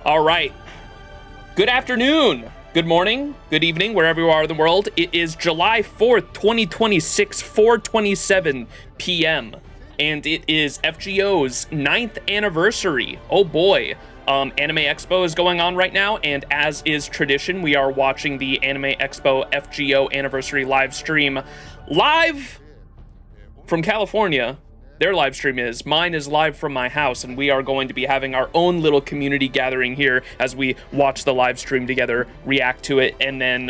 All right. Good afternoon, good morning, good evening, wherever you are in the world. It is July 4th, 2026, 4:27 p.m. And it is FGO's 9th anniversary. Oh boy. Anime Expo is going on right now, and as is tradition, we are watching the Anime Expo FGO Anniversary Livestream live from California. Their live stream is. Mine is live from my house, and we are going to be having our own little community gathering here as we watch the live stream together, react to it, and then,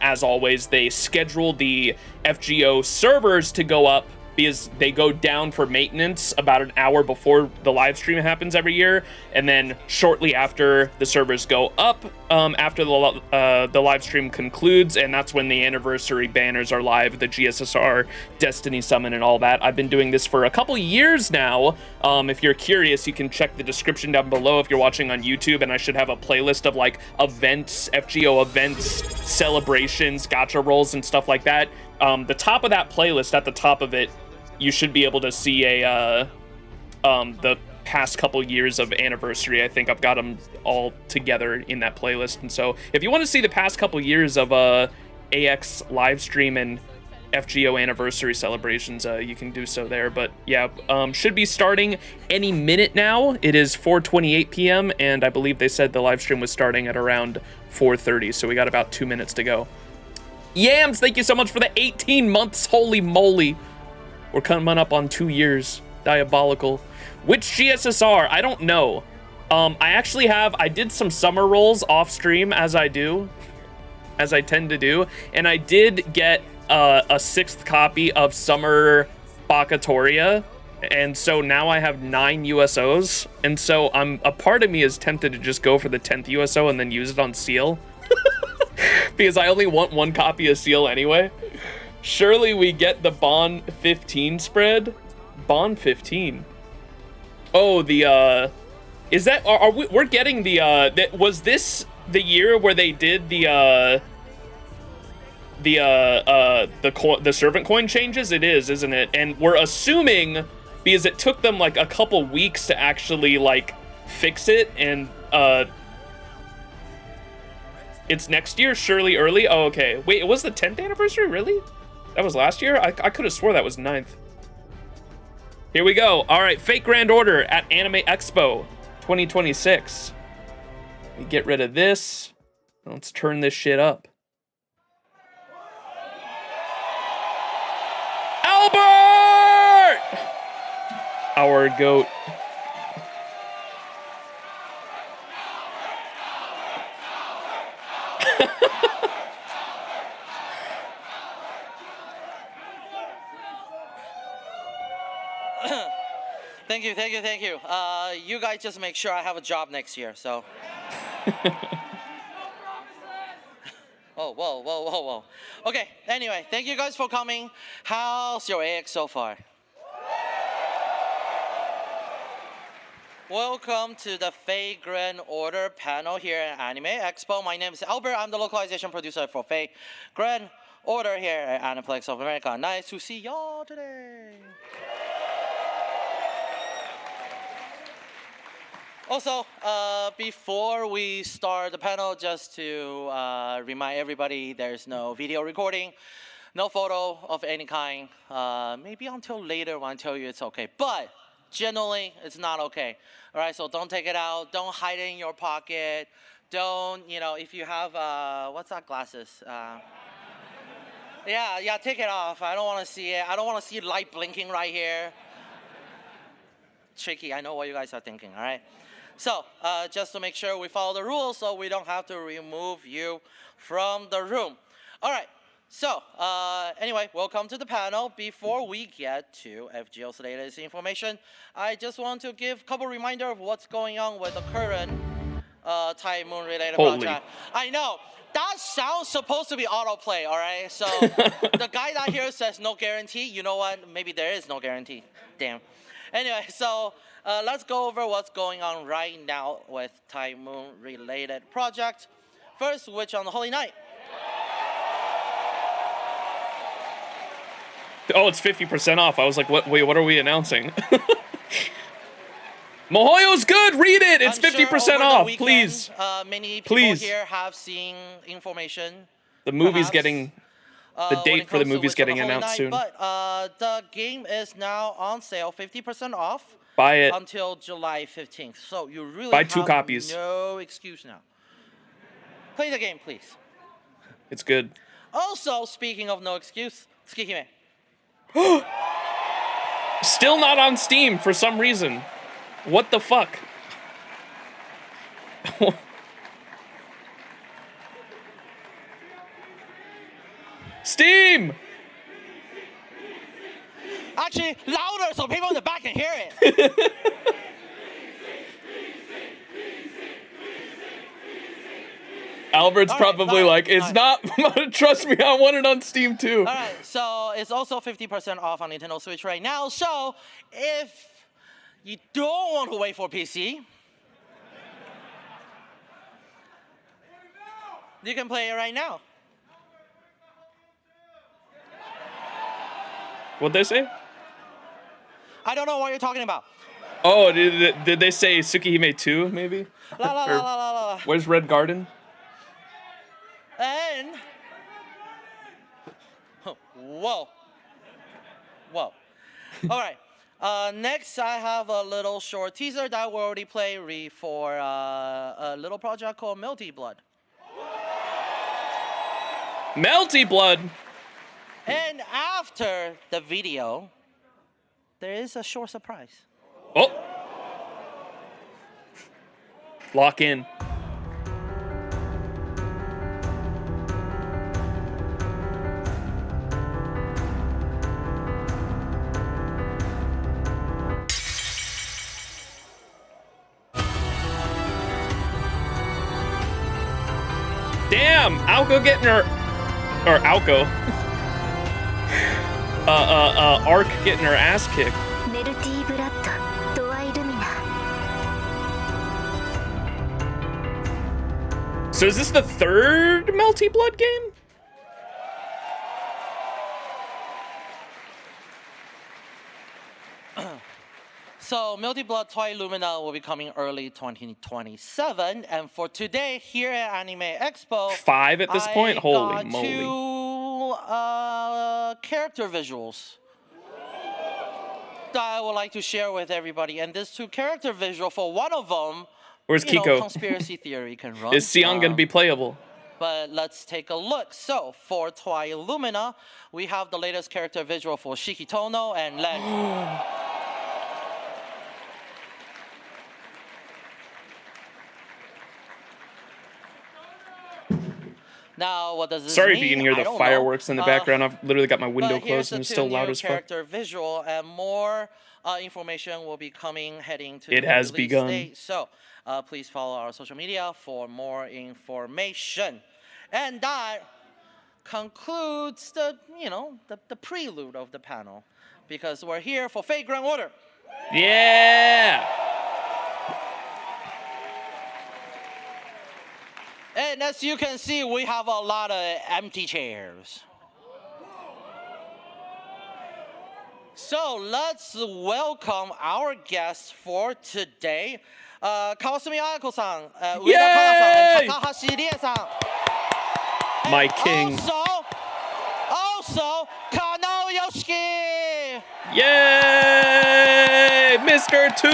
as always, they schedule the FGO servers to go up because they go down for maintenance about an hour before the live stream happens every year, and then shortly after the servers go up, after the live stream concludes, and that's when the anniversary banners are live, the GSSR, Destiny Summon, and all that. I've been doing this for a couple years now. If you're curious, you can check the description down below if you're watching on YouTube, and I should have a playlist of like events, FGO events, celebrations, gacha rolls, and stuff like that. The top of that playlist, at the top of it, you should be able to see the past couple years of anniversary. I think I've got them all together in that playlist. And so if you want to see the past couple years of AX live stream and FGO anniversary celebrations, you can do so there. But yeah, should be starting any minute now. It is 4:28 p.m. and I believe they said the live stream was starting at around 4:30, so we got about 2 minutes to go. Yams, thank you so much for the 18 months. Holy moly. We're coming up on 2 years. Diabolical. Which GSSR? I don't know. I did some summer rolls off stream, as I tend to do, and I did get a 6th copy of Summer Bakatoria, and so now I have 9 USOs, and so a part of me is tempted to just go for the 10th USO and then use it on Seal, because I only want 1 copy of Seal anyway. Surely we get the Bond 15 spread? Bond 15. Oh, is that, we're getting was this the year where they did the servant coin changes? It is, isn't it? And we're assuming, because it took them like a couple weeks to actually like fix it, and it's next year, surely early? Oh, okay. Wait, it was the 10th anniversary, really? That was last year? I could have swore that was 9th. Here we go. All right, Fake Grand Order at Anime Expo 2026. We get rid of this. Let's turn this shit up. Albert! Our goat. Thank you. You guys just make sure I have a job next year, so. Oh, whoa. Okay, anyway, thank you guys for coming. How's your AX so far? Welcome to the Fake Grand Order panel here at Anime Expo. My name is Albert. I'm the localization producer for Fake Grand Order here at Aniplex of America. Nice to see y'all today. Also, before we start the panel, just to remind everybody, there's no video recording, no photo of any kind. Maybe until later when I tell you it's okay. But generally, it's not okay. All right, so don't take it out. Don't hide it in your pocket. Don't, if you have, what's that, glasses? Yeah, take it off. I don't want to see it. I don't want to see light blinking right here. Tricky, I know what you guys are thinking, all right? So, just to make sure we follow the rules so we don't have to remove you from the room. All right, so anyway, welcome to the panel. Before we get to FGO's latest information, I just want to give a couple reminder of what's going on with the current Thai Moon related project. I know, that sounds supposed to be autoplay, all right? So the guy down here says no guarantee. You know what? Maybe there is no guarantee. Damn. Anyway, so let's go over what's going on right now with Thai Moon related project. First, Witch on the Holy Night. Oh, it's 50% off. I was like, what? Wait, what are we announcing? Mahoyo's good. Read it. It's I'm sure 50% over the off. weekend, Please. Many people Please. here have seen information. The movie's perhaps, getting. The when date it for the comes to movie's Witch of the getting Holy announced Night, soon. But the game is now on sale, 50% off. Buy it. Until July 15th. So you really Buy have 2 copies. no excuse now. Play the game, please. It's good. Also, speaking of no excuse, Tsukihime. Still not on Steam for some reason. What the fuck? Steam! Actually, louder so people in the back can hear it. Albert's All right, probably nice, like, it's not. Trust me, I want it on Steam too. All right, so it's also 50% off on Nintendo Switch right now. So if you don't want to wait for PC, you can play it right now. What'd they say? I don't know what you're talking about. Oh, did they say Tsukihime 2, maybe? La la Or la la la la. Where's Red Garden? And whoa, whoa. All right. Next, I have a little short teaser that we already played for a little project called Melty Blood. Melty Blood. And after the video, there is a short surprise. Oh. Lock in. Damn, Alco getting her, or Alco, Arc getting her ass kicked. So is this the third Melty Blood game? So, Melty Blood Twilight Lumina will be coming early 2027, and for today here at Anime Expo, 5 at this point? Holy got moly! 2 character visuals that I would like to share with everybody. And this 2 character visual, for one of them, Where's Kiko? Conspiracy theory can run. Is Sion gonna be playable? But let's take a look. So for Twilight Lumina, we have the latest character visual for Shikitono and Len. Now, what does this Sorry mean? if you can hear the fireworks in the background. I've literally got my window closed and it's still loud as fuck. Character visual, and more information will be coming heading to it the has release begun. date. So please follow our social media for more information. And that concludes the prelude of the panel, because we're here for Fate Grand Order. Yeah. And as you can see, we have a lot of empty chairs. So let's welcome our guests for today. Kawasumi Ayako-san, Ueda Kana-san, and Takahashi Rie-san. My king. Also, Kanao Yoshiki. Yay! Mr. 2!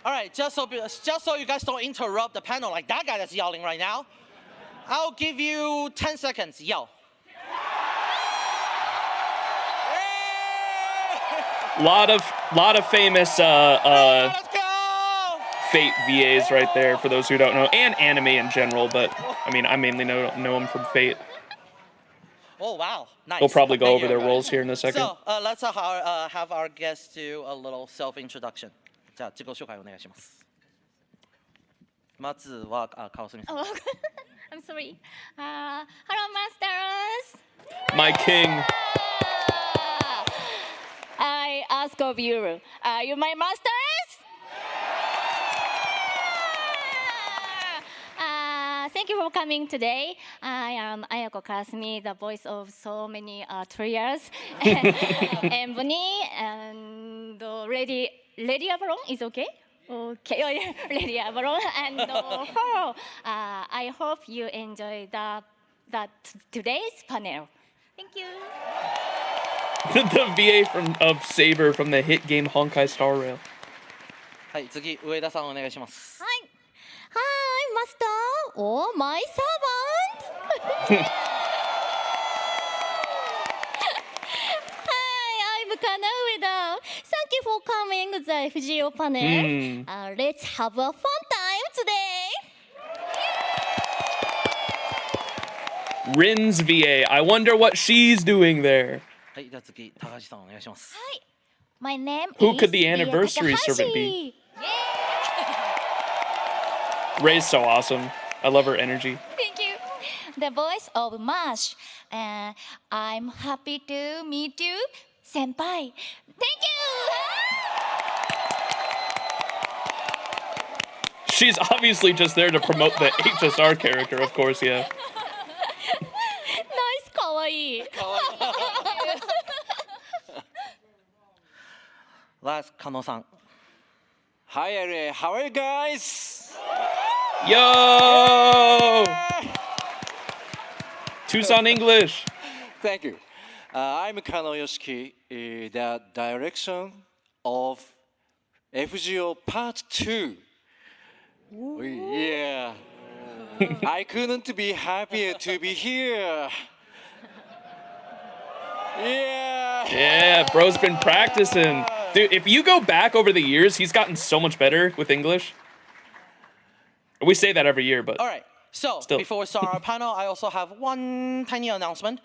All right, just so you guys don't interrupt the panel like that guy that's yelling right now, I'll give you 10 seconds. Yell. Lot of famous Let's go! Fate VAs right there for those who don't know, and anime in general. But I mean, I mainly know them from Fate. Oh wow, nice. We'll probably go Thank over you, their roles here in a second. So let's have our guests do a little self-introduction. じゃあ自己紹介お願いします。まずは川澄さん。I'm sorry. Hello, masters. My king. I ask of you, are you my masters? Thank you for coming today. I am Ayako Kasumi, the voice of so many trios. And Bonnie and Lady Avalon is okay? Okay, Lady Avalon and her. I hope you enjoy that today's panel. Thank you. The VA of Saber from the hit game Honkai Star Rail. はい、次上田さんお願いします。Hi, master or my servant. Hi, I'm Kana Ueda. Thank you for coming to the FGO panel. Let's have a fun time today. Rin's VA. I wonder what she's doing there. はい、じゃあ次高橋さんお願いします。Hi, my name Who is could the anniversary servant be? Ray's so awesome. I love her energy. Thank you. The voice of Mash. I'm happy to meet you, senpai. Thank you. She's obviously just there to promote the HSR character, of course, yeah. Nice, kawaii. Last 加納さん。 Hi, Eresh. How are you guys? Yo! Tucson English. Thank you. I'm Kano Yoshiki, the direction of FGO Part 2. Yeah. I couldn't be happier to be here. Yeah. Yeah, bro's been practicing. Dude, if you go back over the years, he's gotten so much better with English. We say that every year, but... All right. So Still. before we start our panel, I also have one tiny announcement.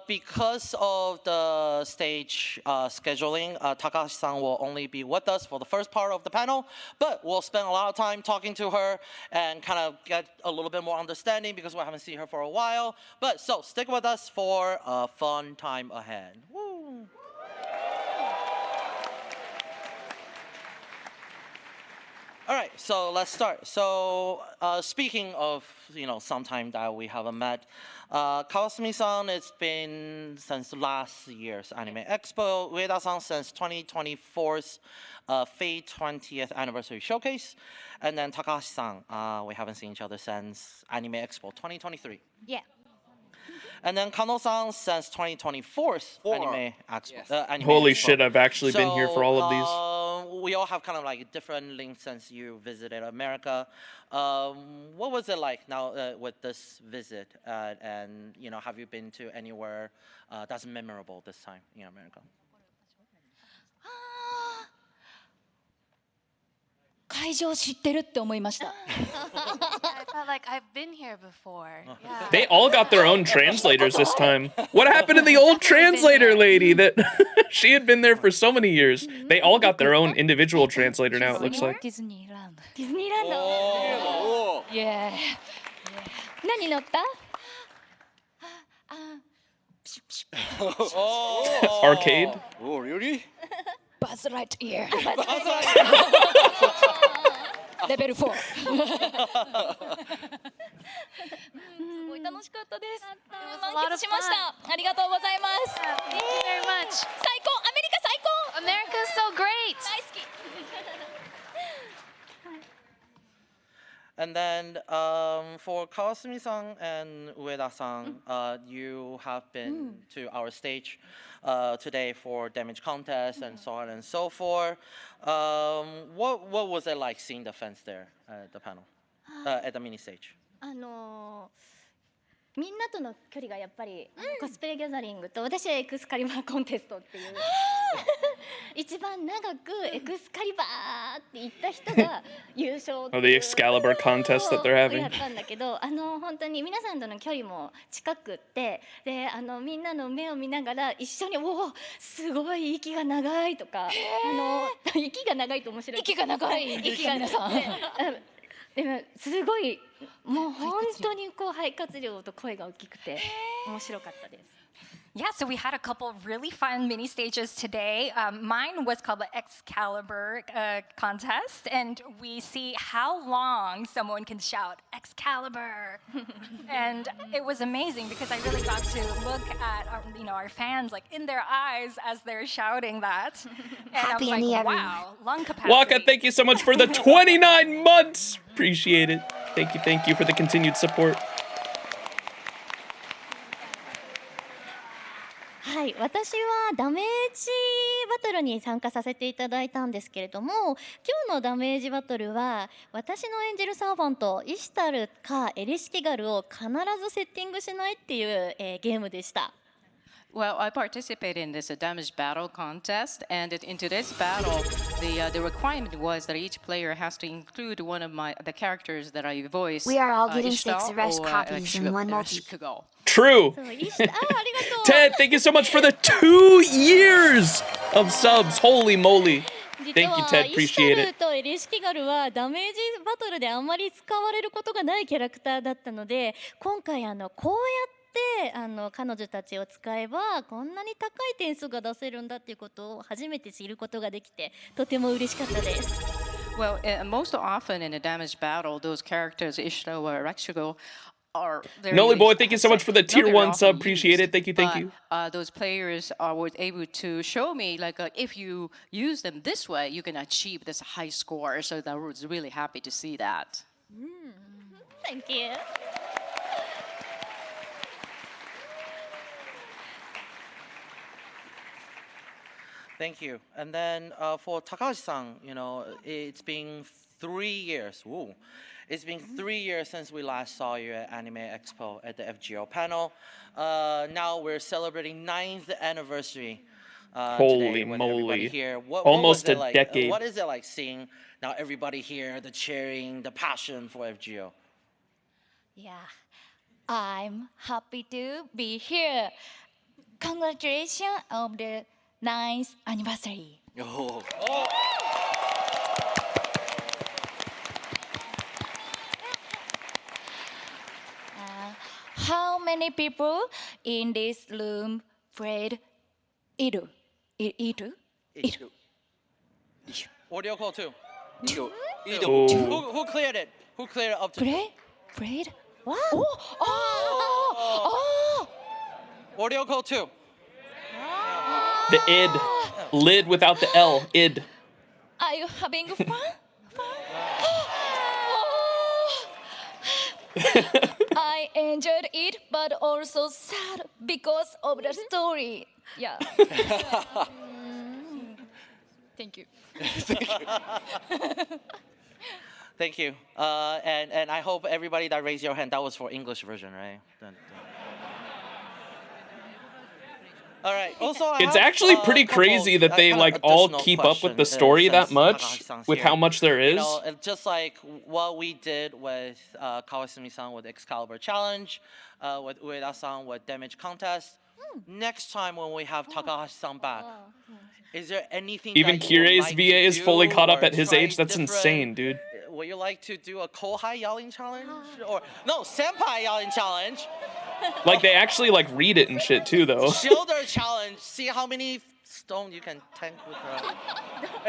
Because of the stage scheduling, Takahashi-san will only be with us for the first part of the panel, but we'll spend a lot of time talking to her and kind of get a little bit more understanding because we haven't seen her for a while. But so stick with us for a fun time ahead. Woo. All right, so let's start. So speaking of, some time that we haven't met, Kawasumi-san, it's been since last year's Anime Expo, Ueda-san since 2024's Fate 20th Anniversary Showcase, and then Takahashi-san, we haven't seen each other since Anime Expo 2023. Yeah. And then Kano-san since 2024's Anime Expo. Anime Holy Expo. shit, I've actually been here for all of these. We all have kind of like different links since you visited America. What was it like now with this visit? And, have you been to anywhere that's memorable this time in America? 会場知ってるって思いました。 I felt like I've been here before. Yeah. They all got their own translators this time. What happened to the old translator lady that she had been there for so many years? They all got their own individual translator now, it looks like. ディズニーランド。ディズニーランド。 Oh. Yeah. 何乗ったArcade? Oh, really? バズ・ライトイヤー。レベル4。すごい楽しかったです。満喫しました。ありがとうございます。 Thank you very much. 最高、アメリカ最高。 America's so great. 大好き。 And then for Kawasumi-san and Ueda-san, you have been to our stage today for damage contest and so on and so forth. What was it like seeing the fans there at the panel, at the mini stage? みんなとの距離がやっぱり、コスプレギャザリングと私はエクスカリバーコンテストっていう一番長くエクスカリバーって言った人が優勝っていう Oh, the Excalibur contest that they're や having. ったんだけど、本当に皆さんとの距離も近くってでみんなの目を見ながら一緒に「おおすごい息が長い」とか息が長いと面白い。息が長い。息が長い。でもすごいもう本当にこう肺活量と声が大きくて面白かったです。Yeah, so we had a couple of really fun mini stages today. Mine was called the Excalibur contest, and we see how long someone can shout Excalibur. And it was amazing because I really got to look at our fans like in their eyes as they're shouting that. And Happy I was New like, Year, wow, lung capacity. Waka, thank you so much for the 29 months. Appreciate it. Thank you for the continued support. はい、私はダメージバトルに参加させていただいたんですけれども、今日のダメージバトルは私の演じるサーファントイシュタルかエレシキガルを必ずセッティングしないっていう、ゲームでした。Well, I participated in this damage battle contest, and in today's battle, the requirement was that each player has to include one of the characters that I voice. We are all getting Ishtar 6 Eresh or, copies in one multi. Ereshkigal. True. そうイシュタありがとう。 Ted, thank you so much for the 2 years of subs. Holy moly. 実 Thank you, は Ted. イシュ Appreciate タル it. とエレシキガルはダメージバトルであんまり使われることがないキャラクターだったので、今回こうやって彼女たちを使えばこんなに高い点数が出せるんだっていうことを初めて知ることができてとても嬉しかったです。 Well, most often in a damage battle, those characters, Ishtar or Ereshkigal, are very Nolly boy, thank you so much not for the tier very 1 often sub. Appreciate used, it. Thank you. but, those players were able to show me like if you use them this way, you can achieve this high score. So I was really happy to see that. Thank you. Thank you. And then for Takahashi-san, it's been 3 years. Ooh. It's been 3 years since we last saw you at Anime Expo at the FGO panel. Now we're celebrating 9th anniversary. Holy today with moly. everybody here. Almost was it a like? decade. What is it like seeing now everybody here, the cheering, the passion for FGO? Yeah, I'm happy to be here. Congratulations on the 9th anniversary. Oh. How many people in this room played Iru? Iru? Audio call 2. Oh. Who cleared it? Who cleared it up to? Played? What? Oh! Audio call 2. The id. Lid without the L. Id. Are you having fun? I enjoyed it, but also sad because of the story. Yeah. Thank you. Thank you. And I hope everybody that raised your hand, that was for English version, right? All right. Also, It's actually pretty crazy that they like all keep up with the story that much with how much there is. Just like what we did with Kawasumi-san with Excalibur Challenge, with Ueda-san with Damage Contest. Next time when we have Takahashi-san back, is there anything Even that you would Kirei's like VA to is fully do caught up or at his try age. That's different? insane, dude. Would you like to do a Kohai yelling challenge? Or no, Senpai yelling challenge. Like they actually like read it and shit too, though. Shoulder challenge. See how many stone you can tank with her.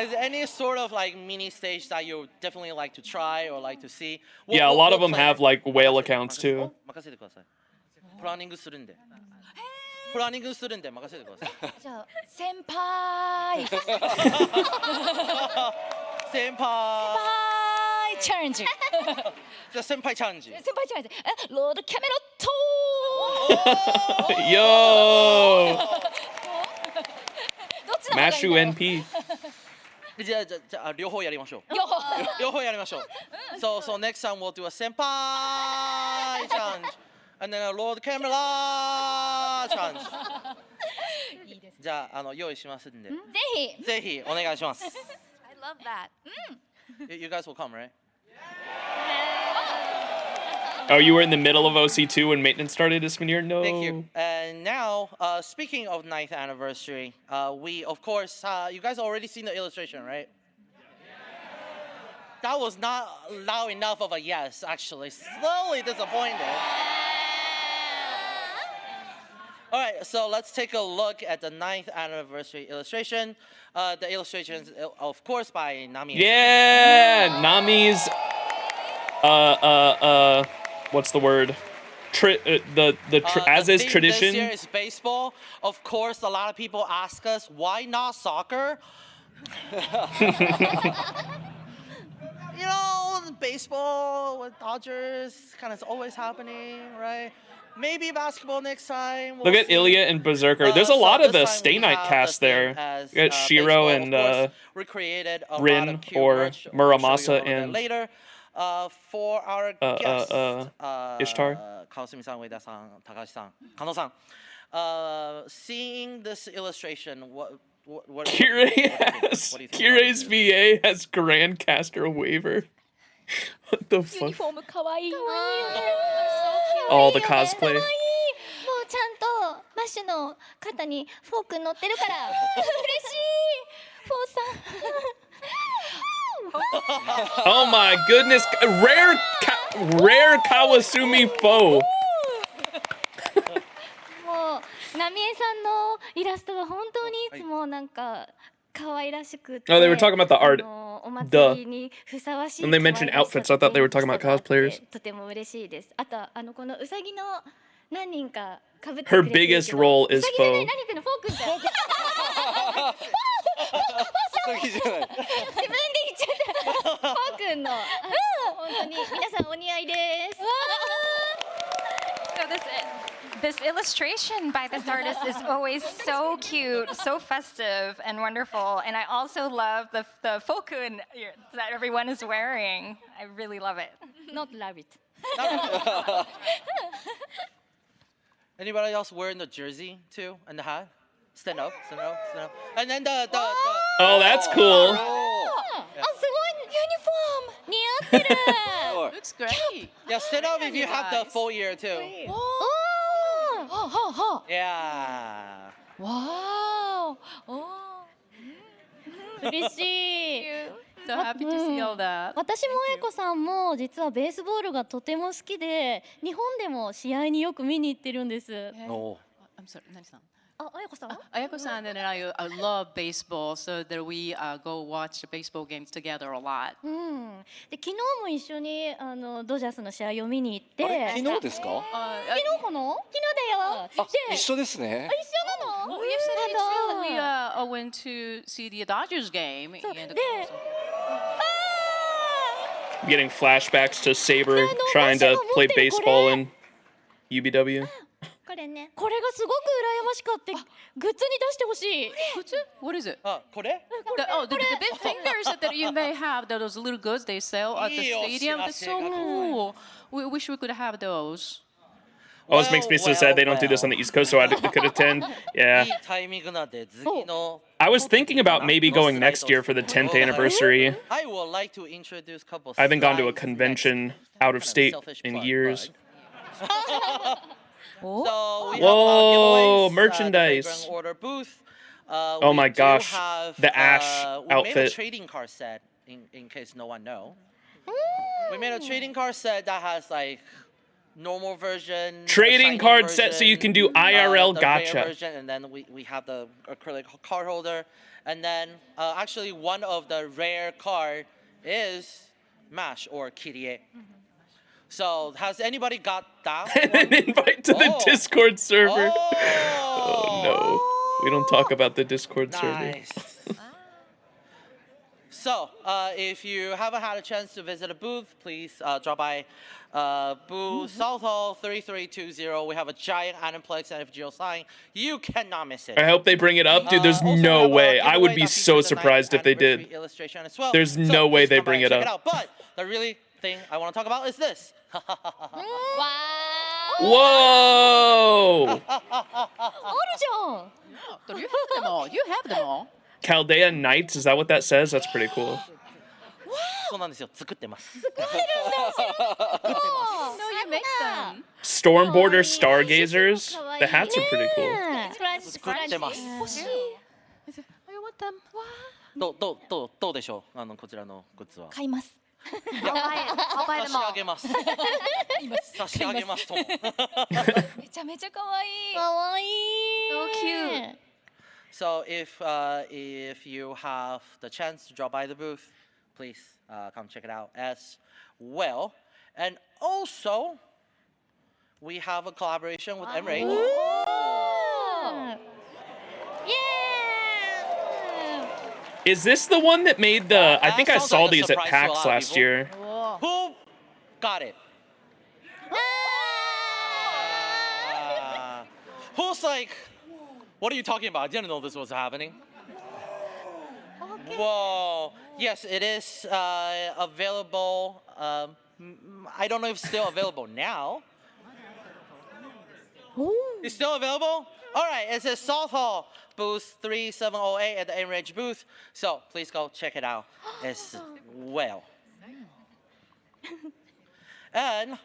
Is there any sort of like mini stage that you definitely like to try or like to see? Yeah, a lot of them have like whale accounts too. 任せてください。プランニングするんで。プランニングするんで任せてください。じゃあ先輩先輩。チャレンジ。じゃあ先輩チャレンジ。先輩チャレンジ。ロードキャメロット。Yo! どっちの方がいい Mashu の NP. じゃあ両方やりましょう。両方。両方やりましょう。So next time we'll do a 先輩 challenge and then a Lord Camera challenge. じゃあ用意しますんで。ぜひお願いします。I love that. You guys will come, right? Oh, you were in the middle of OC2 when maintenance started, Ismanir? No. Thank you. And now, speaking of 9th anniversary, we, of course, you guys already seen the illustration, right? That was not loud enough of a yes, actually. Slowly disappointed. All right, so let's take a look at the 9th anniversary illustration. The illustrations, of course, by Nami. Yeah, Nami's. What's the word? As is theme tradition. This year is baseball. Of course, a lot of people ask us, why not soccer? You know, baseball with Dodgers kind of always happening, right? Maybe basketball next time. We'll Look at see. Ilya and Berserker. There's a lot of this the time Stay we Night have cast the theme there. as, You got Shiro baseball. and Of course, recreated a lot Rin of cute or merch. We'll show you a Muramasa little bit and later. For our guest, Ishtar? Kawasumi-san, Ueda-san, Takashi-san, Kano-san, seeing this illustration, what Kirei's VA has Grandcaster waiver. What the fuck? かわいい。All the cosplay. もうちゃんとマッシュの肩にフォーク乗ってるから。嬉しい。フォーさん。 Oh my goodness! Rare Kawasumi foe. もうナミエさんのイラストが本当にいつもなんか可愛らしくて。 Oh, they were talking about the art. お祭りにふさわしい When they mentioned outfits, I thought they were talking about cosplayers. とても嬉しいです。あとこのウサギの何人か被ってく Her れてるけど biggest role is ウサギじゃない foe. 何言ってんのフォークって。先じゃない。自分で言っちゃった。フォー君の。本当に皆さんお似合いです。 So this illustration by this artist is always so cute, so festive and wonderful. And I also love the fokun that everyone is wearing. I really love it. Not love it. Anybody else wearing the jersey too and the hat? Stand up, stand up, stand up. And then the Oh, that's cool. あ、すごいユニフォーム似合ってる。 Looks great. yeah, stand up if you have the full year too. おお。ははは。 Yeah. わーお。嬉しい。 So happy to see all that. 私もえこさんも実はベースボールがとても好きで、日本でも試合によく見に行ってるんです。 Oh. I'm sorry, Nani-san. あ、あやこさん？ Ayako-san and I love baseball, so that we go watch the baseball games together a lot. うん。で昨日も一緒にドジャースの試合を見に行って。昨日ですか？昨日かな？昨日だよ。あ、一緒ですね。あ、一緒なの？ Well, yesterday too, we went to see the Dodgers game. And Getting flashbacks to Saber trying to play baseball in UBW. これね。これがすごく羨ましかって、グッズに出してほしい。 what is it? これ? The big fingers that you may have, those little goods they sell at the stadium. That's so cool. We wish we could have those. Always makes me so sad they don't do this on the East Coast, so I could attend. Yeah. いいタイミングなんで次の I was thinking about maybe going next year for the 10th anniversary. I would like to introduce a couple. I haven't gone to a slides convention next. out of Kind state selfish in plug, years. but- So we have Whoa, giveaways, merchandise. The Vagrant Order booth. Oh my We do gosh, have, the Ash we made a outfit. trading card set in case no one know. We made a trading card set that has like normal version, Trading shiny card set so you can do IRL the rare gacha. version, and then we have the acrylic card holder, and then actually one of the rare card is Mash or Kirie. So has anybody got that? And an invite to the Oh. Discord server. Oh, Oh no. We don't talk about the Discord server. Nice. So, if you haven't had a chance to visit a booth, please drop by booth South Hall 3320. We have a giant Animeplex and FGO sign. You cannot miss it. I hope they bring it up, dude. There's Also, we no have a way. I would giveaway be that so features the surprised 9th if they anniversary did. illustration as well. There's So no way please they come by bring and it check up. But the really thing I want to talk about is this. Whoa! あるじゃん。 You have them all. You have them all. Chaldea Knights, is that what that says? That's pretty cool. そうなんですよ。作ってます。 No, you make them. Stormborder Stargazers? The hats are pretty cool. 作ってます。欲しい。 I want them. どうでしょうこちらのグッズは。買います。I'll buy them 差し all. 上げます。差し上げますとも。めちゃめちゃ可愛い。かわいい。 So cute. So if you have the chance to drop by the booth, please come check it out as well. And also, we have a collaboration with Eresh. Yeah! Is this the one that made the? I think I sounds saw like a these at surprise to a PAX lot of last people. year. Who got it? Who's like, what are you talking about? I didn't know this was happening. Whoa. Yes, it is available. I don't know if it's still available now. It's still available? All right, it says South Hall, booth 3708 at the Enrage booth. So please go check it out as well. And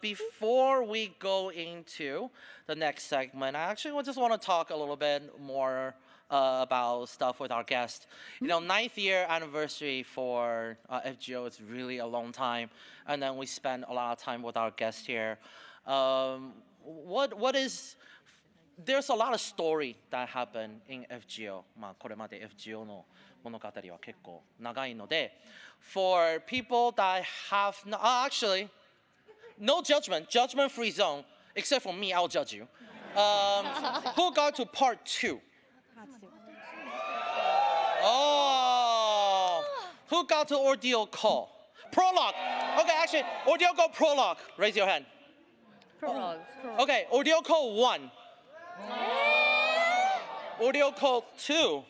before we go into the next segment, I actually just want to talk a little bit more about stuff with our guest. You know, 9th year anniversary for FGO is really a long time, and then we spend a lot of time with our guest here. What is there's a lot of story that happened in FGO. まあこれまで FGO の物語は結構長いので、for people that have no, actually no judgment free zone except for me, I'll judge you. Who got to part 2? Oh, who got to ordeal call? Prologue. Okay, actually, ordeal call prologue. Raise your hand. Prologue. Okay, ordeal call 1. Ordeal call 2.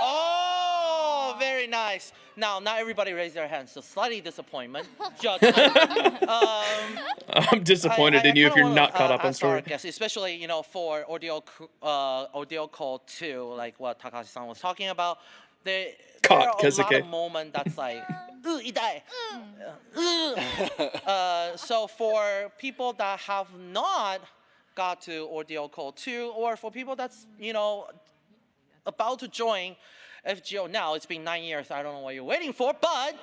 Oh, very nice. Now, not everybody raised their hands, so slightly disappointment. Judgment. I'm disappointed in you if you're not caught up on ask our story. guests, especially, you know, for ordeal call 2, like what Takashi-san was talking about. There Caught, are a lot Kazuke. of moments that's like, itai. So for people that have not got to ordeal call 2, or for people that's, you know, about to join FGO now, it's been 9 years. I don't know what you're waiting for, but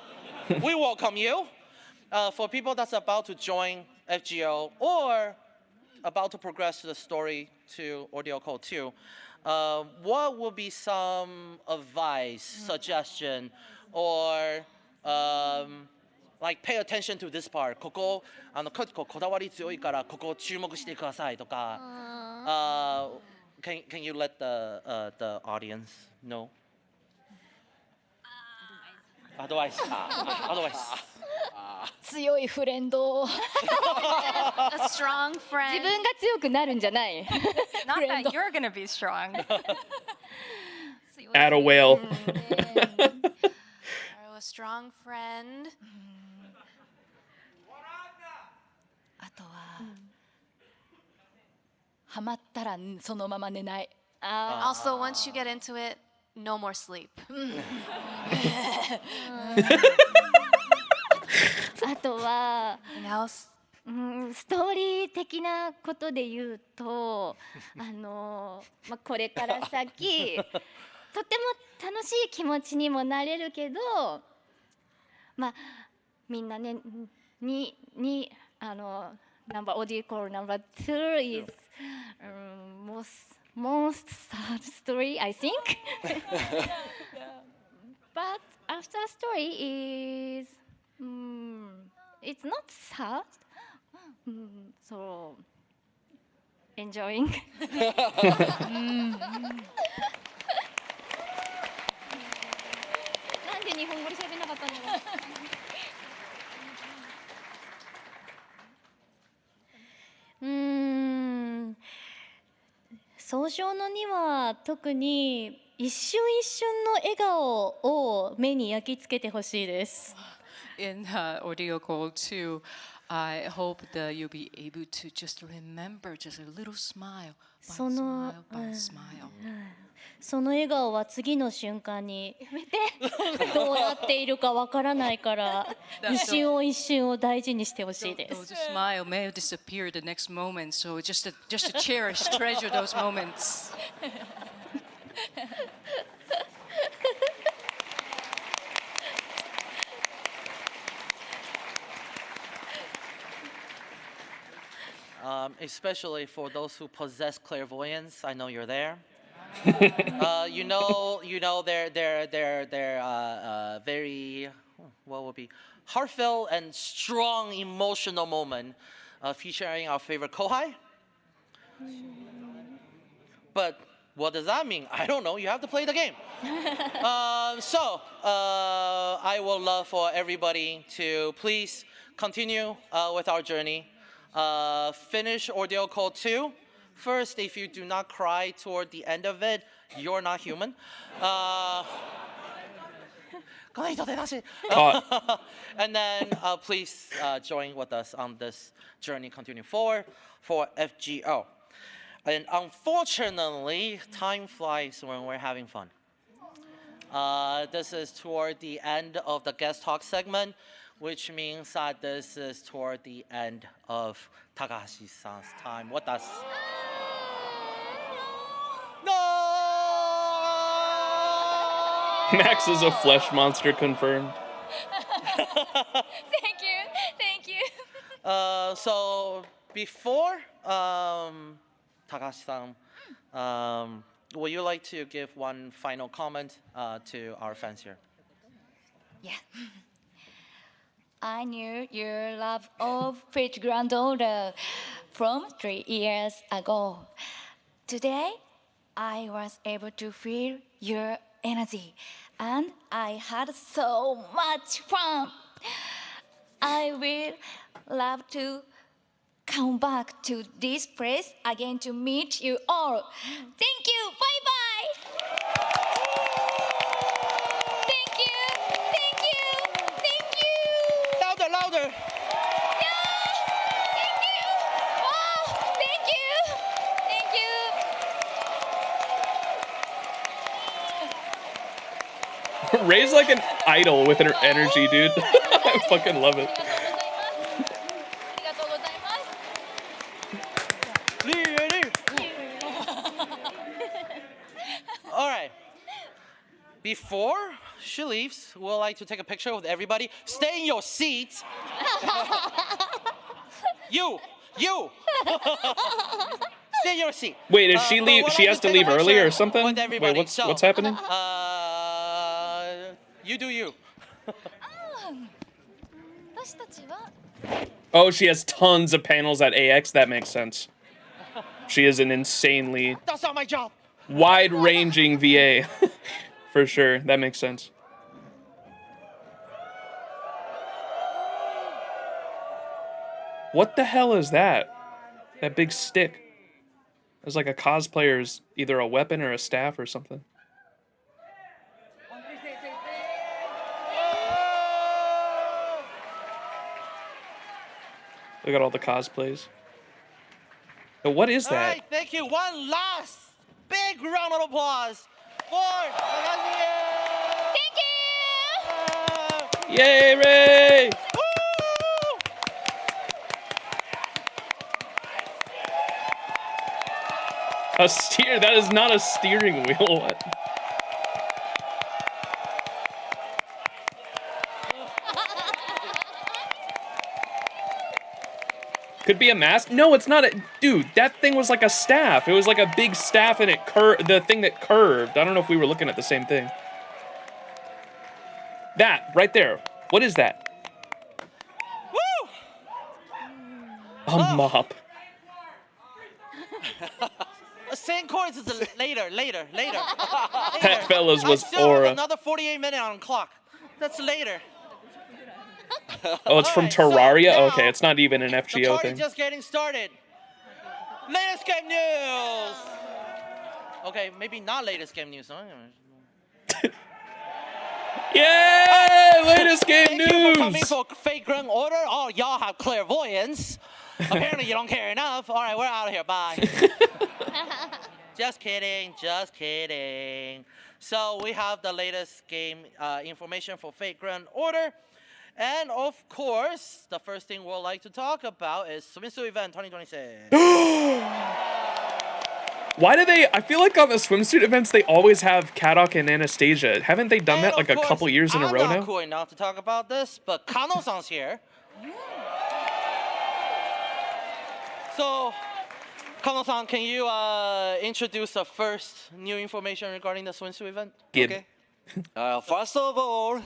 we welcome you. For people that's about to join FGO or about to progress to the story to ordeal call 2, what would be some advice, suggestion, or like pay attention to this part? ここ結構こだわり強いからここ注目してくださいとか。Can you let the audience know? Advice. Advice. 強いフレンド。 A strong 自 friend. 分が強くなるんじゃない。 Not that you're gonna be strong. Add a whale. A strong friend. あとは、ハマったらそのまま寝ない。Also, once you get into it, no more sleep. あとは、 Anything else? ストーリー的なことで言うと、これから先とても楽しい気持ちにもなれるけど、みんなねナンバーオーディコールナンバー2 is most sad story I think. But after story is it's not sad. So enjoying. なんで日本語で喋れなかったんだろう。総称の2は特に一瞬一瞬の笑顔を目に焼き付けてほしいです。In audio call 2, I hope that you'll be able to just remember just a little smile, by その smile, by smile. その笑顔は次の瞬間にやめてどうなっているかわからないから一瞬一瞬を大事にしてほしいです。 Those smile may disappear the next moment, so just to cherish, treasure those moments. あ especially for those who possess clairvoyance. I know you're there. You know, they're very, what would be, heartfelt and strong emotional moment featuring our favorite Kohai. But what does that mean? I don't know. You have to play the game. I would love for everybody to please continue with our journey. Finish Ordeal Code 2. First, if you do not cry toward the end of it, you're not human. And then please join with us on this journey, continue forward for FGO. And unfortunately, time flies when we're having fun. This is toward the end of the guest talk segment, which means that this is toward the end of Takahashi-san's time with us. No! Max is a flesh monster confirmed. Thank you. So before Takahashi-san, would you like to give one final comment to our fans here? Yeah. I knew your love of Fate Granddaughter from 3 years ago. Today, I was able to feel your energy, and I had so much fun. I will love to come back to this place again to meet you all. Thank you. Bye-bye. Thank you. Louder, louder. Yeah. Thank you. Wow. Thank you. Ray's like an idol with her energy, dude. I fucking love it. All right. Before she leaves, we'd like to take a picture with everybody. Stay in your seats. You. Stay in your seat. Wait, is she leave? we'd She like has to take a leave early picture or something? with Wait, everybody. what's happening? You do you. Oh, she has tons of panels at AX. That makes sense. She is an insanely That's not my job. wide-ranging VA. For sure. That makes sense. What the hell is that? That big stick. It's like a cosplayer's either a weapon or a staff or something. Look at all the cosplays. But what is All that? right, thank you. One last big round of applause for Thank you. Yay, Ray! Woo! A steer? That is not a steering wheel. What? Could be a mask? No, it's not a... Dude, that thing was like a staff. It was like a big staff and it curved... The thing that curved. I don't know if we were looking at the same thing. That, right there. What is that? Woo! A mop. Same chords as later. That fella's was I still Aura. have another 48 minutes on the clock. That's later. Oh, it's from Alright, so Terraria? now Okay, it's not even an The FGO party's thing. just getting started. Latest game news. Okay, maybe not latest game news. Yay! Latest game Thank you for coming news! for Fate Grand Order. Oh, y'all have clairvoyance. Apparently you don't care enough. All right, we're out of here. Bye. Just kidding. So we have the latest game information for Fate Grand Order. And of course, the first thing we'll like to talk about is Swimsuit Event 2026. Why do they... I feel like on the swimsuit events, they always have Kadok and Anastasia. Haven't they done that like a couple years in a row I'm not now? cool enough to talk about this, but Kano-san's here. So Kano-san, can you introduce the first new information regarding the swimsuit event? Gib. Okay. First of all,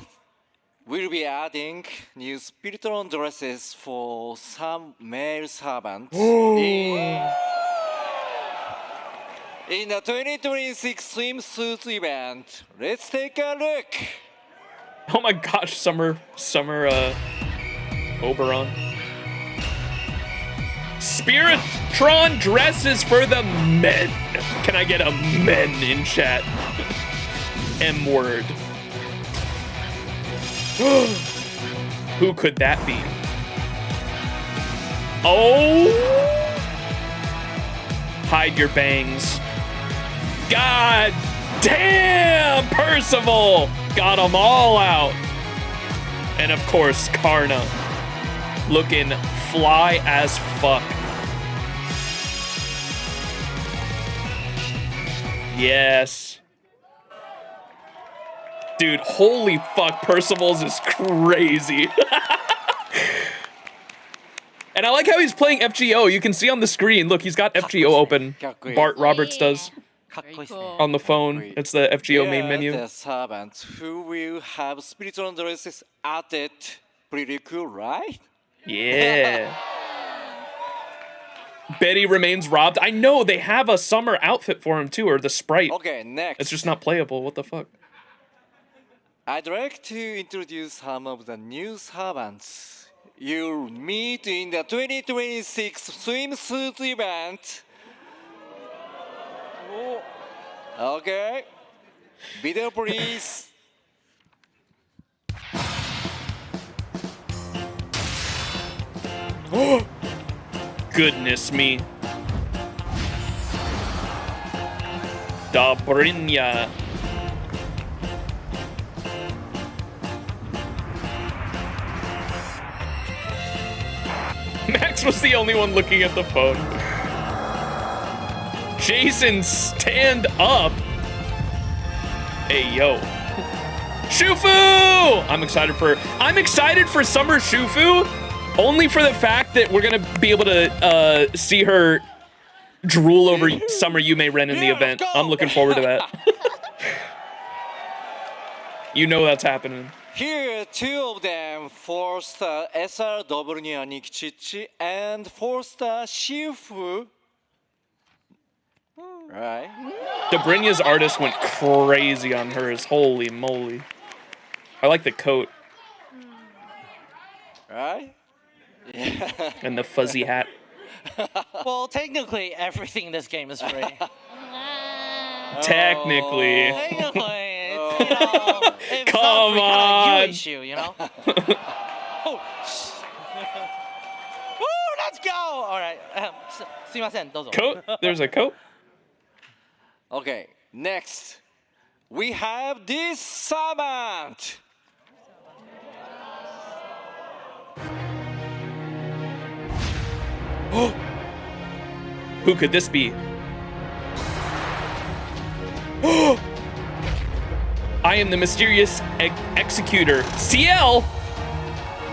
we'll be adding new Spiritron dresses for some male servants in the 2026 swimsuit event. Let's take a look. Oh my gosh, Summer Oberon. Spiritron dresses for the men. Can I get a men in chat? M word. Who could that be? Oh! Hide your bangs. God damn! Percival! Got them all out. And of course, Karna. Looking fly as fuck. Yes. Dude, holy fuck, Percival's is crazy. And I like how he's playing FGO. You can see on the screen, look, he's got FGO open. Bart Roberts does on the phone. It's the FGO main menu. The servants who will have Spiritron dresses added. Pretty cool, right? Yeah. Betty remains robbed. I know they have a summer outfit for him too, or the sprite. Okay, next. It's just not playable. What the fuck? I'd like to introduce some of the new servants you'll meet in the 2026 swimsuit event. Okay. Video, please. Goodness me. Dobrynya. Max was the only one looking at the phone. Jason, stand up. Hey, yo. Shufu! I'm excited for Summer Shufu, only for the fact that we're gonna be able to see her drool over Summer Yume Ren in the event. I'm looking forward to that. You know that's happening. Here are two of them, 4-star SR Dobrynya Nikichichi and 4-star Shifu. Right. Dobrynya's artist went crazy on hers. Holy moly. I like the coat. Right? Yeah. And the fuzzy hat. Well, technically, everything in this game is free. Technically. Technically, it's, you know, if it's Come not free, on. you issue, you know? Oh, woo, let's go! All right. すいません、どうぞ. Coat? There's a coat? Okay, next. We have this servant. Who could this be? I am the mysterious executor. CL!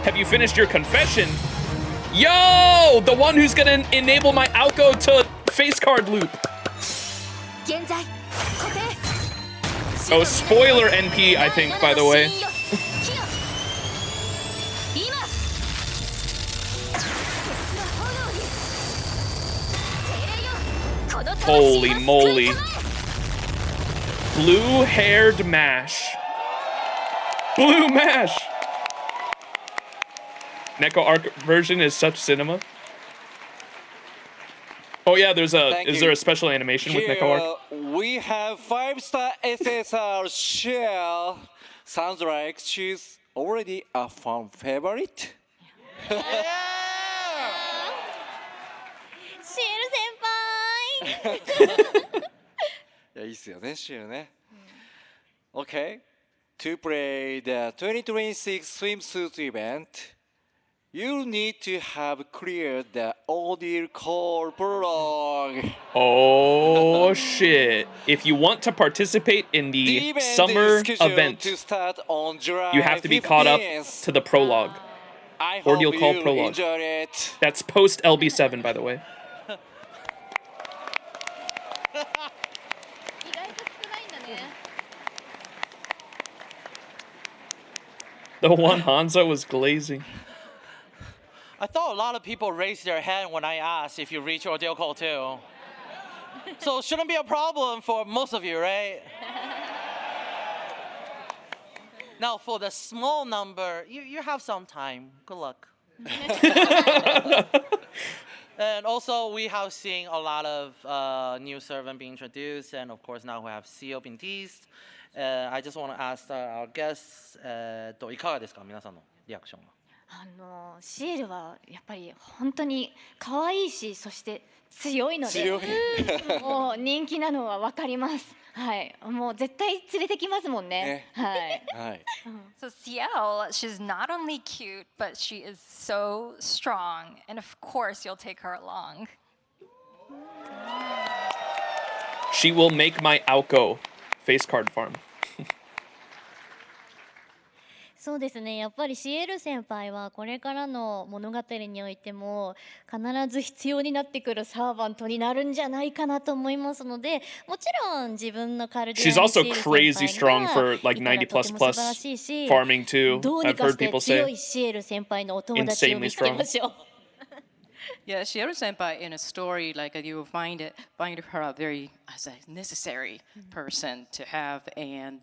Have you finished your confession? Yo! The one who's gonna enable my Alco to face card loop. Oh, spoiler NP, I think, by the way. Holy moly. Blue-haired mash. Blue mash! Neko Arc version is such cinema. Oh yeah, is there a special animation with Neko Arc? We have 5-star SSR Shell. Sounds like she's already a fan favorite. シエル先輩いや、いいっすよね、シエルね。Okay. To play the 2026 swimsuit event, you need to have cleared the ordeal core prologue. Oh shit. If you want to participate in the summer event, to start on July you have to be caught up 15th. to the prologue. I Ordeal hope call you prologue. enjoyed it. That's post LB7, by the way. The one Hanzo was glazing. I thought a lot of people raised their hand when I asked if you reach your deal call too. So it shouldn't be a problem for most of you, right? Now for the small number, you have some time. Good luck. And also we have seen a lot of new servant being introduced, and of course now we have CEO being teased. I just want to ask our guests, いかがですか皆さんのリアクションは。シエルはやっぱり本当に可愛いし、そして強いので、強いもう人気なのはわかります。はい、もう絶対連れてきますもんね。はい。はい。So Ciel, she's not only cute, but she is so strong. And of course, you'll take her along. She will make my Aoko face card farm. そうですね、やっぱりシエル先輩はこれからの物語においても必ず必要になってくるサーバントになるんじゃないかなと思いますので、もちろん自分のカルディア She's に also シエル crazy 先輩 strong が for like いたら 90 と plus ても素 plus 晴らしいし、 farming too. どうに I've か heard して people 強 say. いシエル先輩のお友達を見つけましょう。Yeah, Shiro Senpai in a story like you will find her a very necessary person to have, and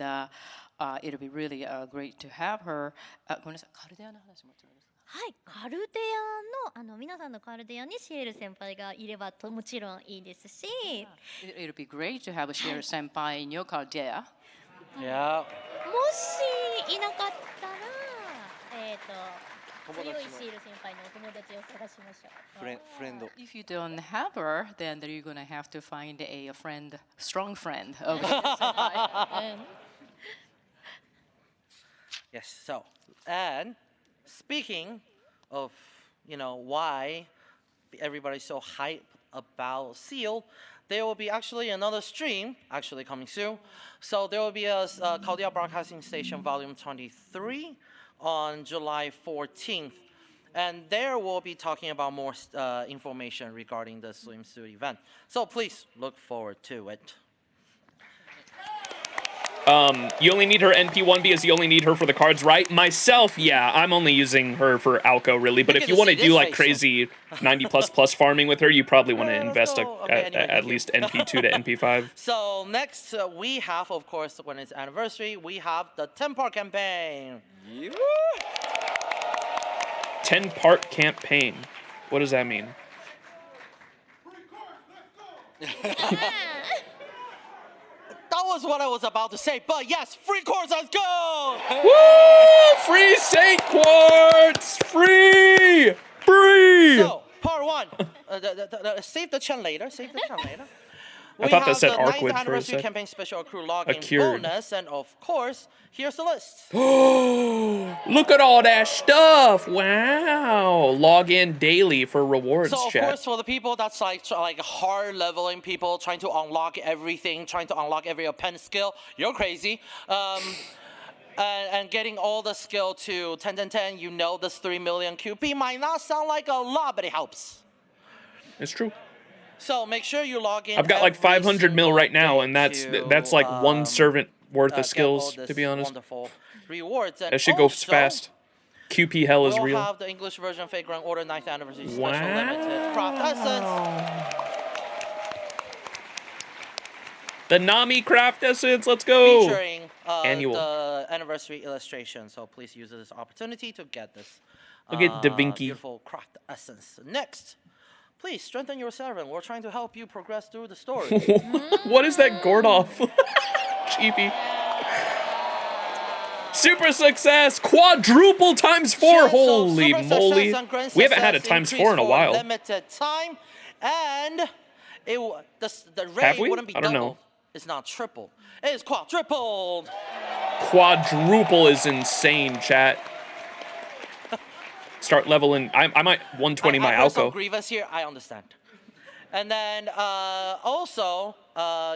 it'll be really great to have her. ごめんなさい、カルデアの話もちろんです。はい、カルデアの皆さんのカルデアにシエル先輩がいればもちろんいいですし、It'll be great to have a Shiro Senpai in your Caldea. Yeah. もしいなかったら強いシール先輩のお友達を探しましょう。フレンド。 If you don't have her, then you're gonna have to find a friend, strong friend of Shiro Senpai. Yes. So, and speaking of, why everybody's so hyped about Seal, there will be actually another stream actually coming soon. So there will be a Caldea Broadcasting Station Volume 23 on July 14th. And there we'll be talking about more information regarding the swimsuit event. So please look forward to it. You only need her NP1 because you only need her for the cards, right? Myself, yeah, I'm only using her for Alco, really. But if you want to do like crazy 90 plus farming with her, you probably want to invest at least NP2 to NP5. So next we have, of course, when it's anniversary, we have the 10-part campaign. 10-part campaign. What does that mean? That was what I was about to say, but yes, free course, let's go! Woo! Free Saint Quartz! Free! Free! So, part one. Save the Chen later. I thought that said the Arcwood 9th for a anniversary sec. campaign special accrue login Cured. bonus, and of course, here's the list. Look at all that stuff! Wow! Log in daily for rewards, So of chat. course, for the people that's like hard leveling people trying to unlock everything, trying to unlock every pen skill, you're crazy. And getting all the skill to 10, this 3 million QP might not sound like a lot, but it helps. It's true. So make sure you log in. I've got like every 500 mil single right now, day and that's to, like one servant worth of get skills, all to this be honest. Wonderful rewards. And That shit goes also, fast. QP hell is we'll real. have the English version Fake Grand Order 9th Anniversary Special Wow. Limited Craft Essence. The Nami Craft Essence, let's go! Featuring Annual. the anniversary illustration. So please use this opportunity to get this Look at Da Vinci. beautiful craft essence. Next, please strengthen your servant. We're trying to help you progress through the story. What is that Gordolf? Cheapy. Super success! Quadruple times 4! So Holy super moly. success and grand We haven't had a success times increase 4 in a for while. Limited time, and the Have rate we? wouldn't be I don't double. know. It's not triple. It is quadrupled. Quadruple is insane, chat. Start leveling. I might 120 my I heard some Alco. grievous here. I understand. And then also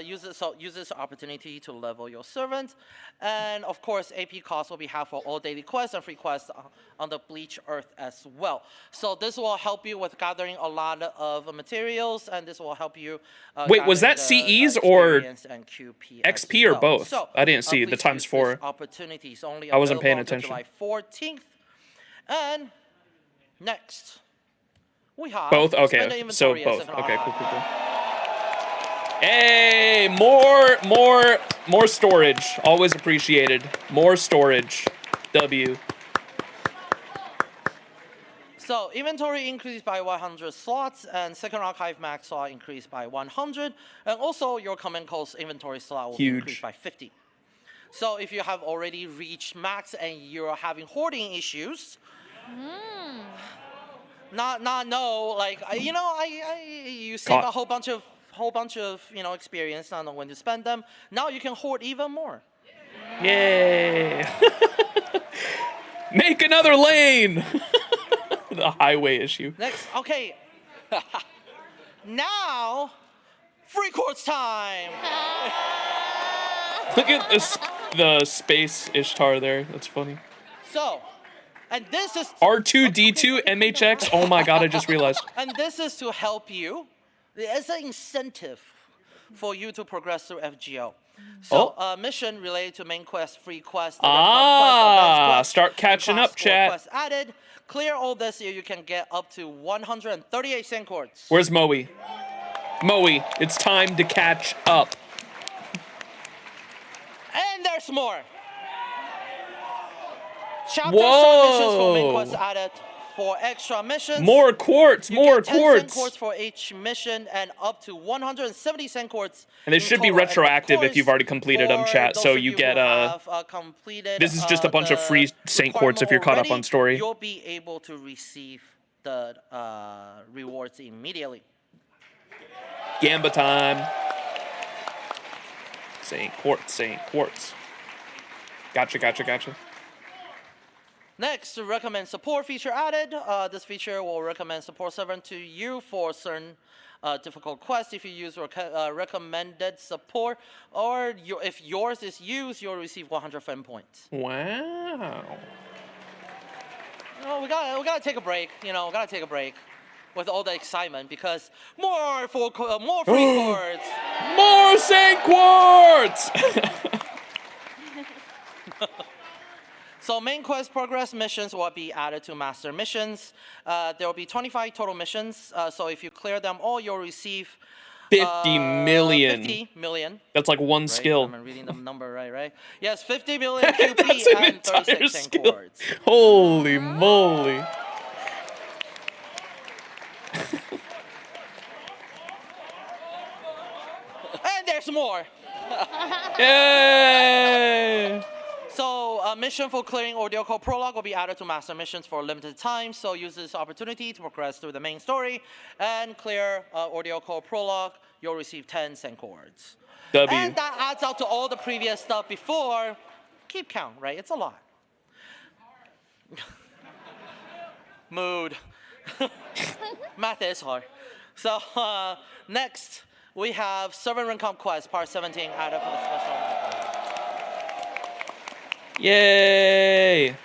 use this opportunity to level your servant. And of course, AP costs will be half for all daily quests and free quests on the Bleach Earth as well. So this will help you with gathering a lot of materials, and this will help you. Wait, was that CEs or XP or both? So, I didn't see the please times use 4. this opportunity. It's only I wasn't paying available until attention. July 14th. And next, we have Both? Okay, spend the so inventory as both. an Okay, archive. cool. Hey, more storage. Always appreciated. More storage. W. So inventory increased by 100 slots, and second archive max slot increased by 100, and also your command code's inventory slot will be increased by 50. So if you have already reached max and you're having hoarding issues, you save a whole bunch of experience, not know when to spend them. Now you can hoard even more. Yay! Make another lane. The highway issue. Next, okay. Now, free quartz time. Look at this, the space Ishtar there. That's funny. So, and this is R2D2 MHX. Oh my god, I just realized. And this is to help you. It's an incentive for you to progress through FGO. So, mission related to main quest, free quest. Start catching up, chat. Quest added. Clear all this year, you can get up to 138 cent quartz. Where's Moe? Moe, it's time to catch up. And there's more. Chapter missions for main quest added. For extra missions, more quartz, more quartz. 10 cent quartz for each mission, and up to 170 cent quartz. And they should be retroactive if you've already completed them, chat. So you get this is just a bunch of free Saint quartz if you're caught up on story. You'll be able to receive the rewards immediately. Gamba time. Saint quartz. Gotcha. Next, recommend support feature added. This feature will recommend support servant to you for certain difficult quests. If you use recommended support, or if yours is used, you'll receive 100 friend points. Wow. We gotta take a break. We gotta take a break with all the excitement because more free quartz. More Saint quartz. So main quest progress missions will be added to master missions. There will be 25 total missions. So if you clear them all, you'll receive 50 million. 50 million. That's like one skill. I'm reading the number right? Yes, 50 million QP and 36 cent quartz. Holy moly. And there's more. Yay! So a mission for clearing Audio Code Prologue will be added to master missions for a limited time. So use this opportunity to progress through the main story and clear Audio Code Prologue. You'll receive 10 cent quartz. And that adds up to all the previous stuff before. Keep count, right? It's a lot. Mood. Math is hard. So next, we have Servant Rank Comp Quest, Part 17, added for the special. Yay!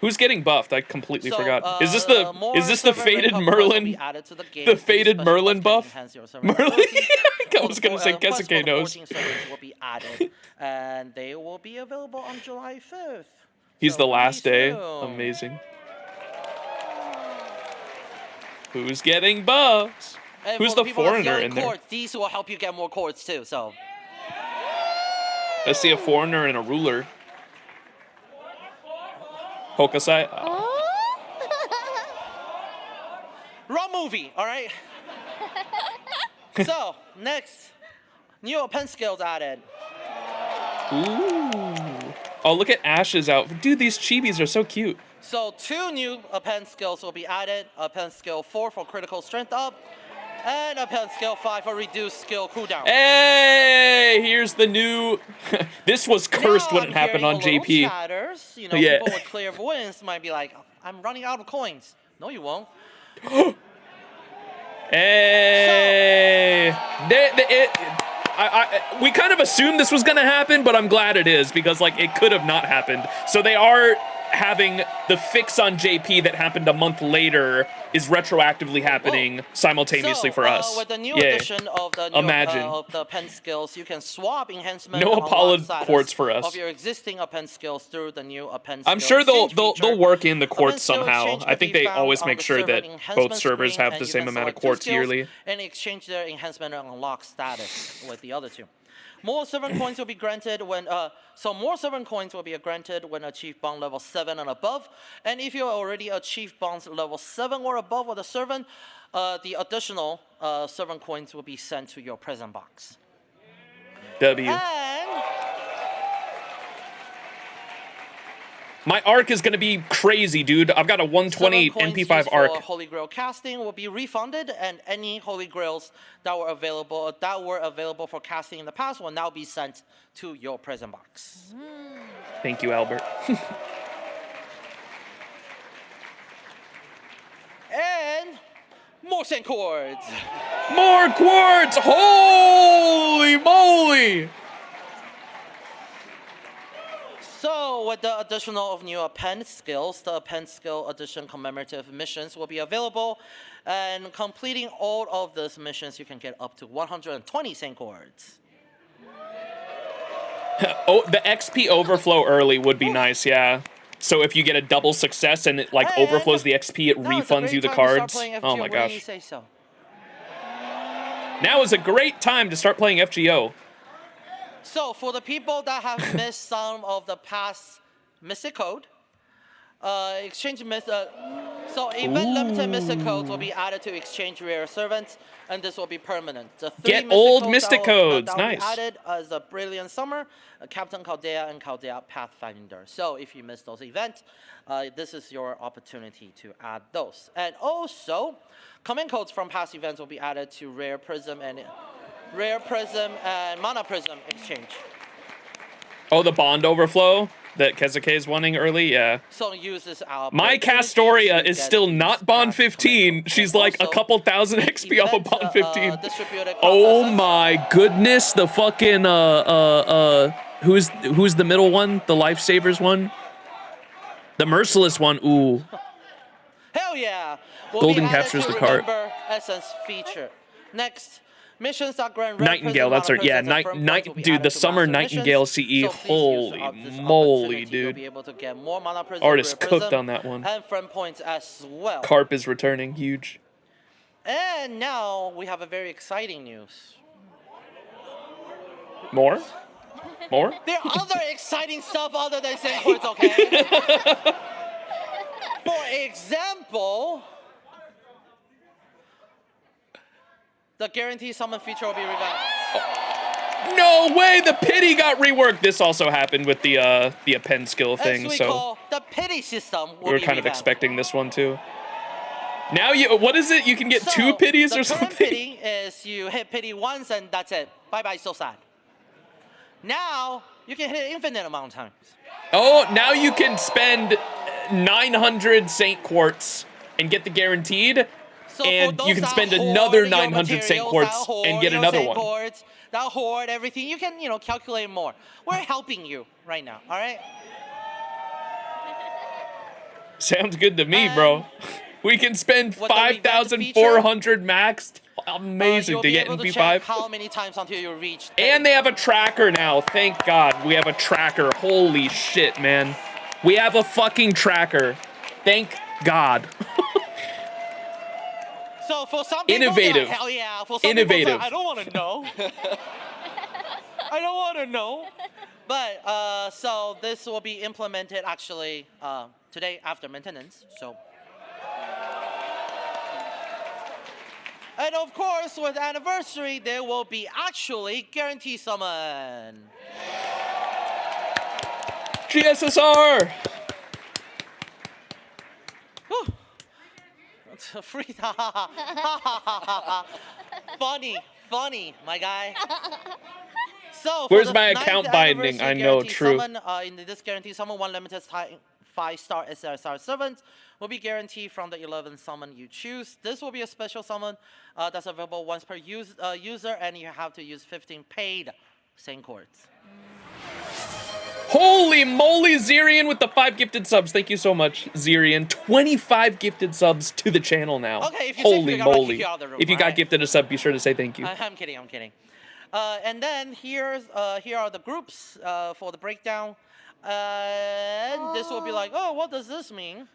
Who's getting buffed? I completely forgot. Is this the faded Merlin? The faded Merlin buff? Merlin? I was gonna say Kesuke knows. Will be added, and they will be available on July 5th. He's the last day. Amazing. Who's getting buffs? Who's the foreigner in there? These will help you get more quartz too. So. I see a foreigner and a ruler. Hokusai. Wrong movie, all right? So, next, new pen skills added. Ooh. Oh, look at Ash's outfit. Dude, these chibis are so cute. So, 2 new pen skills will be added. Pen skill 4 for critical strength up. And pen skill 5 for reduced skill cooldown. Hey, here's the new. This was cursed when it happened on JP. Chatters, people with clairvoyance might be like, I'm running out of coins. No, you won't. Hey! We kind of assumed this was gonna happen, but I'm glad it is because like it could have not happened. So they are having the fix on JP that happened a month later is retroactively happening simultaneously for us. With the new Yay. addition of the new of the pen skills, you can swap enhancement No and unlock Apollo status quartz for us. of your existing append skills through the new append I'm skill sure they'll exchange feature. work in the quartz Append skill somehow. exchange I can think be they found always on make the sure server that enhancement both servers screen, have and the you same can amount of select two quartz skills yearly. and exchange their enhancement and unlock status with the other two. More servant coins will be granted when more servant coins will be granted when achieve bond level 7 and above. And if you already achieved bonds level 7 or above with a servant, the additional servant coins will be sent to your present box. W. And My arc is gonna be crazy, dude. I've got a 120 MP5 arc. for Holy Grail casting will be refunded, and any Holy Grails that were available for casting in the past will now be sent to your present box. Thank you, Albert. And more sand cords. More quartz! Holy moly! So with the additional of new append skills, the append skill addition commemorative missions will be available. And completing all of those missions, you can get up to 120 sand cords. Oh, the XP overflow early would be nice, yeah. So if you get a double success and it like And overflows the XP, it now is a refunds great you the time to start cards. playing FGO. Oh my What do you gosh. say so? Now is a great time to start playing FGO. So for the people that have missed some of the past Mystic Code, exchange so event limited Mystic Codes will be added to exchange rare servants, and this will be permanent. The three Get old Mystic that Codes, will nice. be added as the Brilliant Summer, Captain Chaldea, and Chaldea Pathfinder. So if you missed those events, this is your opportunity to add those. And also, command codes from past events will be added to Rare Prism and Mana Prism exchange. Oh, the bond overflow that Kezuke is wanting early? Yeah. So use this My Castoria is still not bond 15. She's like a couple thousand XP off of bond 15. Oh my goodness, the fucking who's the middle one? The lifesavers one? The merciless one. Ooh. Hell yeah. Golden captures the cart. Remember essence feature. Next. Missions that grant Nightingale, that's her. Yeah, dude, the summer Nightingale CE. Holy moly, dude. Artist cooked on that one. And friend points as well. Carp is returning, huge. And now we have a very exciting news. More? More? There are other exciting stuff other than sand coins, okay? For example, the guaranteed summon feature will be revamped. No way! The pity got reworked. This also happened with the append skill thing, so the pity system will we were be kind of revamped. expecting this one too. Now what is it? You can get 2 pities or something? The current pity is you hit pity once and that's it. Bye-bye, so sad. Now, you can hit it infinite amount of times. Oh, now you can spend 900 Saint Quartz and get the guaranteed. So and you can spend another 900 Saint Quartz and get another one. That hoard, everything. You can, calculate more. We're helping you right now, all right? Sounds good to me, bro. We can spend 5,400 maxed. Amazing to get in P5. How many times until you reach? And they have a tracker now. Thank God we have a tracker. Holy shit, man. We have a fucking tracker. Thank God. So for some people, innovative. Hell yeah. For some innovative. People, I don't want to know. I don't want to know. But so this will be implemented actually today after maintenance. So. And of course, with anniversary, there will be actually guarantee summon. GSSR. Whew. Free. Funny, my guy. So where's my account binding? I know, true. Summon, in this guarantee summon, one limited 5-star SSR servant will be guaranteed from the 11 summon you choose. This will be a special summon that's available once per user, and you have to use 15 paid Saint Chords. Holy moly, Zirian with the 5 gifted subs. Thank you so much, Zirian. 25 gifted subs to the channel now. Okay, if you Holy say I'm gonna kick moly. you out of the room, If you got alright? gifted a sub, be sure to say thank you. I'm kidding, I'm kidding. And then here are the groups for the breakdown. And this will be like, oh, what does this mean?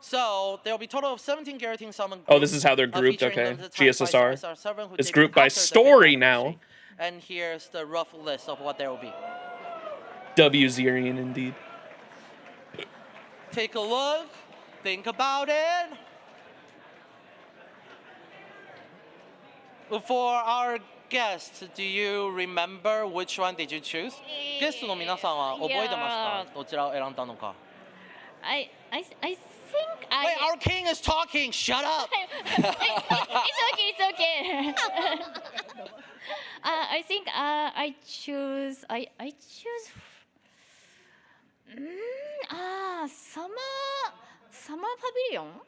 So there will be a total of 17 guaranteed summon groups. Oh, this is how they're grouped, featuring okay. limited time GSSR. SR7 who It's debuted grouped by after the story 5th now. anniversary. And here's the rough list of what there will be. W Zirian indeed. Take a look, think about it. For our guests, do you remember which one did you choose? ゲストの皆さんは覚えてますか？どちらを選んだのか。I think Wait, our king is talking. Shut up. it's okay. I think I choose summer pavilion.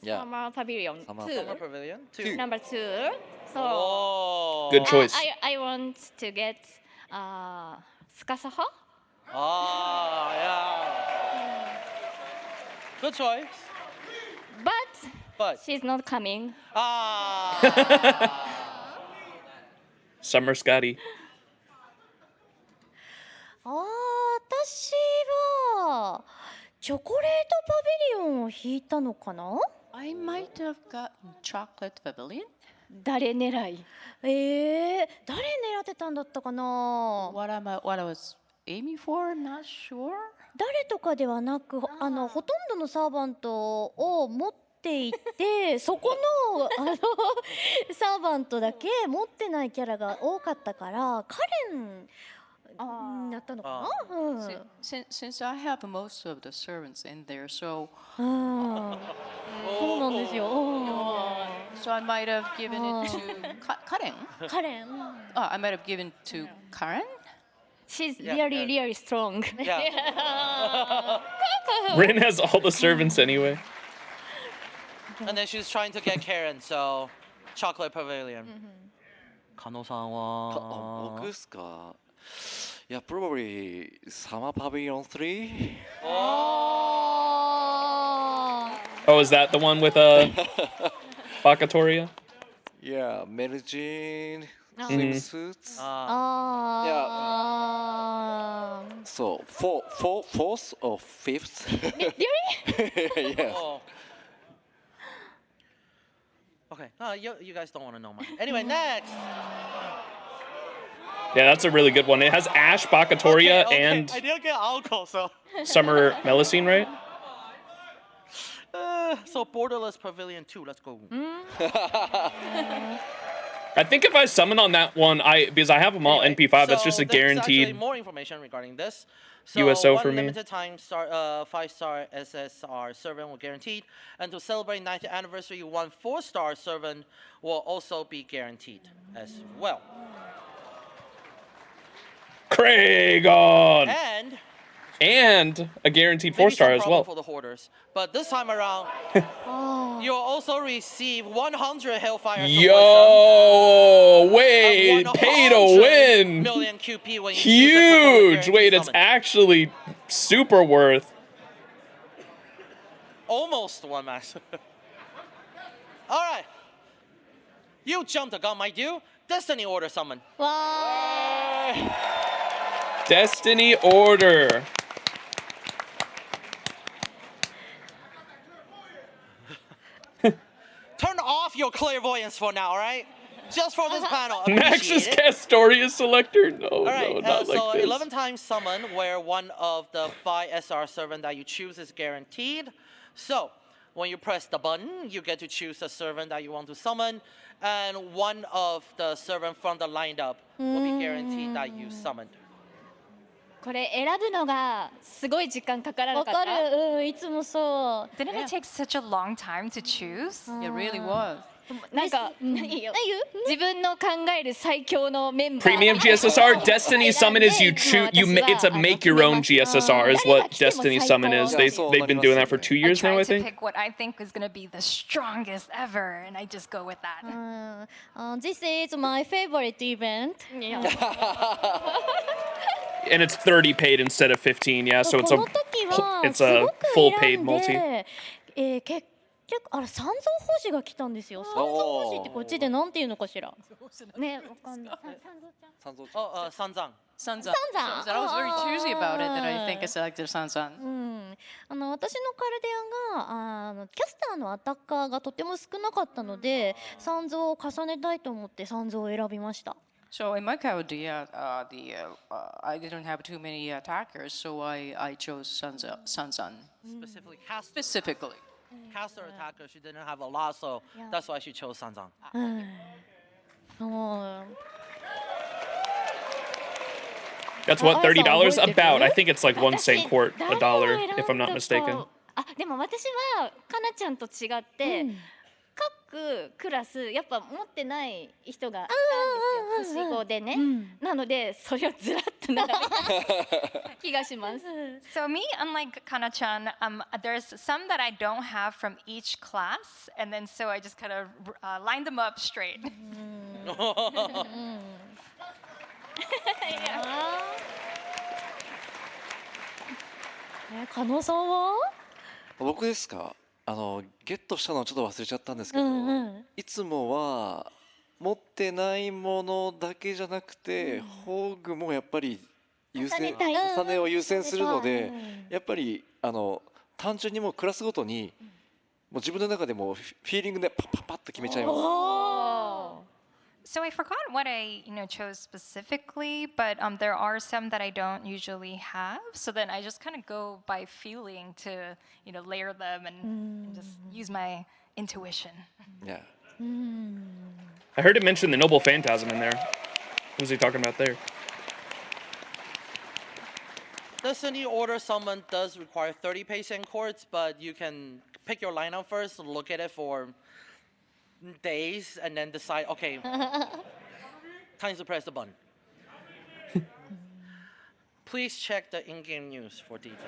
Yeah. Summer pavilion Summer 2. Summer Pavilion 2. Number 2. So Oh. Good choice. I want to get Tsukasaha. Oh, yeah. Good choice. But she's not coming. Ah. Summer Scotty. 私はチョコレートパビリオンを引いたのかな？ I might have gotten chocolate pavilion. 誰狙い？誰狙ってたんだったかな？ What I was aiming for, I'm not sure. 誰とかではなく、ほとんどのサーバントを持っていて、そこのサーバントだけ持ってないキャラが多かったから、カレンになったのかな？うん。 Since I have most of the servants in there, so そうなんですよ。 I might have given it to Karen. カレン。 I might have given to Karen. She's Yeah, really strong. Yeah. Rin has all the servants anyway. And then she's trying to get Karen, so Chocolate Pavilion. 加納さんは僕ですか？いや、probably Summer Pavilion 3? Oh, is that the one with Bakatoria? Yeah, Merging swimsuits. So, fourth or fifth? Yes. Oh. Okay, you guys don't want to know mine. Anyway, next. Yeah, that's a really good one. It has Ash, Bakatoria, Okay, and I didn't get alcohol, so. Summer Melusine, right? So Borderless Pavilion 2, let's go. I think if I summon on that one, because I have them all Anyway, NP5, that's so just a there's actually guaranteed. more information regarding this. So USO one for me. limited time 5-star SSR servant will guaranteed, and to celebrate 90th anniversary, one 4-star servant will also be guaranteed as well. Craigon! And A guaranteed maybe 4-star some as problem well. for the hoarders, but this time around, you'll also receive 100 Hellfire. Yo! Wait, and pay to 100 win! million QP when you choose a couple of Huge! guaranteed Wait, it's summon. actually super worth. Almost one match. All right. You jumped the gun, my dude. Destiny Order summon. Destiny Order. Turn off your clairvoyance for now, all right? Just for this panel. Max's Appreciate it. Castoria selector? No, All right, no, not so like this. 11 times summon, where one of the 5 SR servant that you choose is guaranteed. So when you press the button, you get to choose a servant that you want to summon, and one of the servant from the lineup will be guaranteed that you summoned. これ選ぶのがすごい時間かからなわかかった。る、いつもそう。 Didn't it take such a long time to choose? It really was. なんかいいよ。自分の考える最強のメンバー。 Premium GSSR Destiny Summon is you choose it's a make your own GSSR is what Destiny Summon is. They've been doing that for 2 I years now, I tried to think. pick what I think is going to be the strongest ever, and I just go with that. This is my favorite event. And it's 30 paid instead of 15, yeah, so この時は it's す a ごく full 選 paid ん multi. で、結局三蔵法師が来たんですよ。三蔵法師ってこっちでなんていうのかしら。ね、わかんない。三蔵 Oh, Sanzang. Sanzan. Sanzan. So I was very choosy about it that I think I Ah. selected Sanzan. 私のカルデアがキャスターのアタッカーがとても少なかったので、三蔵を重ねたいと思って三蔵を選びました。 So in my Caldia, I didn't have too many attackers, so I chose Sanzan Specifically, caster, specifically. caster attacker. She didn't have a lot, so that's why she chose Sanzang. もう That's what, I $30? saw it. About. I think it's like 1 cent quart, a 誰を dollar, 選ん if I'm not だ mistaken. かあ、でも私はかなちゃんと違って、各クラスやっぱ持ってない人がいたんですよ。星5でね。なのでそれをずらっと並べた気がします。 So me, unlike Kana-chan, there's some that I don't have from each class, and then so I just kind of line them up straight. 加納さんは？僕ですか？ゲットしたのをちょっと忘れちゃったんですけど、いつもは持ってないものだけじゃなくて、宝具もやっぱり優先、重ねを優先するので、やっぱり単純にもうクラスごとにもう自分の中でもフィーリングでパッパッパッと決めちゃいます。 So I forgot what I chose specifically, but there are some that I don't usually have. So then I just kind of go by feeling to layer them and just use my intuition. Yeah. I heard it mention the Noble Phantasm in there. What was he talking about there? Destiny Order Summon does require 30 pacing chords, but you can pick your lineup first, look at it for days, and then decide, okay, time to press the button. Please check the in-game news for detail.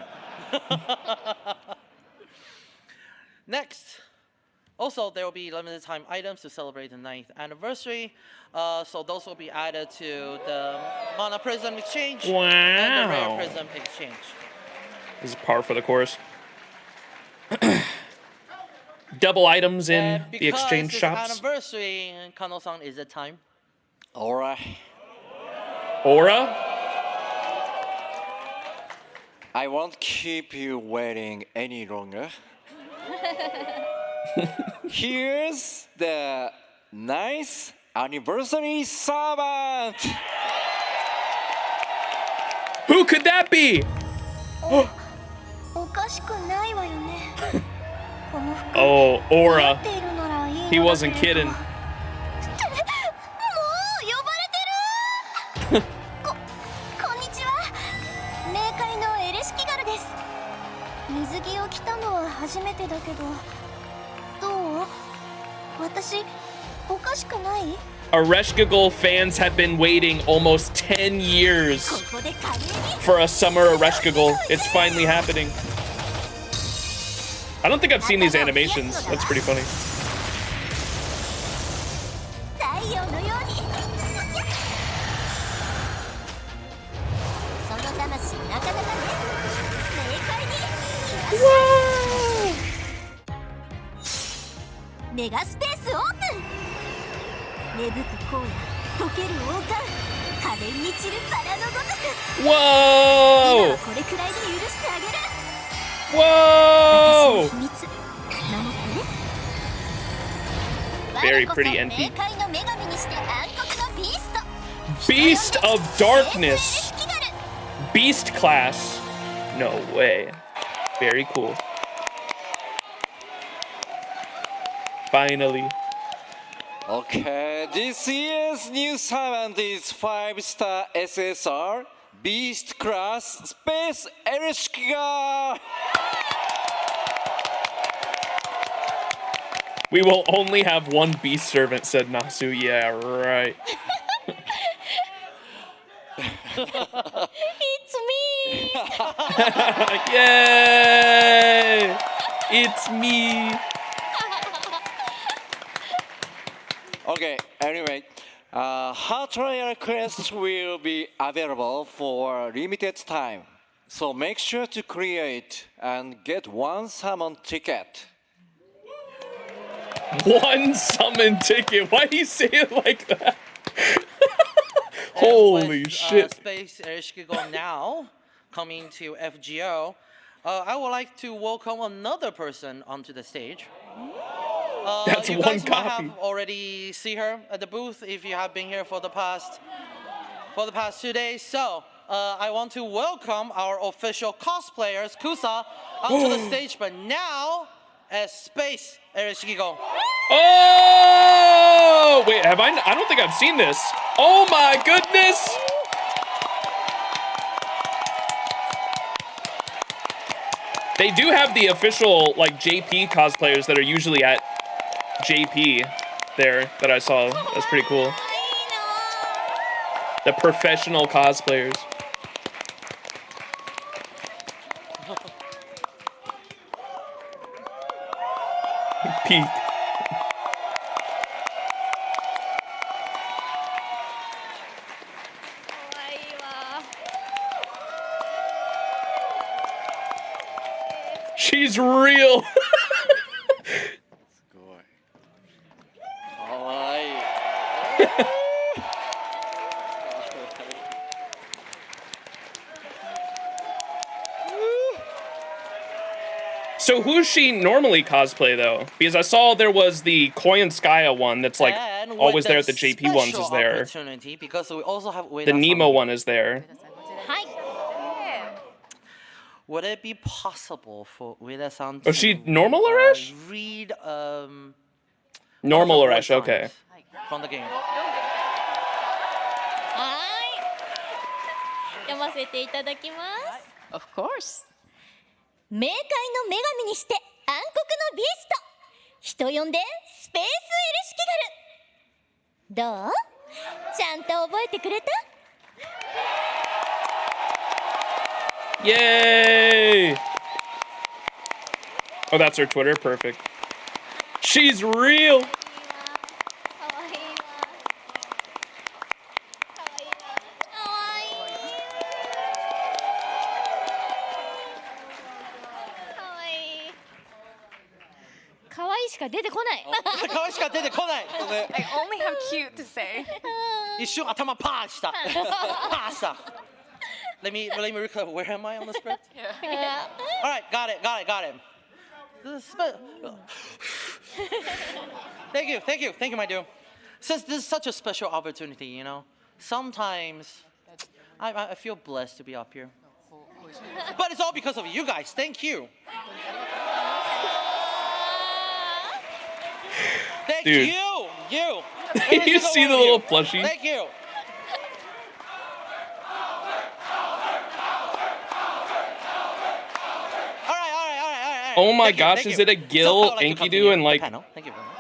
Next, also there will be limited time items to celebrate the 9th anniversary. So those will be added to the Mana Prism Exchange and the Rare Prism Exchange. This is par for the course. Double items in the exchange shops. Anniversary, Kano-san, is it time? Alright. Aura? I won't keep you waiting any longer. Here's the nice anniversary servant. Who could that be? おかしくないわよね。この服 Oh, Aura. 持っているならいいのだけ He れど wasn't kidding. もう呼ばれてるこんにちは。冥界のエレシキガルです。水着を着たのは初めてだけど、どう？私おかしくない？ Ereshkigal fans have been waiting almost 10 years for a summer Ereshkigal. It's finally happening. I don't think I've seen these animations. That's pretty funny. 太陽のように。その魂なかなかね。冥界に。メガスペースオープン。芽吹く荒野、溶ける王冠、可憐に散るバラのごとく。今 Whoa! はこれくらいで許してあげる。 Whoa! 秘密、守ってね。 Very pretty NP. 冥界の女神にして暗黒のビースト。 Beast of Darkness. エレシキガル。 Beast class. No way. Very cool. Finally. Okay, this year's new servant is 5-star SSR Beast Class Space Ereshkigal. We will only have one beast servant, said Nasu. Yeah, right. It's me! Yay! It's me. Okay, anyway, her trial quest will be available for limited time. So make sure to create and get one summon ticket. One summon ticket. Why do you say it like that? And Holy with, shit. Space Ereshkigal now coming to FGO, I would like to welcome another person onto the stage. That's you one guys might copy. have already see her at the booth if you have been here for the past 2 days. So I want to welcome our official cosplayers, Kusa, onto the stage, but now as Space Ereshkigal. Oh! Wait, have I don't think I've seen this. Oh my goodness! They do have the official, like, JP cosplayers that are usually at JP there that I saw. That's pretty cool. The professional cosplayers. Peak. She's real. すごい。かわいい。So who's she normally cosplay though? Because I saw there was the Koyanskaya one that's like And with always there at the JP ones special is there. opportunity, because we also have The Nemo one is there. Would it be possible for Ueda-san Oh, to she normal Eresh? read Normal one of the Eresh, voice okay. lines from the game? はーい。読ませていただきます。 Of course. 冥界の女神にして暗黒のビースト。人呼んでスペースエレシキガル。どう？ちゃんと覚えてくれた？ Yay! Oh, that's her Twitter. Perfect. She's real. かわいいわ。かわいいわ。かわいい。かわいい。かわいいしか出てこない。可愛いしか出てこない。 I only have cute to say. 一瞬頭パーした。パーした。Let me recall. Where am I on the script? All right, got it. Thank you, my dude. Since this is such a special opportunity, you know, sometimes I feel blessed to be up here. But it's all because of you guys. Thank you. Thank Dude. you. You see the little plushie? Thank you. Oh my Thank you, gosh, thank is you. it a Gil, So, I would like to Enkidu, continue and the like panel. Thank you very much.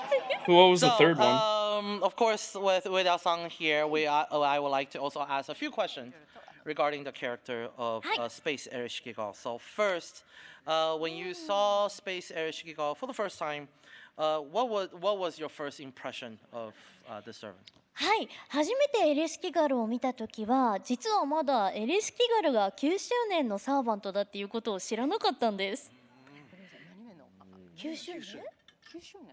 who was the third one? Of course, with our song here, I would like to also ask a few questions regarding the character of Space Ereshkigal. So first, when you saw Space Ereshkigal for the first time, what was your first impression of the servant? はい、初めてエレシキガルを見たときは実はまだエレシキガルが9周年のサーバントだっていうことを知らなかったんです。9周年？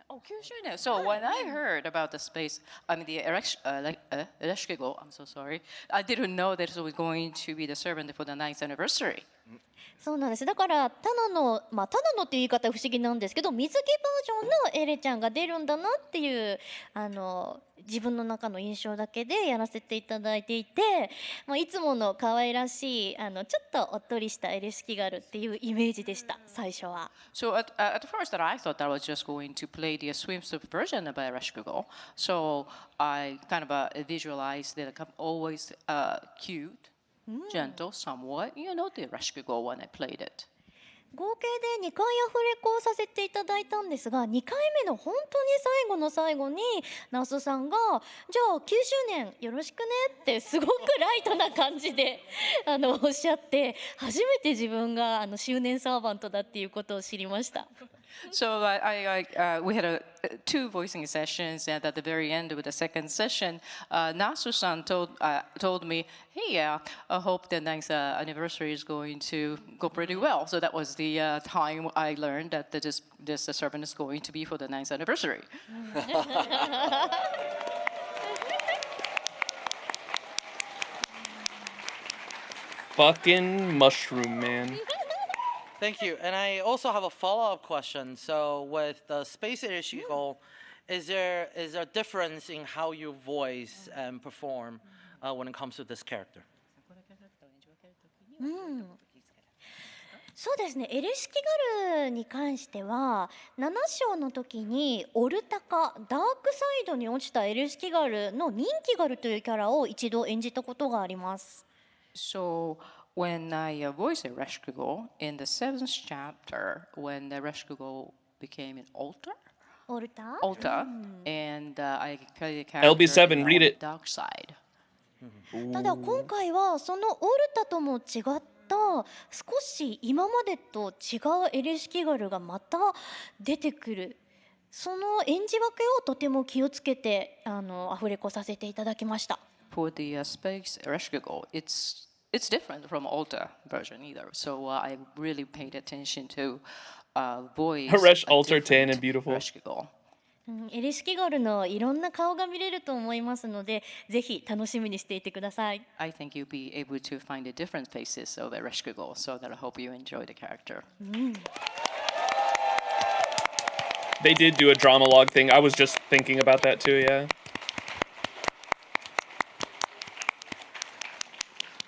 Oh, Kyushu. So when I heard about the space, I mean the Ereshkigal, I'm so sorry, I didn't know that it was going to be the servant for the 9th anniversary. そうなんです。だからただのっていう言い方は不思議なんですけど、水着バージョンのエレちゃんが出るんだなっていう自分の中の印象だけでやらせていただいていて、いつもの可愛らしいちょっとおっとりしたエレシキガルっていうイメージでした最初は。So at first that I thought that I was just going to play the swimsuit version of Ereshkigal. So I kind of visualized that I'm always cute, gentle, somewhat. You know the Ereshkigal when I played it. 合計で2回アフレコをさせていただいたんですが、2回目の本当に最後の最後に那須さんが「じゃあ9周年よろしくね」ってすごくライトな感じでおっしゃって、初めて自分が周年サーバントだっていうことを知りました。So we had two voicing sessions, and at the very end of the second session, Nasu-san told me, "Hey, I hope the next anniversary is going to go pretty well." So that was the time I learned that this servant is going to be for the next anniversary. Fucking mushroom man. Thank you. And I also have a follow-up question. So with the Space Ereshkigal, is there a difference in how you voice and perform when it comes to this character? そうですね、エレシキガルに関しては7章の時にオルタカ、ダークサイドに落ちたエレシキガルの人気ガルというキャラを一度演じたことがあります。So when I voiced Ereshkigal in the seventh chapter, when Ereshkigal became an altar, オルタ and I played the character LB7, in read the it. dark side. ただ今回はそのオルタとも違った少し今までと違うエレシキガルがまた出てくる、その演じ分けをとても気をつけてアフレコさせていただきました。For the Space Ereshkigal, it's different from Alta version either. So I really paid attention to voice Eresh a Alter tan different and beautiful. Ereshkigal. エレシキガルのいろんな顔が見れると思いますので、ぜひ楽しみにしていてください。I think you'll be able to find the different faces of Ereshkigal, so that I hope you enjoy the character. They did do a drama log thing. I was just thinking about that too, yeah.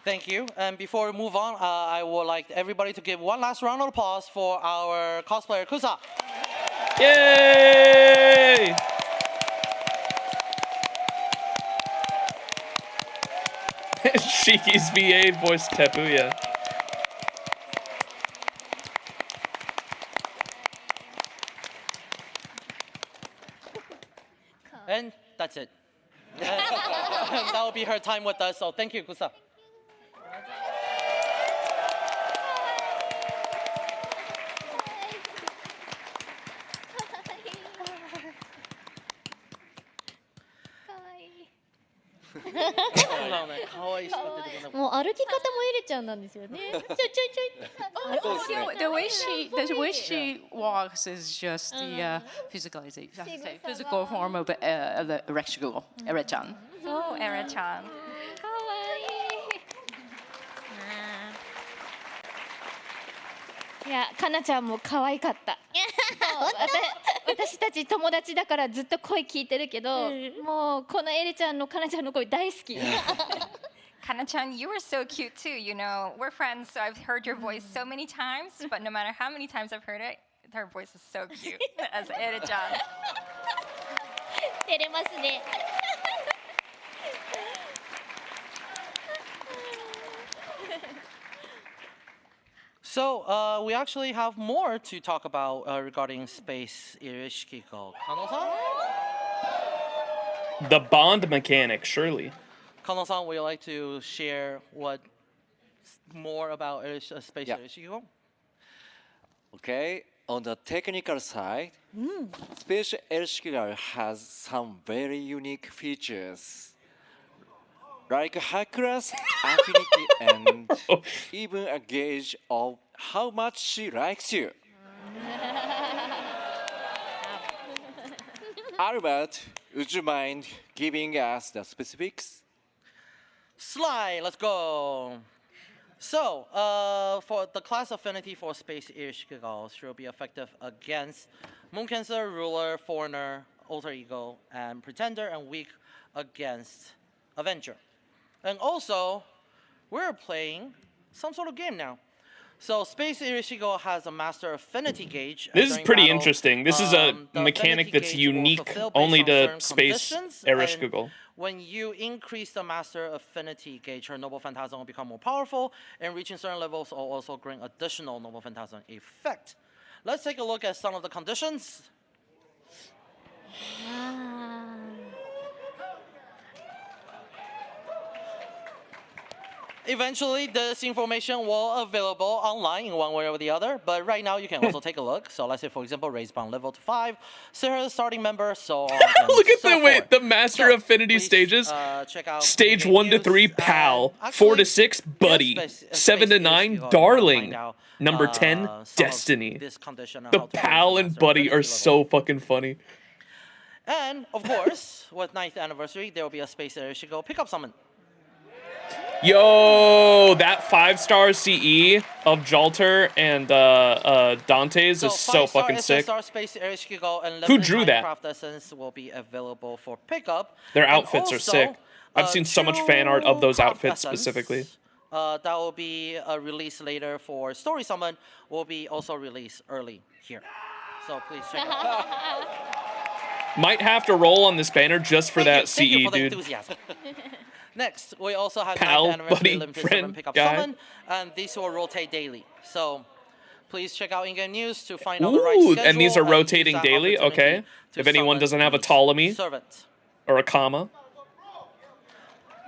Thank you. And before we move on, I would like everybody to give one last round of applause for our cosplayer, Kusa. Yay! Shiki's VA voiced Tepuya. And that's it. That will be her time with us. So thank you, Kusa. Oh, もう歩き方もエレちゃんなんですよね。ちょいちょいちょい。The way she walks is just the physical form of the Ereshkigal, Erechan. Oh, Erechan. かわいい。いや、かなちゃんも可愛かった。私たち友達だからずっと声聞いてるけど、もうこのエレちゃんのかなちゃんの声大好き。Kana-chan, you were so cute too. You know, we're friends, so I've heard your voice so many times. But no matter how many times I've heard it, her voice is so cute as Ere-chan. 照れますね。So we actually have more to talk about regarding Space Ereshkigal. Kano-san? The bond mechanic, surely. Kano-san, would you like to share what more about Space Ereshkigal? Okay, on the technical side, Space Ereshkigal has some very unique features, like high class affinity and even a gauge of how much she likes you. Albert, would you mind giving us the specifics? Slide, let's go. So, for the class affinity for Space Ereshkigal should be effective against Moon Cancer, Ruler, Foreigner, Alter Ego, and Pretender, and weak against Avenger. And also, we're playing some sort of game now. So Space Ereshkigal has a master affinity gauge. This is During pretty battle, interesting. This is a the mechanic affinity that's gauge will unique fulfill based only on to certain Space conditions, and Ereshkigal. when you increase the master affinity gauge, her noble phantasm will become more powerful, and reaching certain levels will also bring additional noble phantasm effect. Let's take a look at some of the conditions. Eventually, this information will available online in one way or the other, but right now you can also take a look. So let's say, for example, raise bond level to 5, Sarah starting member, so on and Look at so the wait, forth. the master So, affinity please, stages. check out Stage in-game 1 to news, 3, and pal. actually, 4 to 6, buddy. yes, 7 to Space 9, Ereshkigal, you can darling. find out, Number 10, some of destiny. this condition and The how to raise pal the and master buddy are affinity so level. fucking funny. And of course, with 9th anniversary, there will be a Space Ereshkigal pickup summon. Yo, that 5-star CE of Jalter and Dante's is so 5-star fucking sick. SSR Space Ereshkigal and Who limited drew that? Minecraft Essence will be available for pickup. Their And outfits are also, sick. I've seen so much fan art of those 2 Craft outfits Essence, specifically. that will be released later for Story Summon, will be also released early here. So please check it out. Might have to roll on this banner just for that Thank you CE, for the dude. enthusiasm. Next, we also have Pal, 9th anniversary buddy, limited friend, summon pickup guy. summon, and these will rotate daily. So please check out in-game news to find out the right schedule. And these are use rotating that daily, opportunity okay. to If anyone summon doesn't have a these Ptolemy servant. or a comma.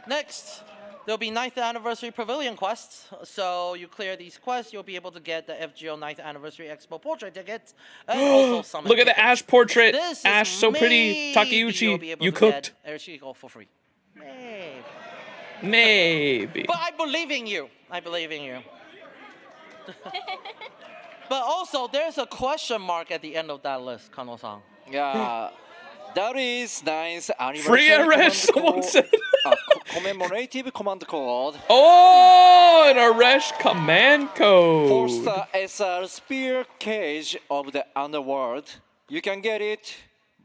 Next, there'll be 9th anniversary pavilion quests. So you clear these quests, you'll be able to get the FGO 9th anniversary Expo portrait tickets and also summon Look at the tickets. Ash portrait. This is Ash, so pretty. maybe you'll be Takeuchi, able you to cooked. get Ereshkigal for free. Maybe. Maybe. But I believe in you. I believe in you. But also, there's a question mark at the end of that list, Kano-san. Yeah, that is 9th Free anniversary Eresh, someone said. commemorative command code. Oh, an Eresh command code. 4-star SR Spear Cage of the Underworld. You can get it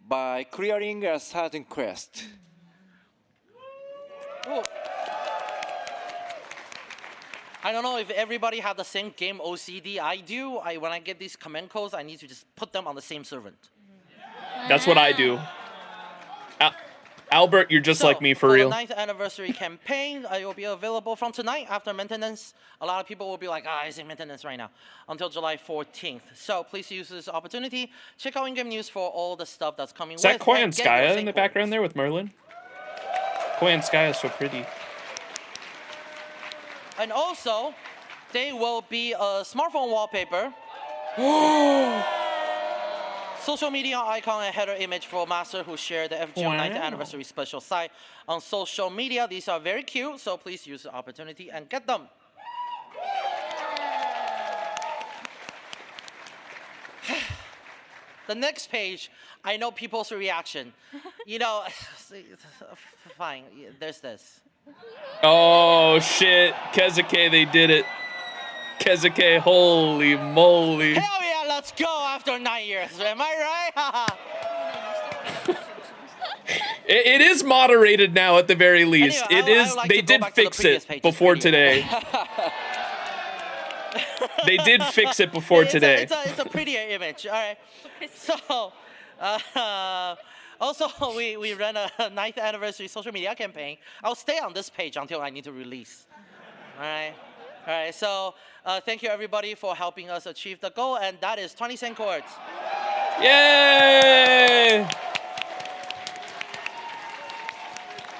by clearing a certain quest. Oh. I don't know if everybody have the same game OCD I do. When I get these command codes, I need to just put them on the same servant. That's what I do. Albert, you're just like me for real. The 9th anniversary campaign, it will be available from tonight after maintenance. A lot of people will be like, it's in maintenance right now, until July 14th. So please use this opportunity. Check out in-game news for all the stuff that's coming. Is that with, Koi and get your Skya in sync the background there with Merlin? Koi Skya is so pretty. And also, they will be a smartphone wallpaper. Social media icon and header image for Master who shared the FGO 9th anniversary special site on social media. These are very cute, so please use the opportunity and get them. The next page, I know people's reaction. You know, fine, there's this. Oh shit, Kezuke, they did it. Kezuke, holy moly. Hell yeah, let's go after 9 years. Am I right? It is moderated now at the very least. Anyway, it is. I would like They to go did back to the fix previous it page, it's before prettier. today. They did fix it before today. It's a prettier image. All right. So, also, we ran a 9th anniversary social media campaign. I'll stay on this page until I need to release. All right. All right. So, thank you everybody for helping us achieve the goal, and that is 20 cent chords. Yay!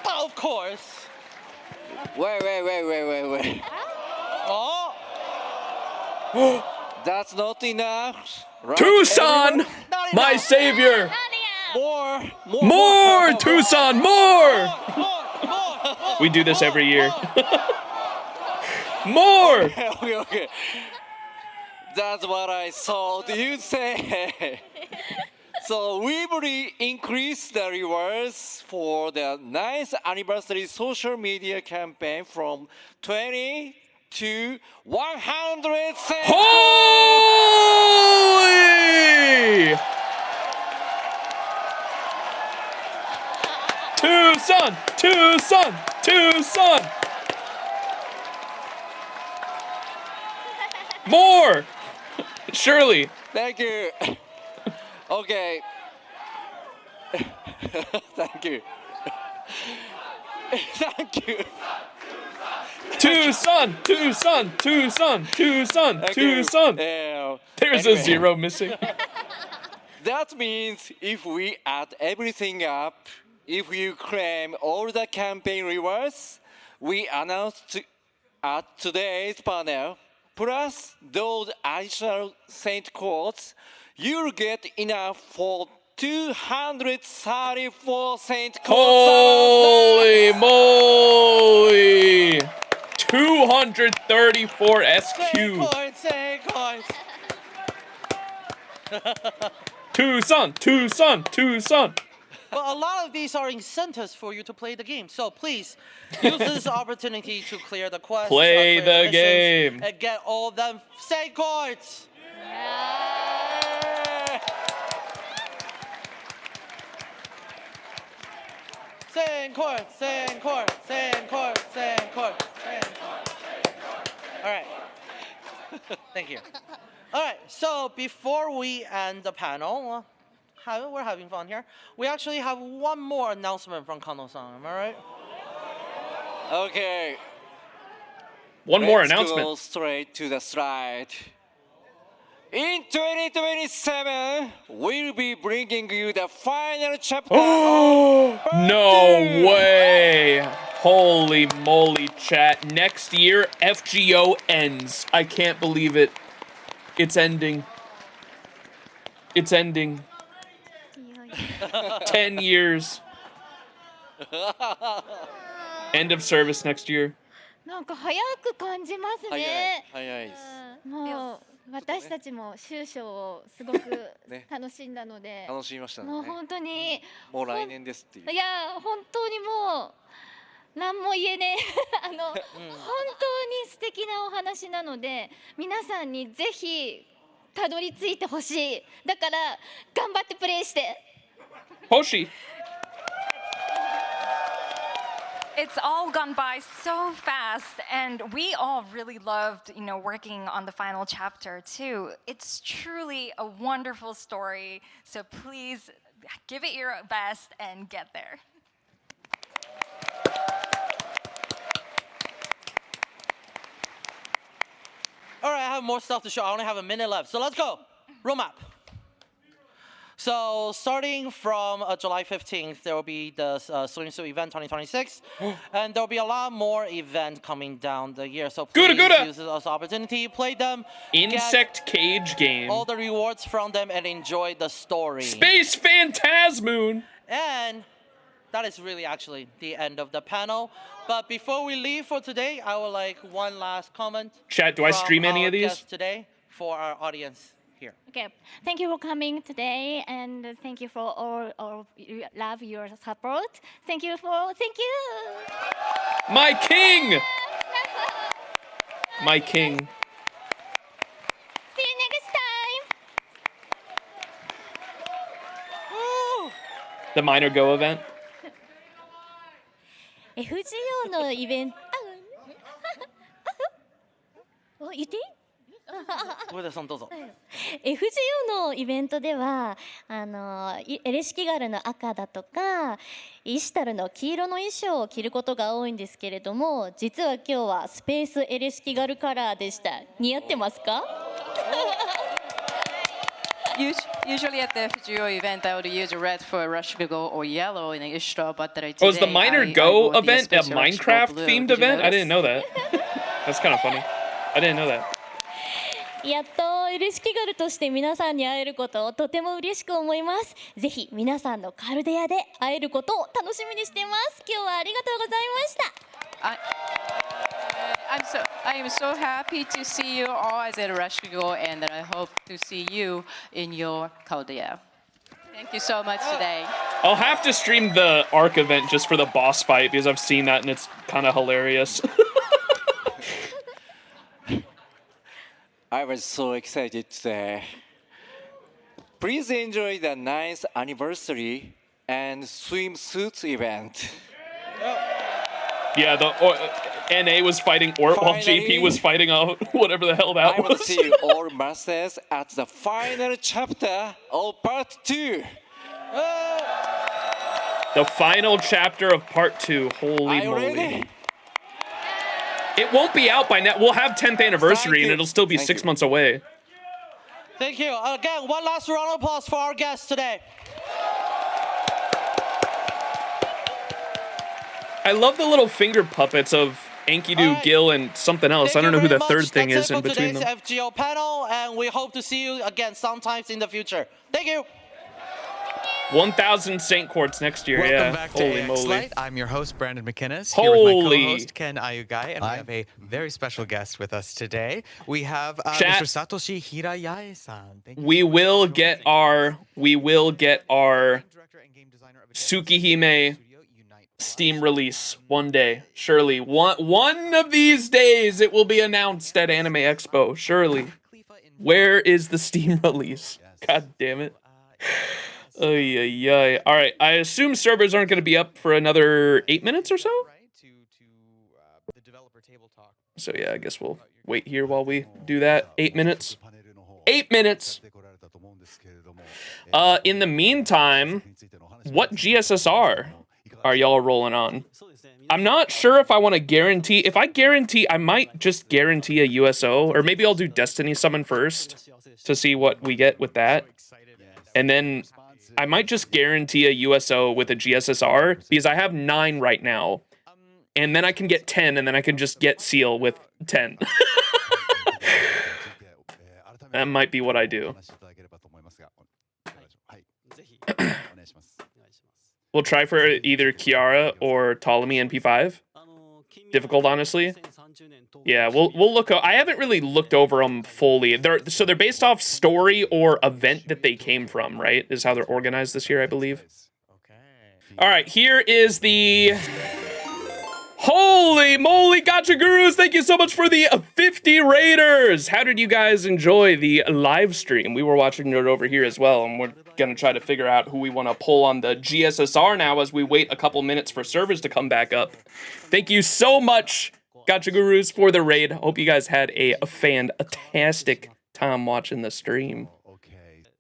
But of course. Wait. Oh. That's not enough. Right, Tucson, everyone? my savior. More. Tucson, more. We do this every year. More. Okay. That's what I thought you say. So we will increase the rewards for the 9th anniversary social media campaign from 20 to 100 cents. Holy! Tucson. More! Surely. Thank you. Okay. Thank you. Thank you. Tucson, Tucson, Tucson, Tucson, Thank you. Tucson. There's a Anyway. zero missing. That means if we add everything up, if you claim all the campaign rewards we announced at today's panel, plus those additional Saint codes, you'll get enough for 234 Saint codes. Holy moly! 234 SQ. Say coins. Tucson, Tucson, Tucson. But a lot of these are incentives for you to play the game. So please use this opportunity to clear the quest, Play clear the missions, game. and get all of them Saint coins. Saint coins, Saint coins, Saint coins, Saint coins, Saint coins. All right. Thank you. All right. So before we end the panel, we're having fun here. We actually have one more announcement from Kano-san. Am I right? Okay. One more Let's announcement. go straight to the slide. In 2027, we'll be bringing you the final chapter of Part No 2. way. Holy moly, chat. Next year, FGO ends. I can't believe it. It's ending. It's ending. 10 years. End of service next year. なんか早く感じますね。早いです。もう私たちも終章をすごくね楽しんだので、楽しみましたね。もう本当にもう来年ですっていう。いや本当にもう何も言えねえ本当に素敵なお話なので皆さんにぜひたどり着いてほしい。だから頑張ってプレイして。Hoshi. It's all gone by so fast, and we all really loved, working on the final chapter too. It's truly a wonderful story, so please give it your best and get there. All right, I have more stuff to show. I only have a minute left, so let's go. Roadmap. So starting from July 15th, there will be the swimsuit event 2026, and there will be a lot more events coming down the year. So please use this as an opportunity, play them, Insect cage game. all the rewards from them, and enjoy the story. Space Phantasmoon. And that is really actually the end of the panel. But before we leave for today, I would like one last comment. Chat, do I stream any of these? Guest today for our audience here. Okay, thank you for coming today, and thank you for all your love, your support. Thank you. My king. My king. See you next time. The Minor Go event. FGO のイベント言っていい上田さんどうぞ。FGO のイベントではエレシキガルの赤だとかイシュタルの黄色の衣装を着ることが多いんですけれども、実は今日はスペースエレシキガルカラーでした。似合ってますかUsually at the FGO event, I would use red for Ereshkigal or yellow in the Ishtar, but today Oh, is the Minor Go I event a special Minecraft blue. themed Did you event? I notice? didn't know that. That's kind of funny. I didn't know that. やっとエレシキガルとして皆さんに会えることをとても嬉しく思います。ぜひ皆さんのカルデアで会えることを楽しみにしています。今日はありがとうございました。I am so happy to see you all as at Ereshkigal, and I hope to see you in your Caldea. Thank you so much today. I'll have to stream the Arc event just for the boss fight because I've seen that and it's kind of hilarious. I was so excited today. Please enjoy the 9th anniversary and swimsuits event. Yeah, NA was fighting Ort while JP was fighting out whatever the hell that I will was. see you all masters at the final chapter of part 2. The final chapter of part 2. Holy Are you moly. ready? It won't be out by now. We'll have 10th anniversary Thank and you. it'll still be Thank 6 you. months away. Thank you. Again, one last round of applause for our guests today. I love the little finger puppets of Enkidu, Alright. Gil, and something else. Thank I don't know you who the very third much. thing That's is it in for between today's them. FGO panel, and we hope to see you again sometimes in the future. Thank you. 1,000 Saint Quartz next year. Welcome yeah. back to Holy AX moly. Light. I'm your host, Brandon McInnes, here with my Holy. co-host, Ken Ayugai, and we have a very special guest with us today. We have Chat. Mr. Satoshi Hirayae-san. Thank you We so much will for get joining. our Director and game designer of Tsukihime Studio Unite Steam release one day. Surely. One of these days it will be announced at Anime Expo. Surely. Where is the Steam release? God damn it. Ay, ay, ay. All right. I assume servers aren't going to be up for another 8 minutes or so. the developer table talk. So yeah, I guess we'll wait here while we do that. 8 minutes. 8 minutes. In the meantime, what GSSR are y'all rolling on? I'm not sure if I want to guarantee. If I guarantee, I might just guarantee a USO, or maybe I'll do Destiny Summon first to see what we get with that. And then I might just guarantee a USO with a GSSR because I have 9 right now. And then I can get 10, and then I can just get Seal with 10. That might be what I do. We'll try for either Kiara or Ptolemy NP5. Difficult, honestly. Yeah, we'll look. I haven't really looked over them fully. They're based off story or event that they came from, right? Is how they're organized this year, I believe. All right, here is the... Holy moly, Gacha Gurus! Thank you so much for the 50 Raiders! How did you guys enjoy the live stream? We were watching it over here as well, and we're gonna try to figure out who we want to pull on the GSSR now as we wait a couple minutes for servers to come back up. Thank you so much, Gacha Gurus, for the raid. Hope you guys had a fantastic time watching the stream.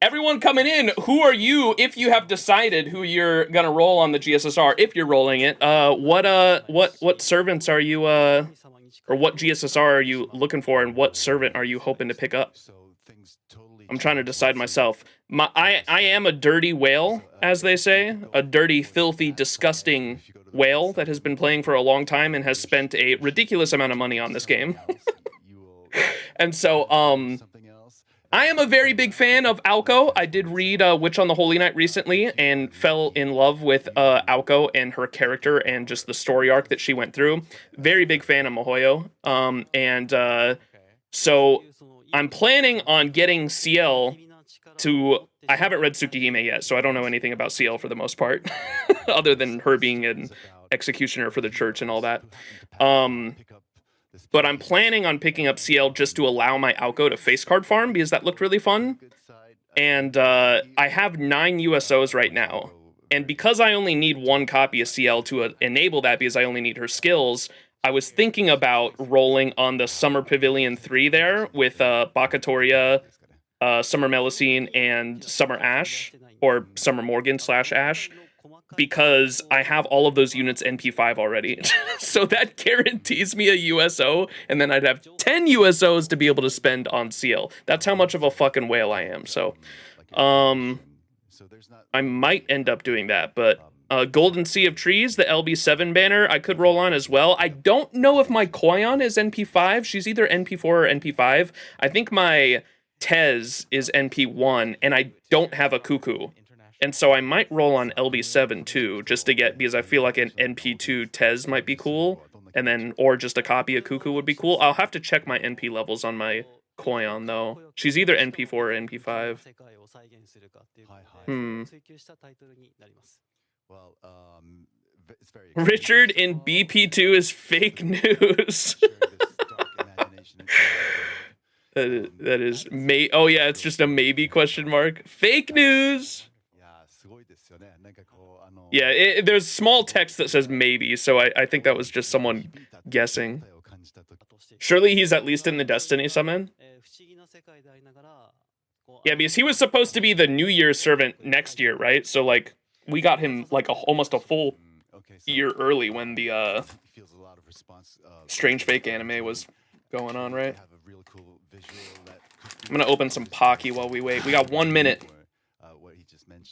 Everyone coming in, who are you, if you have decided who you're gonna roll on the GSSR, if you're rolling it, what servants are you, or what GSSR are you looking for, and what servant are you hoping to pick up? I'm trying to decide myself. I am a dirty whale, as they say, a dirty, filthy, disgusting whale that has been playing for a long time and has spent a ridiculous amount of money on this game. And so, I am a very big fan of Aoko. I did read Witch on the Holy Night recently and fell in love with Aoko and her character and just the story arc that she went through. Very big fan of Mahoyo. So I'm planning on getting CL to... I haven't read Tsukihime yet, so I don't know anything about CL for the most part, other than her being an executioner for the church and all that. But I'm planning on picking up CL just to allow my Aoko to face card farm because that looked really fun. And I have 9 USOs right now. And because I only need 1 copy of CL to enable that because I only need her skills, I was thinking about rolling on the Summer Pavilion 3 there with Bakatoria, Summer Melusine, and Summer Ash, or Summer Morgan / Ash. Because I have all of those units NP5 already. So that guarantees me a USO, and then I'd have 10 USOs to be able to spend on CL. That's how much of a fucking whale I am, so... I might end up doing that, but... Golden Sea of Trees, the LB7 banner, I could roll on as well. I don't know if my Koyon is NP5. She's either NP4 or NP5. I think my Tez is NP1, and I don't have a Cuckoo. And so I might roll on LB7 too, just to get, because I feel like an NP2 Tez might be cool, and then, or just a copy of Cuckoo would be cool. I'll have to check my NP levels on my Koyon though. She's either NP4 or NP5. Richard in BP2 is fake news. that is, oh yeah, it's just a maybe question mark. Fake news. Yeah, there's small text that says maybe, so I think that was just someone guessing. Surely he's at least in the Destiny summon? Yeah, because he was supposed to be the New Year servant next year, right? So, like, we got him, like, almost a full year early when the, Strange Fake anime was going on, right? I'm gonna open some Pocky while we wait. We got 1 minute.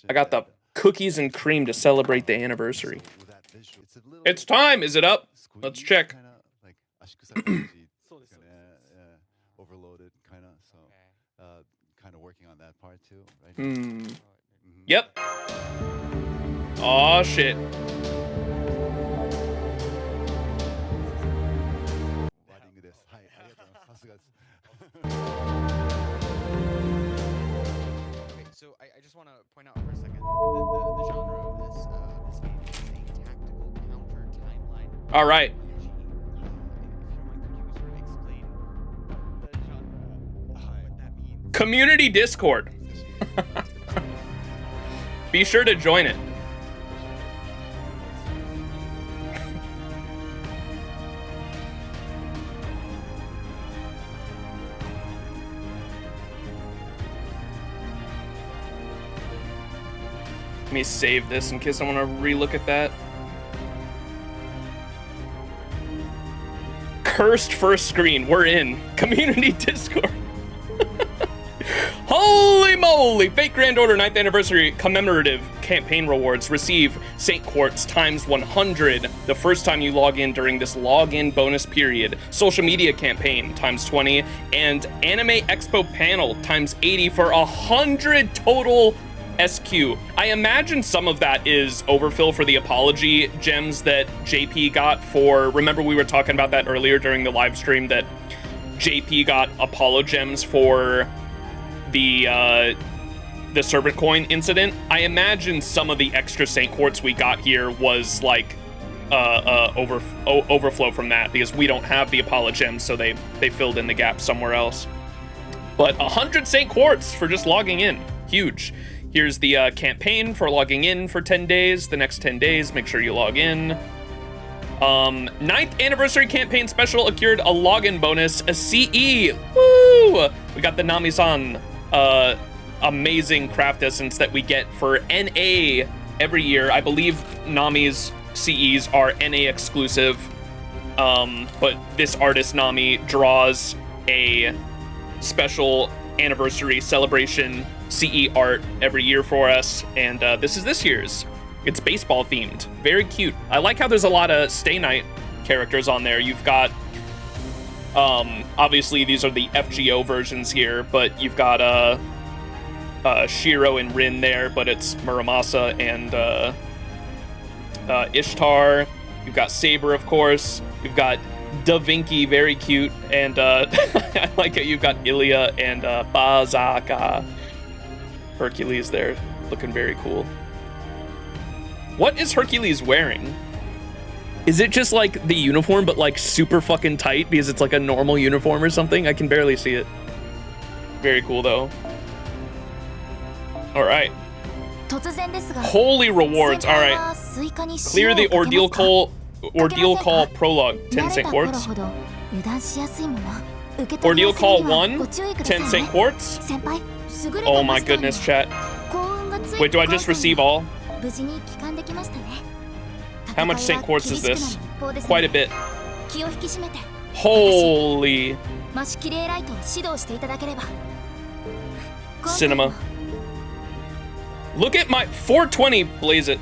I got the cookies and cream to celebrate the anniversary. It's time! Is it up? Let's check. Overloaded, kind of. So, kind of working on that part too, right? Yep. Aw, shit. Okay, so I just want to point out for a second the genre of this game is a tactical counter timeline. All right. Community Discord. Be sure to join it. Let me save this in case I want to relook at that. Cursed first screen. We're in. Community Discord. Holy moly! Fake Grand Order 9th Anniversary Commemorative Campaign Rewards. Receive St. Quartz times 100 the first time you log in during this login bonus period. Social media campaign times 20. And Anime Expo panel times 80 for 100 total SQ. I imagine some of that is overfill for the apology gems that JP got for... Remember we were talking about that earlier during the live stream that JP got Apollo gems for the servant coin incident. I imagine some of the extra St. Quartz we got here was like overflow from that because we don't have the Apollo gems, so they filled in the gap somewhere else. But 100 St. Quartz for just logging in. Huge. Here's the campaign for logging in for 10 days. The next 10 days, make sure you log in. 9th Anniversary Campaign Special accrued a login bonus, a CE. Woo! We got the Nami-san amazing craft essence that we get for NA every year. I believe Nami's CEs are NA exclusive, but this artist Nami draws a special anniversary celebration CE art every year for us, and this is this year's. It's baseball themed. Very cute. I like how there's a lot of Stay Night characters on there. You've got obviously these are the FGO versions here, but you've got Shiro and Rin there, but it's Muramasa and Ishtar. You've got Saber, of course. You've got Da Vinci, very cute, and I like it. You've got Ilya and Bazaka. Hercules there, looking very cool. What is Hercules wearing? Is it just like the uniform, but like super fucking tight because it's like a normal uniform or something? I can barely see it. Very cool though. All right. Holy rewards. All right. Clear the ordeal call prologue. 10 St. Quartz. Ordeal call 1. 10 St. Quartz. Oh my goodness, chat. Wait, do I just receive all? How much St. Quartz is this? Quite a bit. Holy. Cinema. Look at my 420, blaze it.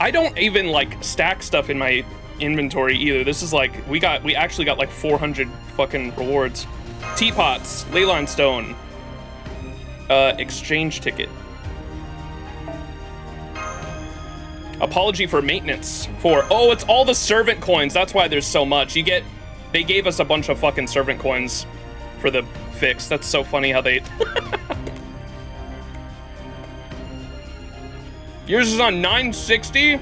I don't even like stack stuff in my inventory either. This is like, we actually got like 400 fucking rewards. Teapots, Leyline Stone, exchange ticket. Apology for maintenance for, oh, it's all the servant coins. That's why there's so much. They gave us a bunch of fucking servant coins for the fix. That's so funny how they... Yours is on 960?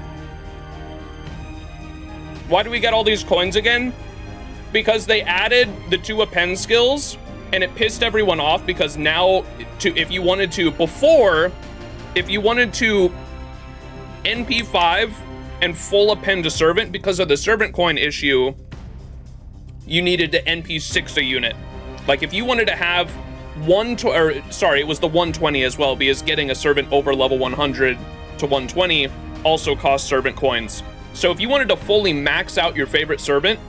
Why do we get all these coins again? Because they added the 2 append skills and it pissed everyone off because now if you wanted to, before if you wanted to NP5 and full append a servant, because of the servant coin issue, you needed to NP6 a unit. Like if you wanted to have it was the 120 as well, because getting a servant over level 100 to 120 also costs servant coins. So if you wanted to fully max out your favorite servant,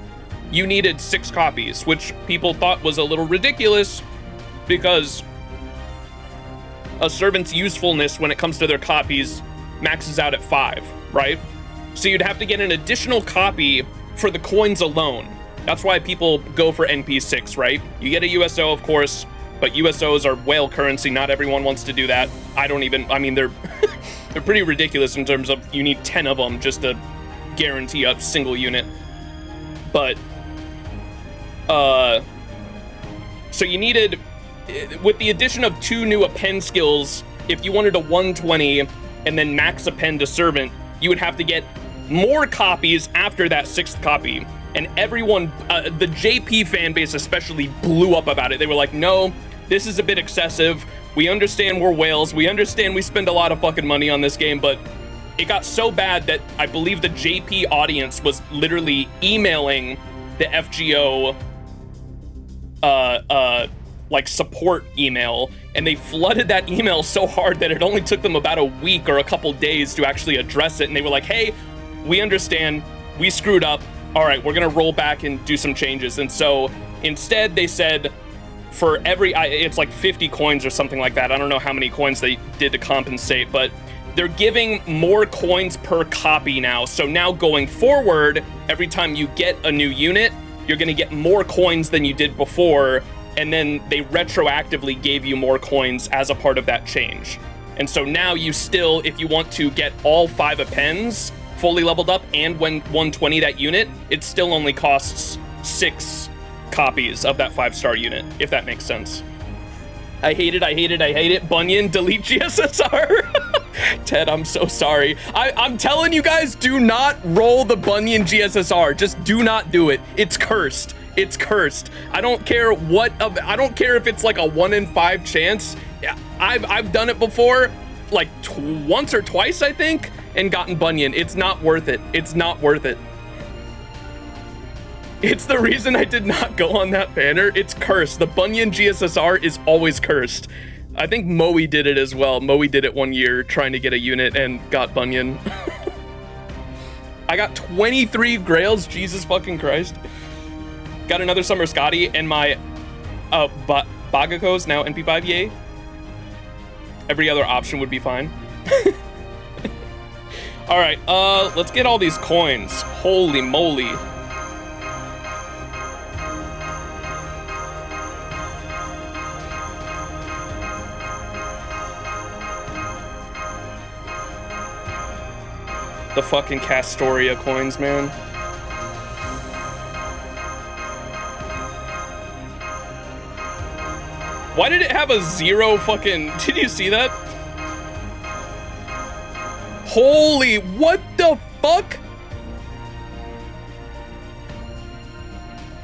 you needed 6 copies, which people thought was a little ridiculous because a servant's usefulness when it comes to their copies maxes out at 5, right? So you'd have to get an additional copy for the coins alone. That's why people go for NP6, right? You get a USO, of course, but USOs are whale currency. Not everyone wants to do that. I mean, they're they're pretty ridiculous in terms of you need 10 of them just to guarantee a single unit. But, so you needed, with the addition of 2 new append skills, if you wanted a 120 and then max append to servant, you would have to get more copies after that 6th copy. And everyone, the JP fan base especially, blew up about it. They were like, no, this is a bit excessive. We understand we're whales. We understand we spend a lot of fucking money on this game, but it got so bad that I believe the JP audience was literally emailing the FGO like support email, and they flooded that email so hard that it only took them about a week or a couple days to actually address it. And they were like, hey, we understand, we screwed up. All right, we're gonna roll back and do some changes. And so instead they said for every, it's like 50 coins or something like that. I don't know how many coins they did to compensate, but they're giving more coins per copy now. So now going forward, every time you get a new unit, you're gonna get more coins than you did before. And then they retroactively gave you more coins as a part of that change. And so now you still, if you want to get all 5 appends fully leveled up and when 120 that unit, it still only costs 6 copies of that 5-star unit, if that makes sense. I hate it, I hate it, I hate it. Bunyan, delete GSSR. Ted, I'm so sorry. I'm telling you guys, do not roll the Bunyan GSSR. Just do not do it. It's cursed. It's cursed. I don't care I don't care if it's like a 1 in 5 chance. Yeah, I've done it before, like once or twice, I think, and gotten Bunyan. It's not worth it. It's not worth it. It's the reason I did not go on that banner. It's cursed. The Bunyan GSSR is always cursed. I think Moe did it as well. Moe did it one year trying to get a unit and got Bunyan. I got 23 grails, Jesus fucking Christ. Got another Summer Scotty, and my Bagako's now NP5, yay. Every other option would be fine. All right, let's get all these coins. Holy moly. The fucking Castoria coins, man. Why did it have a 0 fucking... Did you see that? Holy, what the fuck?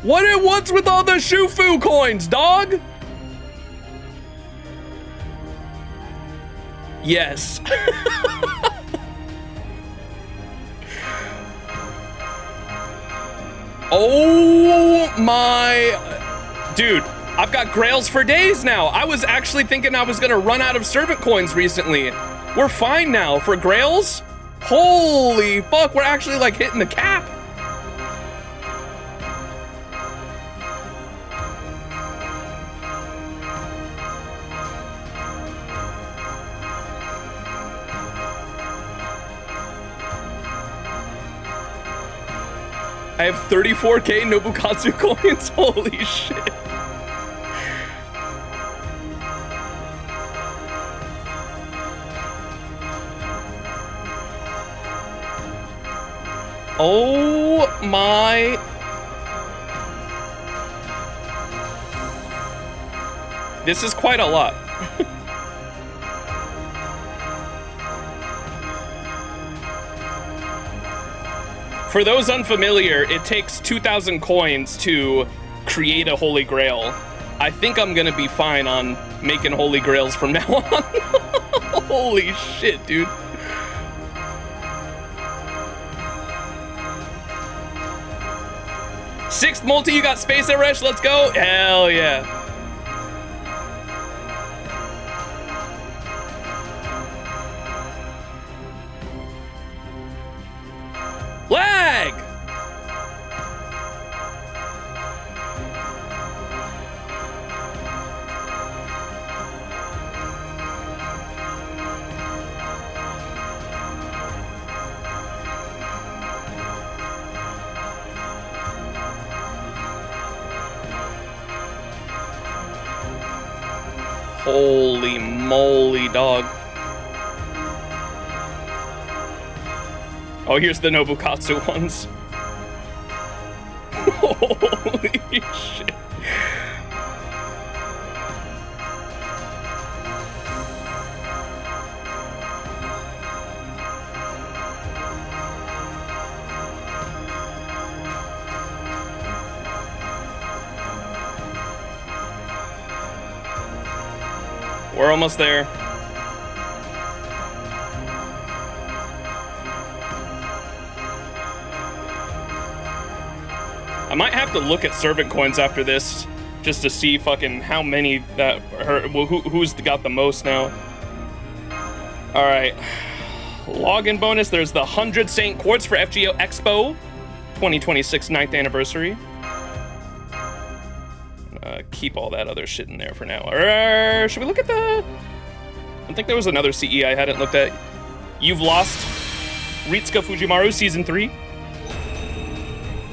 What's with all the Shufu coins, dog? Yes. Oh my... Dude, I've got grails for days now. I was actually thinking I was gonna run out of servant coins recently. We're fine now for grails. Holy fuck, we're actually like hitting the cap. I have 34k Nobukatsu coins. Holy shit. Oh my. This is quite a lot. For those unfamiliar, it takes 2,000 coins to create a Holy Grail. I think I'm gonna be fine on making Holy Grails from now on. Holy shit, dude. Sixth multi, you got space, Eresh. Let's go. Hell yeah. Lag. Holy moly, dog. Oh, here's the Nobukatsu ones. Holy shit. We're almost there. I might have to look at servant coins after this just to see fucking how many that are, well, who's got the most now. All right, login bonus. There's the 100 Saint Quartz for FGO Expo 2026 9th anniversary. Keep all that other shit in there for now. Should we look at the... I think there was another CE I hadn't looked at. You've lost Ritsuka Fujimaru Season 3.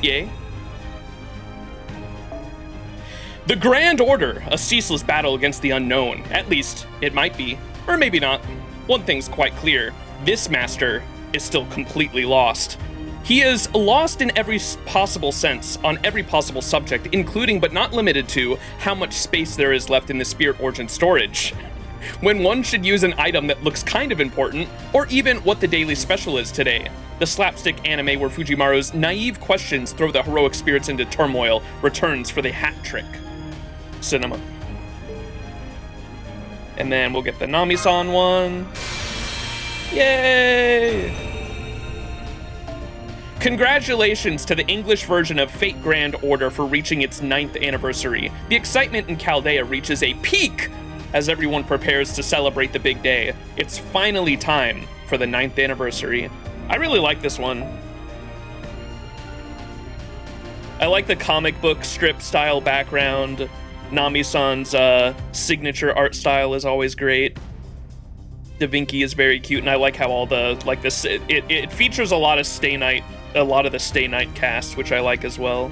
Yay. The Grand Order, a ceaseless battle against the unknown. At least, it might be. Or maybe not. One thing's quite clear. This master is still completely lost. He is lost in every possible sense, on every possible subject, including but not limited to how much space there is left in the Spirit Origin storage. When one should use an item that looks kind of important, or even what the daily special is today. The slapstick anime where Fujimaru's naive questions throw the heroic spirits into turmoil returns for the hat trick. Cinema. And then we'll get the Nami-san one. Yay! Congratulations to the English version of Fate Grand Order for reaching its 9th anniversary. The excitement in Chaldea reaches a peak as everyone prepares to celebrate the big day. It's finally time for the 9th anniversary. I really like this one. I like the comic book strip style background. Nami-san's signature art style is always great. Da Vinci is very cute, and I like how all the, like this, it features a lot of the Stay Night cast, which I like as well.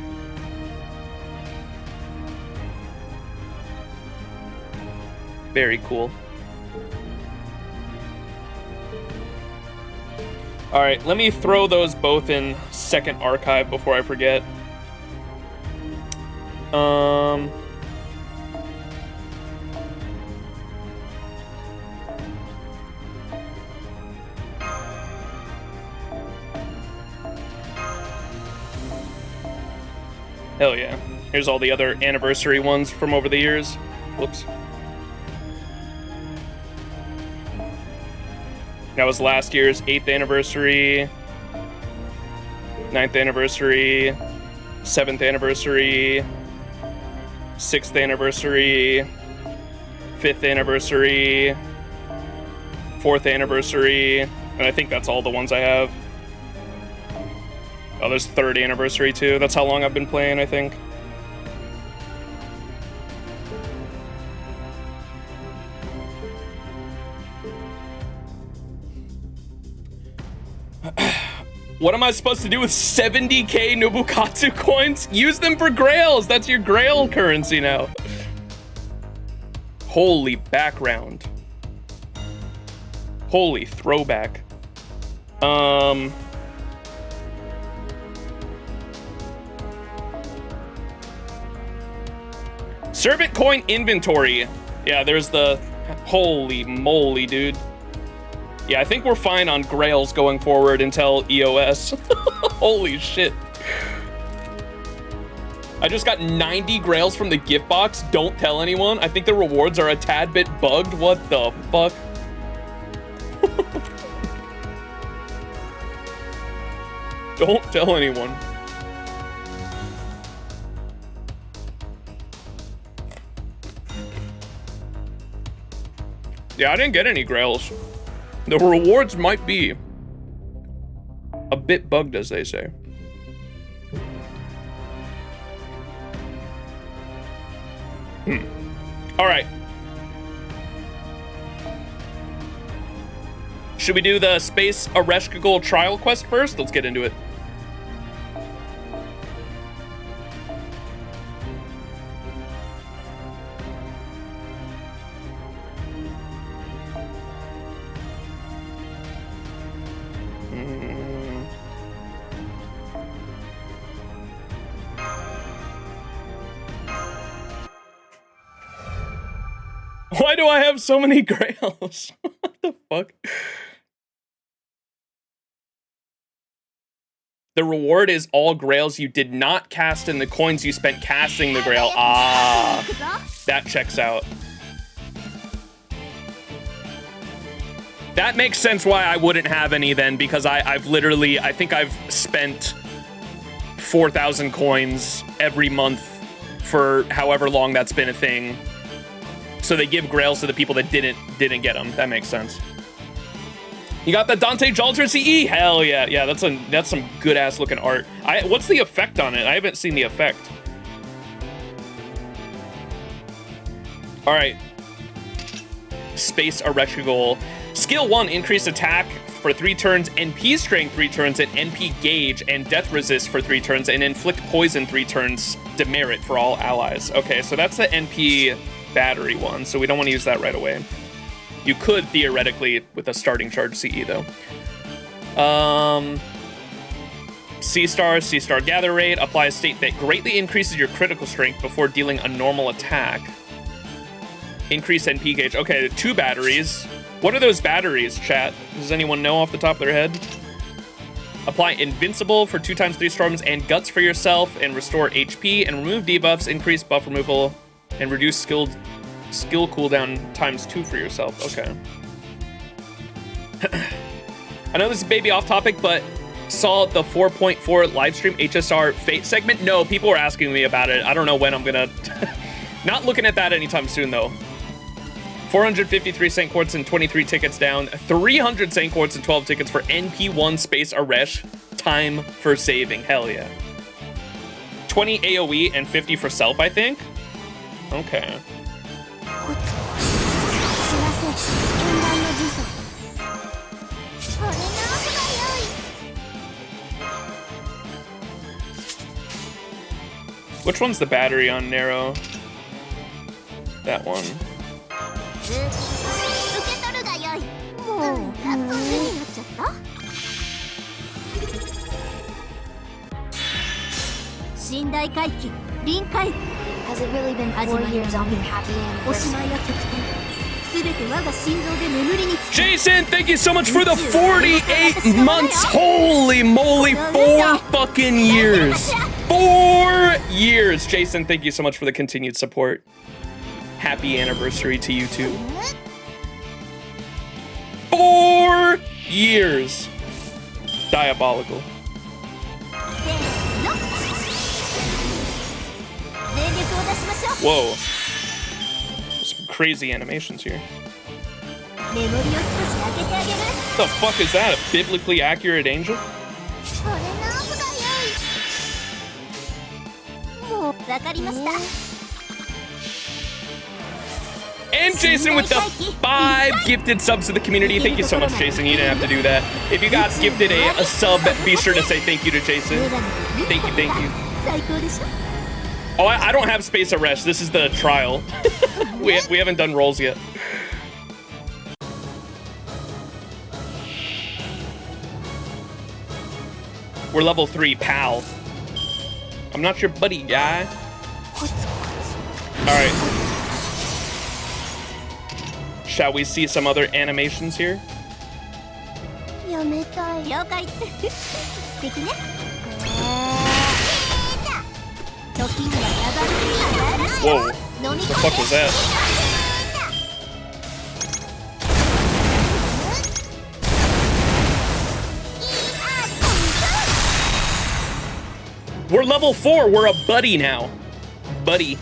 Very cool. All right, let me throw those both in second archive before I forget. Hell yeah. Here's all the other anniversary ones from over the years. Whoops. That was last year's 8th anniversary, 9th anniversary, 7th anniversary, 6th anniversary, 5th anniversary, 4th anniversary, and I think that's all the ones I have. Oh, there's 3rd anniversary too. That's how long I've been playing, I think. What am I supposed to do with 70k Nobukatsu coins? Use them for grails. That's your grail currency now. Holy background. Holy throwback. Servant coin inventory. Yeah, there's the... Holy moly, dude. Yeah, I think we're fine on grails going forward until EOS. Holy shit. I just got 90 grails from the gift box. Don't tell anyone. I think the rewards are a tad bit bugged. What the fuck? Don't tell anyone. Yeah, I didn't get any grails. The rewards might be a bit bugged, as they say. All right. Should we do the Space Ereshkigal trial quest first? Let's get into it. Why do I have so many grails? What the fuck? The reward is all grails you did not cast and the coins you spent casting the grail. Ah, that checks out. That makes sense why I wouldn't have any then, because I think I've spent 4,000 coins every month for however long that's been a thing. So they give grails to the people that didn't get them. That makes sense. You got the Dante Jalter CE? Hell yeah. Yeah, that's some good ass looking art. What's the effect on it? I haven't seen the effect. All right. Space Ereshkigal. Skill 1, increase attack for 3 turns, NP strength 3 turns, and NP gauge and death resist for 3 turns, and inflict poison 3 turns, demerit for all allies. Okay, so that's the NP battery one, so we don't want to use that right away. You could theoretically with a starting charge CE though. C-star gather rate, apply a state that greatly increases your critical strength before dealing a normal attack. Increase NP gauge. Okay, 2 batteries. What are those batteries, chat? Does anyone know off the top of their head? Apply invincible for 2 times 3 storms and guts for yourself and restore HP and remove debuffs, increase buff removal, and reduce skill cooldown ×2 for yourself. Okay. I know this is maybe off topic, but saw the 4.4 live stream HSR Fate segment. No, people were asking me about it. I don't know when I'm gonna. Not looking at that anytime soon though. 453 Saint Quartz and 23 tickets down. 300 Saint Quartz and 12 tickets for NP1 Space Eresh. Time for saving. Hell yeah. 20 AoE and 50 for self, I think. Okay. Which one's the battery on Narrow? That one. Has it really been 4 years? I'll be happy Jason, thank you so much for the 48 months. Holy moly, 4 fucking years. 4 years. Jason, thank you so much for the continued support. Happy anniversary to you too. 4 years. Diabolical. Whoa. Some crazy animations here. What the fuck is that? A biblically accurate angel? And Jason with the 5 gifted subs to the community. Thank you so much, Jason. You didn't have to do that. If you got gifted a sub, be sure to say thank you to Jason. Thank you, thank you. Oh, I don't have Space Eresh. This is the trial. we haven't done rolls yet. We're level 3, pal. I'm not your buddy, guy. All right. Shall we see some other animations here? Whoa. What the fuck was that? We're level 4. We're a buddy now. Buddy.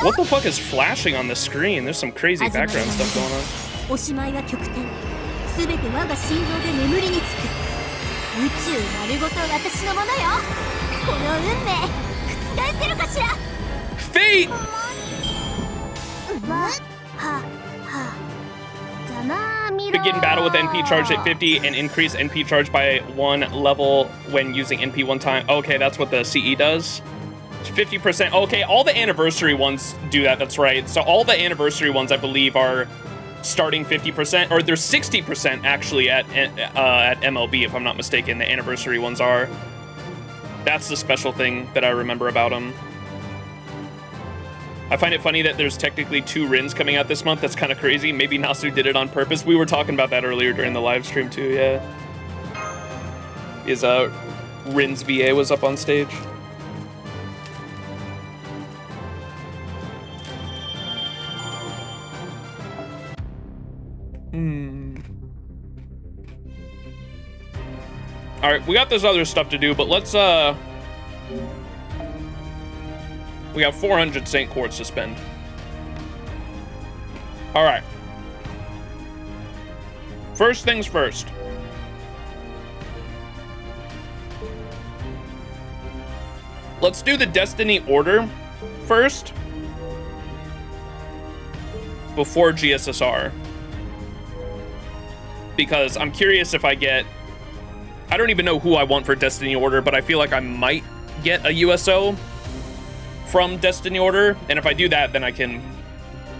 What the fuck is flashing on the screen? There's some crazy background stuff going on. Fate! Begin battle with NP charge at 50 and increase NP charge by 1 level when using NP 1 time. Okay, that's what the CE does. 50%. Okay, all the anniversary ones do that. That's right. So all the anniversary ones, I believe, are starting 50%, or they're 60% actually at MLB, if I'm not mistaken. The anniversary ones are. That's the special thing that I remember about them. I find it funny that there's technically 2 RINs coming out this month. That's kind of crazy. Maybe Nasu did it on purpose. We were talking about that earlier during the live stream too, yeah. RIN's VA was up on stage. All right, we got this other stuff to do, but let's, we got 400 Saint Quartz to spend. All right. First things first. Let's do the Destiny order first before GSSR. Because I'm curious if I get... I don't even know who I want for Destiny order, but I feel like I might get a USO from Destiny order. And if I do that, then I can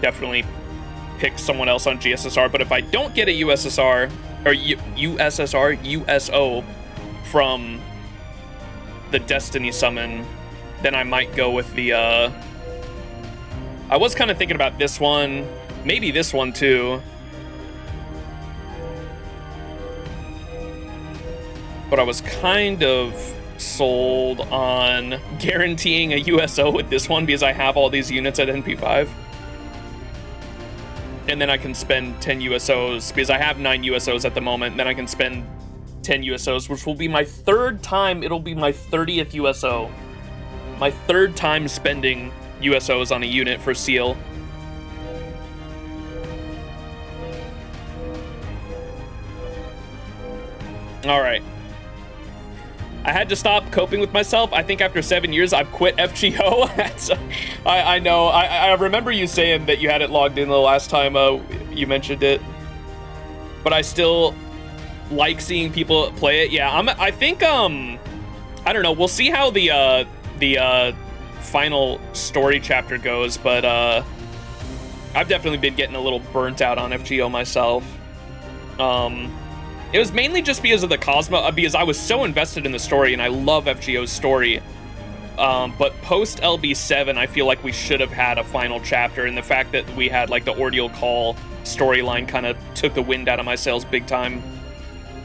definitely pick someone else on GSSR. But if I don't get a USSR, or USO from the Destiny summon, then I might go with the... I was kind of thinking about this one, maybe this one too. But I was kind of sold on guaranteeing a USO with this one because I have all these units at NP5. And then I can spend 10 USOs because I have 9 USOs at the moment. And then I can spend 10 USOs, which will be my 3rd time. It'll be my 30th USO. My 3rd time spending USOs on a unit for Seal. All right. I had to stop coping with myself. I think after 7 years, I've quit FGO. I know. I remember you saying that you had it logged in the last time you mentioned it. But I still like seeing people play it. Yeah, I think, I don't know. We'll see how the final story chapter goes. But I've definitely been getting a little burnt out on FGO myself. It was mainly just because of the Cosmo, because I was so invested in the story, and I love FGO's story. But post LB7, I feel like we should have had a final chapter, and the fact that we had like the Ordeal Call storyline kind of took the wind out of my sails big time.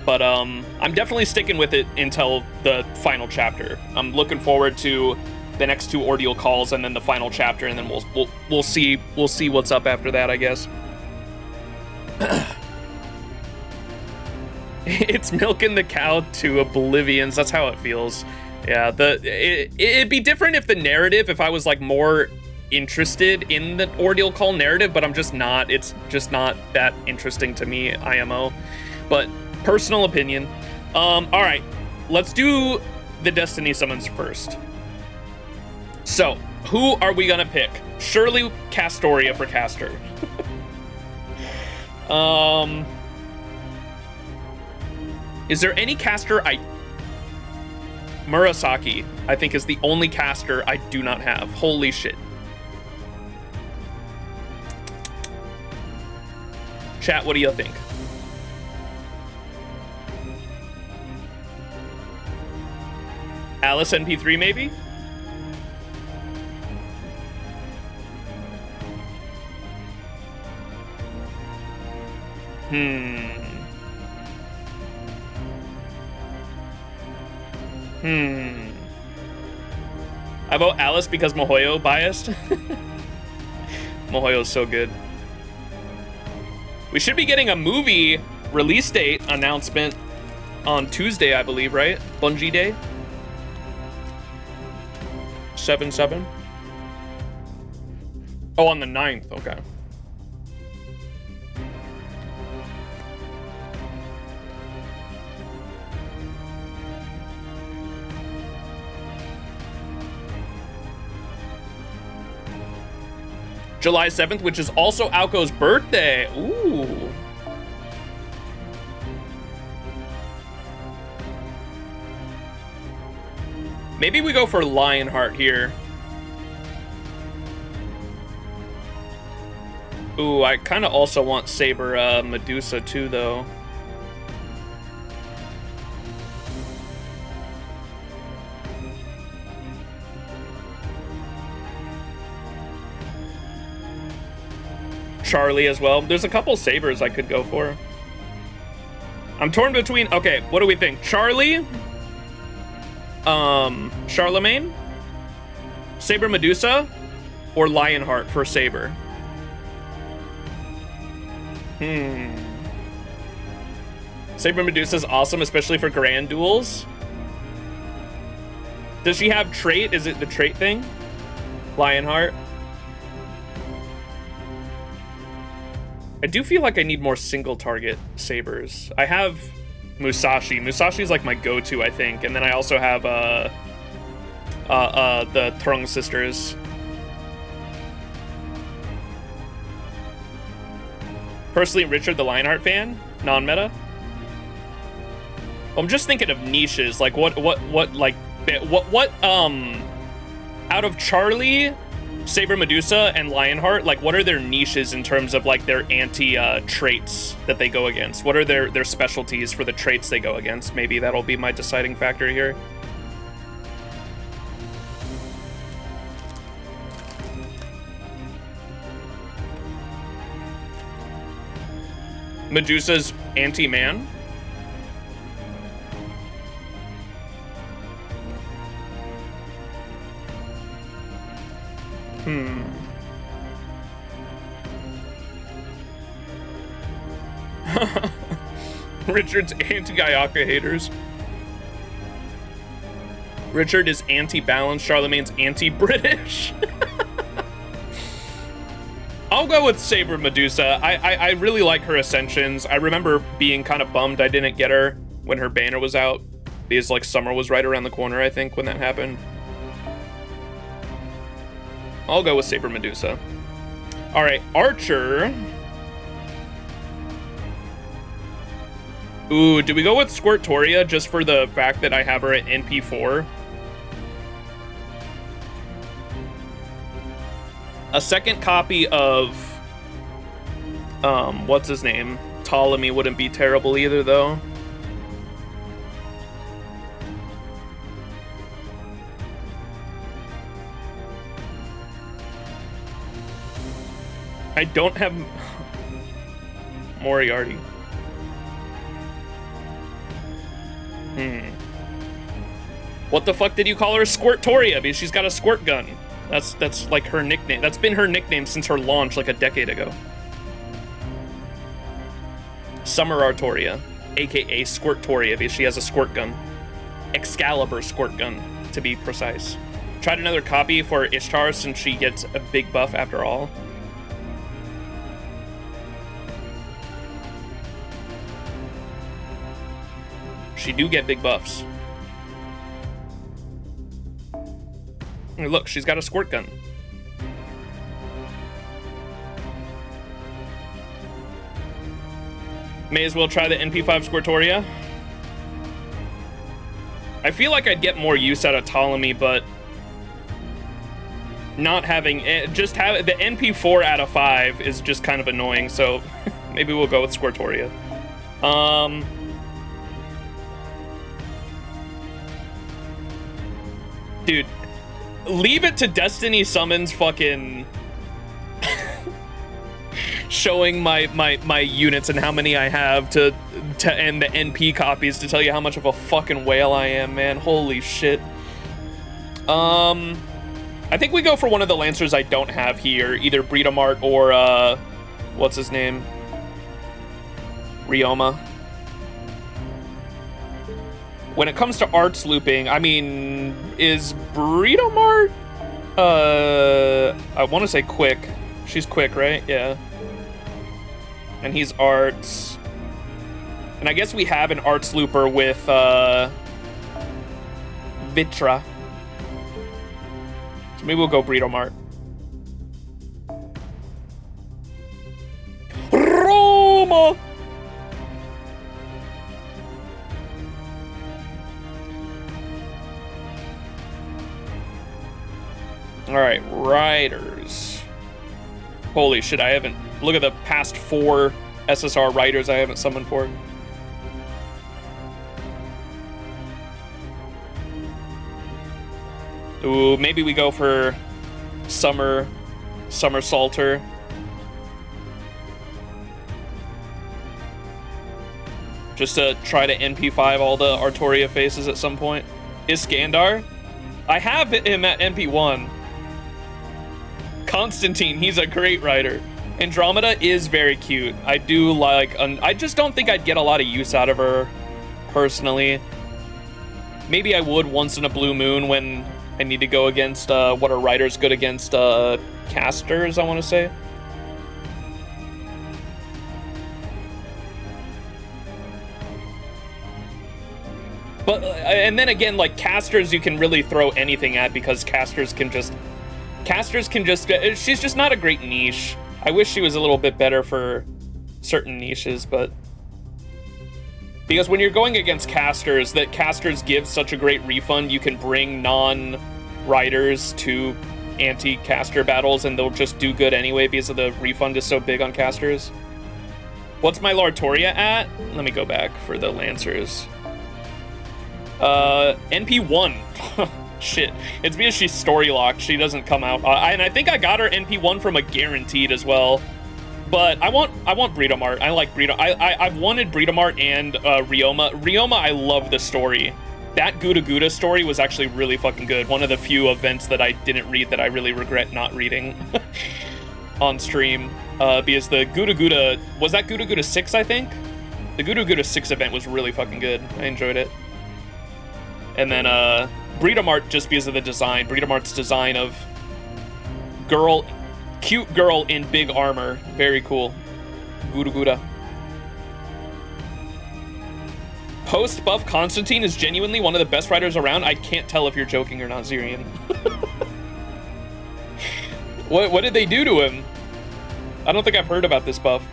But I'm definitely sticking with it until the final chapter. I'm looking forward to the next 2 Ordeal Calls and then the final chapter, and then we'll see what's up after that, I guess. It's milking the cow to oblivions. That's how it feels. Yeah, it'd be different if the narrative, if I was like more interested in the Ordeal Call narrative, but I'm just not. It's just not that interesting to me, IMO. But personal opinion. All right, let's do the Destiny summons first. So, who are we gonna pick? Surely Castoria for caster. Is there any caster Murasaki, I think, is the only caster I do not have. Holy shit. Chat, what do you think? Alice NP3 maybe? I vote Alice because Mahoyo biased. Mahoyo's so good. We should be getting a movie release date announcement on Tuesday, I believe, right? Bungie Day. 7/7. Oh, on the 9th. Okay. July 7th, which is also Aoko's birthday. Ooh. Maybe we go for Lionheart here. Ooh, I kind of also want Saber Medusa too, though. Charlie as well. There's a couple Sabers I could go for. I'm torn between, okay, what do we think? Charlie, Charlemagne, Saber Medusa, or Lionheart for Saber? Saber Medusa's awesome, especially for grand duels. Does she have trait? Is it the trait thing? Lionheart. I do feel like I need more single target sabers. I have Musashi. Musashi's like my go-to, I think. And then I also have the Trung sisters. Personally, Richard the Lionheart fan, non-meta. I'm just thinking of niches, like what out of Charlie, Saber Medusa, and Lionheart, like what are their niches in terms of like their anti traits that they go against? What are their specialties for the traits they go against? Maybe that'll be my deciding factor here. Medusa's anti-man. Richard's anti-Ayaka haters. Richard is anti-balance. Charlemagne's anti-British. I'll go with Saber Medusa. I really like her ascensions. I remember being kind of bummed I didn't get her when her banner was out, because like summer was right around the corner, I think, when that happened. I'll go with Saber Medusa. All right, Archer. Ooh, do we go with Squirtoria just for the fact that I have her at NP4? A second copy of, what's his name? Ptolemy wouldn't be terrible either, though. I don't have Moriarty. What the fuck did you call her? Squirtoria, because she's got a squirt gun. That's like her nickname. That's been her nickname since her launch like a decade ago. Summer Artoria, aka Squirtoria, because she has a squirt gun. Excalibur squirt gun, to be precise. Tried another copy for Ishtar since she gets a big buff after all. She do get big buffs. Hey, look, she's got a squirt gun. May as well try the NP5 Squirtoria. I feel like I'd get more use out of Ptolemy, but not having it, just have the NP4 out of 5 is just kind of annoying, so maybe we'll go with Squirtoria. Dude, leave it to Destiny Summons fucking showing my units and how many I have to and the NP copies to tell you how much of a fucking whale I am, man. Holy shit. I think we go for one of the Lancers I don't have here, either Breedamart or what's his name? Ryoma. When it comes to arts looping, I mean, is Burrito Mart? I want to say quick. She's quick, right? Yeah. And he's arts. And I guess we have an arts looper with Vitra. So maybe we'll go Burrito Mart. Roma! All right, writers. Holy shit, I haven't... Look at the past 4 SSR writers I haven't summoned for. Ooh, maybe we go for Summer Salter. Just to try to NP5 all the Artoria faces at some point. Iskandar? I have him at NP1. Constantine, he's a great writer. Andromeda is very cute. I do like... I just don't think I'd get a lot of use out of her, personally. Maybe I would once in a blue moon when I need to go against what are writers good against casters, I want to say. But, and then again, like, casters you can really throw anything at because casters can just, she's just not a great niche. I wish she was a little bit better for certain niches, but because when you're going against casters, that casters give such a great refund, you can bring non-writers to anti-caster battles and they'll just do good anyway because of the refund is so big on casters. What's my Lartoria at? Let me go back for the Lancers. NP1. Shit. It's because she's story locked. She doesn't come out. And I think I got her NP1 from a guaranteed as well. But I want Burrito Mart. I like Burrito. I've wanted Burrito Mart and Ryoma. Ryoma, I love the story. That Gouda Gouda story was actually really fucking good. One of the few events that I didn't read that I really regret not reading on stream. Because the Gouda Gouda, was that Gouda Gouda 6, I think? The Gouda Gouda 6 event was really fucking good. I enjoyed it. And then Burrito Mart, just because of the design. Burrito Mart's design of cute girl in big armor. Very cool. Gouda Gouda. Post-buff Constantine is genuinely one of the best writers around. I can't tell if you're joking or not, Zirian. What did they do to him? I don't think I've heard about this buff.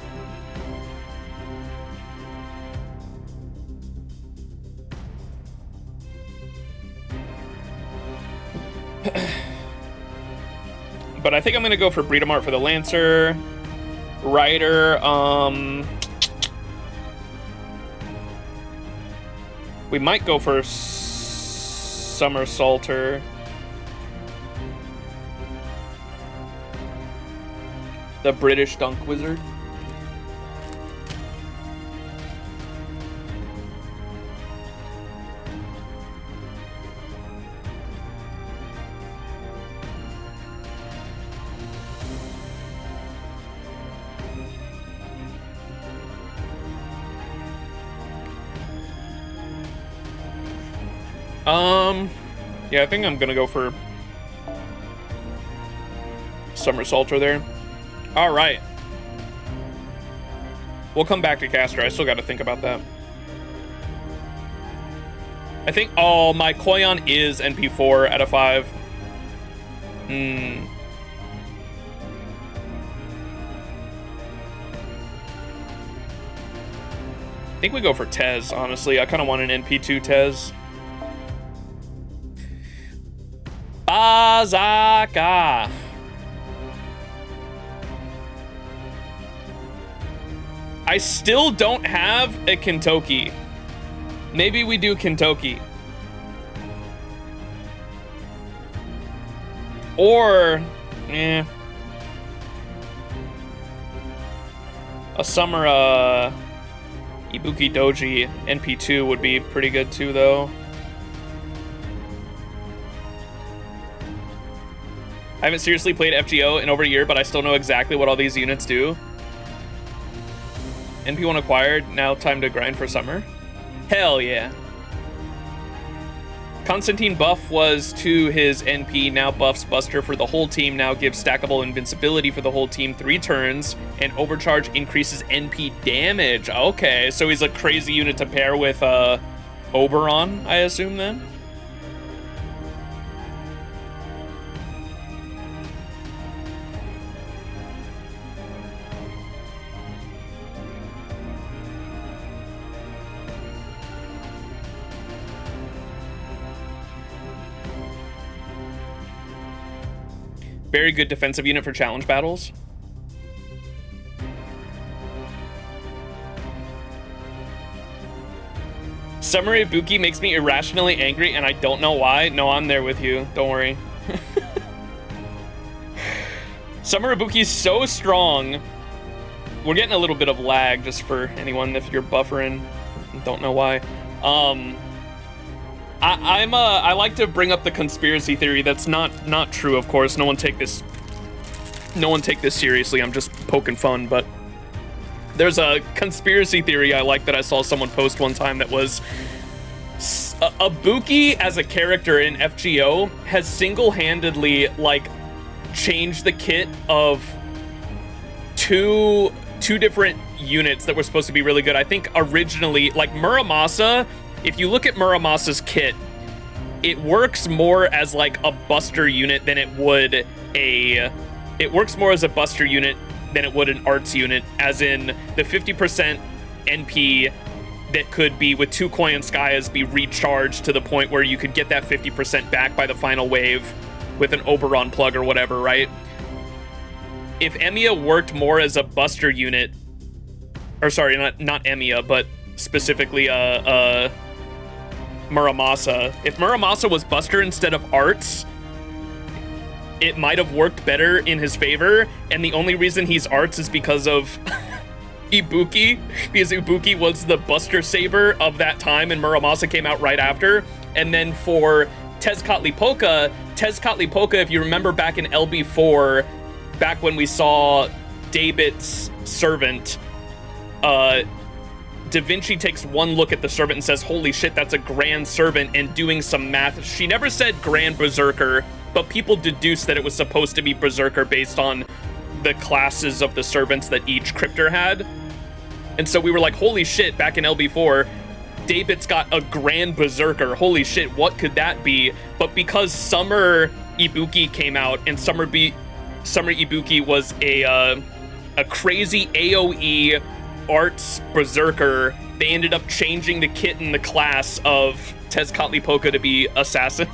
But I think I'm gonna go for Burrito Mart for the Lancer. Rider, we might go for Summer Salter. The British Dunk Wizard. Yeah, I think I'm gonna go for Summer Salter there. All right. We'll come back to caster. I still got to think about that. I think, oh, my Koyon is NP4 out of 5. I think we go for Tez, honestly. I kind of want an NP2 Tez. Bazaka. I still don't have a Kintoki. Maybe we do Kintoki. Or, a summer Ibuki Doji NP2 would be pretty good too, though. I haven't seriously played FGO in over a year, but I still know exactly what all these units do. NP1 acquired, now time to grind for summer. Hell yeah. Constantine buff was to his NP, now buffs Buster for the whole team, now gives stackable invincibility for the whole team 3 turns, and overcharge increases NP damage. Okay, so he's a crazy unit to pair with Oberon, I assume then? Very good defensive unit for challenge battles. Summer Ibuki makes me irrationally angry, and I don't know why. No, I'm there with you. Don't worry. Summer Ibuki's so strong. We're getting a little bit of lag, just for anyone if you're buffering. Don't know why. I like to bring up the conspiracy theory. That's not true, of course. No one take this seriously. I'm just poking fun, but there's a conspiracy theory I like that I saw someone post one time that was Ibuki as a character in FGO has single-handedly like changed the kit of two different units that were supposed to be really good. I think originally, like Muramasa, if you look at Muramasa's kit, it works more as like a buster unit than it would it works more as a buster unit than it would an arts unit, as in the 50% NP that could be with 2 Koi and Skyas be recharged to the point where you could get that 50% back by the final wave with an Oberon plug or whatever, right? If Emiya worked more as a buster unit, or sorry, not Emiya, but specifically Muramasa. If Muramasa was buster instead of arts, it might have worked better in his favor, and the only reason he's arts is because of Ibuki, because Ibuki was the buster saber of that time and Muramasa came out right after. And then for Tezcatlipoca, if you remember back in LB4, back when we saw David's servant, Da Vinci takes one look at the servant and says, holy shit, that's a grand servant, and doing some math. She never said grand berserker, but people deduced that it was supposed to be berserker based on the classes of the servants that each cryptor had. And so we were like, holy shit, back in LB4, David's got a grand berserker. Holy shit, what could that be? But because Summer Ibuki came out, and Summer Ibuki was a crazy AoE arts berserker, they ended up changing the kit in the class of Tezcatlipoca to be assassin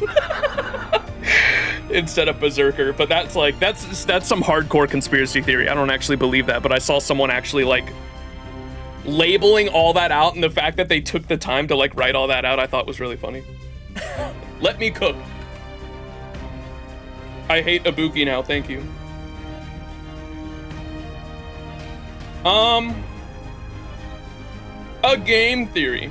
instead of berserker. But that's some hardcore conspiracy theory. I don't actually believe that, but I saw someone actually like labeling all that out, and the fact that they took the time to like write all that out, I thought was really funny. Let me cook. I hate Ibuki now, thank you. A game theory.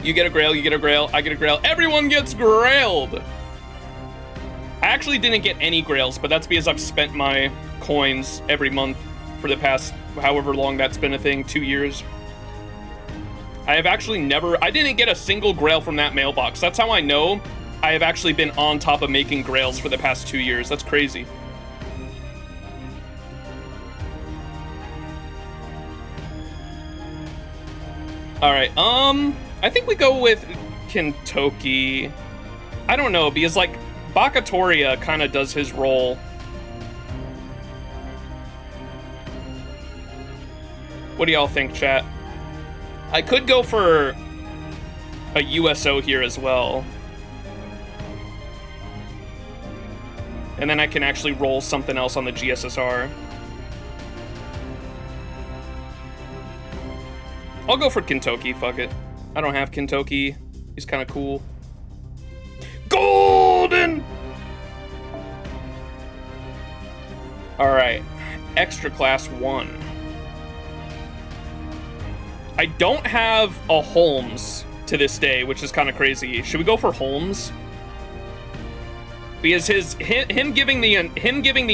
You get a grail, you get a grail, I get a grail. Everyone gets grailed. I actually didn't get any grails, but that's because I've spent my coins every month for the past however long that's been a thing, 2 years. I have actually I didn't get a single grail from that mailbox. That's how I know I have actually been on top of making grails for the past 2 years. That's crazy. All right, I think we go with Kintoki. I don't know, because like Bakatoria kind of does his role. What do y'all think, chat? I could go for a USO here as well. And then I can actually roll something else on the GSSR. I'll go for Kintoki, fuck it. I don't have Kintoki. He's kind of cool. Golden! All right, extra class 1. I don't have a Holmes to this day, which is kind of crazy. Should we go for Holmes? Because him giving the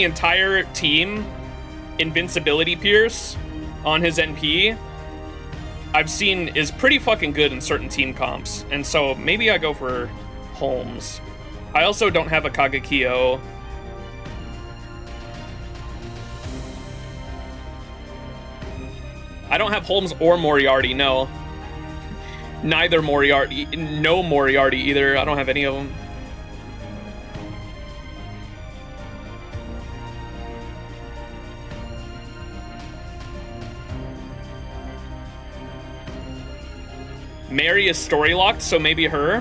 entire team invincibility pierce on his NP, I've seen is pretty fucking good in certain team comps. And so maybe I go for Holmes. I also don't have a Kagekyo. I don't have Holmes or Moriarty, no. Neither Moriarty, no Moriarty either. I don't have any of them. Mary is story locked, so maybe her.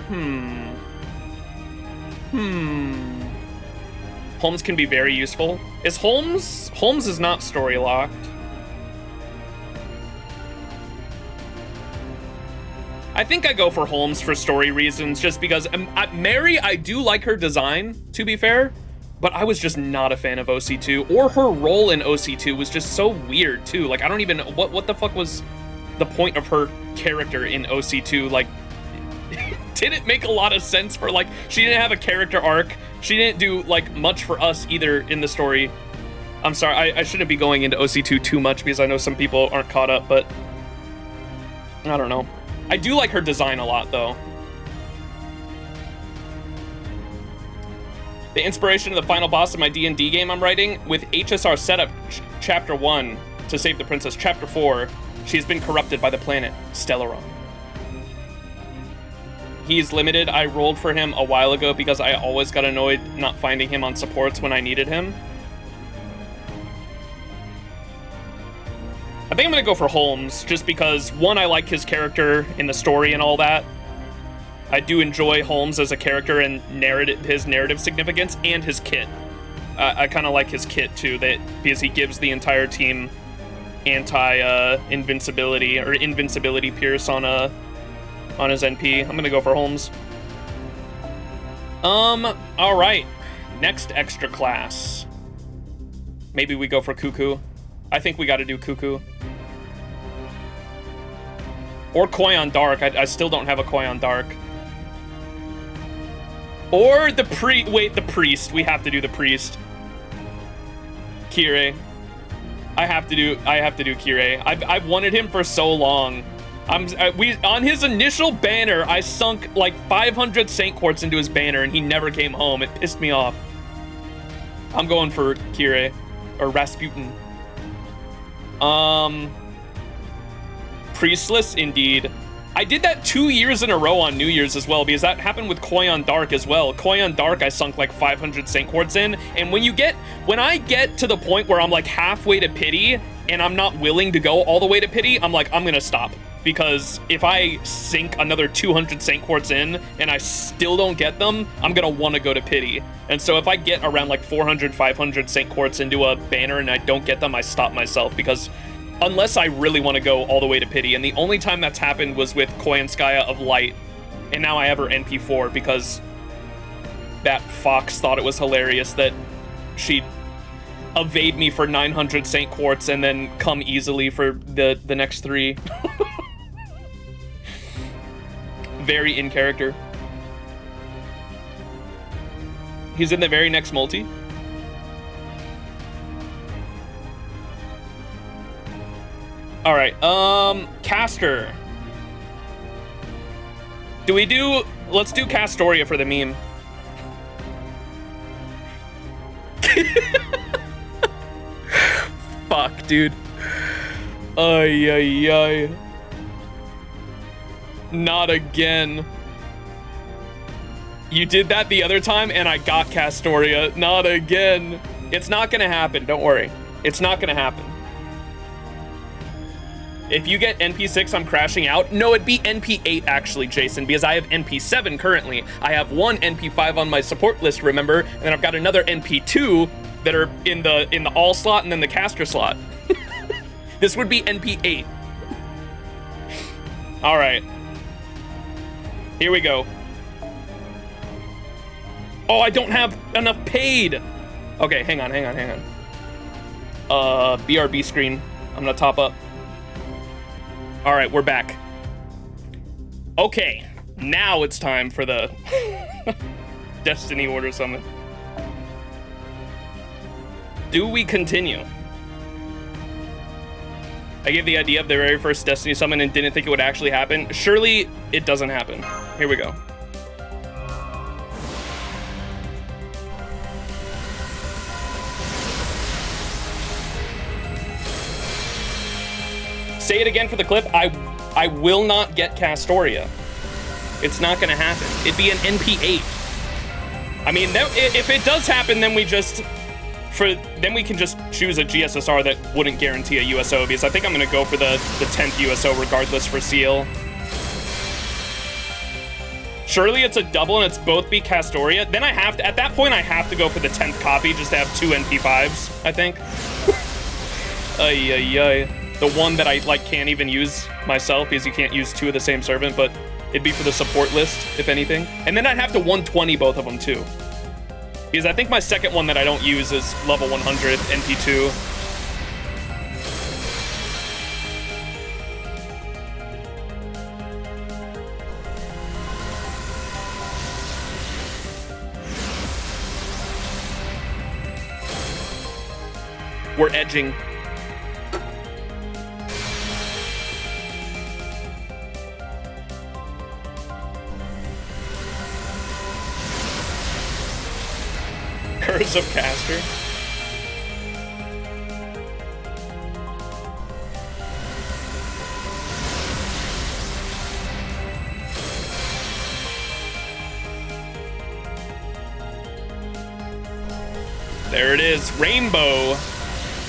Holmes can be very useful. Is Holmes? Holmes is not story locked. I think I go for Holmes for story reasons, just because Mary, I do like her design, to be fair, but I was just not a fan of OC2, or her role in OC2 was just so weird too. Like, I don't even, what the fuck was the point of her character in OC2? Like, didn't make a lot of sense for, like, she didn't have a character arc. She didn't do, like, much for us either in the story. I'm sorry, I shouldn't be going into OC2 too much because I know some people aren't caught up, but I don't know. I do like her design a lot, though. The inspiration of the final boss of my D&D game I'm writing, with HSR setup chapter 1 to save the princess. Chapter 4, she has been corrupted by the planet Stellaron. He's limited. I rolled for him a while ago because I always got annoyed not finding him on supports when I needed him. I think I'm gonna go for Holmes, just because, one, I like his character in the story and all that. I do enjoy Holmes as a character and his narrative significance, and his kit. I kind of like his kit too, because he gives the entire team invincibility or invincibility pierce on his NP. I'm gonna go for Holmes. All right, next extra class. Maybe we go for Cuckoo. I think we got to do Cuckoo. Or Koyon Dark. I still don't have a Koyon Dark. Or the priest. We have to do the priest. Kirei. I have to do Kirei. I've wanted him for so long. On his initial banner, I sunk like 500 Saint Quartz into his banner and he never came home. It pissed me off. I'm going for Kirei or Rasputin. Priestless, indeed. I did that 2 years in a row on New Year's as well, because that happened with Koyon Dark as well. Koyon Dark, I sunk like 500 Saint Quartz in, and when I get to the point where I'm like halfway to pity, and I'm not willing to go all the way to pity, I'm like, I'm gonna stop. Because if I sink another 200 Saint Quartz in, and I still don't get them, I'm gonna wanna go to pity. And so if I get around like 400, 500 Saint Quartz into a banner and I don't get them, I stop myself, because unless I really want to go all the way to pity, and the only time that's happened was with Koyanskaya of Light, and now I have her NP4 because that fox thought it was hilarious that she'd evade me for 900 Saint Quartz and then come easily for the next 3. Very in character. He's in the very next multi. All right, Caster. Let's do Castoria for the meme. Fuck, dude. Ay, ay, ay. Not again. You did that the other time and I got Castoria. Not again. It's not gonna happen, don't worry. It's not gonna happen. If you get NP6, I'm crashing out. No, it'd be NP8 actually, Jason, because I have NP7 currently. I have one NP5 on my support list, remember? And then I've got another NP2 that are in the all slot and then the caster slot. This would be NP8. All right. Here we go. Oh, I don't have enough paid. Okay, hang on. BRB screen. I'm gonna top up. All right, we're back. Okay, now it's time for the Destiny Order Summit. Do we continue? I gave the idea of the very first Destiny summon and didn't think it would actually happen. Surely it doesn't happen. Here we go. Say it again for the clip. I will not get Castoria. It's not gonna happen. It'd be an NP8. I mean, if it does happen, then we can just choose a GSSR that wouldn't guarantee a USO, because I think I'm gonna go for the 10th USO regardless for Seal. Surely it's a double and it's both be Castoria. Then I have to, at that point, I have to go for the 10th copy just to have 2 NP5s, I think. Ay, ay, ay. The one that I can't even use myself because you can't use 2 of the same servant, but it'd be for the support list, if anything. And then I'd have to 120 both of them too. Because I think my second one that I don't use is level 100 NP2. We're edging. Curse of Caster. There it is, Rainbow.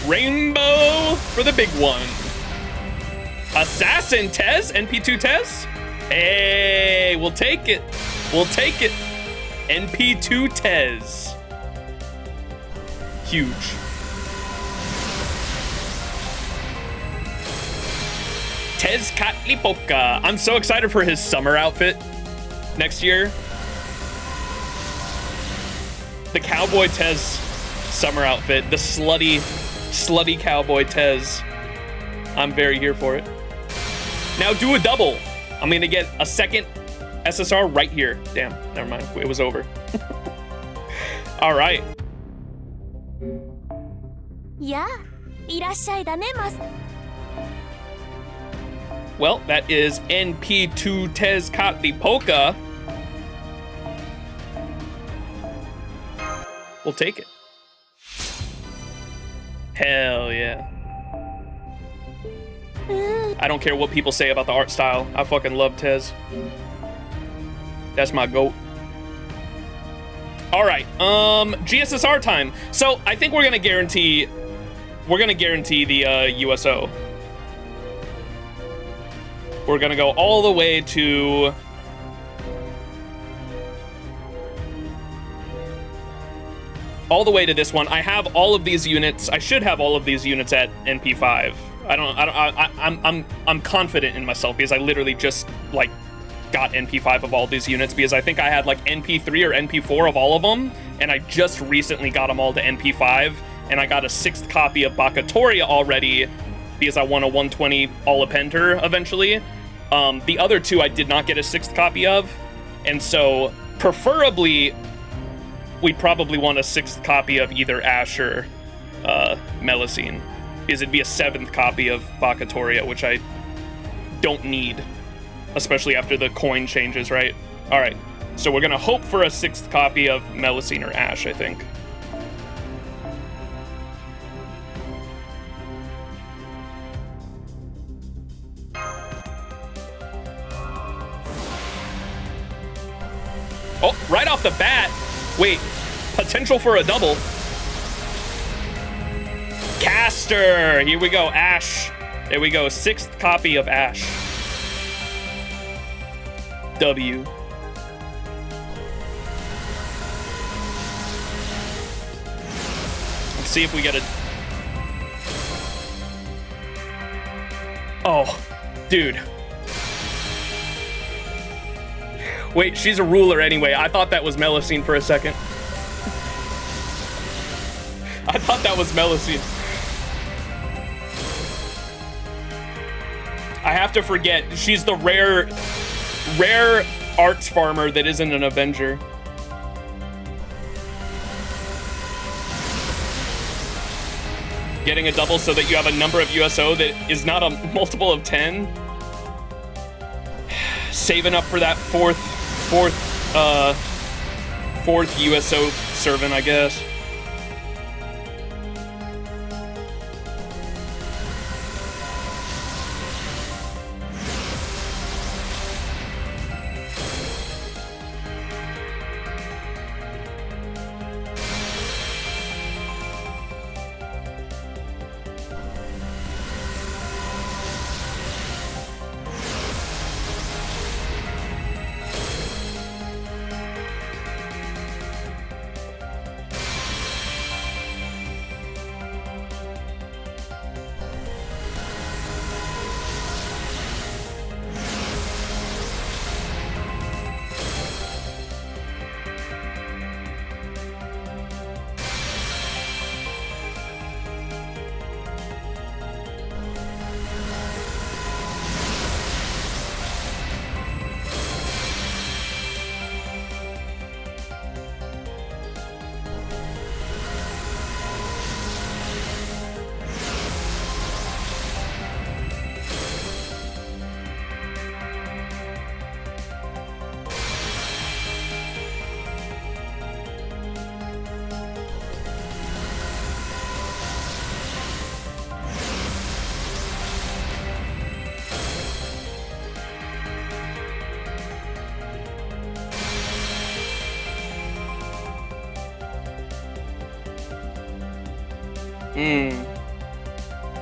Rainbow for the big one. Assassin Tez, NP2 Tez. Hey, we'll take it. We'll take it. NP2 Tez. Huge. Tezcatlipoca. I'm so excited for his summer outfit next year. The Cowboy Tez summer outfit. The slutty Cowboy Tez. I'm very here for it. Now do a double. I'm gonna get a second SSR right here. Damn, never mind. It was over. All right. Yeah, well, that is NP2 Tezcatlipoca. We'll take it. Hell yeah. I don't care what people say about the art style. I fucking love Tez. That's my goat. All right, GSSR time. So I think we're gonna guarantee the USO. We're gonna go all the way to this one. I have all of these units. I should have all of these units at NP5. I'm confident in myself because I literally just got NP5 of all these units because I think I had NP3 or NP4 of all of them, and I just recently got them all to NP5, and I got a 6th copy of Bakatoria already because I won a 120 Olapenter eventually. The other 2 I did not get a 6th copy of, and so preferably we'd probably want a 6th copy of either Ash or Melusine, because it'd be a 7th copy of Bakatoria, which I don't need, especially after the coin changes, right? All right, so we're gonna hope for a 6th copy of Melusine or Ash, I think. Oh, right off the bat. Wait, potential for a double. Caster, here we go, Ash. There we go, 6th copy of Ash. W. Let's see if we get a... Oh, dude. Wait, she's a ruler anyway. I thought that was Melusine for a second. I thought that was Melusine. I have to forget, she's the rare arts farmer that isn't an Avenger. Getting a double so that you have a number of USO that is not a multiple of 10. Saving up for that fourth USO servant, I guess.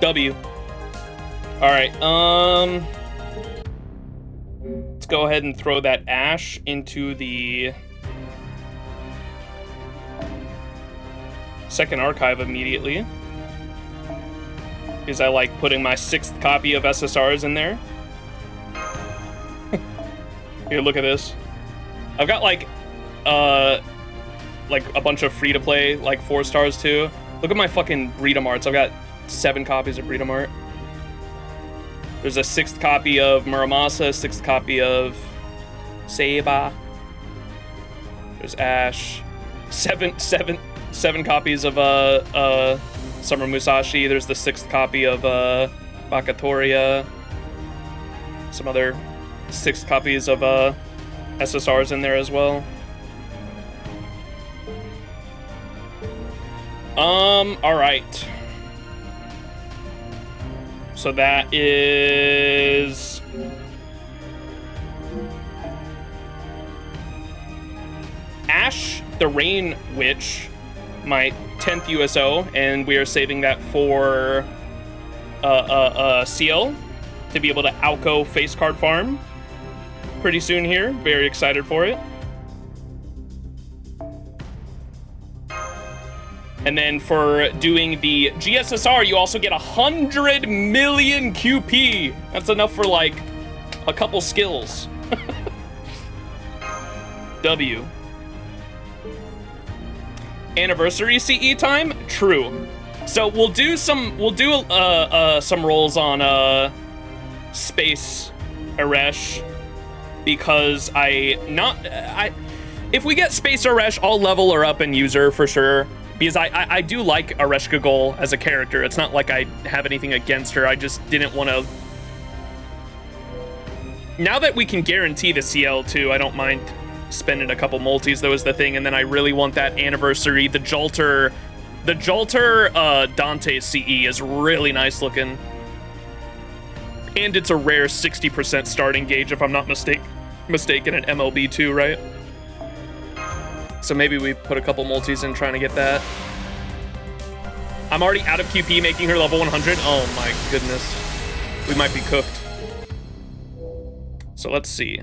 W. All right. Let's go ahead and throw that Ash into the second archive immediately, because I like putting my 6th copy of SSRs in there. Here, look at this. I've got like a bunch of free-to-play, like 4 stars too. Look at my fucking Breedom Arts. I've got 7 copies of Breedom Art. There's a 6th copy of Muramasa, 6th copy of Seiba. There's Ash. 7 copies of Summer Musashi. There's the 6th copy of Bakatoria. Some other 6 copies of SSRs in there as well. All right. So that is Ash, the Rain Witch, my 10th USO, and we are saving that for CL to be able to outgo face card farm pretty soon here. Very excited for it. And then for doing the GSSR, you also get 100 million QP. That's enough for like a couple skills. W. Anniversary CE time? True. So we'll do some rolls on Space Eresh, because if we get Space Eresh, I'll level her up in user for sure. Because I do like Ereshkigal as a character. It's not like I have anything against her. I just didn't want to... Now that we can guarantee the CL too, I don't mind spending a couple multis. That was the thing. And then I really want that anniversary. The Jolter Dante CE is really nice looking. And it's a rare 60% starting gauge, if I'm not mistaken, in MLB too, right? So maybe we put a couple multis in trying to get that. I'm already out of QP, making her level 100. Oh my goodness. We might be cooked. So let's see.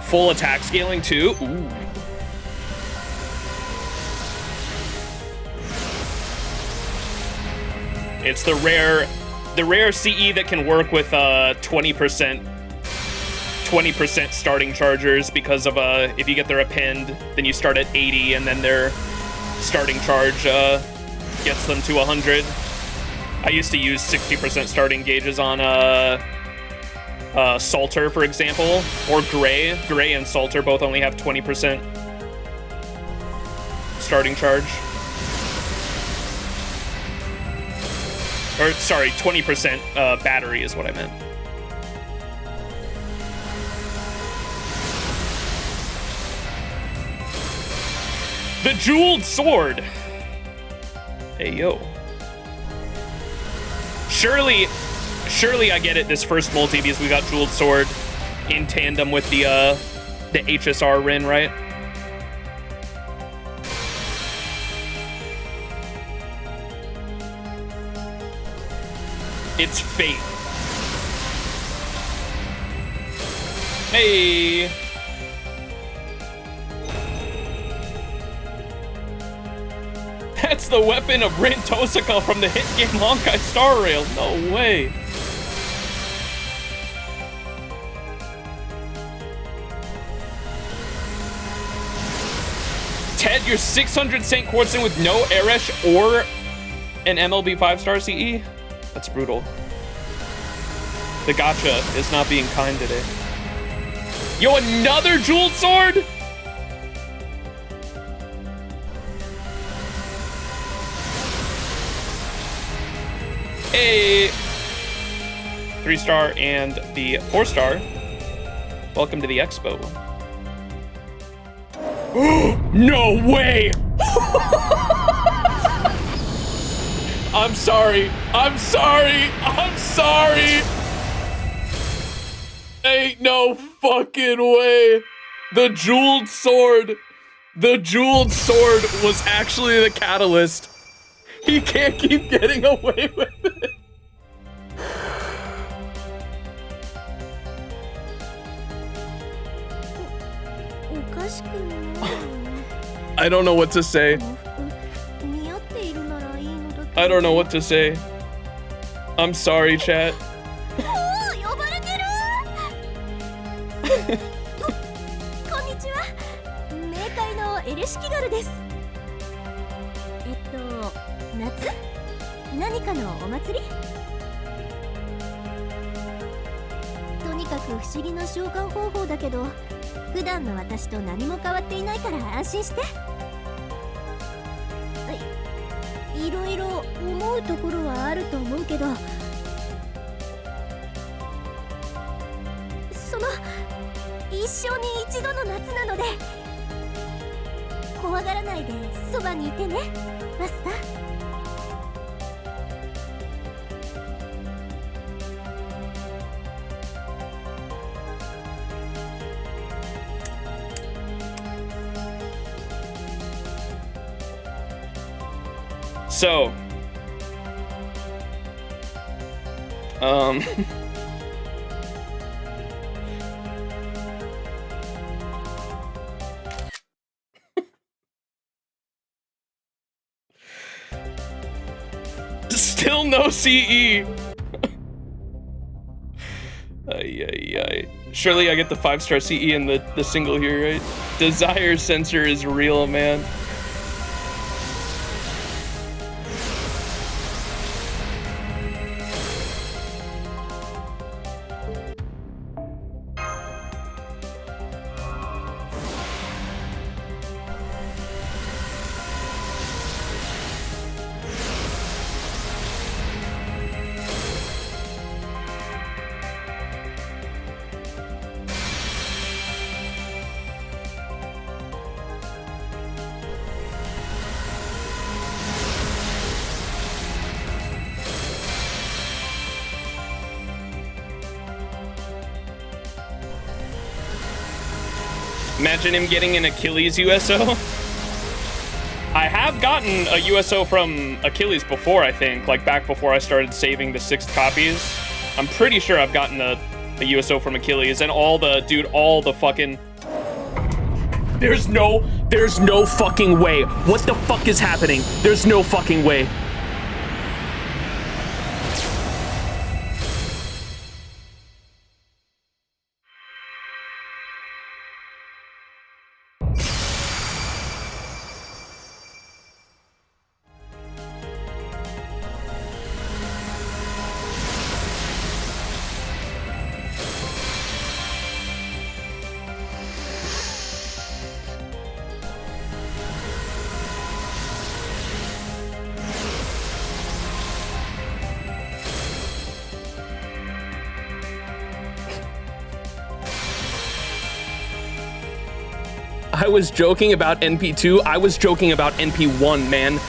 Full attack scaling too. Ooh. It's the rare CE that can work with 20% starting chargers, because of if you get their append, then you start at 80 and then their starting charge gets them to 100. I used to use 60% starting gauges on Salter, for example, or Gray. Gray and Salter both only have 20% starting charge. Or, sorry, 20% battery is what I meant. The jeweled sword. Hey, yo. Surely I get it this first multi because we got jeweled sword in tandem with the HSR Rin, right? It's fate. Hey. That's the weapon of Rin Tosaka from the hit game Honkai Star Rail. No way. Ted, you're 600 St. Quartz in with no Eresh or an MLB 5-star CE? That's brutal. The Gacha is not being kind today. Yo, another jeweled sword? Hey! 3-star and the 4-star. Welcome to the expo. No way! I'm sorry. I'm sorry. I'm sorry. Ain't no fucking way. The jeweled sword. The jeweled sword was actually the catalyst. He can't keep getting away with it. I don't know what to say. I don't know what to say. I'm sorry, chat. こんにちは。冥界のエレシキガルです。夏？何かのお祭り？とにかく不思議な召喚方法だけど、普段の私と何も変わっていないから安心して。いろいろ思うところはあると思うけど、その一生に一度の夏なので、怖がらないでそばにいてね、マスター。So, still no CE. Surely I get the 5-star CE in the single here, right? Desire sensor is real, man. Imagine him getting an Achilles USO. I have gotten a USO from Achilles before, I think, like back before I started saving the 6th copies. I'm pretty sure I've gotten a USO from Achilles and all the fucking... There's no fucking way. What the fuck is happening? There's no fucking way. I was joking about NP2. I was joking about NP1, man.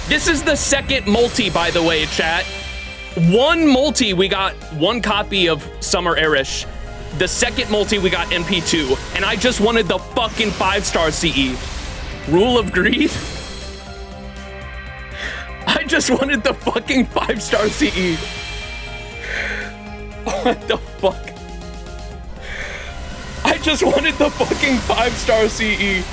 This is the second multi, by the way, chat. One multi, we got one copy of Summer Eresh. The second multi, we got NP2. And I just wanted the fucking 5-star CE. Rule of greed? I just wanted the fucking 5-star CE. What the fuck? I just wanted the fucking 5-star CE.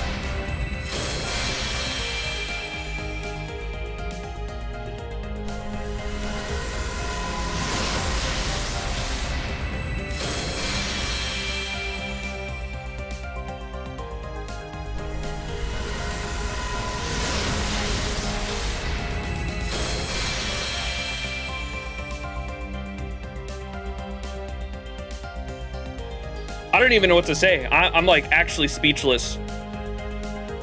I don't even know what to say. I'm like actually speechless.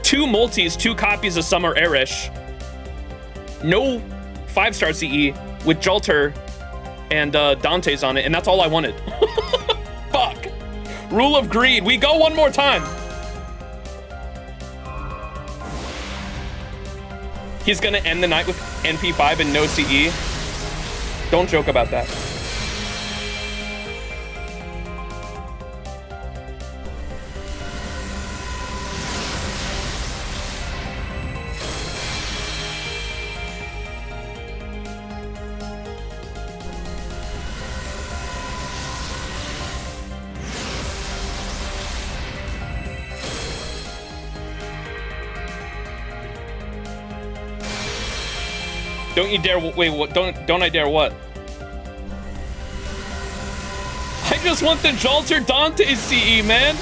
2 multis, 2 copies of Summer Eresh. No 5-star CE with Jalter and Dante's on it, and that's all I wanted. Fuck. Rule of greed. We go one more time. He's gonna end the night with NP5 and no CE. Don't joke about that. Don't you dare, wait, what, don't I dare what? I just want the Jalter Dante CE, man.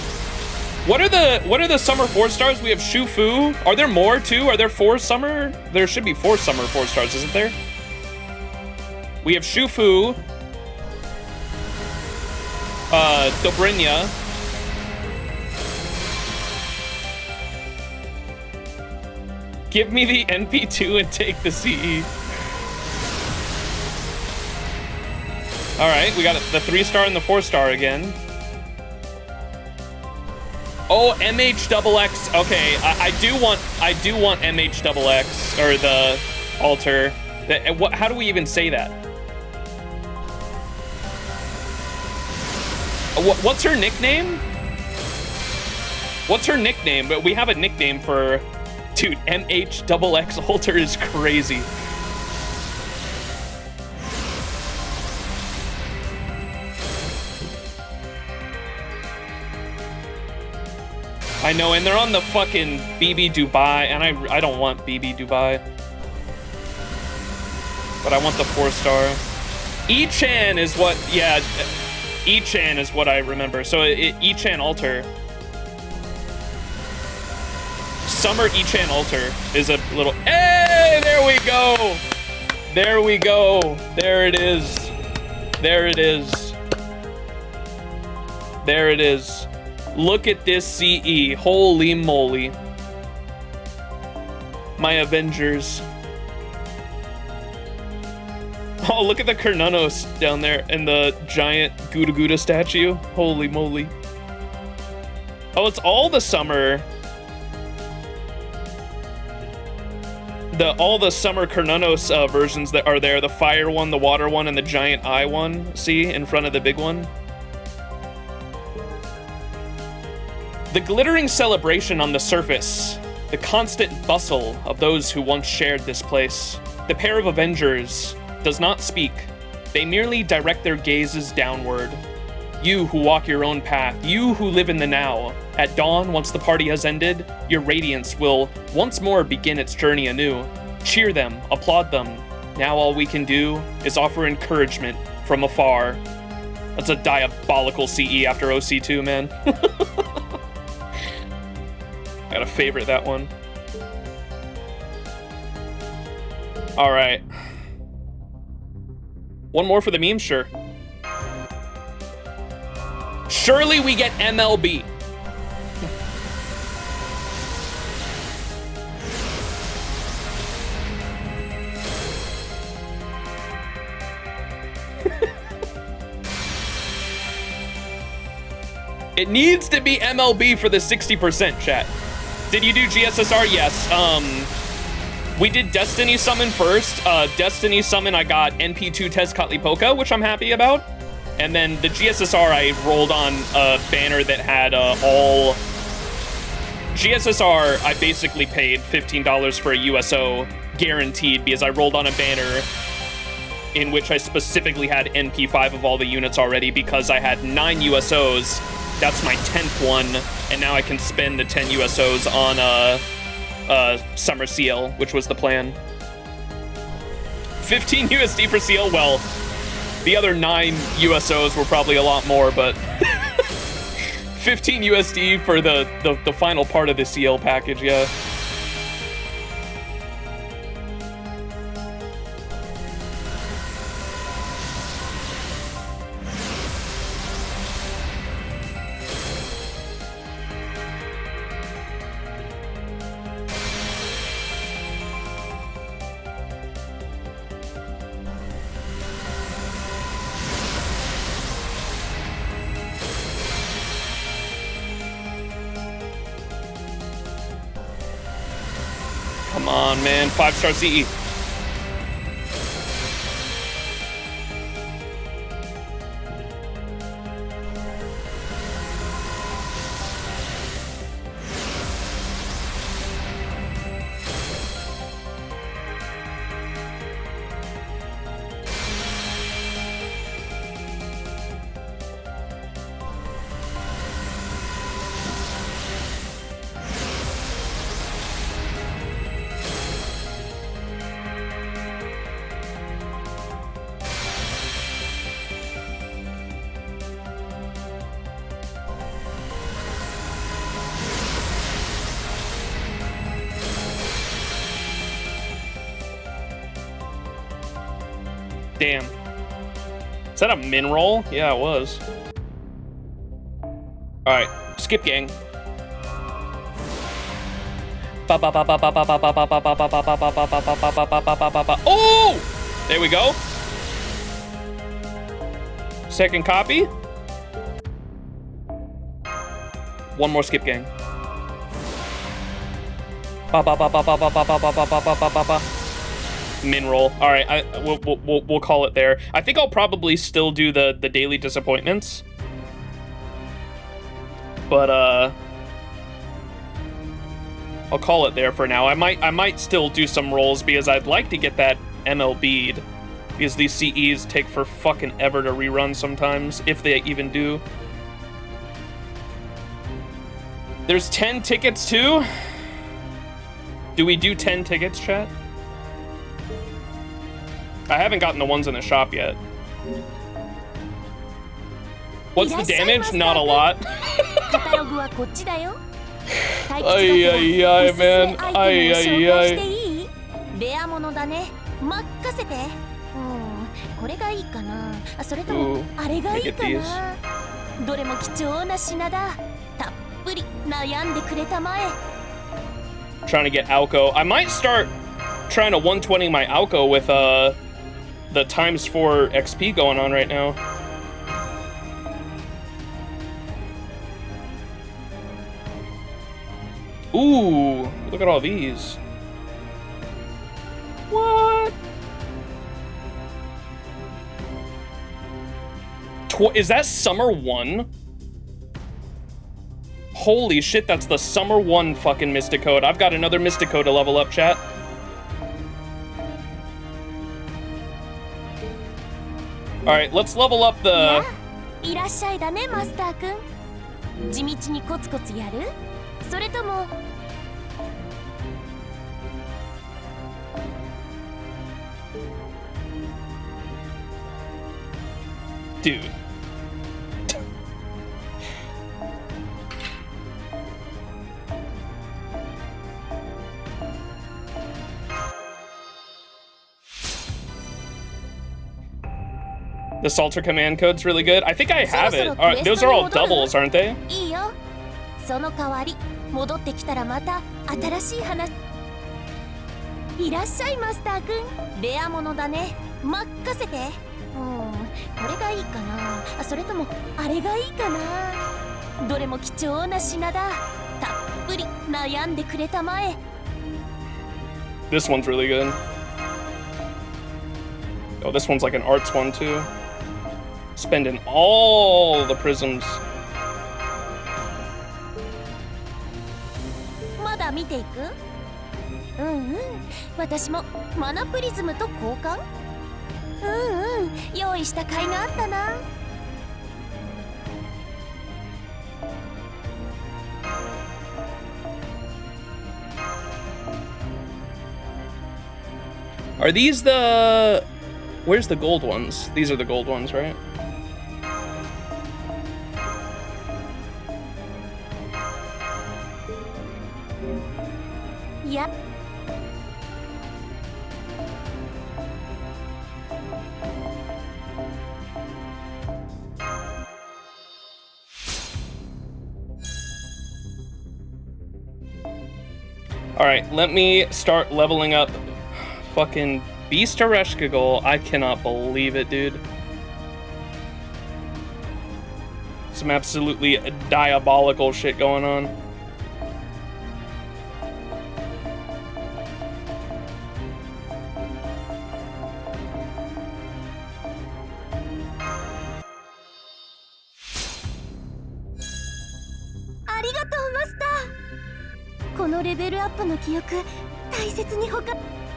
What are the summer 4-stars? We have Shufu. Are there more too? Are there 4 summer? There should be 4 summer 4-stars, isn't there? We have Shufu. Dobrynya. Give me the NP2 and take the CE. All right, we got the 3-star and the 4-star again. Oh, MHXX. Okay, I do want MHXX or the altar. How do we even say that? What's her nickname? What's her nickname? But we have a nickname for. Dude, MHXX altar is crazy. I know, and they're on the fucking BB Dubai, and I don't want BB Dubai. But I want the 4-star. E-Chan is what, yeah, E-Chan is what I remember. So E-Chan altar. Summer E-Chan altar is a little, hey, there we go. There we go. There it is. There it is. There it is. Look at this CE. Holy moly. My Avengers. Oh, look at the Kernunos down there and the giant Gouda Gouda statue. Holy moly. Oh, it's all the summer. All the summer Kernunos versions that are there. The fire one, the water one, and the giant eye one. See, in front of the big one. The glittering celebration on the surface, the constant bustle of those who once shared this place. The pair of Avengers does not speak. They merely direct their gazes downward. You who walk your own path, you who live in the now. At dawn, once the party has ended, your radiance will once more begin its journey anew. Cheer them, applaud them. Now all we can do is offer encouragement from afar. That's a diabolical CE after OC2, man. Gotta favorite that one. All right. One more for the meme, sure. Surely we get MLB. It needs to be MLB for the 60%, chat. Did you do GSSR? Yes. We did Destiny Summon first. Destiny Summon, I got NP2 Tezcatlipoca, which I'm happy about. And then the GSSR, I rolled on a banner that had all... GSSR, I basically paid $15 for a USO guaranteed because I rolled on a banner in which I specifically had NP5 of all the units already because I had 9 USOs. That's my 10th one, and now I can spend the 10 USOs on Summer Seal, which was the plan. 15 USD for Seal, well, the other 9 USOs were probably a lot more, but 15 USD for the final part of the Seal package, yeah. Come on, man. 5-star CE. Damn. Is that a min roll? Yeah, it was. Alright, skip gang. Oh! There we go. Second copy. One more skip gang. Min roll. All right, we'll call it there. I think I'll probably still do the daily disappointments, but I'll call it there for now. I might still do some rolls because I'd like to get that MLB'd because these CEs take for fucking ever to rerun sometimes, if they even do. There's 10 tickets too. Do we do 10 tickets, chat? I haven't gotten the ones in the shop yet. What's the damage? Not a lot. Ay, ay, ay, man. Ay, ay, ay. Ooh, look at these. Trying to get Alco. I might start trying to 120 my Alco with the ×4 XP going on right now. Ooh, look at all these. What? Is that Summer 1? Holy shit, that's the Summer 1 fucking Mystico. I've got another Mystico to level up, chat. Alright, let's level up the... Dude. The Salter command code's really good. I think I have it. Those are all doubles, aren't they? どれも貴重な品だ。たっぷり悩んでくれたまえ。 This one's really good. Oh, this one's like an arts one too. Spending all the prisms. まだ見ていく？うんうん。私もマナプリズムと交換？うんうん。用意した甲斐があったな。 Are these the... Where's the gold ones? These are the gold ones, right? Yeah. Alright, let me start leveling up fucking Beast Ereshkigal. I cannot believe it, dude. Some absolutely diabolical shit going on.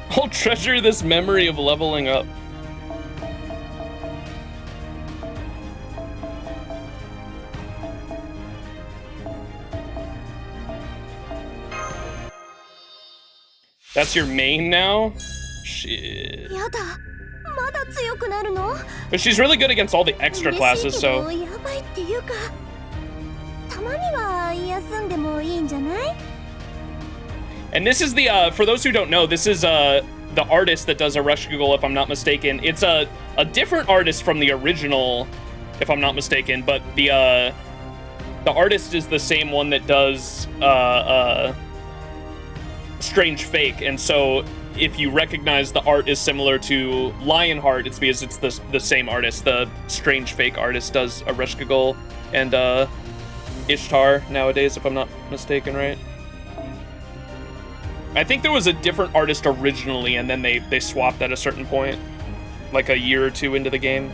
I'll treasure this memory of leveling up. That's your main now? Shit. But she's really good against all the extra classes, so... And this is the, for those who don't know, this is the artist that does Ereshkigal, if I'm not mistaken. It's a different artist from the original, if I'm not mistaken, but the artist is the same one that does Strange Fake, and so if you recognize the art is similar to Lionheart, it's because it's the same artist. The Strange Fake artist does Ereshkigal and Ishtar nowadays, if I'm not mistaken, right? I think there was a different artist originally, and then they swapped at a certain point, like a year or two into the game.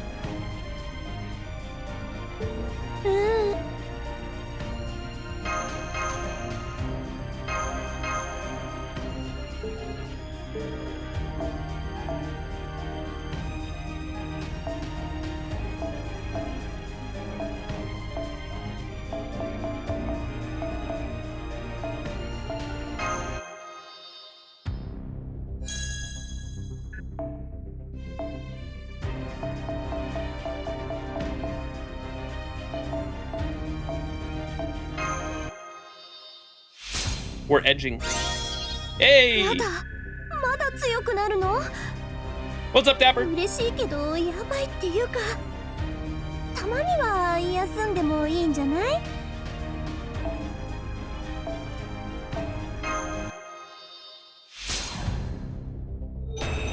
We're edging. Hey! What's up, Dapper?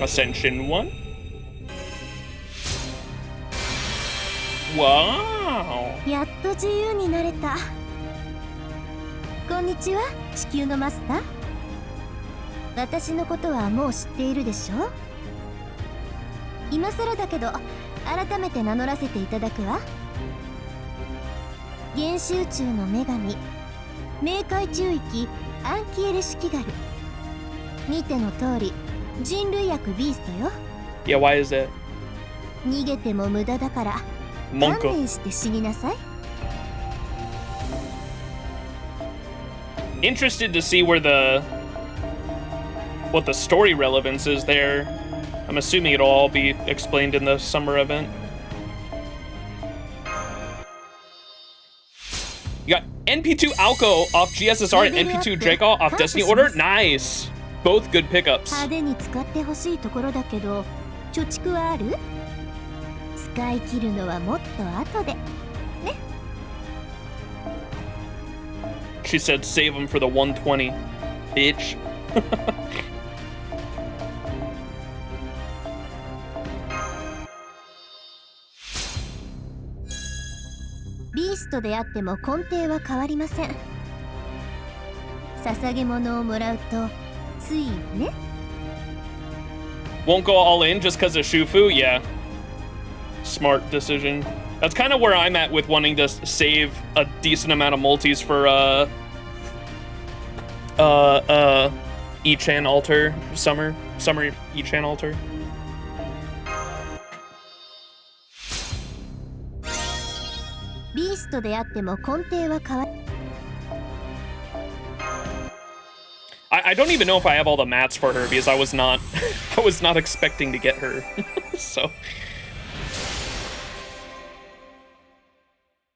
Ascension 1. Wow! やっと自由になれた。こんにちは、地球のマスター。私のことはもう知っているでしょ？今更だけど、改めて名乗らせていただくわ。原始宇宙の女神、冥界中域アンキエレシュキガル。見ての通り、人類悪ビーストよ。Yeah, why is that? 逃げても無駄だから、観念して死になさい。Interested to see where what the story relevance is there. I'm assuming it'll all be explained in the summer event. You got NP2 Alco off GSSR and NP2 Draco off Destiny Order. Nice. Both good pickups. 派手に使ってほしいところだけど、貯蓄はある？使い切るのはもっと後で。ね。She said save him for the 120. Bitch. ビーストであっても根底は変わりません。捧げ物をもらうとついね。 Won't go all in just because of Shufu? Yeah. Smart decision. That's kind of where I'm at with wanting to save a decent amount of multis for E-Chan altar summer E-Chan altar. Beast であっても根底は変わ I don't even know if I have all the mats for her because I was not expecting to get her. So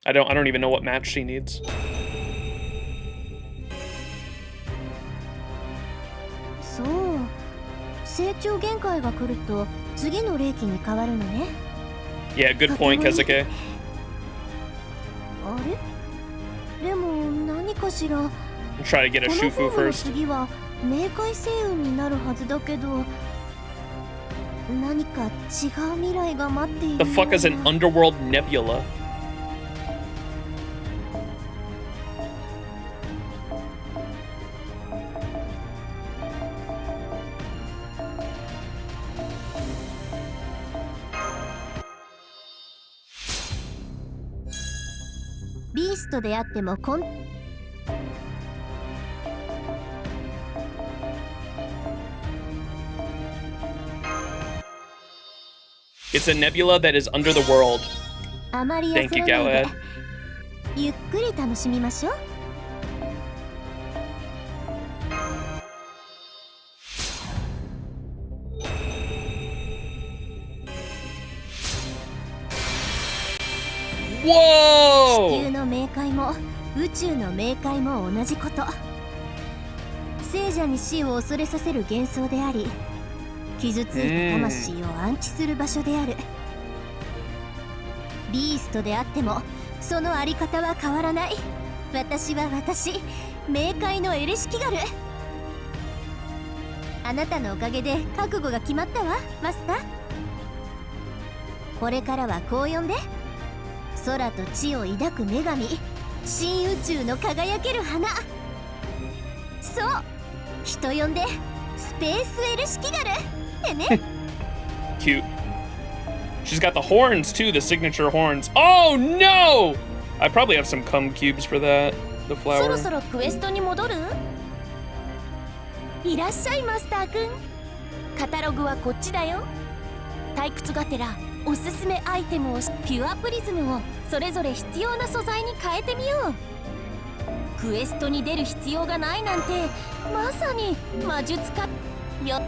I don't even know what match she needs. そう成長限界が来ると次の霊気に変わるのね。 Yeah, good point, Kezuke. あれでも何かしら Try to get a Shufu first. 次は冥界星雲になるはずだけど何か違う未来が待っている。 The fuck is an underworld nebula? Beast であってもIt's a nebula that is under the world. あまり Thank 焦 you, らないで Galahad. ゆっくり楽しみましょう。 Whoa! 地球の冥界も宇宙の冥界も同じこと。聖者に死を恐れさせる幻想であり、傷ついた魂を安置する場所である。ビーストであってもそのあり方は変わらない。私は私、冥界のエレシキガル。あなたのおかげで覚悟が決まったわ、マスター。これからはこう呼んで。空と地を抱く女神、新宇宙の輝ける花。そう、人呼んでスペースエルシキガルってね。Cute. She's got the horns too, the signature horns. Oh no! I probably have some cum cubes for that. The そろ flower. そろクエストに戻る？いらっしゃいマスターくん。カタログはこっちだよ。退屈がてらおすすめアイテムをピュアプリズムをそれぞれ必要な素材に変えてみよう。クエストに出る必要がないなんてまさに魔術家よ。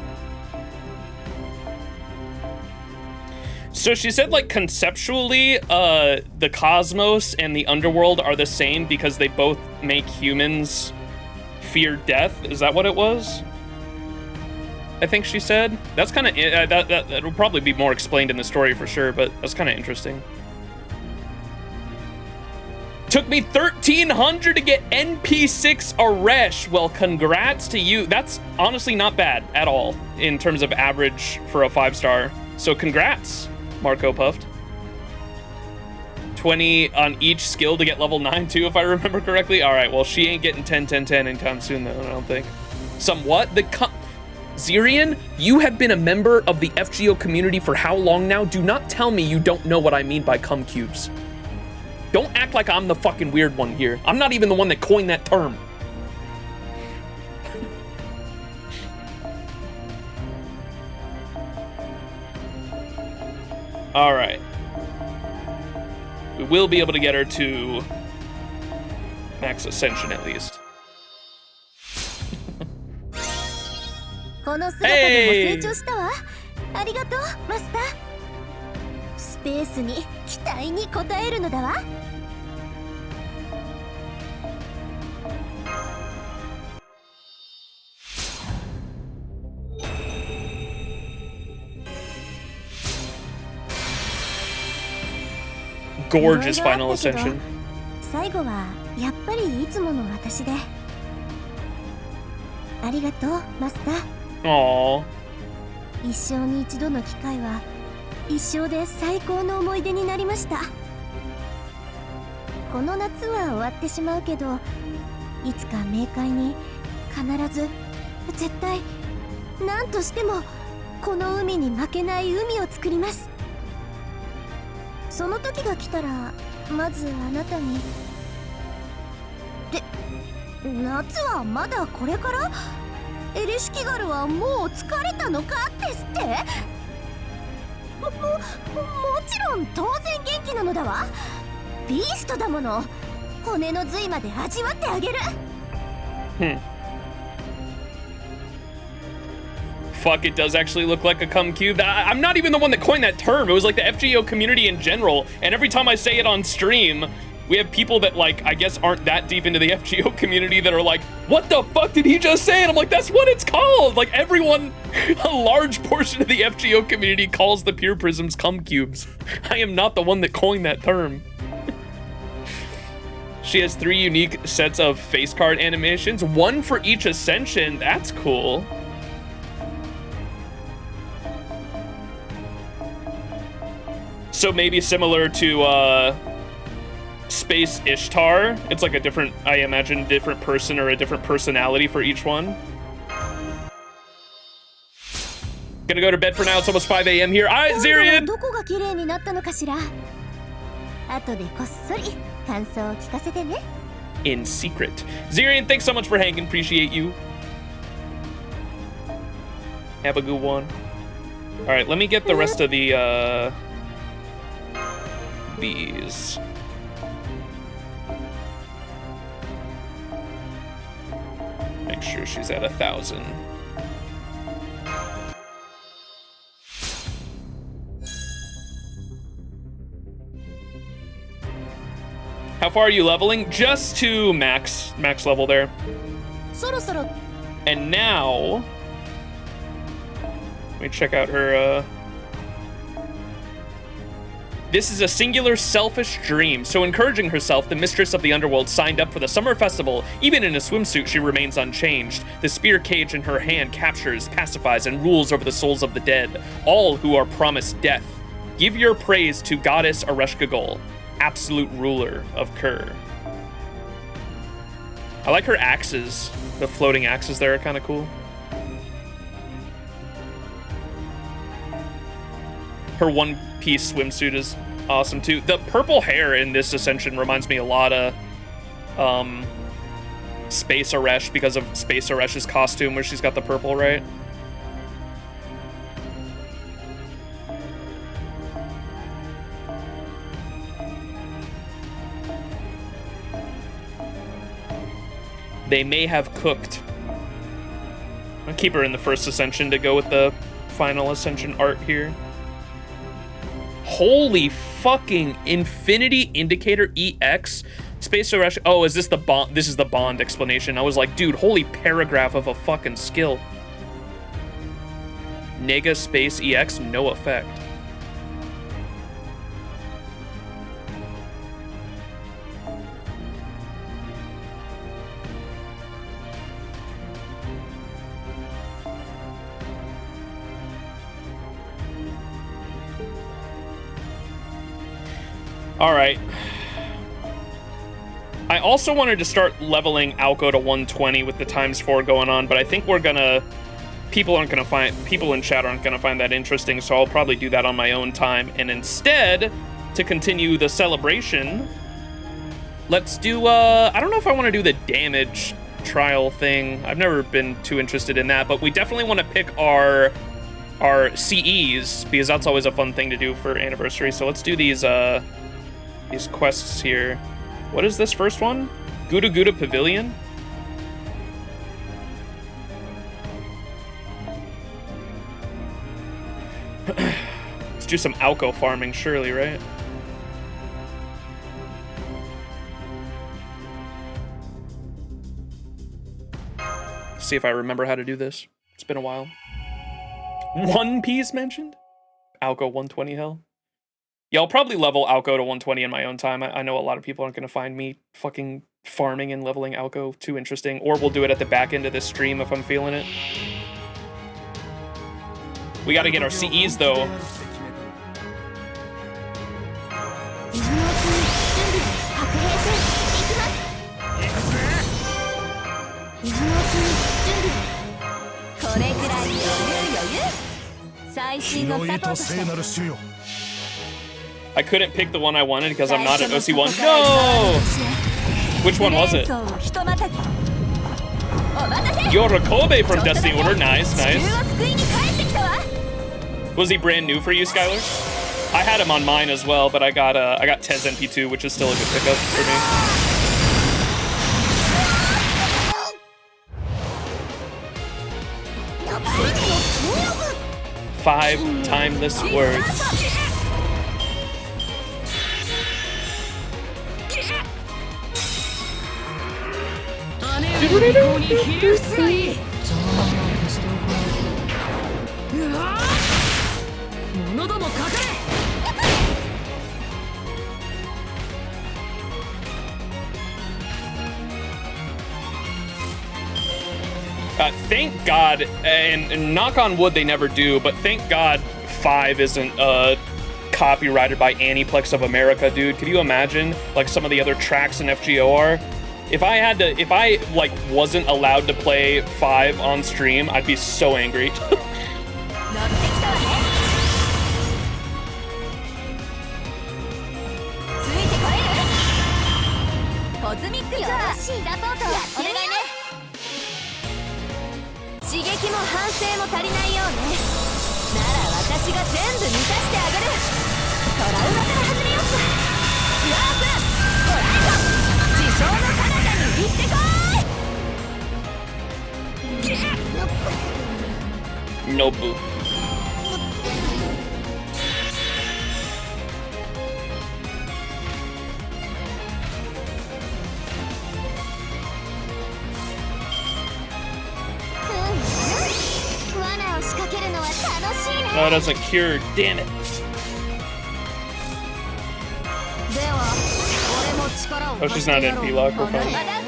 So she said, like, conceptually, the cosmos and the underworld are the same because they both make humans fear death. Is that what it was? I think she said. That's kind of that'll probably be more explained in the story for sure, but that's kind of interesting. Took me 1,300 to get NP6 Eresh. Well, congrats to you. That's honestly not bad at all in terms of average for a 5-star. So congrats, Marco Puffed. 20 on each skill to get level 9 too, if I remember correctly. All right, well, she ain't getting 10, 10, 10 anytime soon though, I don't think. Somewhat. Zirian, you have been a member of the FGO community for how long now? Do not tell me you don't know what I mean by cum cubes. Don't act like I'm the fucking weird one here. I'm not even the one that coined that term. All right. We will be able to get her to max ascension at least. この姿でも成長したわ。ありがとう、マスター。スペースに期待に応えるのだわ。Gorgeous final ascension. 最後はやっぱりいつもの私で。ありがとう、マスター。 Aww. 一生に一度の機会は一生で最高の思い出になりました。この夏は終わってしまうけど、いつか冥界に必ず絶対何としてもこの海に負けない海を作ります。その時が来たらまずあなたに。で、夏はまだこれから？エレシキガルはもう疲れたのかですって？もちろん当然元気なのだわ。ビーストだもの。骨の髄まで味わってあげる。Fuck, it does actually look like a cum cube. I'm not even the one that coined that term. It was like the FGO community in general. And every time I say it on stream, we have people that, like, I guess aren't that deep into the FGO community that are like, what the fuck did he just say? And I'm like, that's what it's called. Like, everyone, a large portion of the FGO community calls the pure prisms cum cubes. I am not the one that coined that term. She has 3 unique sets of face card animations, 1 for each ascension. That's cool. So maybe similar to Space Ishtar, it's like a different, I imagine, different person or a different personality for each one. Gonna go to bed for now. It's almost 5 a.m. here. All right, Zirian. In secret. Zirian, thanks so much for hanging. Appreciate you. Have a good one. All right, let me get the rest of the these. Make sure she's at 1,000. How far are you leveling? Just to max level there. And now, let me check out her. This is a singular selfish dream. So encouraging herself, the mistress of the underworld signed up for the summer festival. Even in a swimsuit, she remains unchanged. The spear cage in her hand captures, pacifies, and rules over the souls of the dead, all who are promised death. Give your praise to goddess Ereshkigal, absolute ruler of Kur. I like her axes. The floating axes there are kind of cool. Her one-piece swimsuit is awesome too. The purple hair in this ascension reminds me a lot of Space Eresh because of Space Eresh's costume where she's got the purple, right? They may have cooked. I'll keep her in the first ascension to go with the final ascension art here. Holy fucking Infinity Indicator EX. Space Eresh. Oh, is this the bond? This is the bond explanation. I was like, dude, holy paragraph of a fucking skill. Nega Space EX, no effect. All right. I also wanted to start leveling Alco to 120 with the ×4 going on, but I think we're gonna, people in chat aren't gonna find that interesting, so I'll probably do that on my own time. And instead, to continue the celebration, let's do, I don't know if I want to do the damage trial thing. I've never been too interested in that, but we definitely want to pick our CEs, because that's always a fun thing to do for anniversary. So let's do these quests here. What is this first one? Guda Guda Pavilion? Let's do some Alco farming, surely, right? See if I remember how to do this. It's been a while. One Piece mentioned? Alco 120 hell? Yeah, I'll probably level Alco to 120 in my own time. I know a lot of people aren't going to find me fucking farming and leveling Alco too interesting. Or we'll do it at the back end of this stream if I'm feeling it. We got to get our CEs, though. 最新のサポートして I couldn't pick the one I wanted because I'm not an OC1. No! Which one was it? Yorokobe from Destiny Order. Nice, nice. Was he brand new for you, Skylar? I had him on mine as well, but I got Tez NP2, which is still a good pickup for me. 5 timeless words. Thank God, and knock on wood they never do, but thank God 5 isn't copyrighted by Aniplex of America, dude. Could you imagine like some of the other tracks in FGO are? If I like wasn't allowed to play 5 on stream, I'd be so angry. Nobu. No, it doesn't cure. Damn it. Oh, she's not NP lock. We're fine.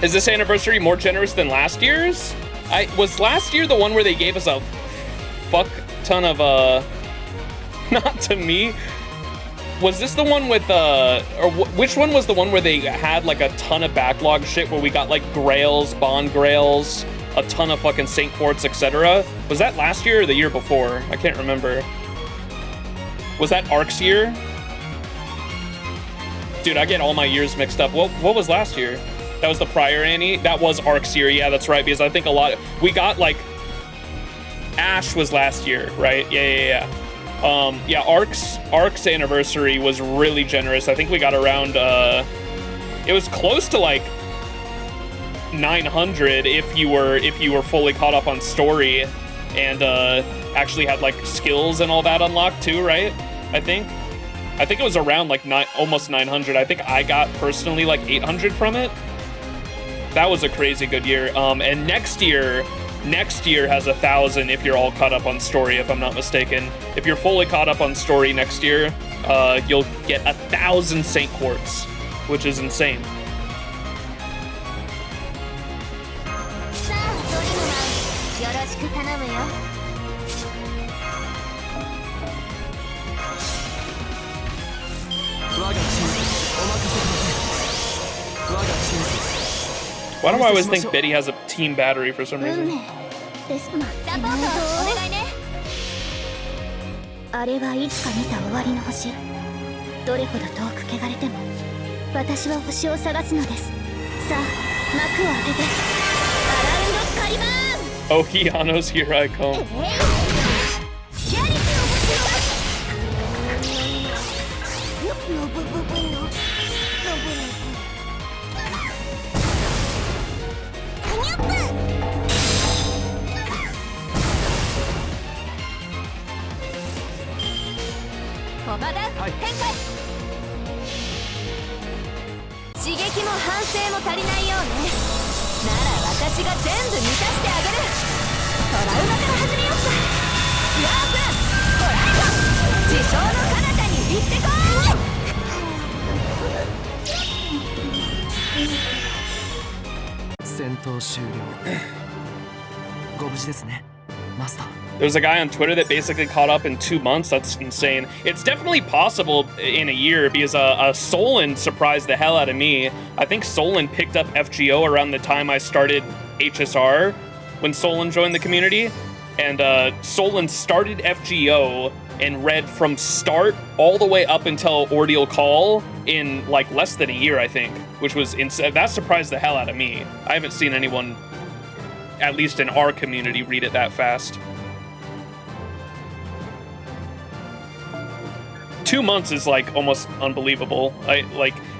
Is this anniversary more generous than last year's? Was last year the one where they gave us a fuck ton of not to me. Was this the one with which one was the one where they had like a ton of backlog shit where we got like grails, bond grails, a ton of fucking Saint Quartz, etc.? Was that last year or the year before? I can't remember. Was that Ark's year? Dude, I get all my years mixed up. What was last year? That was the prior Annie? That was Ark's year, yeah, that's right, because I think we got like, Ash was last year, right? Yeah. Yeah, Ark's anniversary was really generous. I think we got around, it was close to like 900 if you were fully caught up on story and actually had like skills and all that unlocked too, right? I think it was around like almost 900. I think I got personally like 800 from it. That was a crazy good year. And next year has 1,000 if you're all caught up on story, if I'm not mistaken. If you're fully caught up on story next year, you'll get 1,000 Saint Quartz, which is insane. Why do I always think Betty has a team battery for some reason? あれはいつか見た終わりの星。どれほど遠く汚れても、私は星を探すのです。さあ、幕を開けて、アラウンドカリバーン。 Oh, Hiano's Here I Come. There's a guy on Twitter that basically caught up in 2 months. That's insane. It's definitely possible in a year because Solon surprised the hell out of me. I think Solon picked up FGO around the time I started HSR when Solon joined the community. And Solon started FGO and read from start all the way up until Ordeal Call in like less than a year, I think, which was insane. That surprised the hell out of me. I haven't seen anyone, at least in our community, read it that fast. 2 months is like almost unbelievable.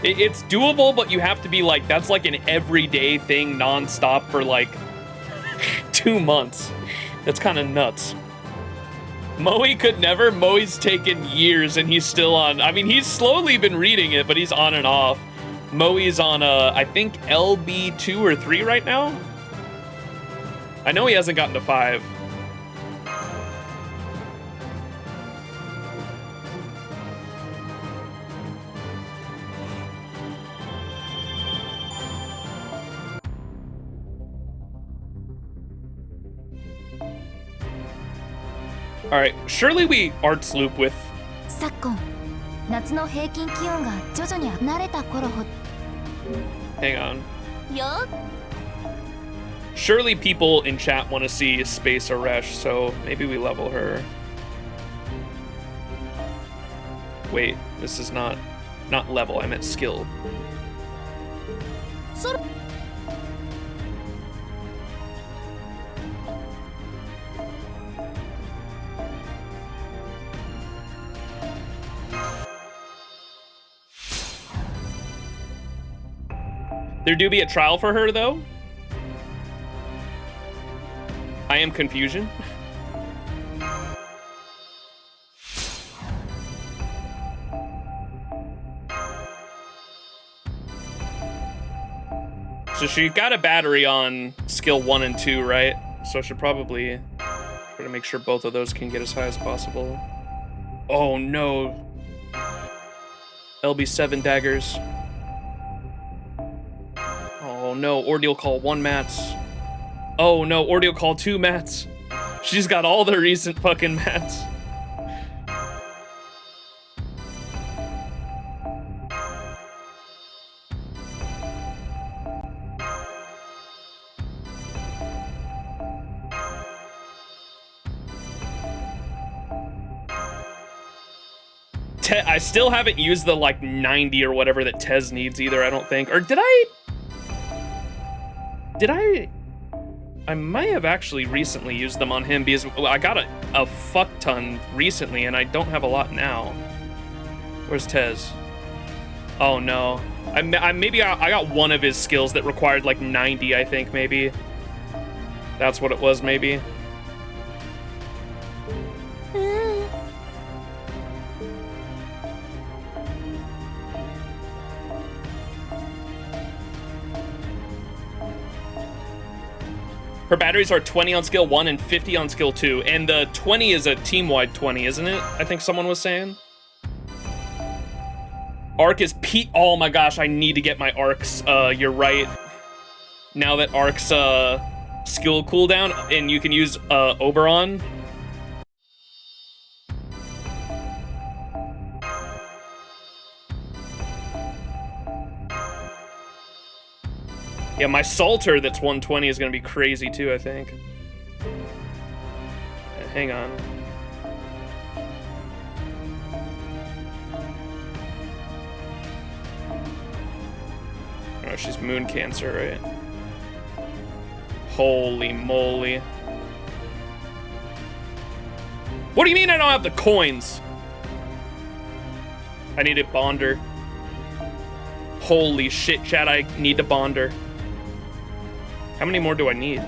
It's doable, but you have to be like, that's like an everyday thing nonstop for like 2 months. That's kind of nuts. Moe could never. Moe's taken years and he's still on. I mean, he's slowly been reading it, but he's on and off. Moe's on, I think LB 2 or 3 right now. I know he hasn't gotten to 5. All right, surely we arts loop with. 昨今、夏の平均気温が徐々に慣れた頃ほど。 Hang on. よ。 Surely people in chat want to see Space Eresh, so maybe we level her. Wait, this is not level. I meant skill. There do be a trial for her, though. I am confusion. So she got a battery on skill 1 and 2, right? So I should probably try to make sure both of those can get as high as possible. Oh no. LB7 daggers. Oh no, Ordeal Call 1 mats. Oh no, Ordeal Call 2 mats. She's got all the recent fucking mats. I still haven't used the like 90 or whatever that Tez needs either, I don't think. Or did I? I might have actually recently used them on him because I got a fuck ton recently and I don't have a lot now. Where's Tez? Oh no. Maybe I got one of his skills that required like 90, I think, maybe. That's what it was, maybe. Her batteries are 20 on skill 1 and 50 on skill 2. And the 20 is a team-wide 20, isn't it? I think someone was saying. Arc is oh my gosh, I need to get my arcs. You're right. Now that arc's skill cooldown and you can use Oberon. Yeah, my Salter that's 120 is going to be crazy too, I think. Hang on. Oh, she's Moon Cancer, right? Holy moly. What do you mean I don't have the coins? I need a bonder. Holy shit, chat, I need a bonder. How many more do I need?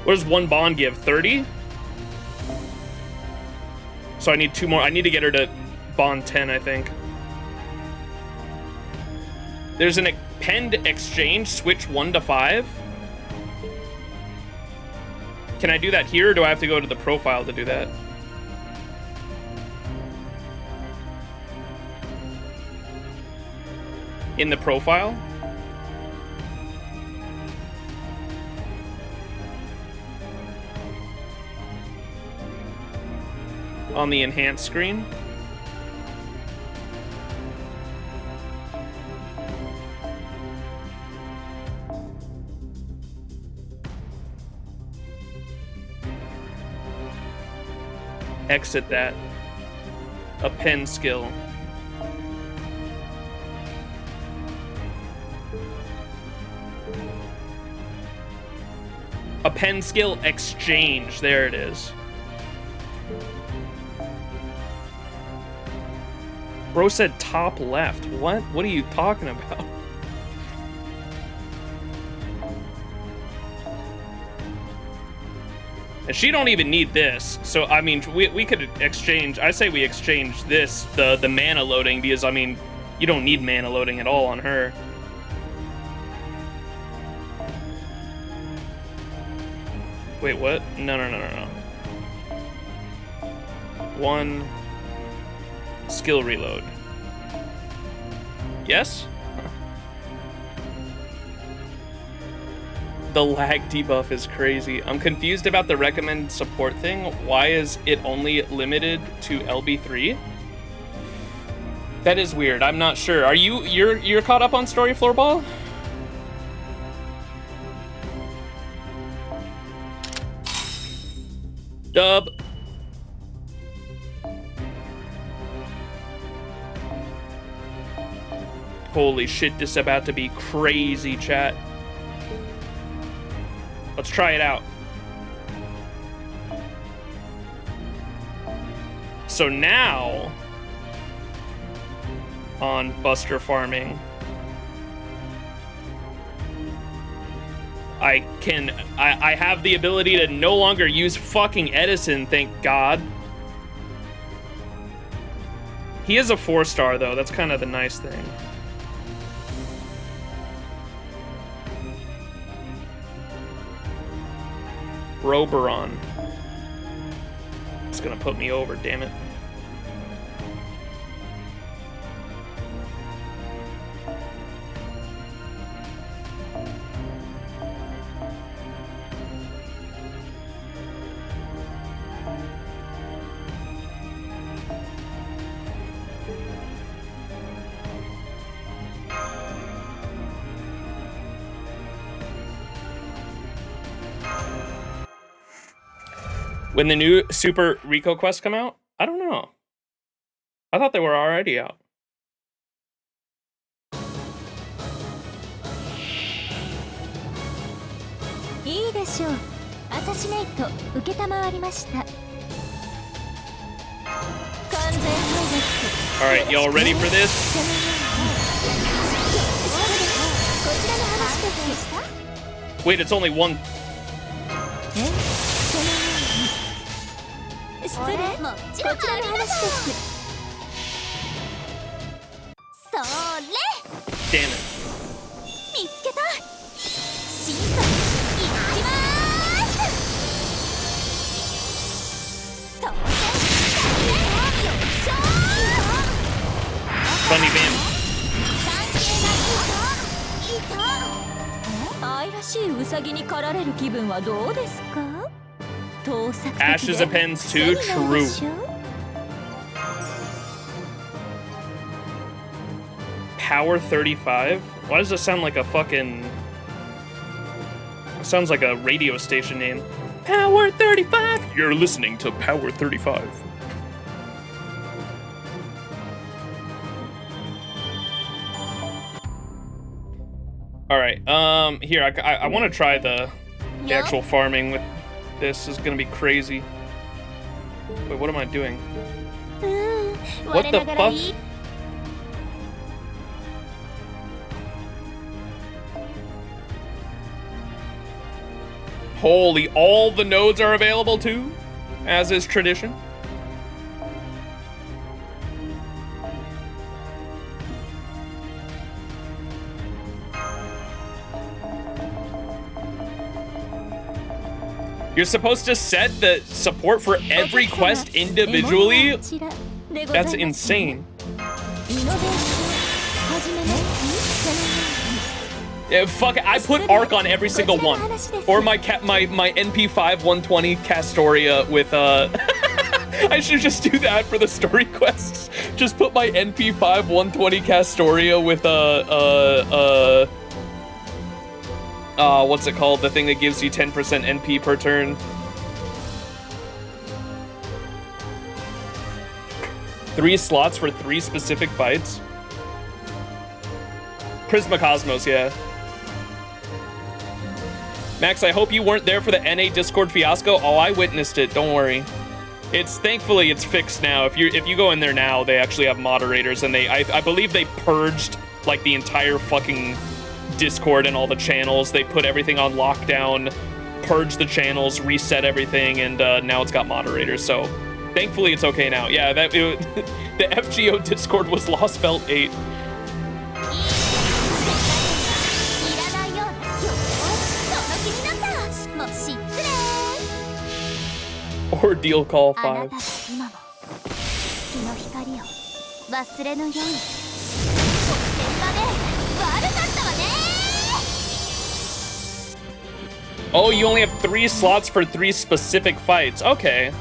What does one bond give? 30? So I need 2 more. I need to get her to bond 10, I think. There's an append exchange, switch 1 to 5. Can I do that here, or do I have to go to the profile to do that? In the profile? On the enhanced screen? Exit that. A pen skill. A pen skill exchange. There it is. Bro said top left. What? What are you talking about? And she don't even need this. So, I mean, we could exchange. I say we exchange this, the mana loading, because, I mean, you don't need mana loading at all on her. Wait, what? No. One skill reload. Yes? The lag debuff is crazy. I'm confused about the recommend support thing. Why is it only limited to LB3? That is weird. I'm not sure. Are you're caught up on Story Floorball? Dub. Holy shit, this is about to be crazy, chat. Let's try it out. So now, on Buster Farming, I have the ability to no longer use fucking Edison, thank God. He is a 4-star though, that's kind of the nice thing. Roberon. It's gonna put me over, damn it. When the new Super Rico quests come out? I don't know. I thought they were already out. Alright, y'all ready for this? Wait, it's only one. Damn it. Funny Bam. Ashes of Pens 2, true. Power 35? Why does this sound like a fucking... It sounds like a radio station name. Power 35! You're listening to Power 35. Alright, here, I want to try the actual farming with this. Is gonna be crazy. Wait, what am I doing? What the fuck? Holy, all the nodes are available too, as is tradition. You're supposed to set the support for every quest individually? That's insane. Yeah, fuck it. I put Arc on every single one. Or my NP5 120 Castoria with I should just do that for the story quests. Just put my NP5 120 Castoria with what's it called? The thing that gives you 10% NP per turn. 3 slots for 3 specific fights. Prisma Cosmos, yeah. Max, I hope you weren't there for the NA Discord fiasco. Oh, I witnessed it. Don't worry. Thankfully it's fixed now. If you go in there now, they actually have moderators, and I believe they purged like the entire fucking Discord and all the channels. They put everything on lockdown, purged the channels, reset everything, and now it's got moderators. So thankfully it's okay now. Yeah, the FGO Discord was Lost Belt 8. Ordeal Call 5. Oh, you only have 3 slots for 3 specific fights. Okay.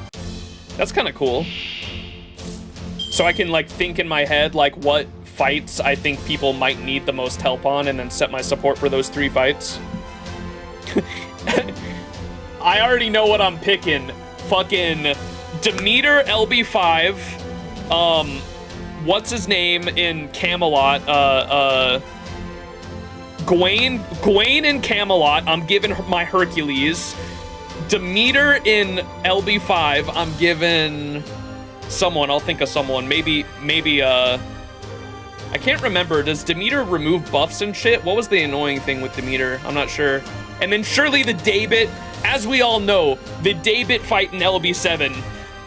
That's kind of cool. So I can like think in my head like what fights I think people might need the most help on, and then set my support for those 3 fights. I already know what I'm picking. Fucking Demeter LB5. What's his name in Camelot? Gawain in Camelot. I'm giving my Hercules. Demeter in LB5. I'm giving someone. I'll think of someone. Maybe I can't remember. Does Demeter remove buffs and shit? What was the annoying thing with Demeter? I'm not sure. And then surely the Daybit. As we all know, the Daybit fight in LB7,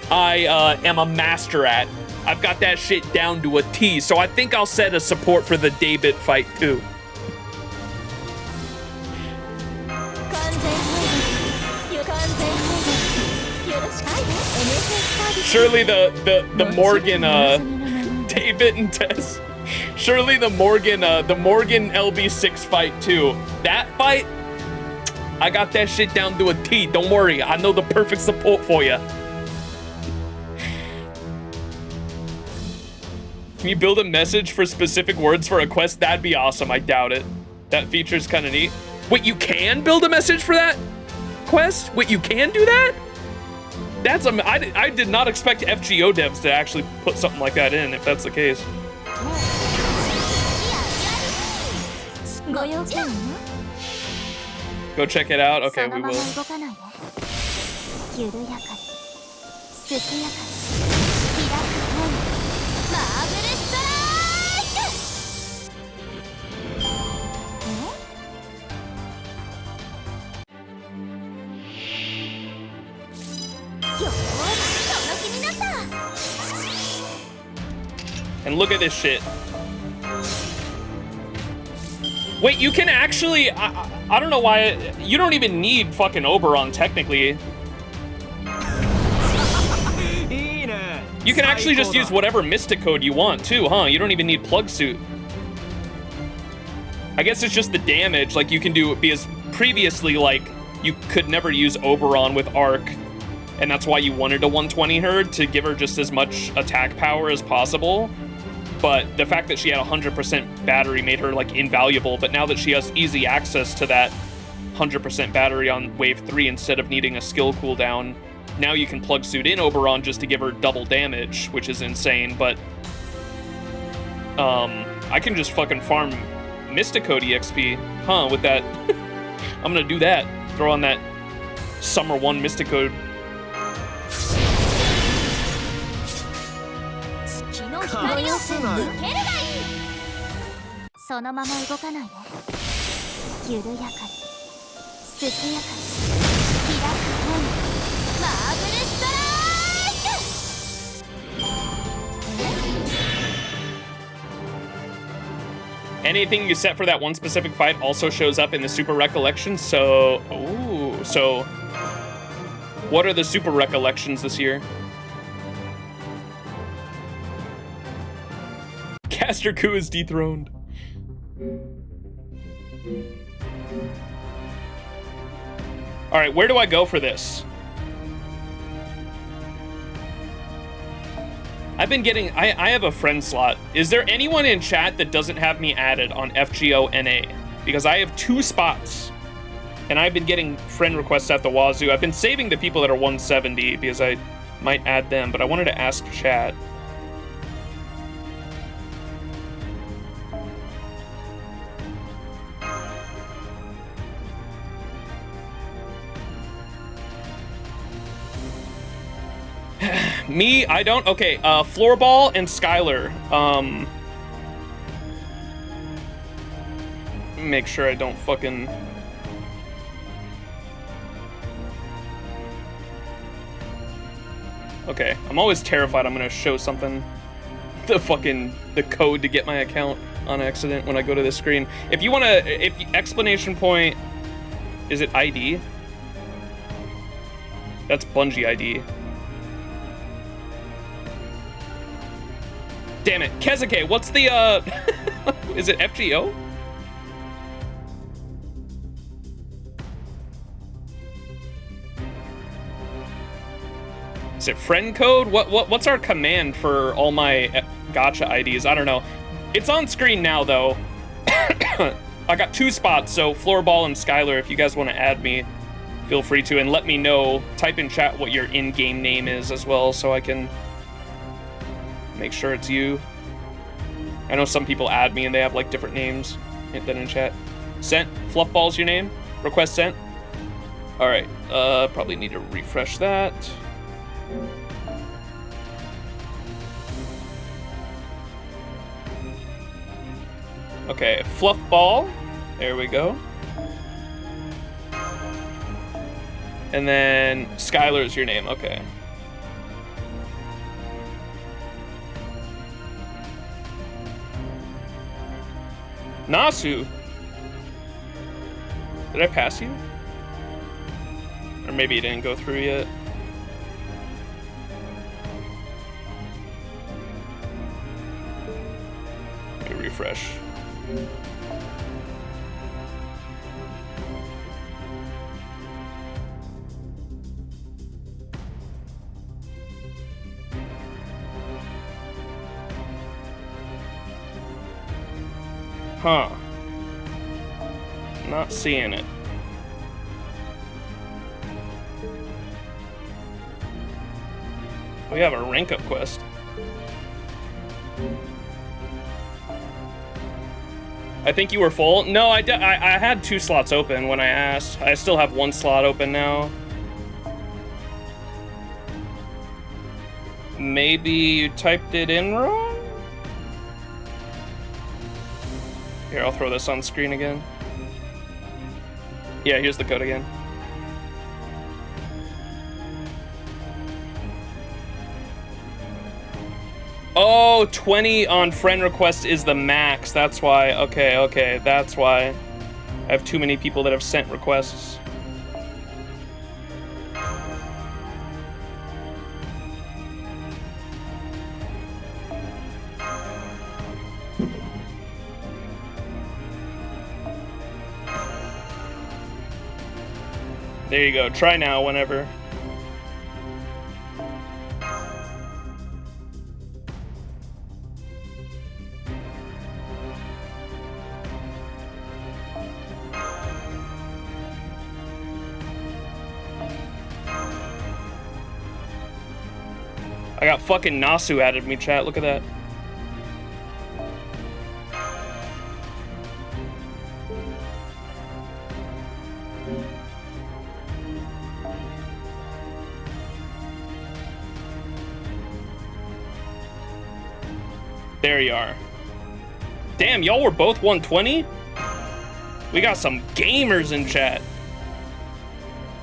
I am a master at. I've got that shit down to a T, so I think I'll set a support for the Daybit fight too. Surely the Morgan Daybit and Tess. Surely the Morgan LB6 fight too. That fight, I got that shit down to a T. Don't worry, I know the perfect support for you. Can you build a message for specific words for a quest? That'd be awesome. I doubt it. That feature's kind of neat. Wait, you can build a message for that quest? Wait, you can do that? That's I did not expect FGO devs to actually put something like that in, if that's the case. Go check it out. Okay, we will. And look at this shit. Wait, you can actually, I don't know why, you don't even need fucking Oberon, technically. You can actually just use whatever Mystic Code you want, too, huh? You don't even need Plug Suit. I guess it's just the damage, like you can do, because previously, like, you could never use Oberon with Arc, and that's why you wanted a 120 her, to give her just as much attack power as possible. But the fact that she had 100% battery made her like invaluable, but now that she has easy access to that 100% battery on wave 3 instead of needing a skill cooldown, now you can plug suit in Oberon just to give her double damage, which is insane. But I can just fucking farm Mysticode EXP, huh, with that. I'm gonna do that. Throw on that Summer 1 Mysticode. Anything you set for that one specific fight also shows up in the Super Recollection, so... Ooh, so... What are the super recollections this year? Caster Coup is dethroned. All right, where do I go for this? I've been getting, I have a friend slot. Is there anyone in chat that doesn't have me added on FGO NA? Because I have 2 spots and I've been getting friend requests at the wazoo. I've been saving the people that are 170 because I might add them, but I wanted to ask chat. Me, I don't. Okay, Floorball and Skylar. Make sure I don't fucking. Okay, I'm always terrified I'm gonna show something. The code to get my account on accident when I go to this screen. If you wanna, exclamation point, is it ID? That's Bungie ID. Damn it, Kezuke, what's the, is it FGO? Is it friend code? What's our command for all my gacha IDs? I don't know. It's on screen now, though. I got 2 spots, so Floorball and Skylar, if you guys want to add me, feel free to, and let me know. Type in chat what your in-game name is as well, so I can make sure it's you. I know some people add me and they have like different names than in chat. Sent. Fluffball's your name? Request sent? Alright, probably need to refresh that. Okay, Fluffball. There we go. And then Skylar's your name, okay. Nasu. Did I pass you? Or maybe it didn't go through yet. Let me refresh. Huh. Not seeing it. We have a rank up quest. I think you were full. No, I had 2 slots open when I asked. I still have 1 slot open now. Maybe you typed it in wrong? Here, I'll throw this on screen again. Yeah, here's the code again. Oh, 20 on friend request is the max. That's why. Okay, that's why. I have too many people that have sent requests. There you go. Try now whenever. I got fucking Nasu added me, chat. Look at that. There you are. Damn, y'all were both 120? We got some gamers in chat.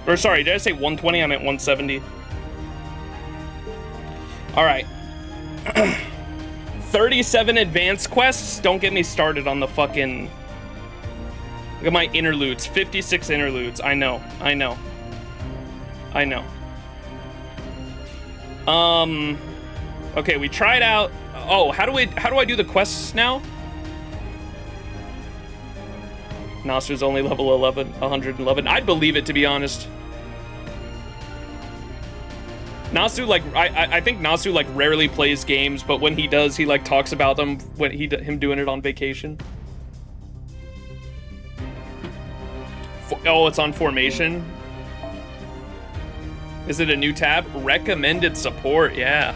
Or sorry, did I say 120? I meant 170. All right. 37 advanced quests. Don't get me started on the fucking... Look at my interludes. 56 interludes. I know. Okay, we tried out. Oh, how do I do the quests now? Nasu's only level 11, 111. I'd believe it, to be honest. Nasu, like, I think Nasu, like, rarely plays games, but when he does, he, like, talks about them when him doing it on vacation. Oh, it's on formation. Is it a new tab? Recommended support, yeah.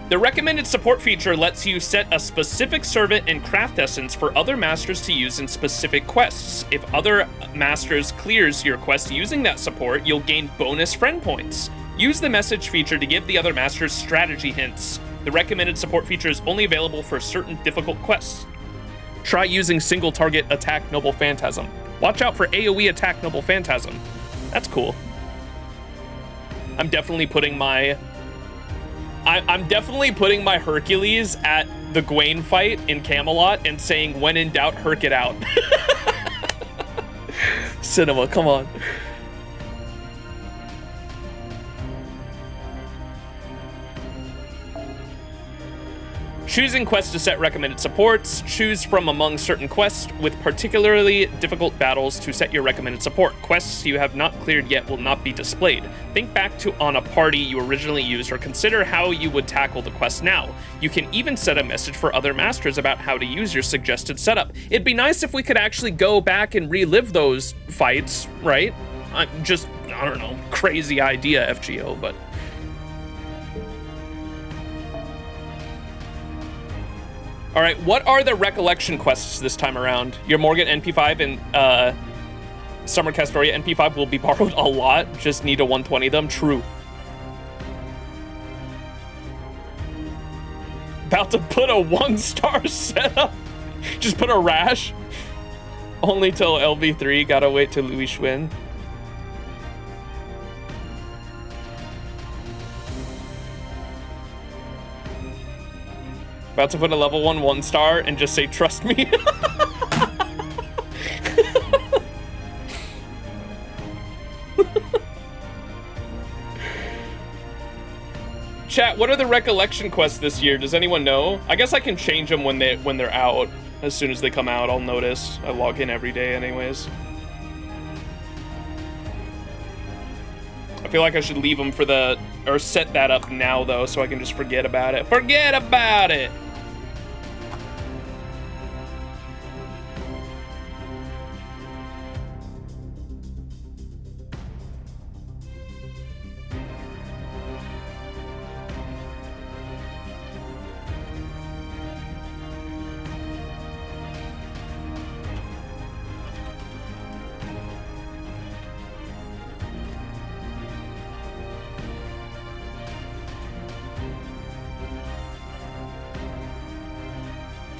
The recommended support feature lets you set a specific servant and craft essence for other masters to use in specific quests. If other masters clears your quest using that support, you'll gain bonus friend points. Use the message feature to give the other masters strategy hints. The recommended support feature is only available for certain difficult quests. Try using single target attack Noble Phantasm. Watch out for AoE attack Noble Phantasm. That's cool. I'm definitely putting my Hercules at the Gwaine fight in Camelot and saying, when in doubt, herc it out. Cinema, come on. Choosing quests to set recommended supports. Choose from among certain quests with particularly difficult battles to set your recommended support. Quests you have not cleared yet will not be displayed. Think back on a party you originally used or consider how you would tackle the quest now. You can even set a message for other masters about how to use your suggested setup. It'd be nice if we could actually go back and relive those fights, right? I don't know, crazy idea, FGO, but... All right, what are the recollection quests this time around? Your Morgan NP5 and Summer Castoria NP5 will be borrowed a lot. Just need to 120 them. True. About to put a 1-star setup. Just put a rash. Only till LB3. Gotta wait till Louis Schwinn. About to put a level 1-1-star and just say, trust me. Chat, what are the recollection quests this year? Does anyone know? I guess I can change them when they're out. As soon as they come out, I'll notice. I log in every day anyways. I feel like I should leave them for or set that up now though, so I can just forget about it. Forget about it!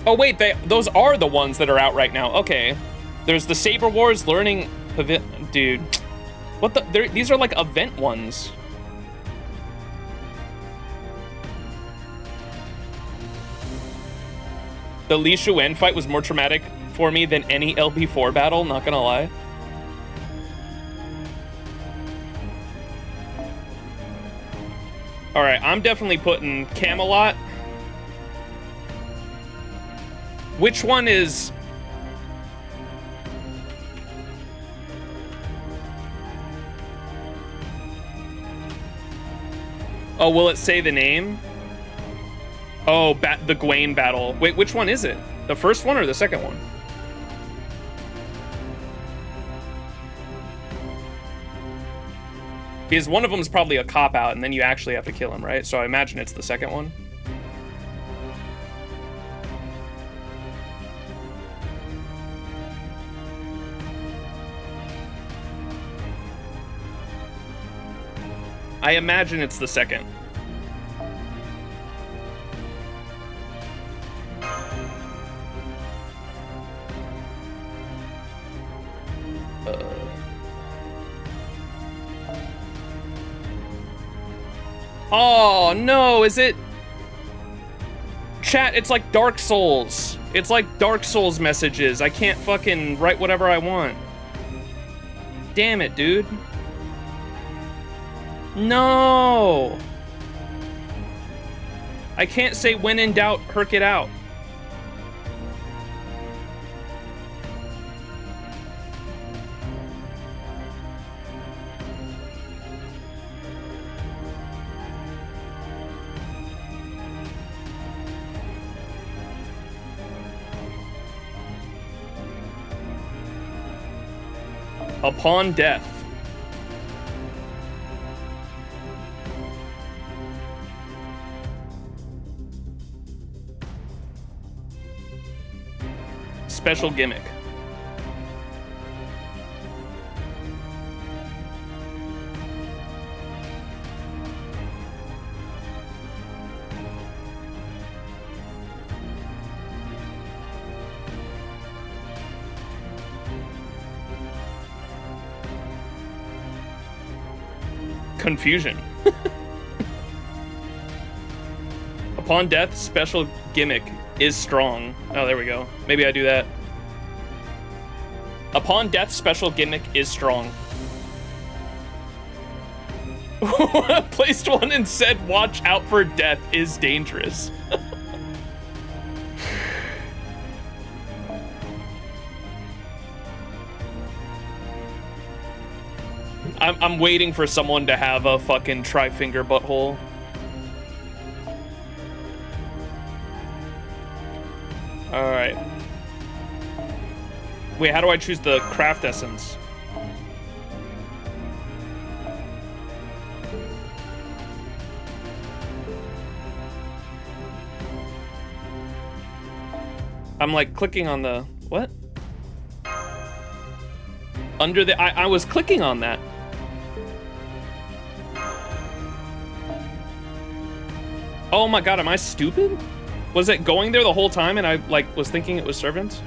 Oh wait, those are the ones that are out right now. Okay. There's the Saber Wars Learning Dude. What the? These are like event ones. The Li Shuwen fight was more traumatic for me than any LB4 battle, not gonna lie. All right, I'm definitely putting Camelot. Which one is... Oh, will it say the name? Oh, the Gwaine battle. Wait, which one is it? The first one or the second one? Because one of them is probably a cop-out, and then you actually have to kill him, right? So I imagine it's the second one. I imagine it's the second. Oh no, is it? Chat, it's like Dark Souls. It's like Dark Souls messages. I can't fucking write whatever I want. Damn it, dude. No! I can't say when in doubt, herk it out. Upon death. Special gimmick. Confusion. Upon death, special gimmick is strong. Oh, there we go. Maybe I do that. Upon death, special gimmick is strong. Placed one and said, watch out for death is dangerous. I'm waiting for someone to have a fucking tri-finger butthole. Alright. Wait, how do I choose the craft essence? I'm like clicking on the... what? Under the... I was clicking on that. Oh my god, am I stupid? Was it going there the whole time and I like was thinking it was servants?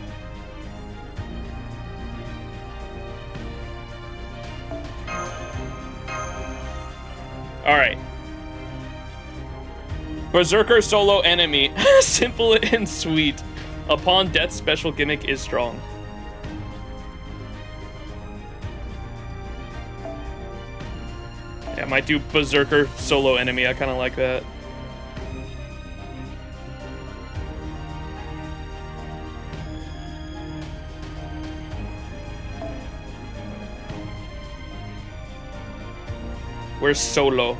Alright. Berserker solo enemy. Simple and sweet. Upon death, special gimmick is strong. Yeah, I might do Berserker solo enemy. I kind of like that. Where's solo?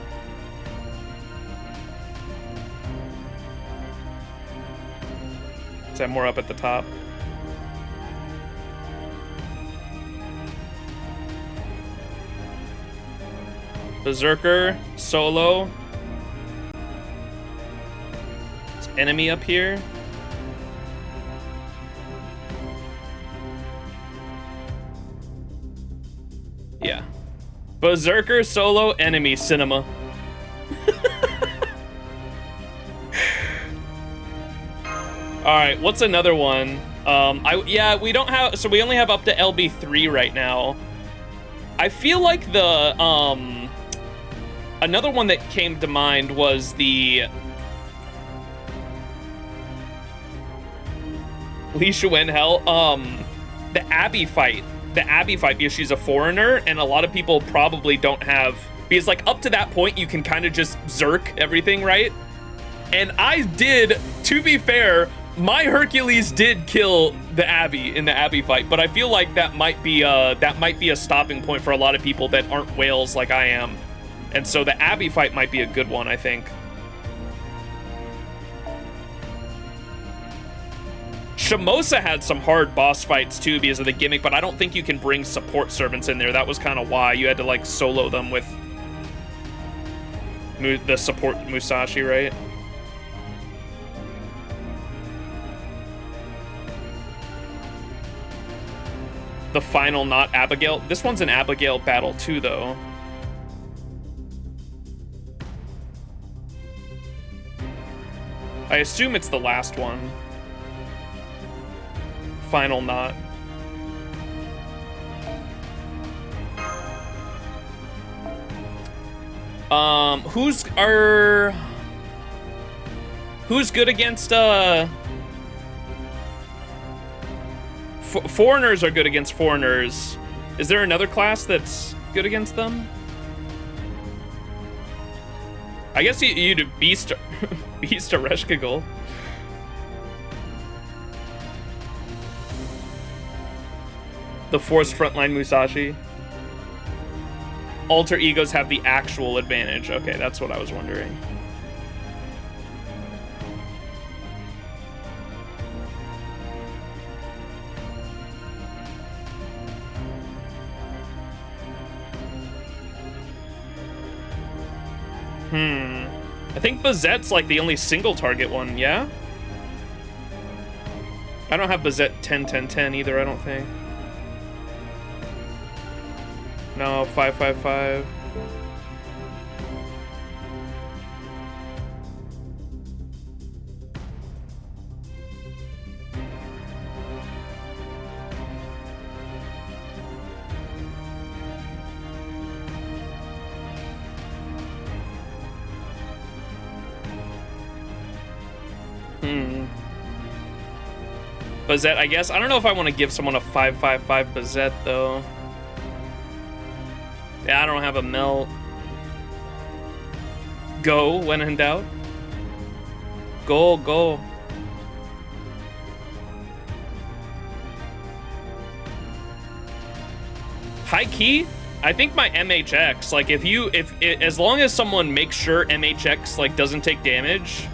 Is that more up at the top? Berserker, solo. Is enemy up here? Yeah. Berserker, solo, enemy, cinema. Alright, what's another one? Yeah, we don't have, so we only have up to LB3 right now. I feel like the, another one that came to mind was the Li Shuen Hell, the Abby fight. The Abby fight, because she's a foreigner, and a lot of people probably don't have, because like up to that point you can kind of just zerk everything, right? And I did, to be fair, my Hercules did kill the Abby in the Abby fight, but I feel like that might be a stopping point for a lot of people that aren't whales like I am. And so the Abby fight might be a good one, I think. Shimosa had some hard boss fights too because of the gimmick, but I don't think you can bring support servants in there. That was kind of why you had to like solo them with the support Musashi, right? The final, not Abigail. This one's an Abigail battle too, though. I assume it's the last one. Final knot. Who's good against foreigners are good against foreigners. Is there another class that's good against them? I guess you'd beast Ereshkigal. The Force Frontline Musashi. Alter egos have the actual advantage. Okay, that's what I was wondering. I think Bazette's like the only single target one, yeah? I don't have Bazette 10-10-10 either, I don't think. No, 5-5-5. Bazette, I guess. I don't know if I want to give someone a 5-5-5 Bazette, though. Yeah, I don't have a melt. Go when in doubt. Go, go. High key, I think my MHX, like as long as someone makes sure MHX like doesn't take damage,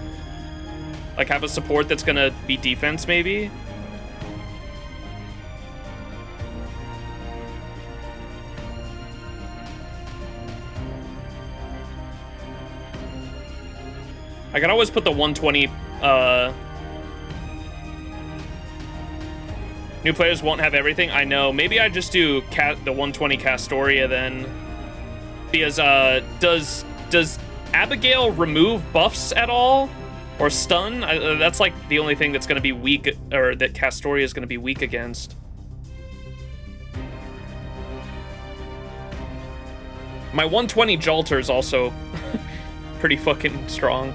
like have a support that's gonna be defense maybe. I can always put the 120, new players won't have everything. I know. Maybe I just do the 120 Castoria then. Because, does Abigail remove buffs at all? Or stun? That's like the only thing that's going to be weak, or that Castoria is going to be weak against. My 120 Jalter is also pretty fucking strong.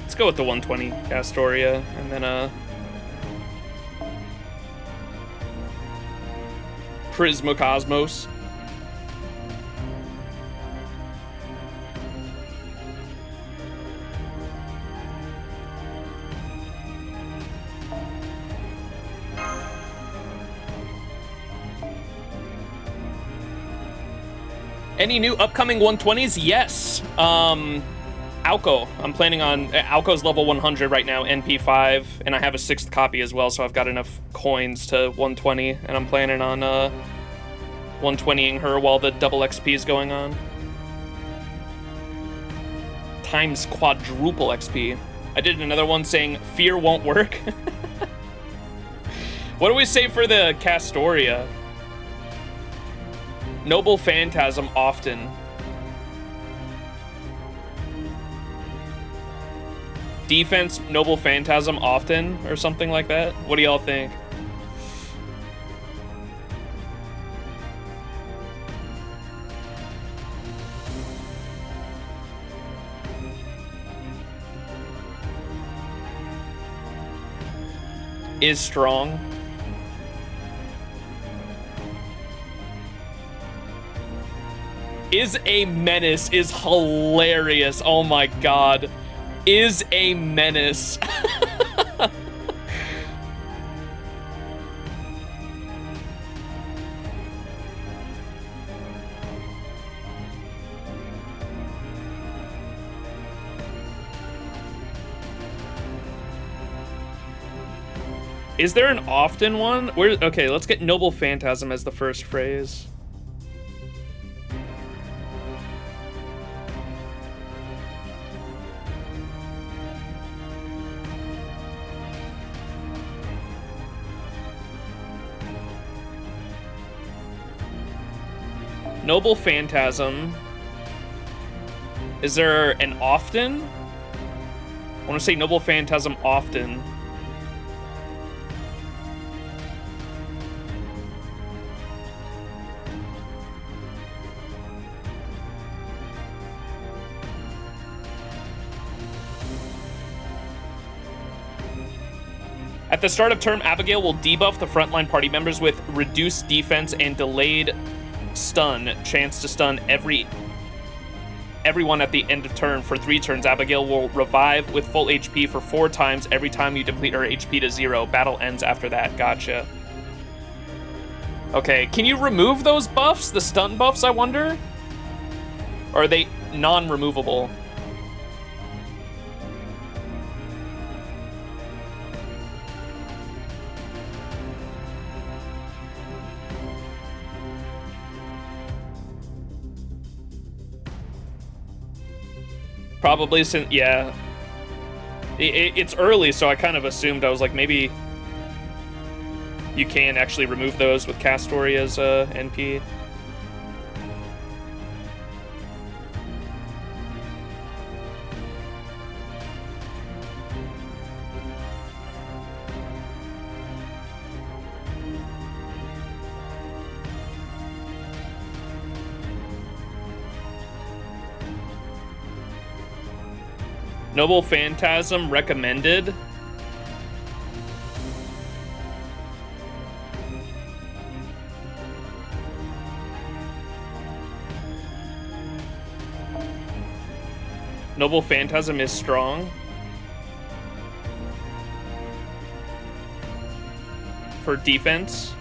Let's go with the 120 Castoria, and then Prismocosmos. Any new upcoming 120s? Yes. Alco. I'm planning on... Alco's level 100 right now, NP5, and I have a 6th copy as well, so I've got enough coins to 120, and I'm planning on 120ing her while the double XP is going on. Times quadruple XP. I did another one saying, fear won't work. What do we say for the Castoria? Noble Phantasm often. Defense, Noble Phantasm often, or something like that? What do y'all think? Is strong. Is a menace is hilarious. Oh my god. Is a menace. Is there an often one? Okay, let's get Noble Phantasm as the first phrase. Noble Phantasm. Is there an often? I want to say Noble Phantasm often. At the start of turn, Abigail will debuff the frontline party members with reduced defense and delayed stun. Chance to stun everyone at the end of turn for 3 turns. Abigail will revive with full HP for 4 times every time you deplete her HP to 0. Battle ends after that. Gotcha. Okay, can you remove those buffs? The stun buffs, I wonder? Or are they non-removable? Probably since, yeah. It's early, so I kind of assumed, I was like, maybe you can actually remove those with Castory as NP. Noble Phantasm recommended. Noble Phantasm is strong. For defense.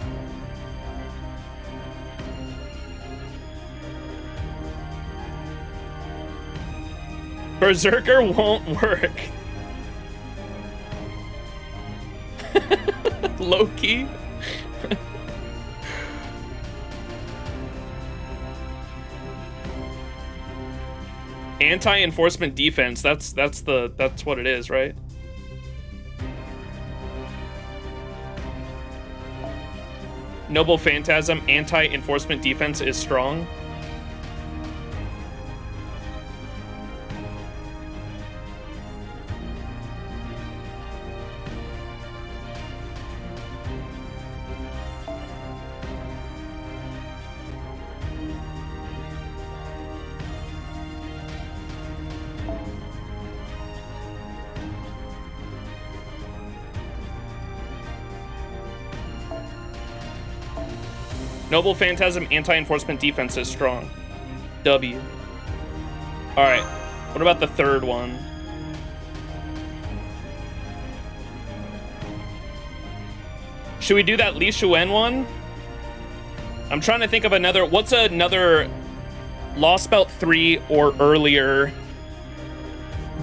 Berserker won't work. Loki. Anti-enforcement defense. That's what it is, right? Noble Phantasm anti-enforcement defense is strong. Noble Phantasm anti-enforcement defense is strong. W. Alright. What about the third one? Should we do that Li Shuen one? I'm trying to think of another. What's another Lost Belt 3 or earlier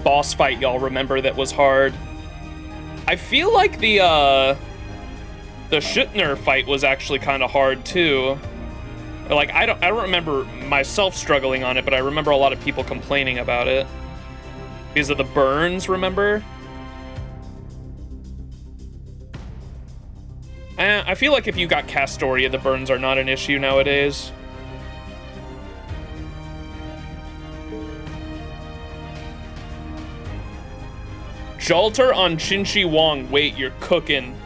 boss fight y'all remember that was hard? I feel like the Schuttner fight was actually kind of hard too. Like I don't remember myself struggling on it, but I remember a lot of people complaining about it because of the burns. Remember? I feel like if you got Castoria, the burns are not an issue nowadays. Jalter on Chinchi Wong. Wait, you're cooking.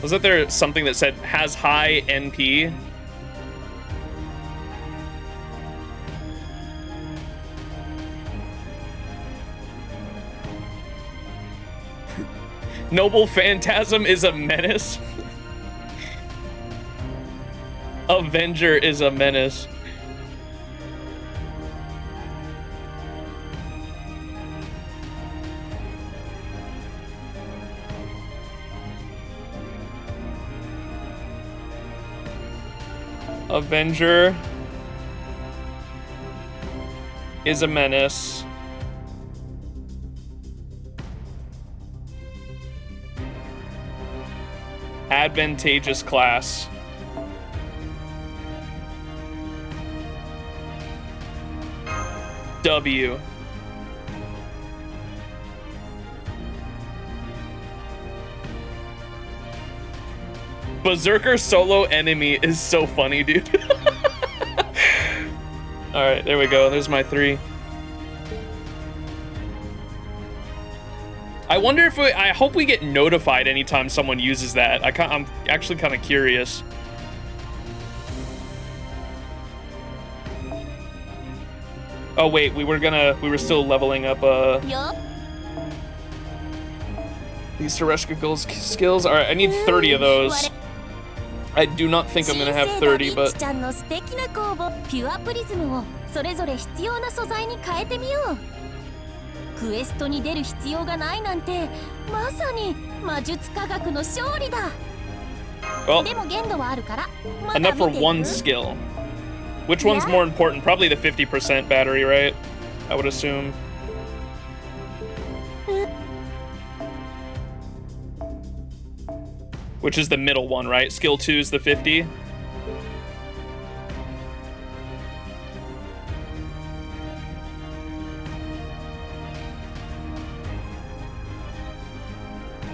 Wasn't there something that said has high NP? Noble Phantasm is a menace. Avenger is a menace. Avenger is a menace. advantageous class. W. Berserker solo enemy is so funny, dude. All right, there we go. There's my 3. I wonder if I hope we get notified anytime someone uses that. I'm actually kind of curious. Oh wait, we were still leveling up these Ereshkigal skills. All right, I need 30 of those. I do not think I'm gonna have 30, but well, enough for one skill. Which one's more important? Probably the 50% battery, right? I would assume. Which is the middle one, right? Skill 2 is the 50.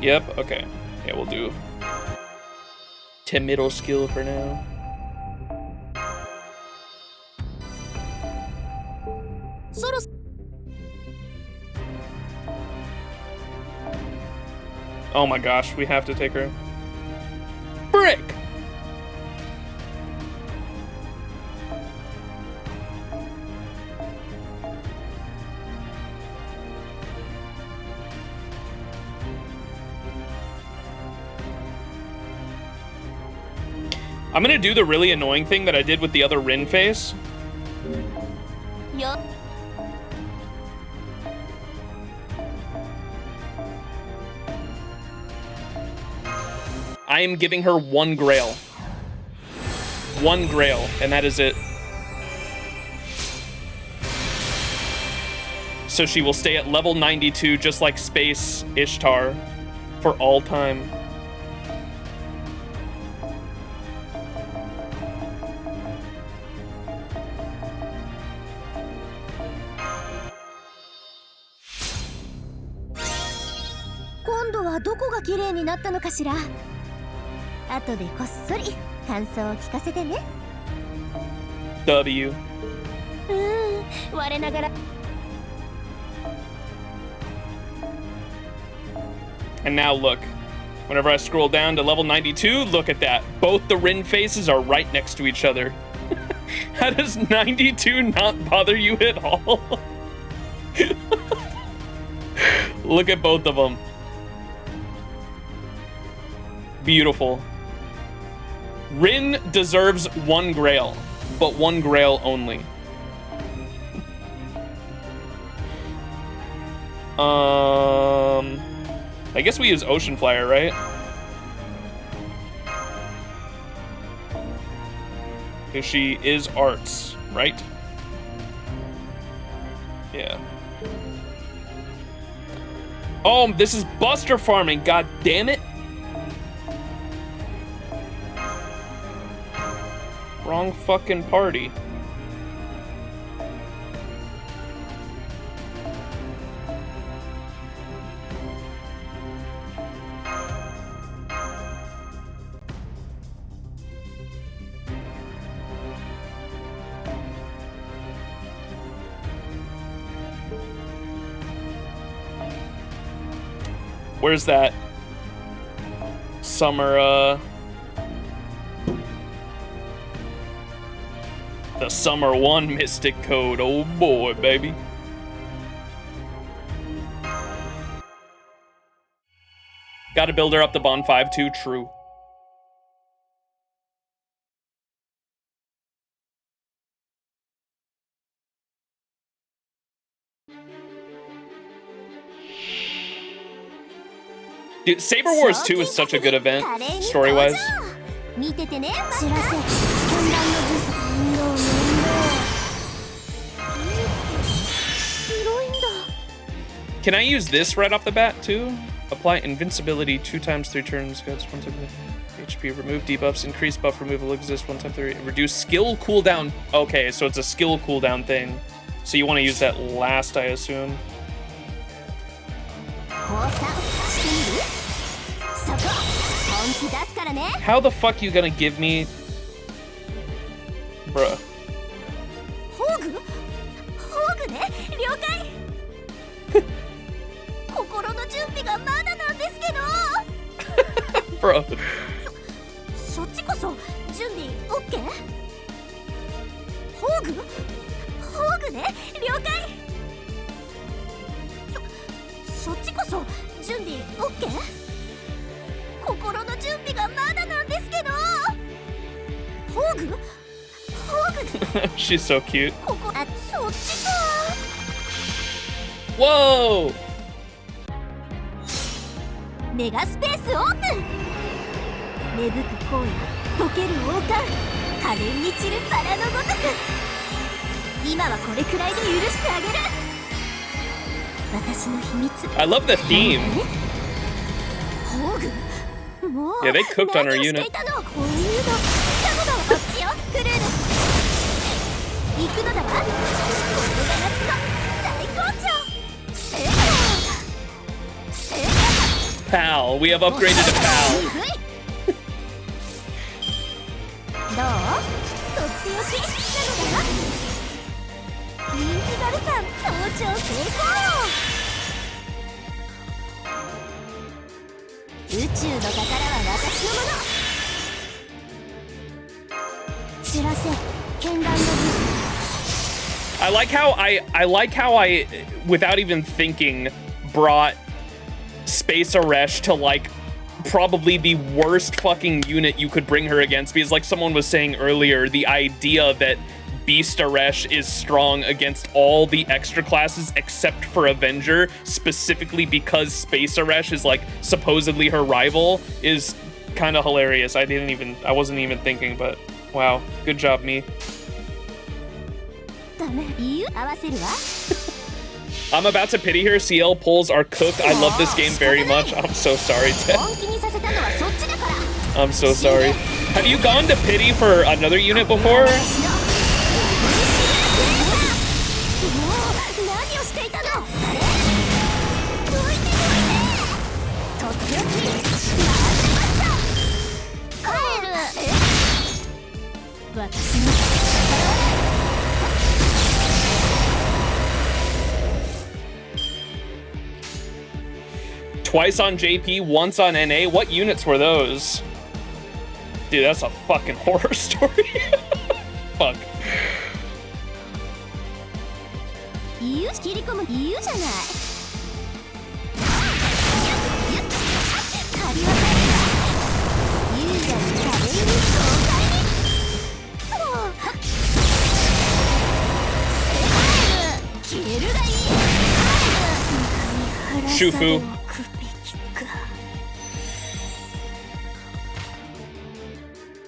Yep, okay. Yeah, we'll do 10 middle skill for now. Oh my gosh, we have to take her. Brick! I'm gonna do the really annoying thing that I did with the other Rin face. Yup. I am giving her 1 Grail. 1 Grail, and that is it. So she will stay at level 92, just like Space Ishtar, for all time. W. And now look, whenever I scroll down to level 92, look at that. Both the Rin faces are right next to each other. How does 92 not bother you at all? Look at both of them. Beautiful. Rin deserves 1 Grail, but 1 Grail only. I guess we use Ocean Flyer, right? Because she is arts, right? Yeah. Oh, this is Buster farming, god damn it. Wrong fucking party. Where's that summer, the Summer 1 Mystic Code? Oh boy, baby. Gotta build her up to Bond 5 too, true. Dude, Saber Wars 2 is such a good event, story-wise. Can I use this right off the bat, too? Apply invincibility 2 times 3 turns. Goes 1 second. HP. Remove debuffs. Increase buff removal exists 1 time 3. Reduce skill cooldown. Okay, so it's a skill cooldown thing. So you want to use that last, I assume. How the fuck you gonna give me... Bruh. Bro. She's so cute. Whoa! Mega space open! 芽吹く荒野、溶ける王冠、可憐に散るバラのごとく。今はこれくらいで許してあげる。私の秘密。I love the theme. Yeah, they cooked on her unit. Pal, we have upgraded to Pal. I like how I without even thinking brought Space Eresh to like probably the worst fucking unit you could bring her against, because like someone was saying earlier, the idea that Beast Eresh is strong against all the extra classes except for Avenger, specifically because Space Eresh is like supposedly her rival, is kind of hilarious. I wasn't even thinking, but wow, good job, me. I'm about to pity her. CL pulls are cooked. I love this game very much. I'm so sorry, Ted. I'm so sorry. Have you gone to pity for another unit before? Twice on JP, once on NA. What units were those? Dude, that's a fucking horror story. Fuck. Shufu.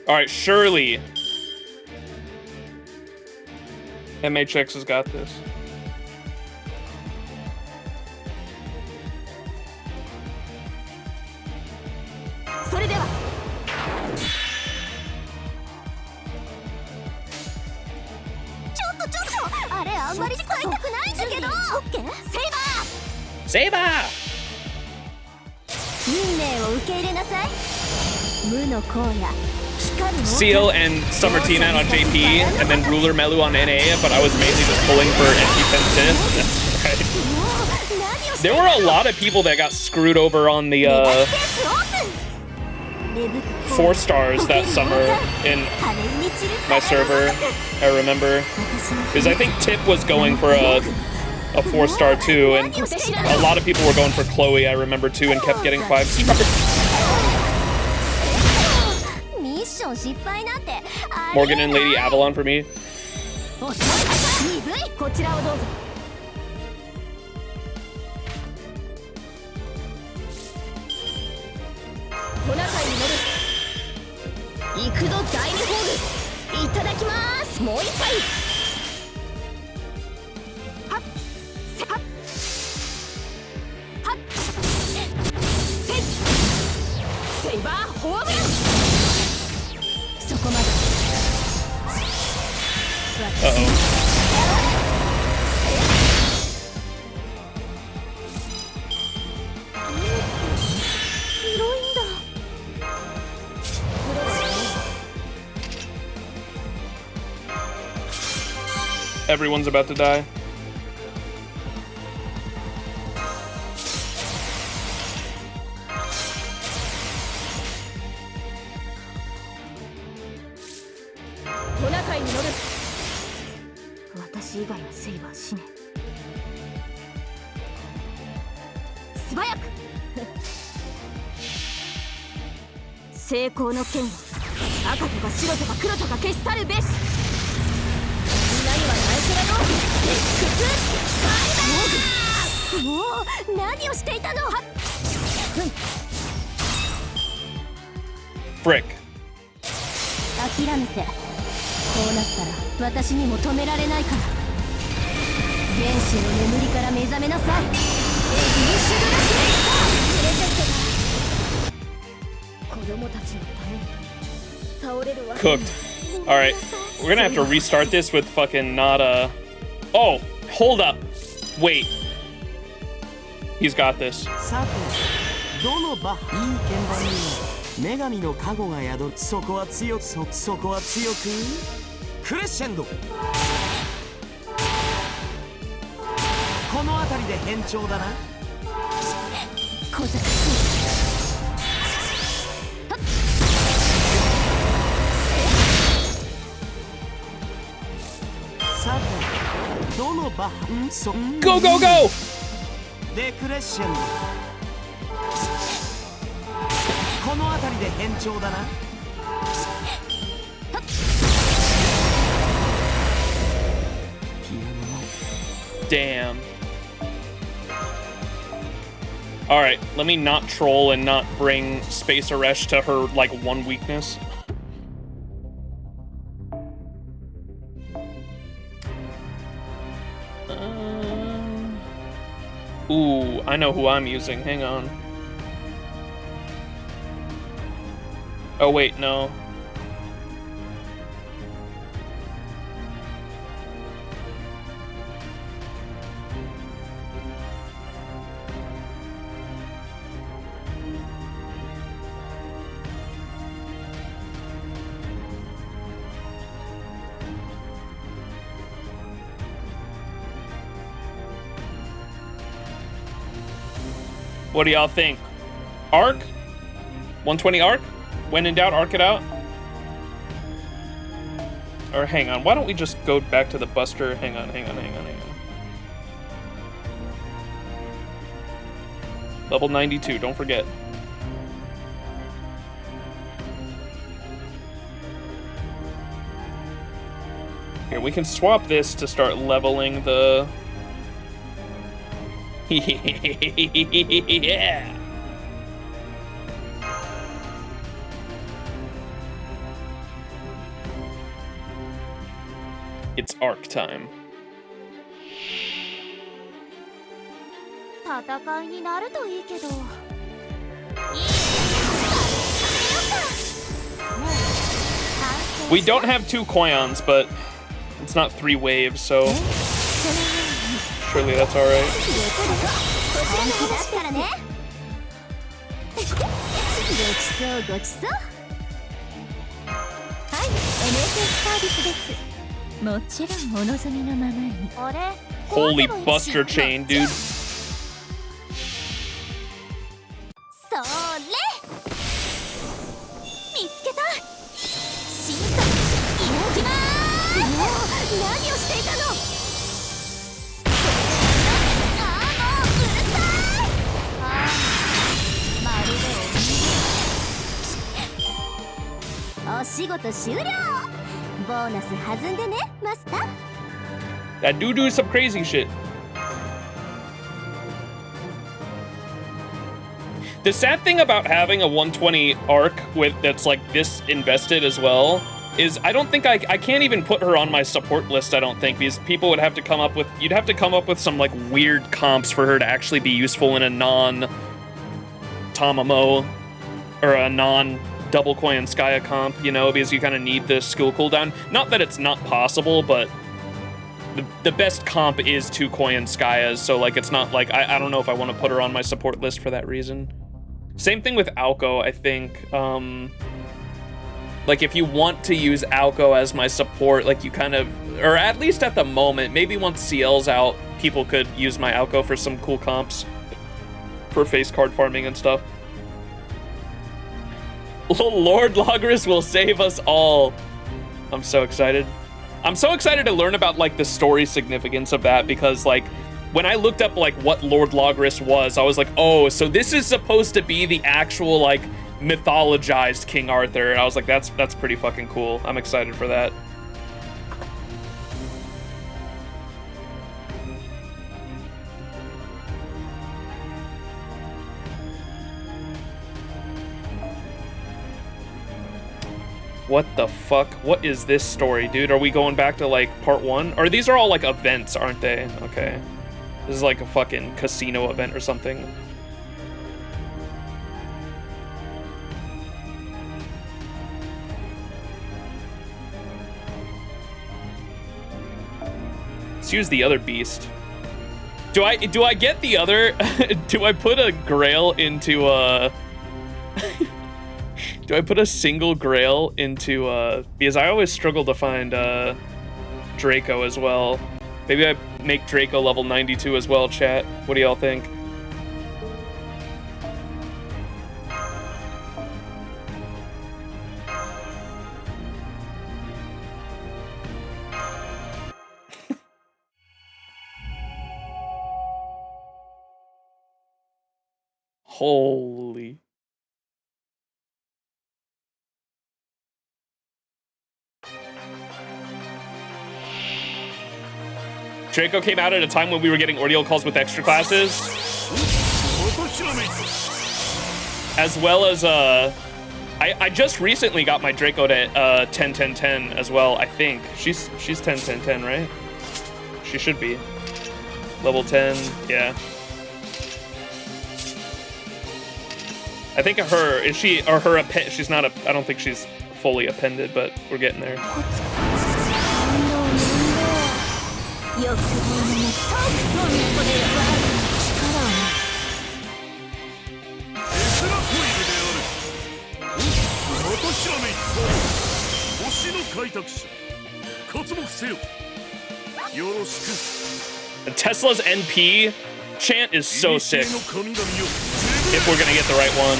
All right, surely MHX has got this. Saber! Seal and Summer Tina on JP, and then Ruler Melu on NA, but I was mainly just pulling for NP10 That's right. There were a lot of people that got screwed over on the 4 stars that summer in my server, I remember. Because I think Tip was going for a 4-star too, and a lot of people were going for Chloe, I remember too, and kept getting 5 stars. Morgan and Lady Avalon for me. Uh-oh. Everyone's about to die. Frick. 諦めて。こうなったら私にも止められないから。原始の眠りから目覚めなさい。エギリシュドラクレスター。連れてって子供たちのために倒れるわ。 Cooked. Alright. We're gonna have to restart this with fucking not Oh, hold up. Wait. He's got this. どのバッいい鍵盤にも女神の加護が宿る。そこは強くそこは強くクレッシェンド。この辺りで変調だな。小賢しい。さてどのバッそ Go go go! でクレッシェンド。この辺りで変調だな。Damn. Alright, let me not troll and not bring Space Eresh to her, like, one weakness. Ooh, I know who I'm using. Hang on. Oh, wait, no. What do y'all think? Arc? 120 arc? When in doubt, arc it out? Or hang on, why don't we just go back to the Buster? Hang on. Level 92, don't forget. Here, we can swap this to start leveling the... Yeah! It's arc time. 戦いになるといいけど。 We don't have 2 Koyons, but it's not 3 waves, so surely that's alright. ごちそう。はい、NHS サービスです。もちろんお望みのままに。あれ Holy Buster Chain, dude. それ見つけた。審査行きまーす。何をしていたの。ああ、もううるさい。まるでお仕事終了。ボーナス弾んでね、マスター。 That dude do some crazy shit. The sad thing about having a 120 arc with that's like this invested as well is I don't think I can't even put her on my support list. I don't think, because people would have to come up with, you'd have to come up with some like weird comps for her to actually be useful in a non Tamamo or a non Double Koyan Skya comp, you know, because you kind of need the skill cooldown. Not that it's not possible, but the best comp is to Koyan Skaya's, so like it's not like I don't know if I want to put her on my support list for that reason. Same thing with Aoko, I think. Like if you want to use Aoko as my support, like you kind of, or at least at the moment, maybe once CL's out, people could use my Aoko for some cool comps for face card farming and stuff. Lord Logris will save us all. I'm so excited. I'm so excited to learn about like the story significance of that, because like when I looked up like what Lord Logris was, I was like, oh, so this is supposed to be the actual like mythologized King Arthur. And I was like, that's pretty fucking cool. I'm excited for that. What the fuck? What is this story, dude? Are we going back to like part 1? Or these are all like events, aren't they? Okay. This is like a fucking casino event or something. Let's use the other beast. Do I get the other? Do I put a grail into do I put a single grail into because I always struggle to find Draco as well. Maybe I make Draco level 92 as well, chat. What do y'all think? Holy. Draco came out at a time when we were getting ordeal calls with extra classes. As well as, I just recently got my Draco to 10-10-10 as well, I think. She's 10-10-10, right? She should be. Level 10, yeah. I think her, is she, or her, she's not I don't think she's fully appended, but we're getting there. Tesla's NP chant is so sick. If we're gonna get the right one.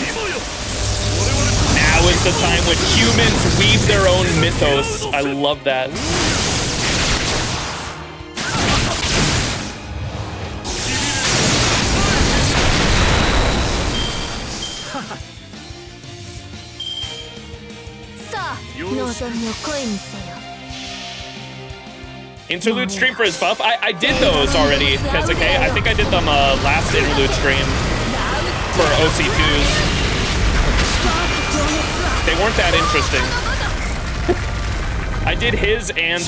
Now is the time when humans weave their own mythos. I love that. Interlude stream for his buff? I did those already, Kezuke. I think I did them last interlude stream for OC2s. They weren't that interesting. I did his and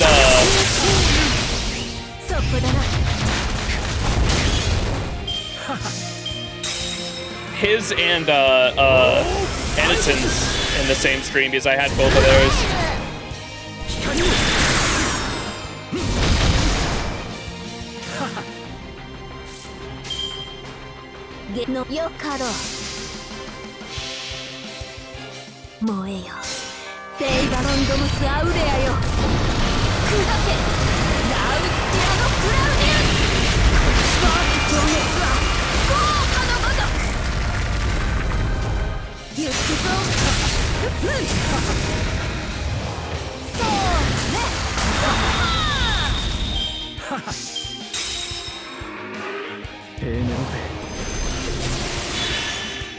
Edison's in the same stream because I had both of those.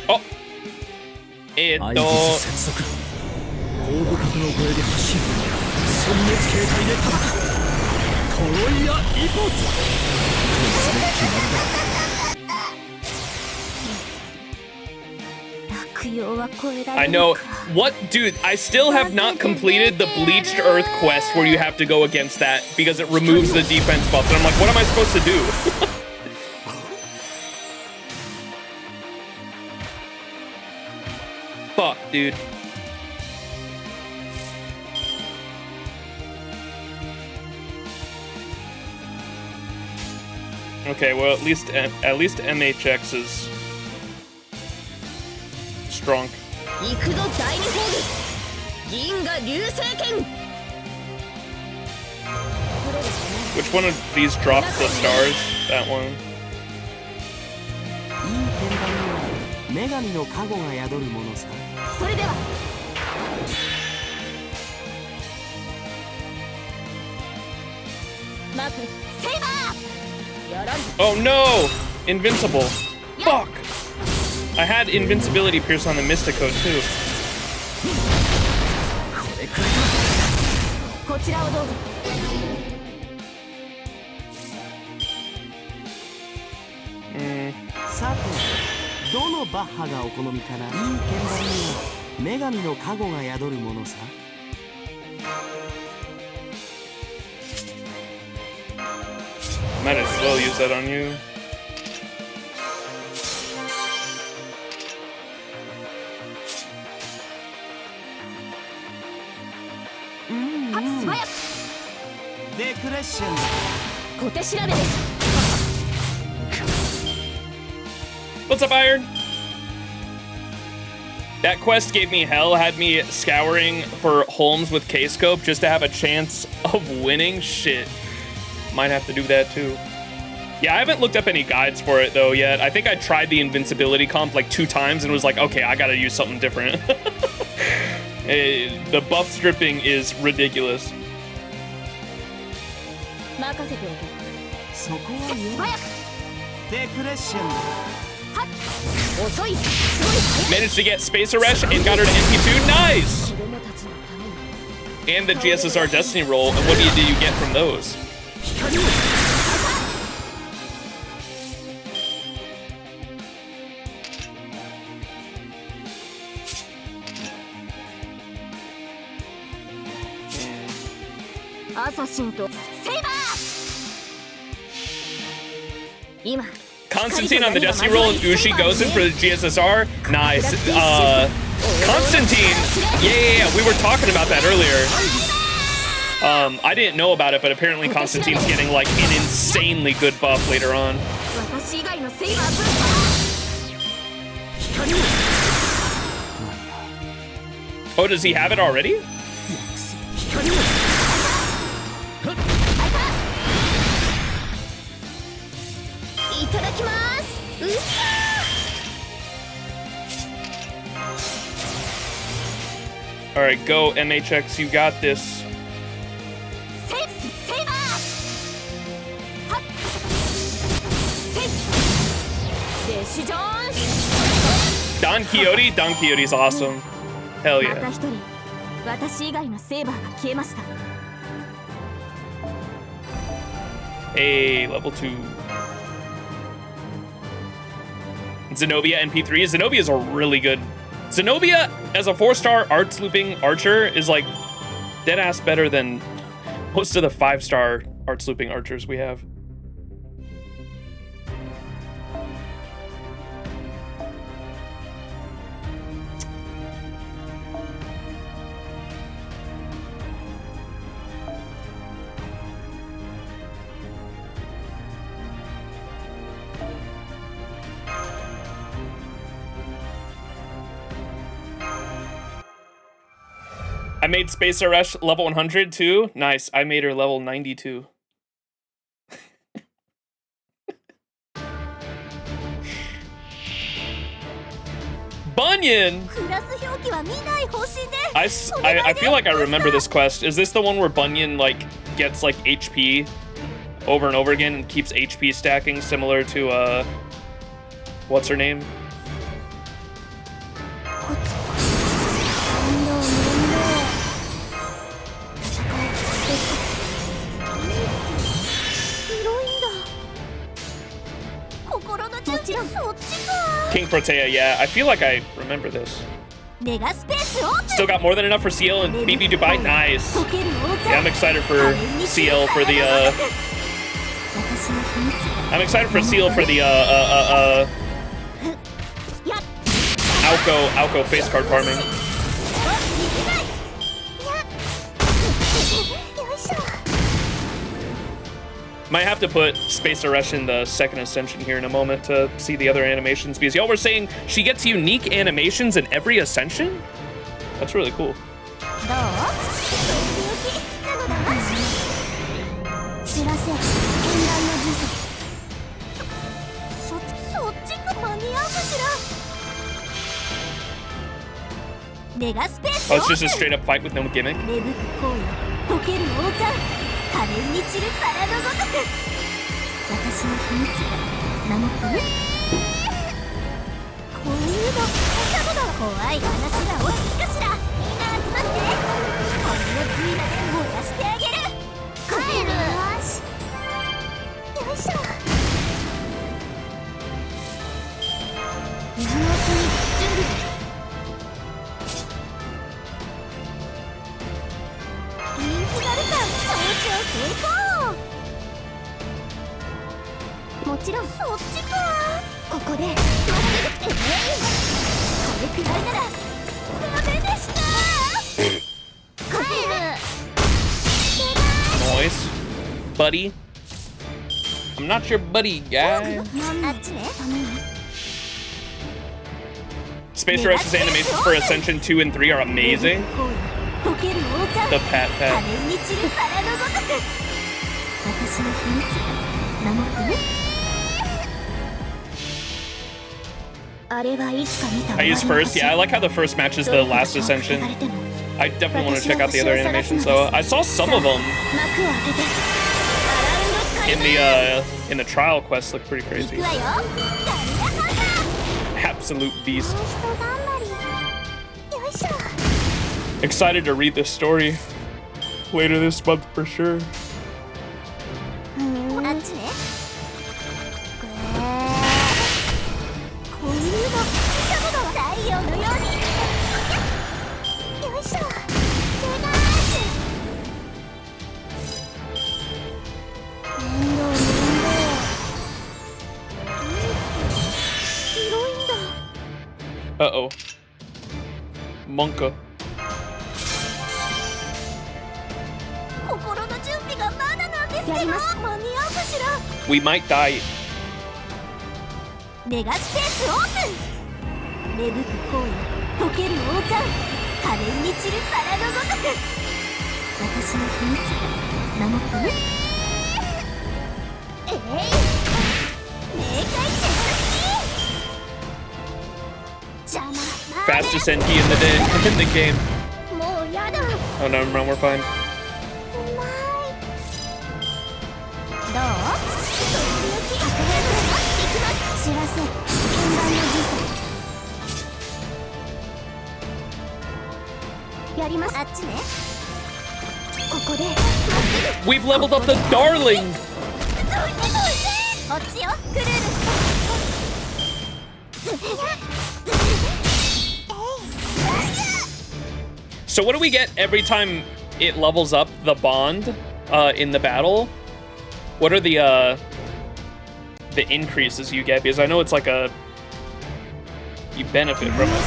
Oh! I know. What? Dude, I still have not completed the Bleached Earth quest where you have to go against that because it removes the defense buffs. And I'm like, what am I supposed to do? Fuck, dude. Okay, well at least MHX is strong. 行くぞ第二ホール銀河流星剣 Which one of these dropped the stars? That one. いい鍵盤には女神の加護が宿るものさ。それでは マークセイバーやらん Oh no! Invincible. Fuck! I had invincibility pierce on the Mystico too. こちらをどうぞ さてどのバッハがお好みかな。いい鍵盤には女神の加護が宿るものさ。 Might as well use that on you. Recollection 小手調べです What's up, Iron? That quest gave me hell, had me scouring for Holmes with K-Scope just to have a chance of winning. Shit. Might have to do that too. Yeah, I haven't looked up any guides for it though yet. I think I tried the invincibility comp like 2 times and was like, okay, I gotta use something different. The buff stripping is ridiculous. 任せておけそこはよ。Recollection 遅いすごい Managed to get Space Eresh and got her to MP2. Nice! And the GSSR Destiny roll. And what do you get from those? Assassin とセイバー今 Constantine on the Destiny roll and Ushi goes in for the GSSR. Nice. Constantine. Yeah, we were talking about that earlier. I didn't know about it, but apparently Constantine's getting like an insanely good buff later on. Oh, does he have it already? All right, go MHX, you got this. Don Quixote's awesome. Hell yeah. Hey, level 2. Zenobia NP3. Zenobia is a really good. Zenobia as a 4-star arts looping archer is like dead ass better than most of the 5-star arts looping archers we have. I made Space Eresh level 100 too. Nice. I made her level 92. Bunyan! I feel like I remember this quest. Is this the one where Bunyan like gets like HP over and over again and keeps HP stacking similar to what's her name? King Protea, yeah. I feel like I remember this. Still got more than enough for CL and BB Dubai. Nice. Yeah, I'm excited for CL for the Alco face card farming. Might have to put Space Eresh in the second ascension here in a moment to see the other animations, because y'all were saying she gets unique animations in every ascension? That's really cool. Oh, it's just a straight up fight with no gimmick. Noise, buddy. I'm not your buddy, guy. Space Eresh's animations for Ascension 2 and 3 are amazing. The pat. I use first. Yeah, I like how the first matches the last Ascension. I definitely want to check out the other animations though. I saw some of them in the trial quest. Look pretty crazy. Absolute beast. Excited to read this story later this month for sure. Uh-oh. Monka. We might die. Fastest NP in the game. Oh no, we're fine. We've leveled up the darling. So what do we get every time it levels up the bond in the battle? What are the increases you get? Because I know it's like you benefit from it.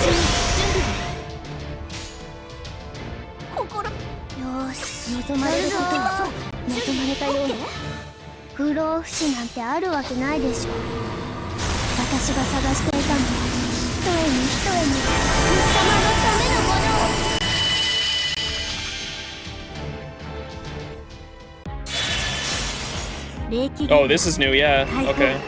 Oh, this is new, yeah. Okay.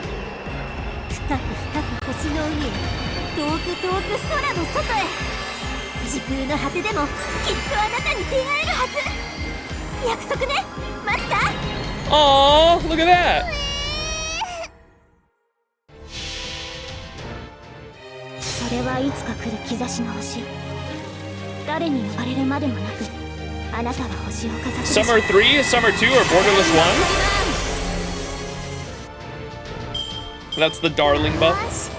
Oh, look at that. Summer 3, Summer 2, or Borderless 1? That's the darling buff.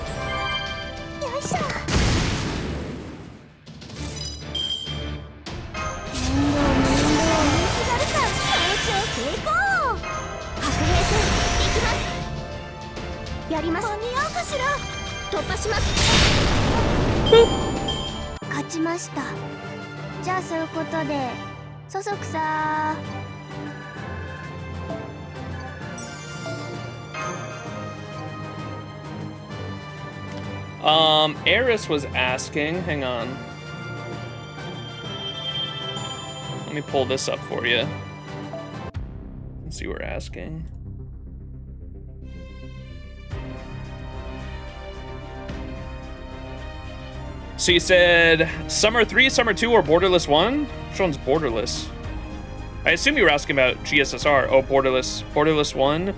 Eresh was asking, hang on. Let me pull this up for you. Let's see what we're asking. So you said Summer 3, Summer 2, or Borderless 1? Which one's Borderless? I assume you were asking about GSSR. Oh, Borderless 1.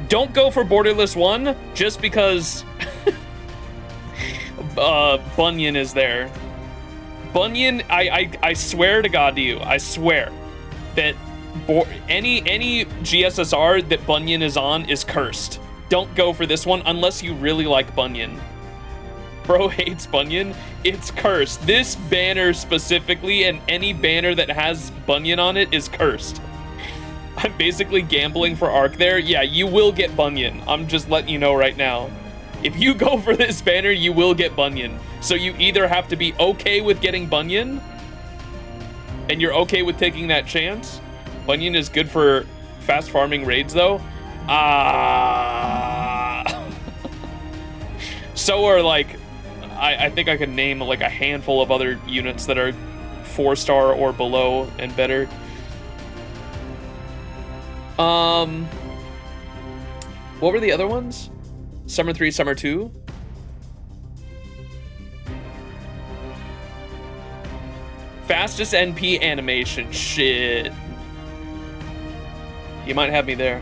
Don't go for Borderless 1 just because Bunyan is there. Bunyan, I swear to God to you, I swear that any GSSR that Bunyan is on is cursed. Don't go for this one unless you really like Bunyan. Bro hates Bunyan. It's cursed. This banner specifically, and any banner that has Bunyan on it, is cursed. I'm basically gambling for Arc there. Yeah, you will get Bunyan. I'm just letting you know right now. If you go for this banner, you will get Bunyan. So you either have to be okay with getting Bunyan, and you're okay with taking that chance. Bunyan is good for fast farming raids, though. So are, like, I think I could name, like, a handful of other units that are 4-star or below and better. What were the other ones? Summer 3, Summer 2? Fastest NP animation. Shit. You might have me there.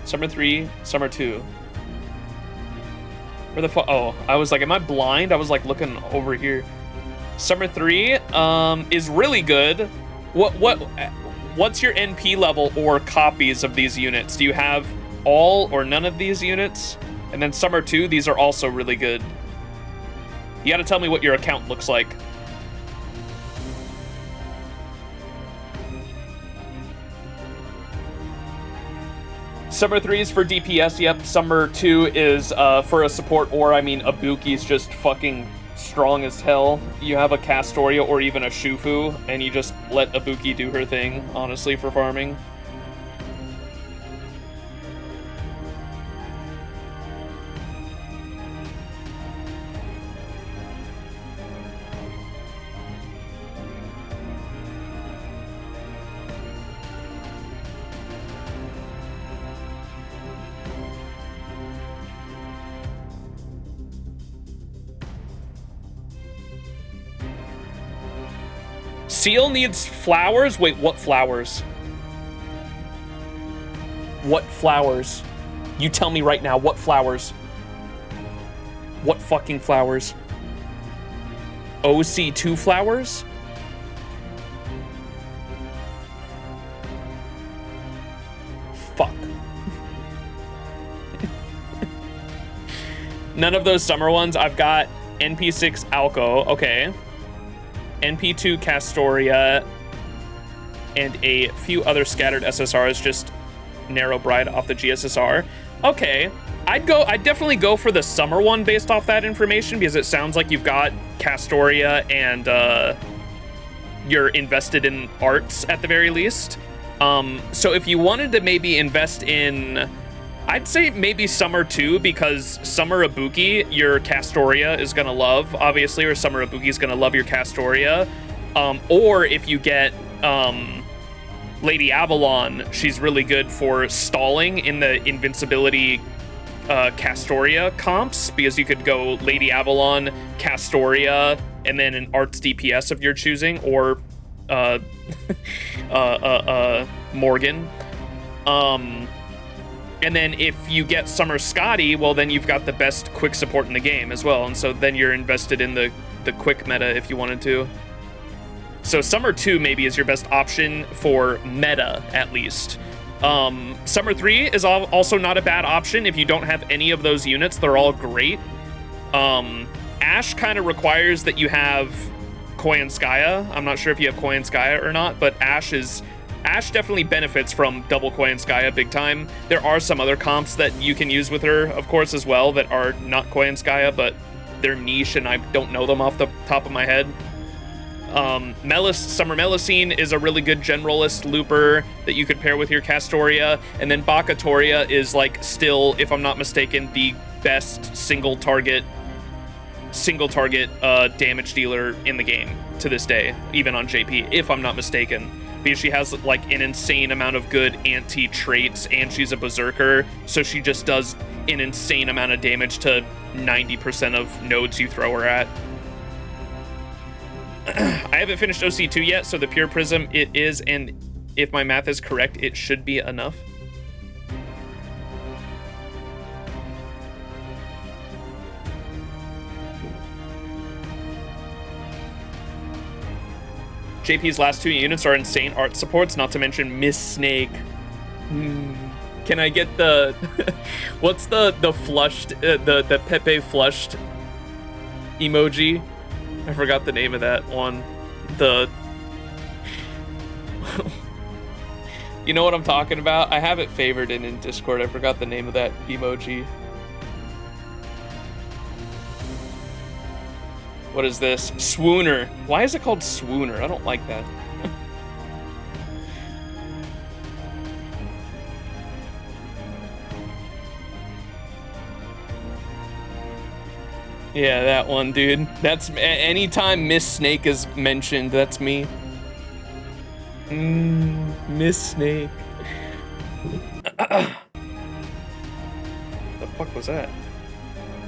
Summer 3, Summer 2. Where the fuck? Oh, I was like, am I blind? I was like looking over here. Summer 3 is really good. What's your NP level or copies of these units? Do you have all or none of these units? And then Summer 2, these are also really good. You gotta tell me what your account looks like. Summer 3 is for DPS, yep. Summer 2 is for a support, or I mean, Ibuki's just fucking strong as hell. You have a Castoria or even a Shufu, and you just let Ibuki do her thing, honestly, for farming. Seal needs flowers? Wait, what flowers? What flowers? You tell me right now, what flowers? What fucking flowers? OC2 flowers? Fuck. None of those summer ones. I've got NP6 Alco, okay. NP2 Castoria, and a few other scattered SSRs, just narrow bride off the GSSR. Okay, I'd definitely go for the summer one based off that information, because it sounds like you've got Castoria and you're invested in arts at the very least. So if you wanted to maybe invest in, I'd say maybe Summer 2, because Summer Ibuki, your Castoria is gonna love, obviously, or Summer Ibuki is gonna love your Castoria. Or if you get Lady Avalon, she's really good for stalling in the invincibility Castoria comps, because you could go Lady Avalon, Castoria, and then an arts DPS of your choosing, or Morgan. And then if you get Summer Scotty, well, then you've got the best quick support in the game as well. And so then you're invested in the quick meta if you wanted to. So Summer 2 maybe is your best option for meta, at least. Summer 3 is also not a bad option if you don't have any of those units. They're all great. Ash kind of requires that you have Koyanskaya. I'm not sure if you have Koyanskaya or not, but Ash definitely benefits from double Koyanskaya big time. There are some other comps that you can use with her, of course, as well, that are not Koyanskaya, but they're niche and I don't know them off the top of my head. Summer Melusine is a really good generalist looper that you could pair with your Castoria, and then Bakatoria is, like, still, if I'm not mistaken, the best single target damage dealer in the game to this day, even on JP, if I'm not mistaken. Because she has like an insane amount of good anti-traits, and she's a berserker, so she just does an insane amount of damage to 90% of nodes you throw her at. I haven't finished OC2 yet, so the Pure Prism it is, and if my math is correct, it should be enough. JP's last 2 units are insane art supports, not to mention Miss Snake. Can I get the what's the flushed the Pepe flushed emoji? I forgot the name of that one. The you know what I'm talking about? I have it favored in Discord. I forgot the name of that emoji. What is this? Swooner. Why is it called Swooner? I don't like that. Yeah, that one, dude. That's anytime Miss Snake is mentioned, that's me. Miss Snake. The fuck was that?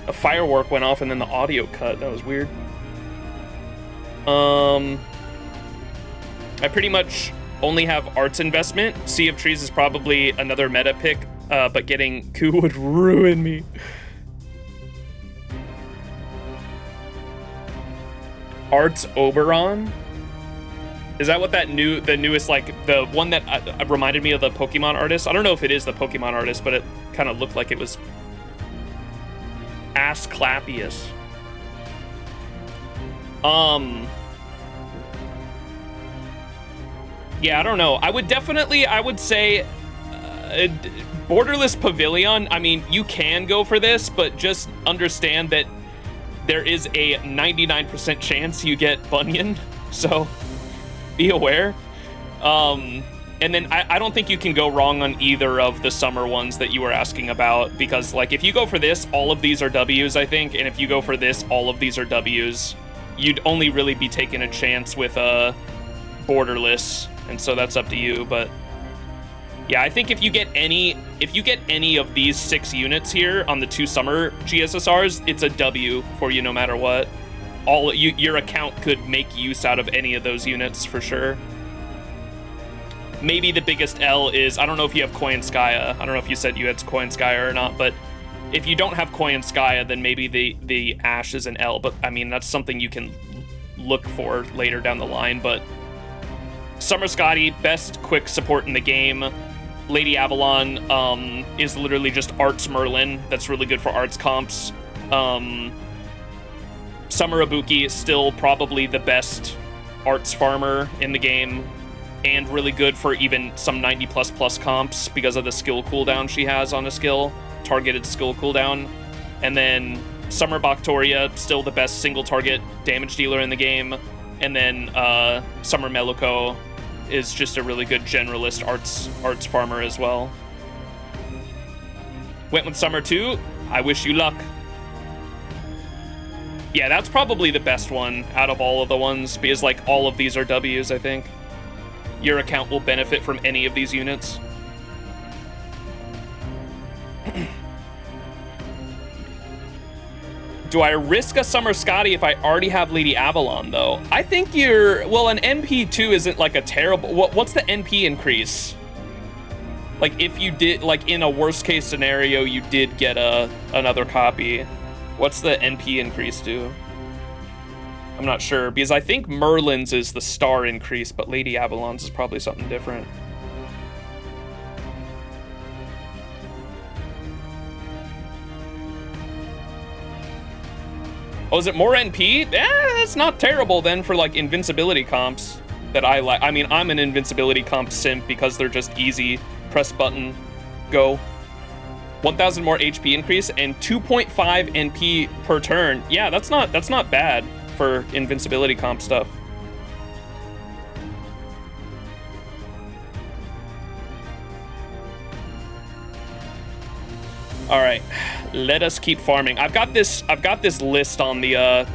A firework went off and then the audio cut. That was weird. I pretty much only have arts investment. Sea of Trees is probably another meta pick, but getting Ku would ruin me. Arts Oberon? Is that what that the newest, like, the one that reminded me of the Pokemon artist? I don't know if it is the Pokemon artist, but it kind of looked like it was Asclepius. Yeah, I don't know. I would say Borderless Pavilion. I mean, you can go for this, but just understand that there is a 99% chance you get Bunyan, so be aware. And then I don't think you can go wrong on either of the summer ones that you were asking about, because like if you go for this, all of these are W's, I think, and if you go for this, all of these are W's. You'd only really be taking a chance with Borderless, and so that's up to you. But yeah, I think if you get any of these 6 units here on the 2 summer GSSRs, it's a W for you no matter what. Your account could make use out of any of those units for sure. Maybe the biggest L is, I don't know if you have Koyanskaya. I don't know if you said you had Koyanskaya or not, but if you don't have Koyanskaya, then maybe the Ash is an L. But I mean, that's something you can look for later down the line. But Summer Scotty, best quick support in the game. Lady Avalon is literally just Arts Merlin. That's really good for arts comps. Summer Ibuki is still probably the best arts farmer in the game, and really good for even some 90++ comps because of the skill cooldown she has on a skill, targeted skill cooldown. And then Summer Bactoria, still the best single target damage dealer in the game. And then Summer Meluko is just a really good generalist arts farmer as well. Went with Summer 2. I wish you luck. Yeah, that's probably the best one out of all of the ones, because like all of these are W's, I think. Your account will benefit from any of these units. Do I risk a Summer Scotty if I already have Lady Avalon, though? I think well, an NP2 isn't like a terrible... What's the NP increase? Like, if you did, like, in a worst-case scenario, you did get another copy. What's the NP increase do? I'm not sure, because I think Merlin's is the star increase, but Lady Avalon's is probably something different. Oh, is it more NP? That's not terrible then for like invincibility comps that I like. I mean, I'm an invincibility comp simp because they're just easy. Press button, go. 1,000 more HP increase and 2.5 NP per turn. Yeah, that's not bad for invincibility comp stuff. All right, let us keep farming. I've got this list on the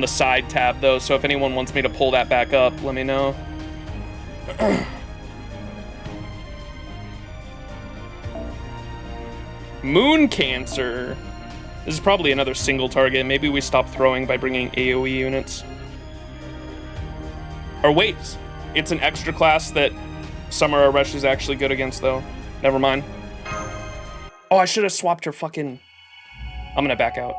side tab though, so if anyone wants me to pull that back up, let me know. Moon Cancer. This is probably another single target. Maybe we stop throwing by bringing AoE units. Or wait, it's an extra class that Summer Eresh is actually good against though. Never mind. Oh, I should have swapped her fucking... I'm gonna back out.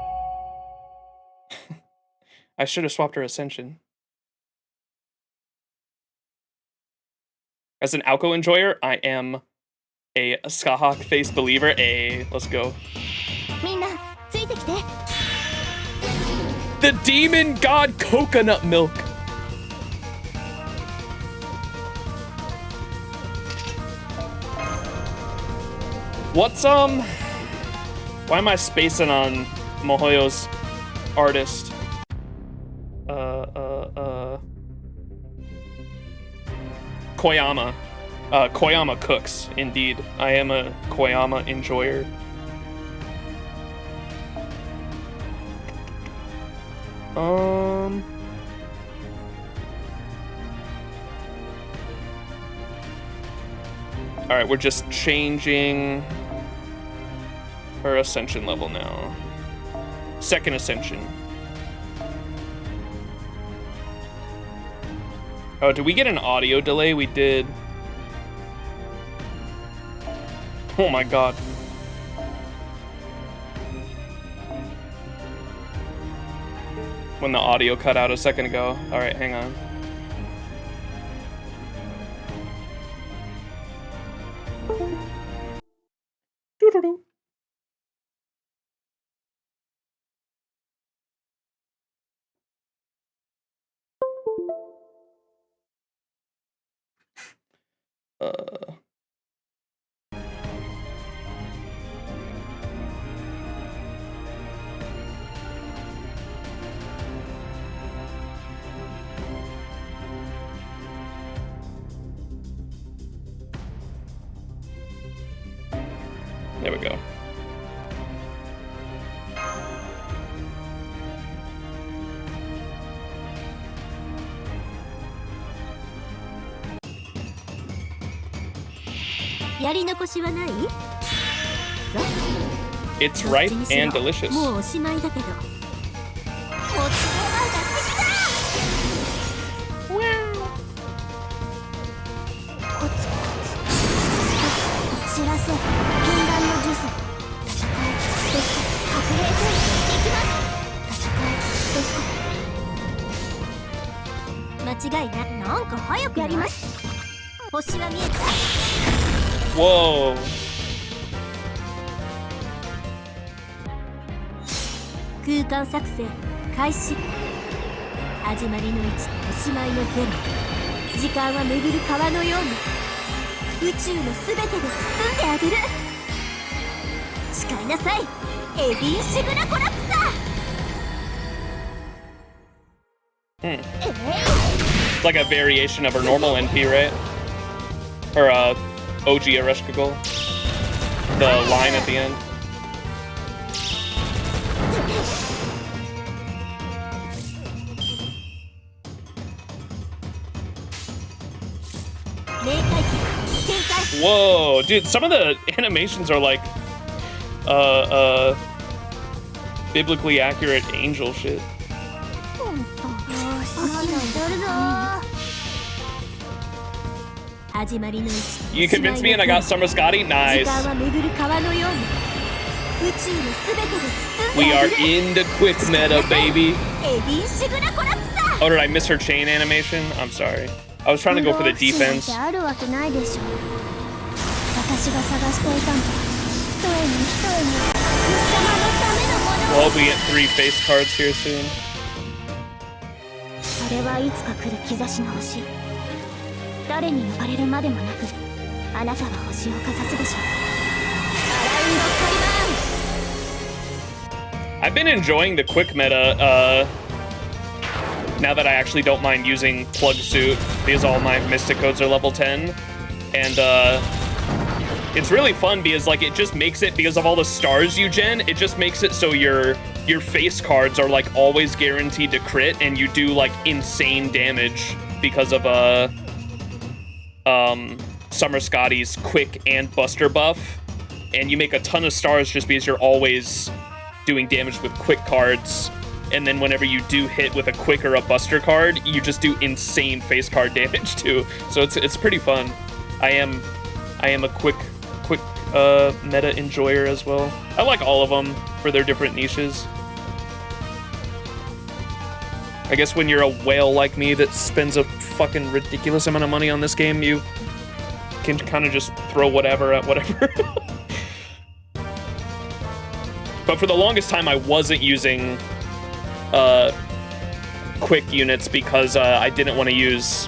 I should have swapped her Ascension. As an Alco enjoyer, I am a Skahawk face believer. Let's go. The Demon God Coconut Milk. What's why am I spacing on Mahoyo's artist? Koyama. Koyama cooks, indeed. I am a Koyama enjoyer. Alright, we're just changing her ascension level now. Second ascension. Oh, did we get an audio delay? We did. Oh my god. When the audio cut out a second ago. Alright, hang on. Doo-doo-doo. There we go. It's ripe and delicious. Whoa. 空間作成開始。始まりの1とおしまいの0。時間は巡る川のように宇宙のすべてで包んであげる。誓いなさい、エビンシグナコラプサー。It's like a variation of her normal NP, right? Her OG Ereshkigal. The line at the end. Whoa, dude, some of the animations are like biblically accurate angel shit. You convinced me and I got Summer Scotty? Nice. We are in the quick meta, baby. Oh, did I miss her chain animation? I'm sorry. I was trying to go for the defense. Well, we get 3 face cards here soon. I've been enjoying the quick meta, now that I actually don't mind using Plug Suit, because all my Mystic codes are level 10, and It's really fun because like it just makes it, because of all the stars you gen, it just makes it so your face cards are like always guaranteed to crit, and you do like insane damage because of Summer Scotty's quick and buster buff, and you make a ton of stars just because you're always doing damage with quick cards, and then whenever you do hit with a quick or a buster card, you just do insane face card damage too. So it's pretty fun. I am a quick meta enjoyer as well. I like all of them for their different niches. I guess when you're a whale like me that spends a fucking ridiculous amount of money on this game, you can kind of just throw whatever at whatever. But for the longest time, I wasn't using quick units because I didn't want to use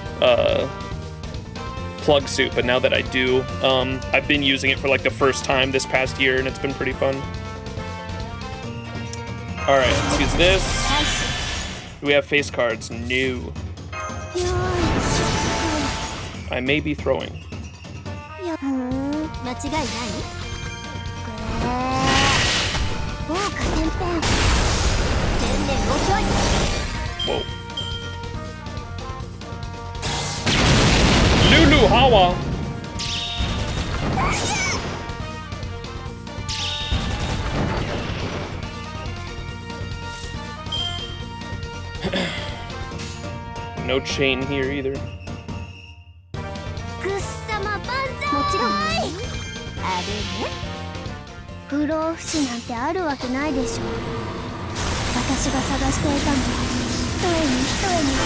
plug suit, but now that I do, I've been using it for like the first time this past year, and it's been pretty fun. All right, let's use this. Do we have face cards? No. I may be throwing. Whoa. Lulu Hawa. No chain here either. 不老不死なんてあるわけないでしょ。私が探していたのは一重に一重にグ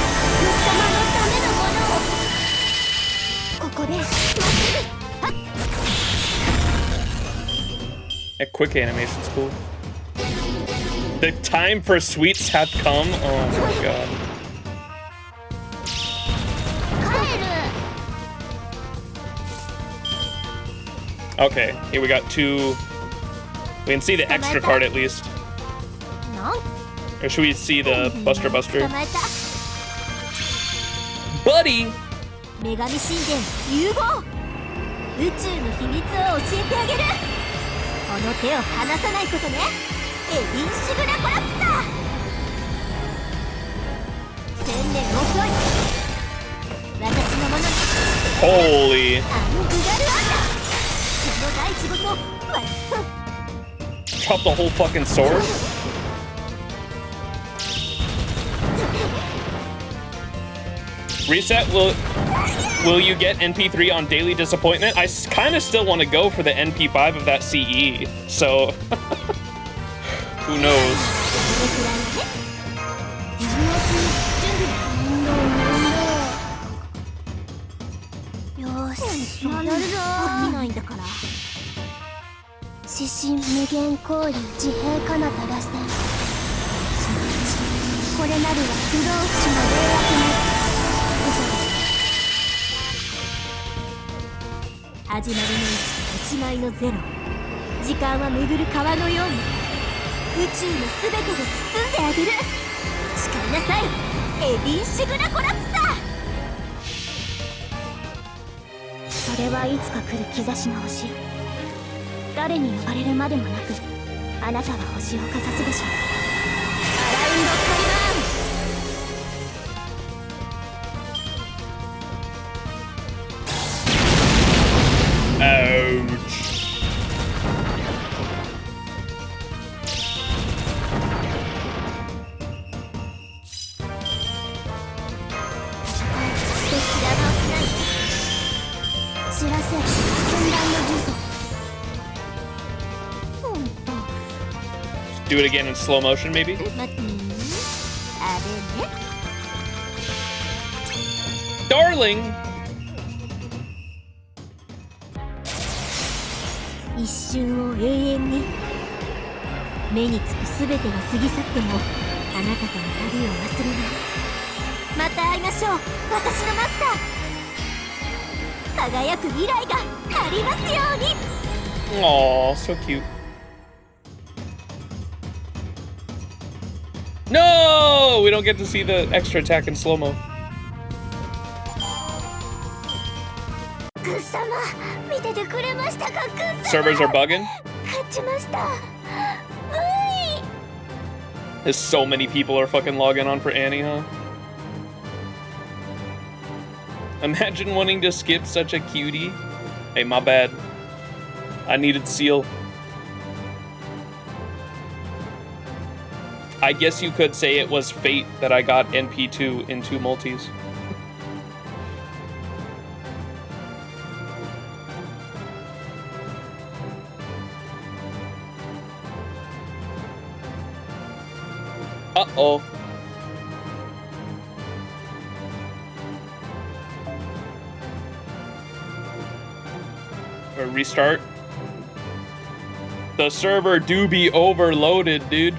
ッ様のためのものを。ここでまず That quick animation's cool. The time for sweets hath come. Oh my god. Okay, here we got two. We can see the extra card at least. Or should we see the Buster? Buddy! 女神神殿融合宇宙の秘密を教えてあげるこの手を離さないことねエディンシグラコラプサー1000年遅い私のものに Holy! アングガルアンダその大地ごと Chop the whole fucking sword? Reset, will you get NP3 on Daily Disappointment? I kind of still want to go for the NP5 of that CE, so who knows? Do it again in slow motion, maybe? Darling! 一瞬を永遠に目につくすべてが過ぎ去ってもあなたとの旅を忘れないまた会いましょう私のマスター輝く未来がありますように Aw, so cute. No! We don't get to see the extra attack in slow-mo. Servers are bugging. There's so many people are fucking logging on for Annie, huh? Imagine wanting to skip such a cutie. Hey, my bad. I needed seal. I guess you could say it was fate that I got NP2 in 2 multis. Uh-oh. Or restart. The server do be overloaded, dude.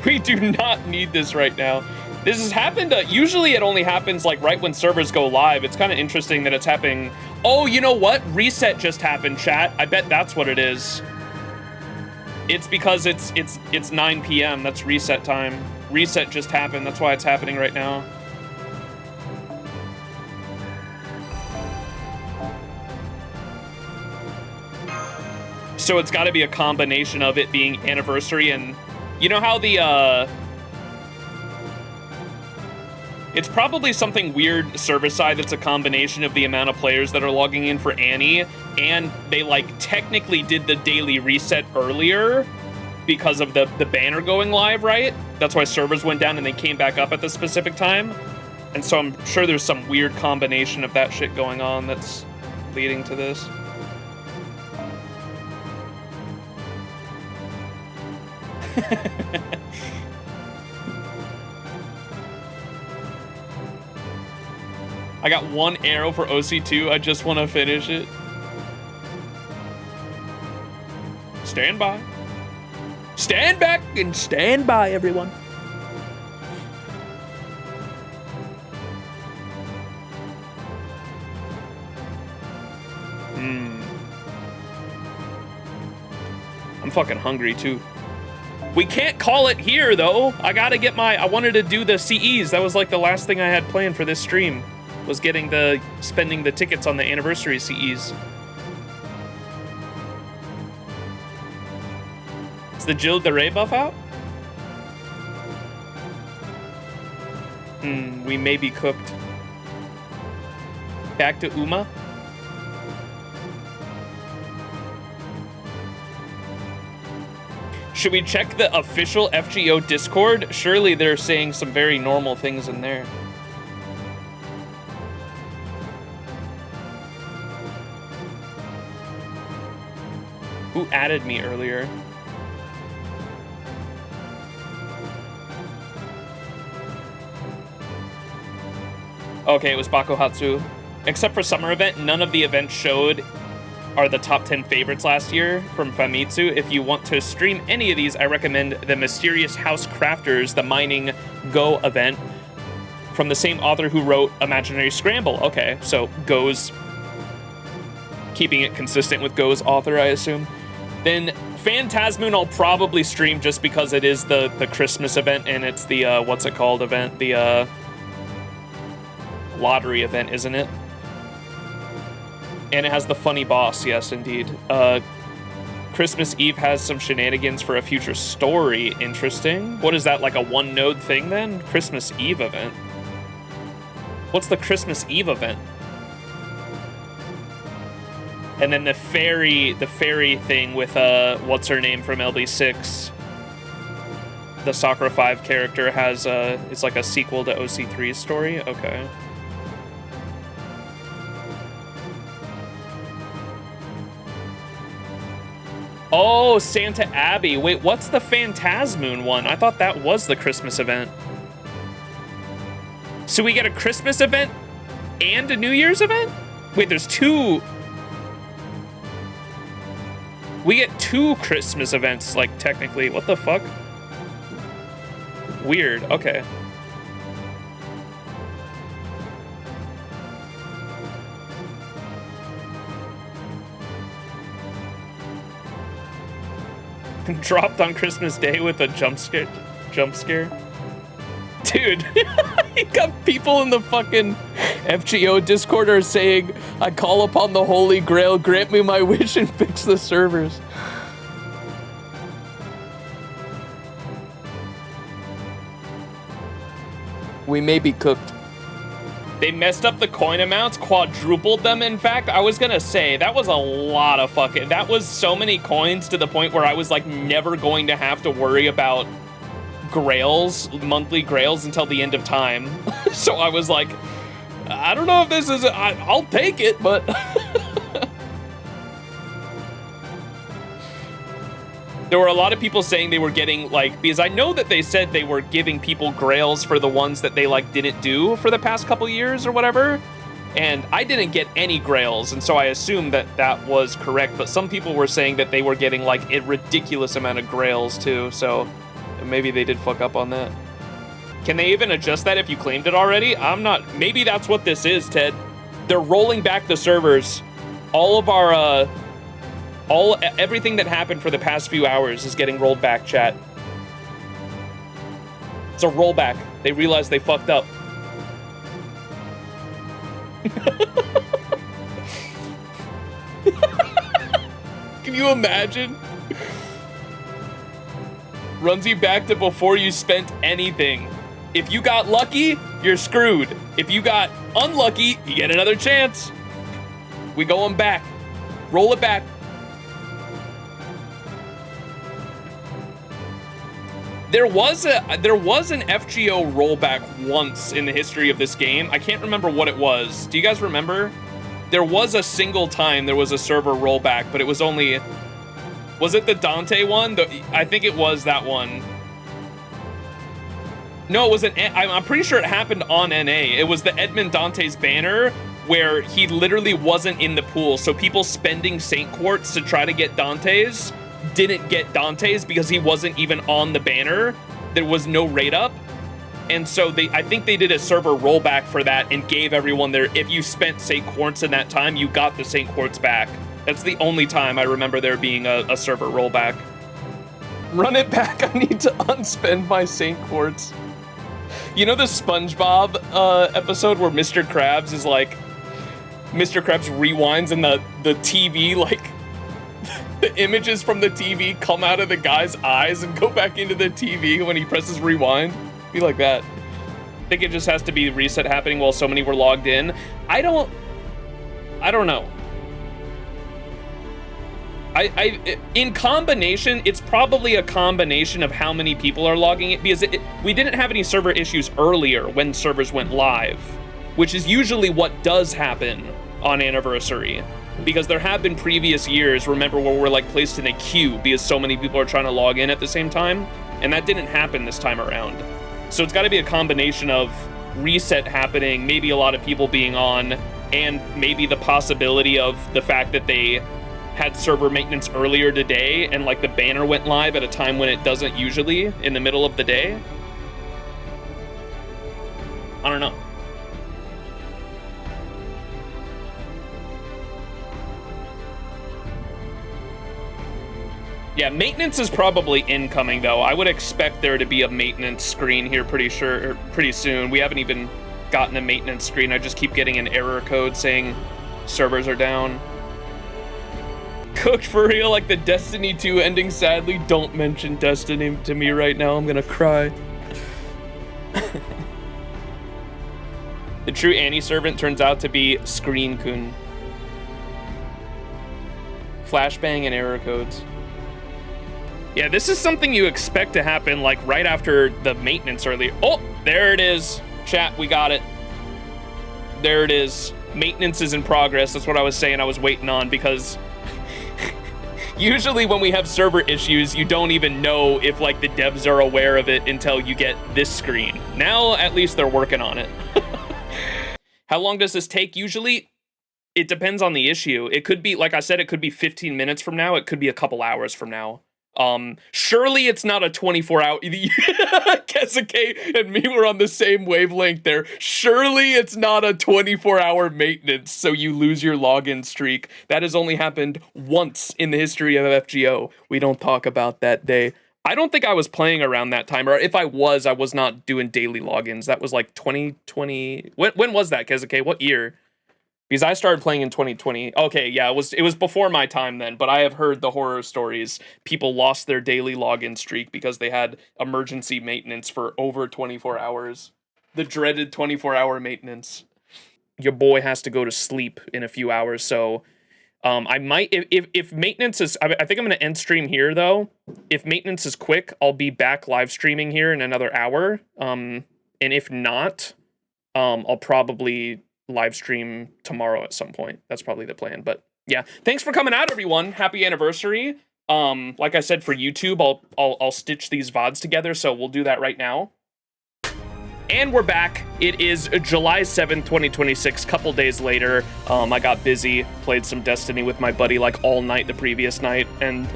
We do not need this right now. This has happened, usually it only happens like right when servers go live. It's kind of interesting that it's happening. Oh, you know what? Reset just happened, chat. I bet that's what it is. It's because it's 9 p.m. That's reset time. Reset just happened. That's why it's happening right now. So it's got to be a combination of it being anniversary and you know how the it's probably something weird server side that's a combination of the amount of players that are logging in for Annie and they like technically did the daily reset earlier because of the banner going live, right? That's why servers went down and they came back up at the specific time. And so I'm sure there's some weird combination of that shit going on that's leading to this. I got 1 arrow for OC2. I just want to finish it. Stand by. Stand back and stand by, everyone. I'm fucking hungry too. We can't call it here though. I gotta get I wanted to do the CEs. That was like the last thing I had planned for this stream, was spending the tickets on the anniversary CEs. Is the Jill de Ray buff out? We may be cooked. Back to Uma. Should we check the official FGO Discord? Surely they're saying some very normal things in there. Who added me earlier? Okay, it was Bakuhatsu. Except for summer event, none of the events showed are the top 10 favorites last year from Famitsu. If you want to stream any of these, I recommend the Mysterious House Crafters, the Mining Go event from the same author who wrote Imaginary Scramble. Okay, so Go's, keeping it consistent with Go's author, I assume. Then Phantasmoon I'll probably stream just because it is the Christmas event and it's the, what's it called event? The lottery event, isn't it? And it has the funny boss, yes, indeed. Christmas Eve has some shenanigans for a future story. Interesting. What is that, like a one-node thing then? Christmas Eve event. What's the Christmas Eve event? And then the fairy thing with, what's her name from LB6? The Sakura 5 character has, it's like a sequel to OC3's story? Okay. Oh, Santa Abbey. Wait, what's the Phantasmoon one? I thought that was the Christmas event. So we get a Christmas event and a New Year's event? Wait, there's two. We get 2 Christmas events, like, technically. What the fuck? Weird. Okay. Dropped on Christmas Day with a jump scare. Dude, Dude, you got people in the fucking FGO Discord are saying, I call upon the Holy Grail, grant me my wish and fix the servers. We may be cooked. They messed up the coin amounts, quadrupled them, in fact. I was gonna say, that was a lot of fucking... That was so many coins to the point where I was, like, never going to have to worry about grails, monthly grails, until the end of time. So I was like, I don't know if this is... I'll take it, but... There were a lot of people saying they were getting, like, because I know that they said they were giving people grails for the ones that they, like, didn't do for the past couple years or whatever. And I didn't get any grails, and so I assumed that that was correct. But some people were saying that they were getting, like, a ridiculous amount of grails, too. So maybe they did fuck up on that. Can they even adjust that if you claimed it already? I'm not... Maybe that's what this is, Ted. They're rolling back the servers. All of our, everything that happened for the past few hours is getting rolled back, chat. It's a rollback. They realized they fucked up. Can you imagine? Runs you back to before you spent anything. If you got lucky, you're screwed. If you got unlucky, you get another chance. We going back. Roll it back. There was an FGO rollback once in the history of this game. I can't remember what it was. Do you guys remember? There was a single time there was a server rollback, but it was only... Was it the Dante one? I think it was that one. No, it was an... I'm pretty sure it happened on NA. It was the Edmund Dante's banner where he literally wasn't in the pool. So people spending Saint Quartz to try to get Dante's didn't get Dante's because he wasn't even on the banner. There was no rate up. And so I think they did a server rollback for that and gave everyone their... If you spent Saint Quartz in that time, you got the Saint Quartz back. That's the only time I remember there being a server rollback. Run it back. I need to unspend my Saint Quartz. You know the SpongeBob episode where Mr. Krabs is like... Mr. Krabs rewinds and the TV, like... The images from the TV come out of the guy's eyes and go back into the TV when he presses rewind. Be like that. I think it just has to be reset happening while so many were logged in. I don't know. In combination, it's probably a combination of how many people are logging it, because we didn't have any server issues earlier when servers went live, which is usually what does happen on Anniversary. Because there have been previous years, remember, where we're like placed in a queue because so many people are trying to log in at the same time, and that didn't happen this time around. So it's got to be a combination of reset happening, maybe a lot of people being on, and maybe the possibility of the fact that they had server maintenance earlier today and like the banner went live at a time when it doesn't usually, in the middle of the day. I don't know. Yeah, maintenance is probably incoming, though. I would expect there to be a maintenance screen here pretty soon. We haven't even gotten a maintenance screen. I just keep getting an error code saying servers are down. Cooked for real, like the Destiny 2 ending sadly. Don't mention Destiny to me right now. I'm gonna cry. The true Annie servant turns out to be Screen-kun. Flashbang and error codes. Yeah, this is something you expect to happen like right after the maintenance earlier. Oh, there it is. Chat, we got it. There it is. Maintenance is in progress. That's what I was saying I was waiting on, because usually when we have server issues, you don't even know if like the devs are aware of it until you get this screen. Now, at least they're working on it. How long does this take usually? It depends on the issue. It could be, like I said, it could be 15 minutes from now. It could be a couple hours from now. Surely it's not a 24-hour... Kesuke and me were on the same wavelength there. Surely it's not a 24-hour maintenance, so you lose your login streak. That has only happened once in the history of FGO. We don't talk about that day. I don't think I was playing around that time, or if I was not doing daily logins. That was like 2020. When was that, Kezuke? What year? Because I started playing in 2020. Okay, yeah, it was before my time then, but I have heard the horror stories. People lost their daily login streak because they had emergency maintenance for over 24 hours. The dreaded 24-hour maintenance. Your boy has to go to sleep in a few hours, so I might, if maintenance is, I think I'm going to end stream here, though. If maintenance is quick, I'll be back live streaming here in another hour. And if not, I'll probably live stream tomorrow at some point. That's probably the plan. But yeah, thanks for coming out, everyone. Happy anniversary. Like I said, for YouTube, I'll stitch these VODs together, so we'll do that right now. And we're back. It is July 7th, 2026, couple days later. I got busy, played some Destiny with my buddy like all night the previous night, and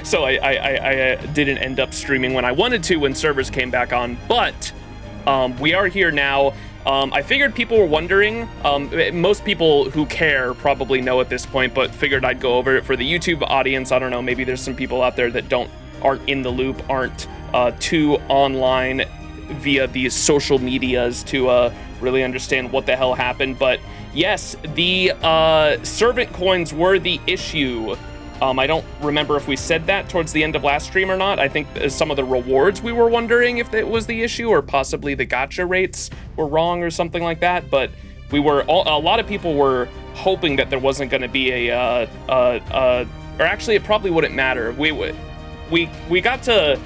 so I didn't end up streaming when I wanted to when servers came back on, but we are here now. I figured people were wondering, most people who care probably know at this point, but figured I'd go over it for the YouTube audience. I don't know, maybe there's some people out there that aren't in the loop, aren't too online via these social medias to really understand what the hell happened. But yes, the servant coins were the issue. I don't remember if we said that towards the end of last stream or not. I think some of the rewards we were wondering if it was the issue, or possibly the gacha rates were wrong or something like that. But a lot of people were hoping that there wasn't going to be or actually it probably wouldn't matter. We got to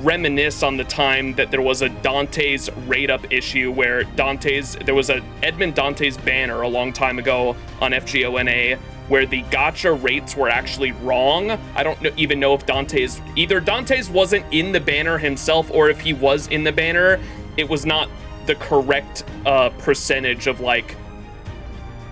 reminisce on the time that there was a Dante's rate up issue where there was a Edmund Dante's banner a long time ago on FGO NA where the gacha rates were actually wrong. I don't even know if Dante's wasn't in the banner himself, or if he was in the banner, it was not the correct percentage of like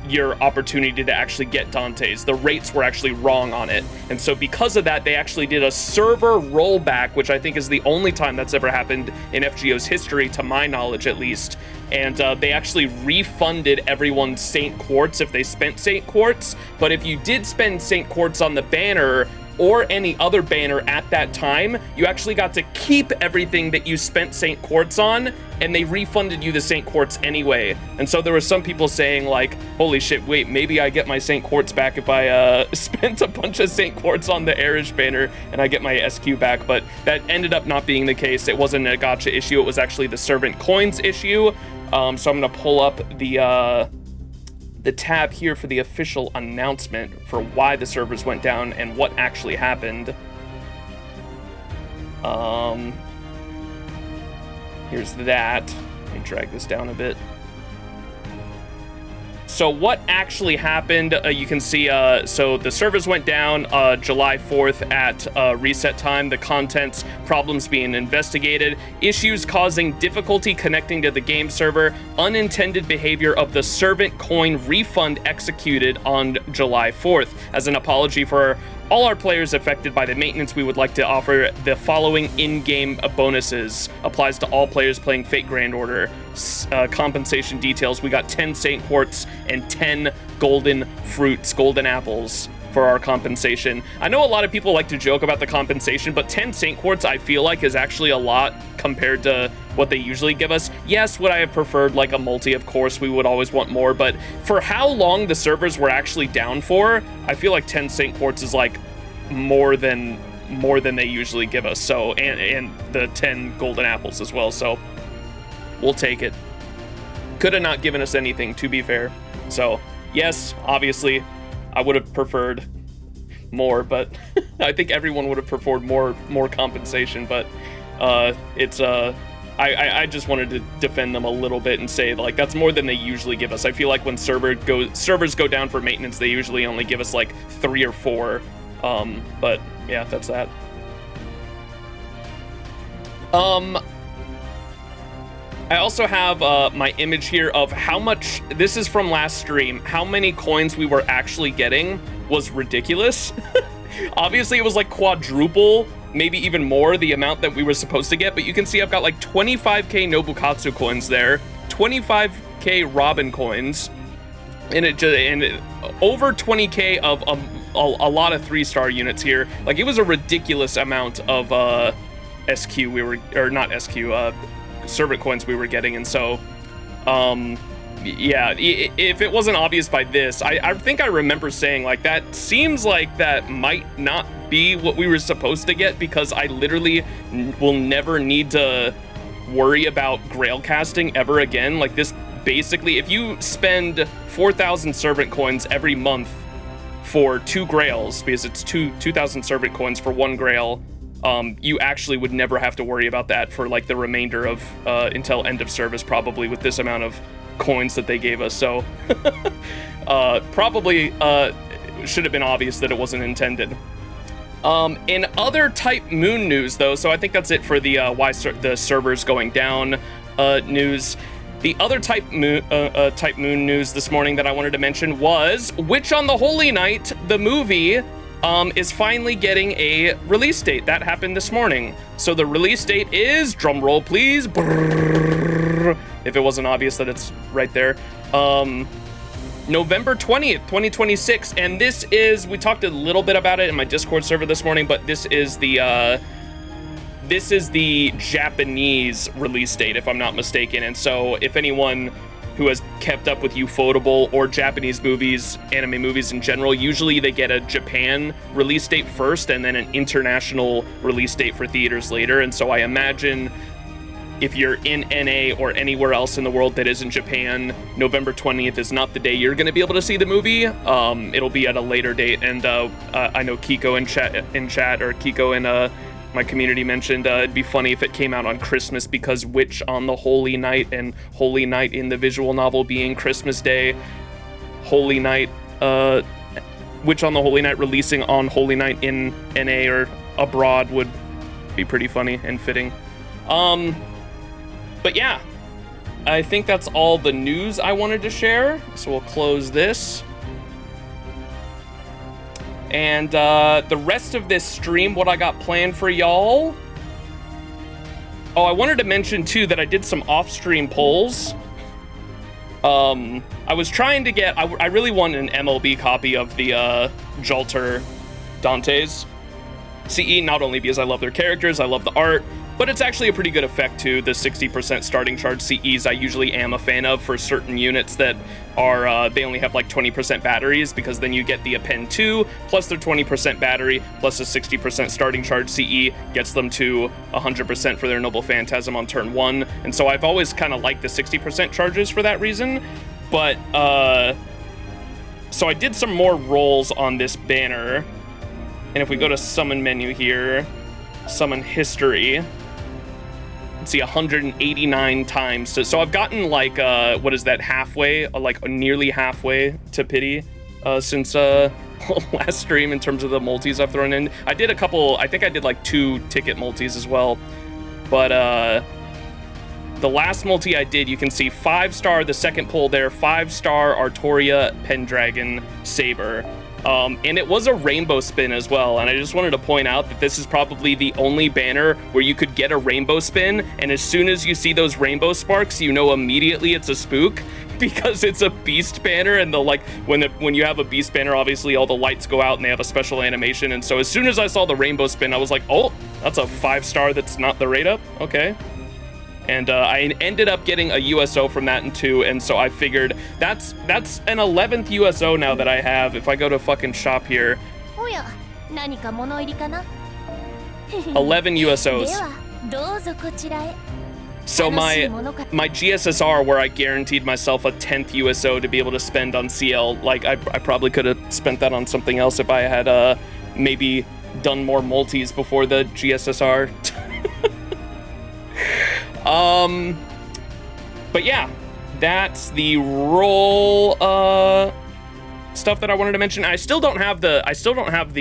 your opportunity to actually get Dante's. The rates were actually wrong on it. And so because of that, they actually did a server rollback, which I think is the only time that's ever happened in FGO's history, to my knowledge at least. And they actually refunded everyone's Saint Quartz if they spent Saint Quartz. But if you did spend Saint Quartz on the banner or any other banner at that time, you actually got to keep everything that you spent Saint Quartz on, and they refunded you the Saint Quartz anyway. And so there were some people saying like, holy shit, wait, maybe I get my Saint Quartz back if I spent a bunch of Saint Quartz on the Eresh banner and I get my SQ back. But that ended up not being the case. It wasn't a gacha issue, it was actually the servant coins issue. So I'm gonna pull up the tab here for the official announcement for why the servers went down and what actually happened. Here's that. Let me drag this down a bit. So what actually happened, you can see, so the servers went down July 4th at reset time. The contents problems being investigated, issues causing difficulty connecting to the game server, unintended behavior of the servant coin refund executed on July 4th. As an apology for all our players affected by the maintenance, we would like to offer the following in-game bonuses. Applies to all players playing Fate Grand Order. Compensation details: we got 10 Saint Quartz and 10 golden fruits, golden apples for our compensation. I know a lot of people like to joke about the compensation, but 10 Saint Quartz I feel like is actually a lot compared to what they usually give us. Yes, would I have preferred like a multi? Of course, we would always want more, but for how long the servers were actually down for, I feel like 10 Saint Quartz is like more than they usually give us. So, and the 10 golden apples as well. So we'll take it. Could have not given us anything, to be fair. So yes, obviously I would have preferred more, but I think everyone would have preferred more compensation. But I just wanted to defend them a little bit and say like that's more than they usually give us. I feel like when servers go down for maintenance, they usually only give us like 3 or 4. But yeah, that's that. I also have my image here of how much, this is from last stream, how many coins we were actually getting was ridiculous. Obviously it was like quadruple, maybe even more the amount that we were supposed to get, but you can see I've got like 25k Nobukatsu coins there, 25k Robin coins, and over 20k of a lot of 3-star units here. Like, it was a ridiculous amount of SQ we were, or not SQ, servant coins we were getting, and so yeah, if it wasn't obvious by this, I think I remember saying, like, that seems like that might not be what we were supposed to get, because I literally will never need to worry about grail casting ever again. Like, this basically, if you spend 4,000 servant coins every month for 2 grails, because it's 2,000 servant coins for 1 grail, you actually would never have to worry about that for like the remainder of until end of service, probably, with this amount of coins that they gave us. So probably should have been obvious that it wasn't intended. In other Type Moon news, though, so I think that's it for the why the server's going down news. The other Type Moon news this morning that I wanted to mention was Witch on the Holy Night, the movie, is finally getting a release date. That happened this morning. So the release date is, drum roll please, brrr, if it wasn't obvious that it's right there, November 20th, 2026. And this is, we talked a little bit about it in my Discord server this morning, but this is the Japanese release date, if I'm not mistaken. And so if anyone who has kept up with Ufotable or Japanese movies, anime movies in general, usually they get a Japan release date first and then an international release date for theaters later. And so I imagine if you're in NA or anywhere else in the world that isn't Japan, November 20th is not the day you're going to be able to see the movie. It'll be at a later date. And I know Kiko in chat, or Kiko in my community mentioned it'd be funny if it came out on Christmas, because Witch on the Holy Night, and Holy Night in the visual novel being Christmas Day, Holy Night, Witch on the Holy Night releasing on Holy Night in NA or abroad would be pretty funny and fitting. But yeah, I think that's all the news I wanted to share, so we'll close this. And the rest of this stream, what I got planned for y'all. Oh, I wanted to mention too that I did some off-stream polls. I was trying to get, I really want an MLB copy of the Jalter Dante's CE, not only because I love their characters, I love the art, but it's actually a pretty good effect too. The 60% starting charge CEs I usually am a fan of for certain units that are, they only have like 20% batteries, because then you get the Append 2 plus their 20% battery plus a 60% starting charge CE gets them to 100% for their Noble Phantasm on turn 1. And so I've always kind of liked the 60% charges for that reason. But, so I did some more rolls on this banner. And if we go to summon menu here, summon history, see 189 times. So I've gotten like what is that, halfway, like nearly halfway to pity since last stream in terms of the multis I've thrown in. I did a couple, I think I did like 2 ticket multis as well, but the last multi I did, you can see 5-star, the second pull there, 5-star Artoria Pendragon Saber. And it was a rainbow spin as well, and I just wanted to point out that this is probably the only banner where you could get a rainbow spin, and as soon as you see those rainbow sparks, you know immediately it's a spook, because it's a beast banner, and when you have a beast banner, obviously all the lights go out and they have a special animation, and so as soon as I saw the rainbow spin, I was like, oh, that's a 5-star that's not the rate up, okay. And I ended up getting a USO from that in 2, and so I figured that's an 11th USO now that I have. If I go to fucking shop here, 11 USOs. So my GSSR, where I guaranteed myself a 10th USO to be able to spend on CL, like I probably could have spent that on something else if I had maybe done more multis before the GSSR. But yeah, that's the roll stuff that I wanted to mention. I still don't have the I still don't have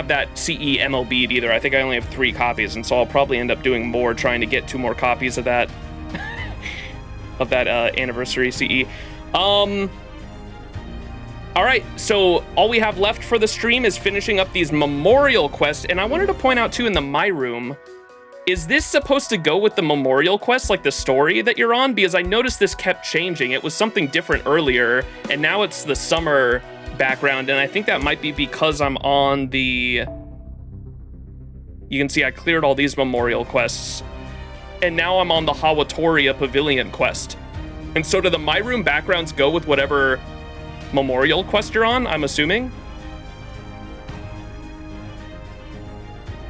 that CE MLB'd either. I think I only have 3 copies, and so I'll probably end up doing more, trying to get 2 more copies of that anniversary CE. All right, so all we have left for the stream is finishing up these memorial quests, and I wanted to point out too in the My Room, Is this supposed to go with the memorial quest, like the story that you're on? Because I noticed this kept changing. It was something different earlier, and now it's the summer background, and I think that might be because I'm on the... You can see I cleared all these memorial quests, and now I'm on the Hawatoria Pavilion quest. And so do the My Room backgrounds go with whatever memorial quest you're on, I'm assuming?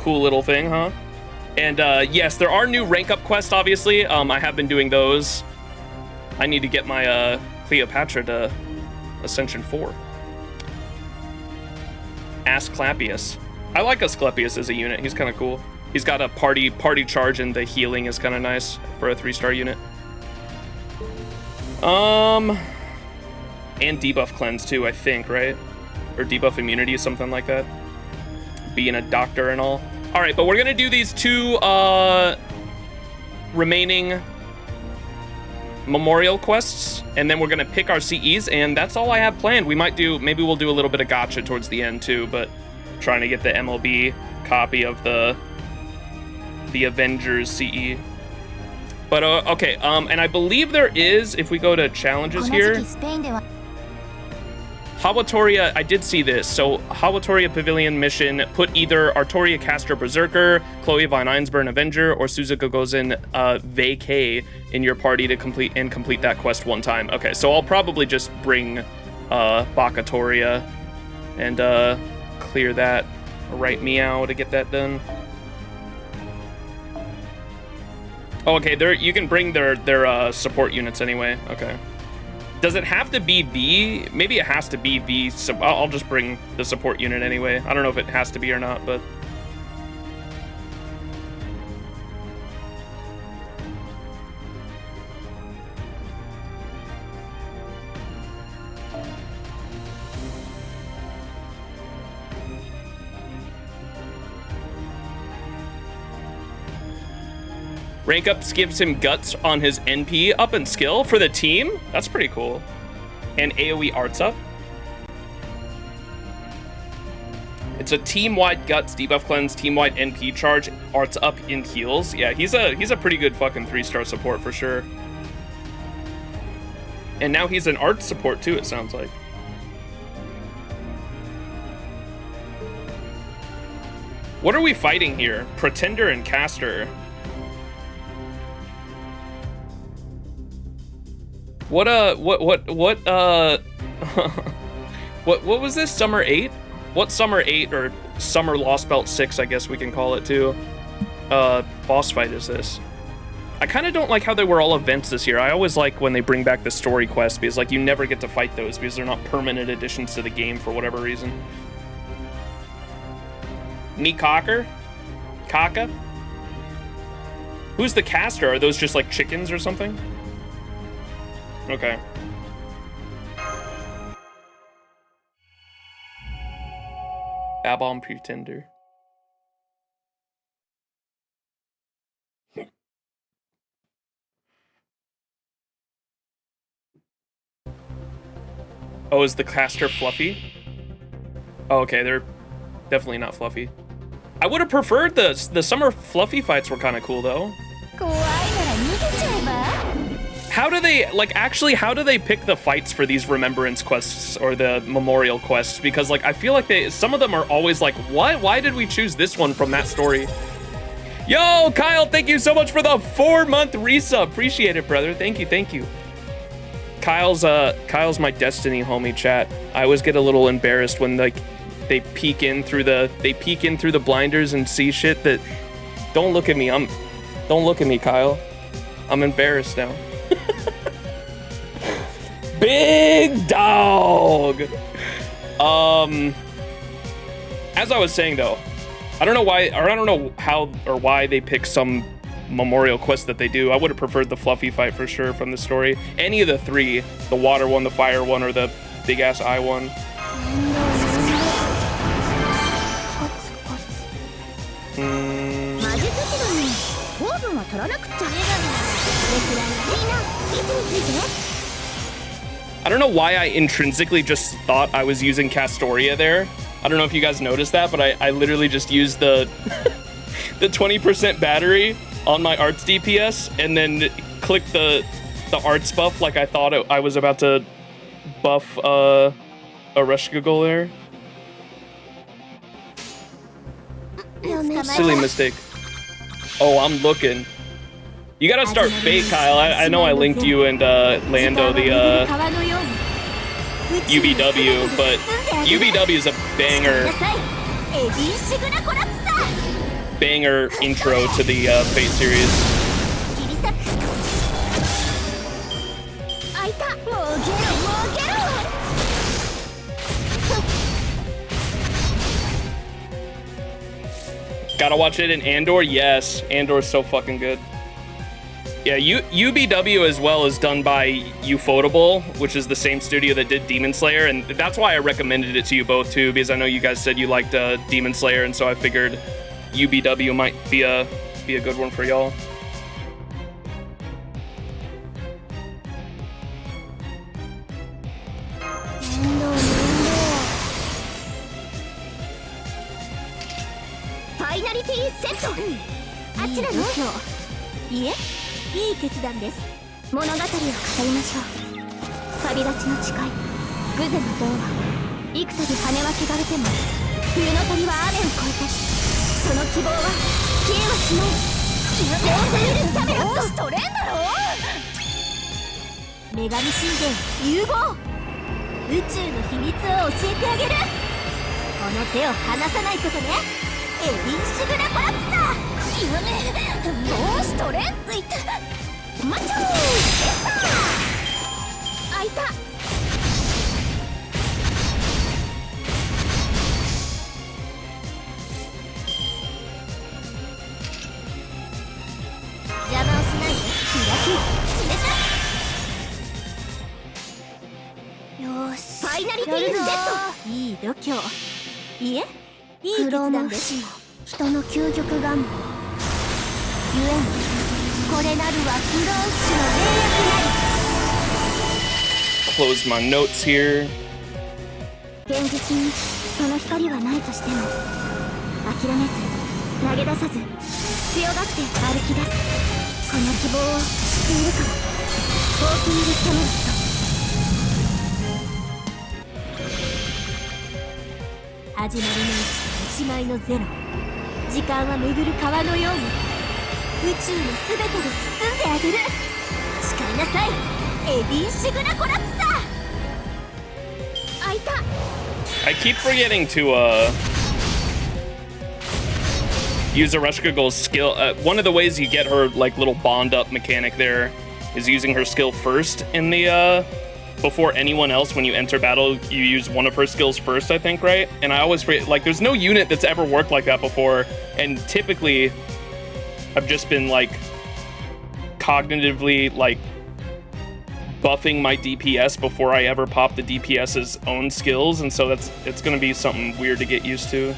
Cool little thing, huh? And yes, there are new rank up quests, obviously. I have been doing those. I need to get my Cleopatra to Ascension 4. Asclepius. I like Asclepius as a unit. He's kind of cool. He's got a party charge, and the healing is kind of nice for a 3-star unit. And debuff cleanse too, I think, right? Or debuff immunity, something like that. Being a doctor and all. All right, but we're gonna do these 2 remaining memorial quests, and then we're gonna pick our CEs, and that's all I have planned. Maybe we'll do a little bit of gacha towards the end too, but trying to get the MLB copy of the Avengers CE. But okay, and I believe there is, if we go to challenges here, Hawatoria, I did see this. So Hawatoria Pavilion mission, put either Artoria Caster Berserker, Chloe Von Einsburn Avenger, or Suzuka Gozen Vacay in your party to complete that quest 1 time. Okay, so I'll probably just bring Bakatoria and clear that right meow to get that done. Oh, okay, you can bring their support units anyway. Okay. Does it have to be the... Maybe it has to be the... I'll just bring the support unit anyway. I don't know if it has to be or not, but... Rank ups gives him guts on his NP up and skill for the team. That's pretty cool. And AoE arts up. It's a team-wide guts, debuff cleanse, team-wide NP charge, arts up in heals. Yeah, he's a pretty good fucking 3-star support for sure. And now he's an art support too, it sounds like. What are we fighting here? Pretender and Caster. What was this? Summer 8? What Summer 8 or Summer Lost Belt 6, I guess we can call it too. Boss fight is this? I kind of don't like how they were all events this year. I always like when they bring back the story quest, because like you never get to fight those because they're not permanent additions to the game for whatever reason. Kaka? Who's the caster? Are those just like chickens or something? Okay. Babon Pretender. Oh, is the caster fluffy? Oh, okay, they're definitely not fluffy. I would have preferred the summer fluffy fights were kind of cool though. How do they, like, actually, how do they pick the fights for these remembrance quests or the memorial quests? Because, like, I feel like some of them are always like, what? Why did we choose this one from that story? Yo, Kyle, thank you so much for the 4-month resub. Appreciate it, brother. Thank you. Kyle's my Destiny homie, chat. I always get a little embarrassed when, like, they peek in through the blinders and see shit that, don't look at me, Kyle. I'm embarrassed now. Big dog. As I was saying though, I don't know why, or I don't know how or why they pick some memorial quest that they do. I would have preferred the fluffy fight for sure from the story. Any of the 3, the water one, the fire one, or the big ass eye one. I don't know why I intrinsically just thought I was using Castoria there. I don't know if you guys noticed that, but I literally just used the the 20% battery on my arts DPS and then click the arts buff like I thought I was about to buff Ereshkigal there. Silly mistake. Oh, I'm looking. You gotta start Fate, Kyle. I know I linked you and Lando the UBW, but UBW is a banger intro to the Fate series. Gotta watch it in Andor? Yes, Andor's so fucking good. Yeah, UBW as well is done by Ufotable, which is the same studio that did Demon Slayer, and that's why I recommended it to you both too, because I know you guys said you liked Demon Slayer, and so I figured UBW might be a good one for y'all.いい決断です。物語を語りましょう。旅立ちの誓い、グゼの童話。幾度羽は汚れても、冬の鳥は雨を越えて、その希望は消えはしない。キャメロットストレンだろ。女神神殿融合。宇宙の秘密を教えてあげる。この手を離さないことね。エリンシグラコラプサー。やめ、もうストレンついた。マッチョー。開いた。邪魔をしないで。開き。決めた。よーし。ファイナリティセット。いい度胸。いえ、いい決断です。人の究極願望。ゆえにこれなるは不老不死の霊薬なり。 Close my notes here. 現実にその光はないとしても諦めず投げ出さず強がって歩き出す。この希望を知っているから。ウォーキングキャメロット。始まりの1とおしまいの0。時間は巡る川のように宇宙のすべてで包んであげる。誓いなさい、エディンシグナコラプサー。開いた。I keep forgetting to use Ereshkigal's skill. One of the ways you get her like little bond up mechanic there is using her skill first in the before anyone else. When you enter battle, you use one of her skills first, I think, right? And I always forget, like, there's no unit that's ever worked like that before, and typically I've just been like cognitively like buffing my DPS before I ever pop the DPS's own skills, and so it's gonna be something weird to get used to.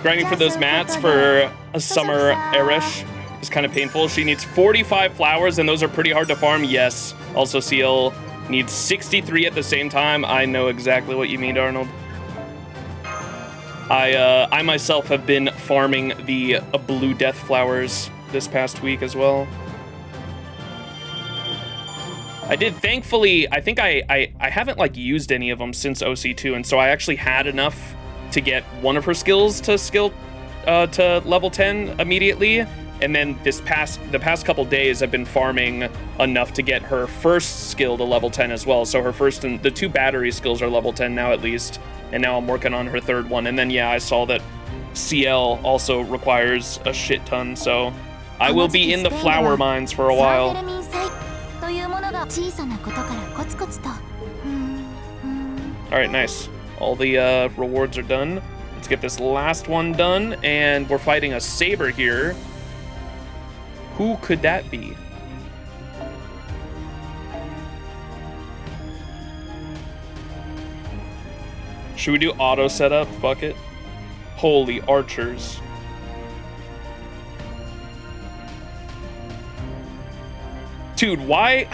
Grinding for those mats for a summer Eresh is kind of painful. She needs 45 flowers, and those are pretty hard to farm. Yes. Also, CL needs 63 at the same time. I know exactly what you mean, Arnold. I myself have been farming the blue death flowers this past week as well. I did, thankfully. I think I haven't like used any of them since OC2, and so I actually had enough to get one of her skills to to level 10 immediately. And then the past couple days, I've been farming enough to get her first skill to level 10 as well. So her first and the 2 battery skills are level 10 now at least. And now I'm working on her 3rd one. And then, yeah, I saw that CL also requires a shit ton. So I will be in the flower mines for a while. All right, nice. All the rewards are done. Let's get this last one done. And we're fighting a saber here. Who could that be? Should we do auto setup? Fuck it. Holy archers. Dude, why?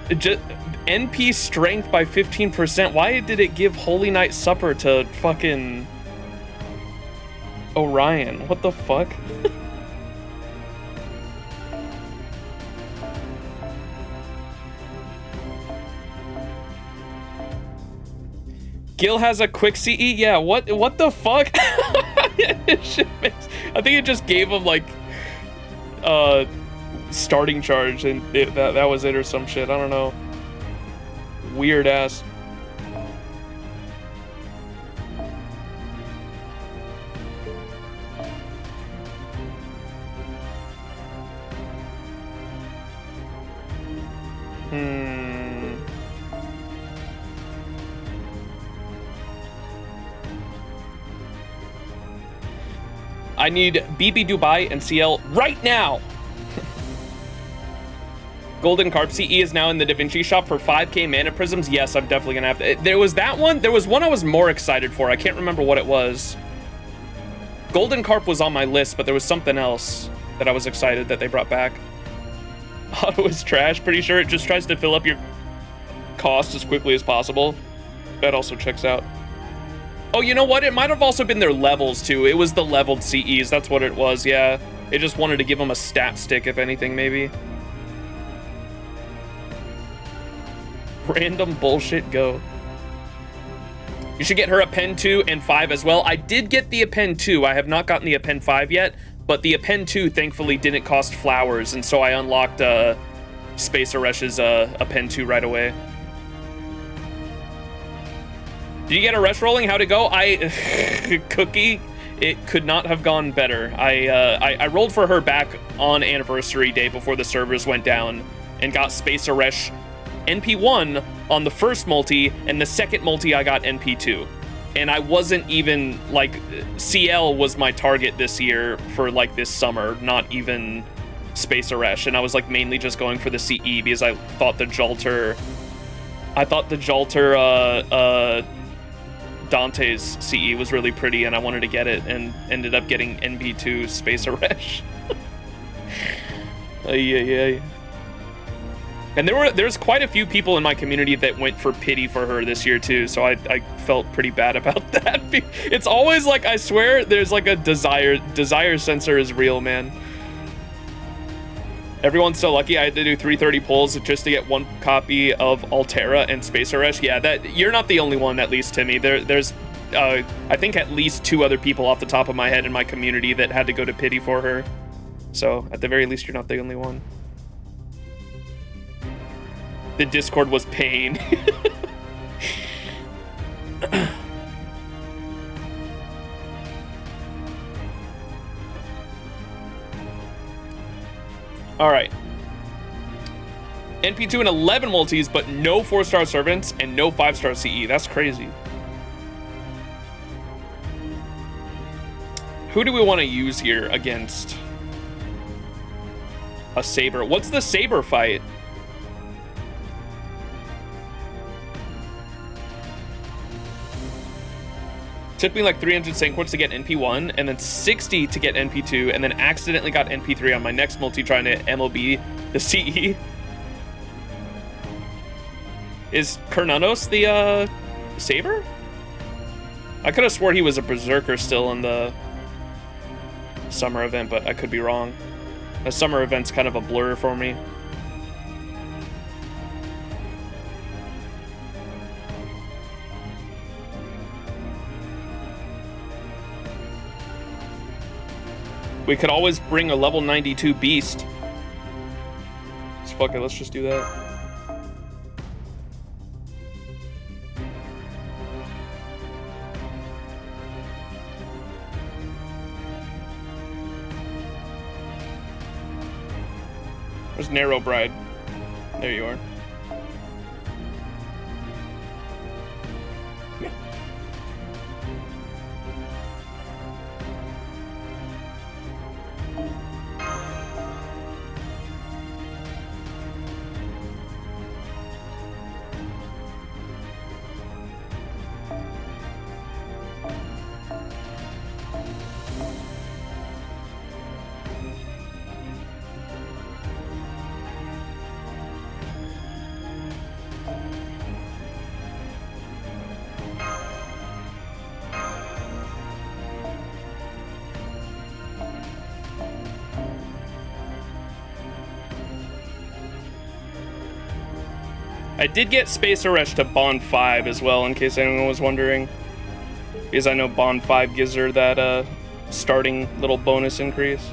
Just NP strength by 15%. Why did it give Holy Night Supper to fucking Orion? What the fuck? Gil has a quick CE? Yeah, what the fuck? I think it just gave him like starting charge and that was it or some shit. I don't know. Weird ass. I need BB Dubai and CL right now. Golden Carp CE is now in the Da Vinci shop for 5k mana prisms. Yes, I'm definitely gonna have to. There was that one. There was one I was more excited for. I can't remember what it was. Golden Carp was on my list, but there was something else that I was excited that they brought back. Auto is trash. Pretty sure it just tries to fill up your cost as quickly as possible. That also checks out. Oh, you know what? It might have also been their levels, too. It was the leveled CEs. That's what it was, yeah. It just wanted to give them a stat stick, if anything, maybe. Random bullshit go. You should get her a Pen 2 and 5 as well. I did get the Pen 2. I have not gotten the Pen 5 yet, but the Pen 2, thankfully, didn't cost flowers, and so I unlocked Space Eresh's Pen 2 right away. Did you get Eresh rolling? How'd it go? Cookie, it could not have gone better. I rolled for her back on anniversary day before the servers went down and got Space Eresh NP1 on the first multi, and the second multi I got NP2. And I wasn't even, like, CL was my target this year for, like, this summer, not even Space Eresh. And I was, like, mainly just going for the CE because I thought the Jalter Dante's CE was really pretty and I wanted to get it and ended up getting NP2 Space Eresh. Yeah. And there's quite a few people in my community that went for pity for her this year too, so I felt pretty bad about that. It's always like, I swear there's like a desire sensor is real, man. Everyone's so lucky I had to do 330 pulls just to get one copy of Altera and Space Eresh. Yeah, that you're not the only one, at least, Timmy. There's I think at least 2 other people off the top of my head in my community that had to go to pity for her. So at the very least, you're not the only one. The Discord was pain. All right. NP2 and 11 multis, but no 4-star servants and no 5-star CE. That's crazy. Who do we want to use here against a Saber? What's the Saber fight? Took me like 300 Sanquarts to get NP1 and then 60 to get NP2 and then accidentally got NP3 on my next multi trying to MOB the CE. Is Kernanos the Saber? I could have swore he was a Berserker still in the summer event, but I could be wrong. The summer event's kind of a blur for me. We could always bring a level 92 beast. So fuck it, let's just do that. Where's Narrow Bride? There you are. I did get Space Eresh to Bond 5 as well, in case anyone was wondering. Because I know Bond 5 gives her that starting little bonus increase.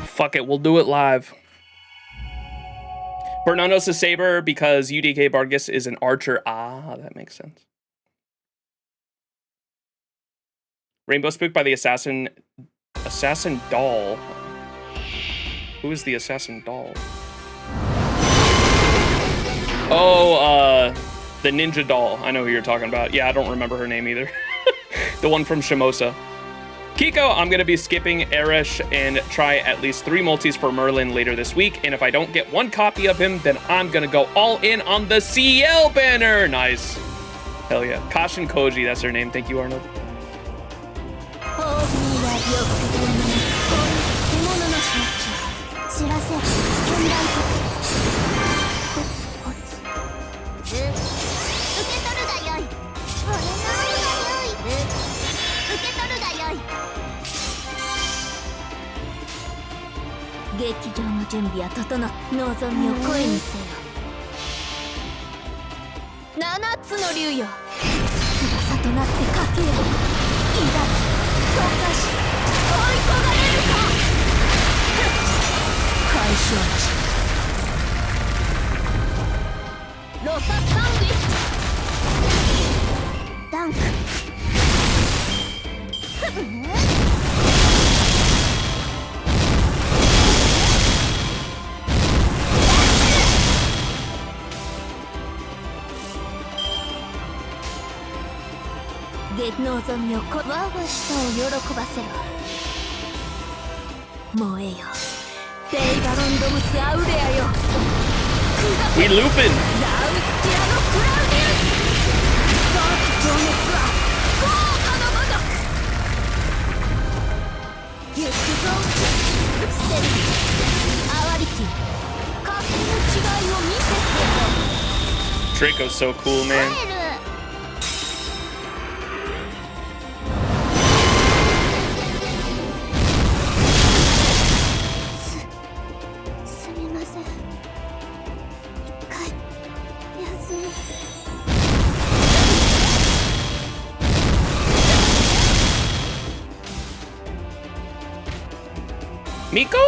Fuck it, we'll do it live. Bernanos is Saber because UDK Vargas is an archer. Ah, that makes sense. Rainbow Spook by the Assassin Doll. Who is the Assassin Doll? Oh, the Ninja Doll. I know who you're talking about. Yeah, I don't remember her name either. The one from Shimosa. Kiko, I'm going to be skipping Eresh and try at least 3 multis for Merlin later this week. And if I don't get 1 copy of him, then I'm going to go all in on the CL banner. Nice. Hell yeah. Kashin Koji, that's her name. Thank you, Arnold. We looping. Draco's so cool, man. Miko?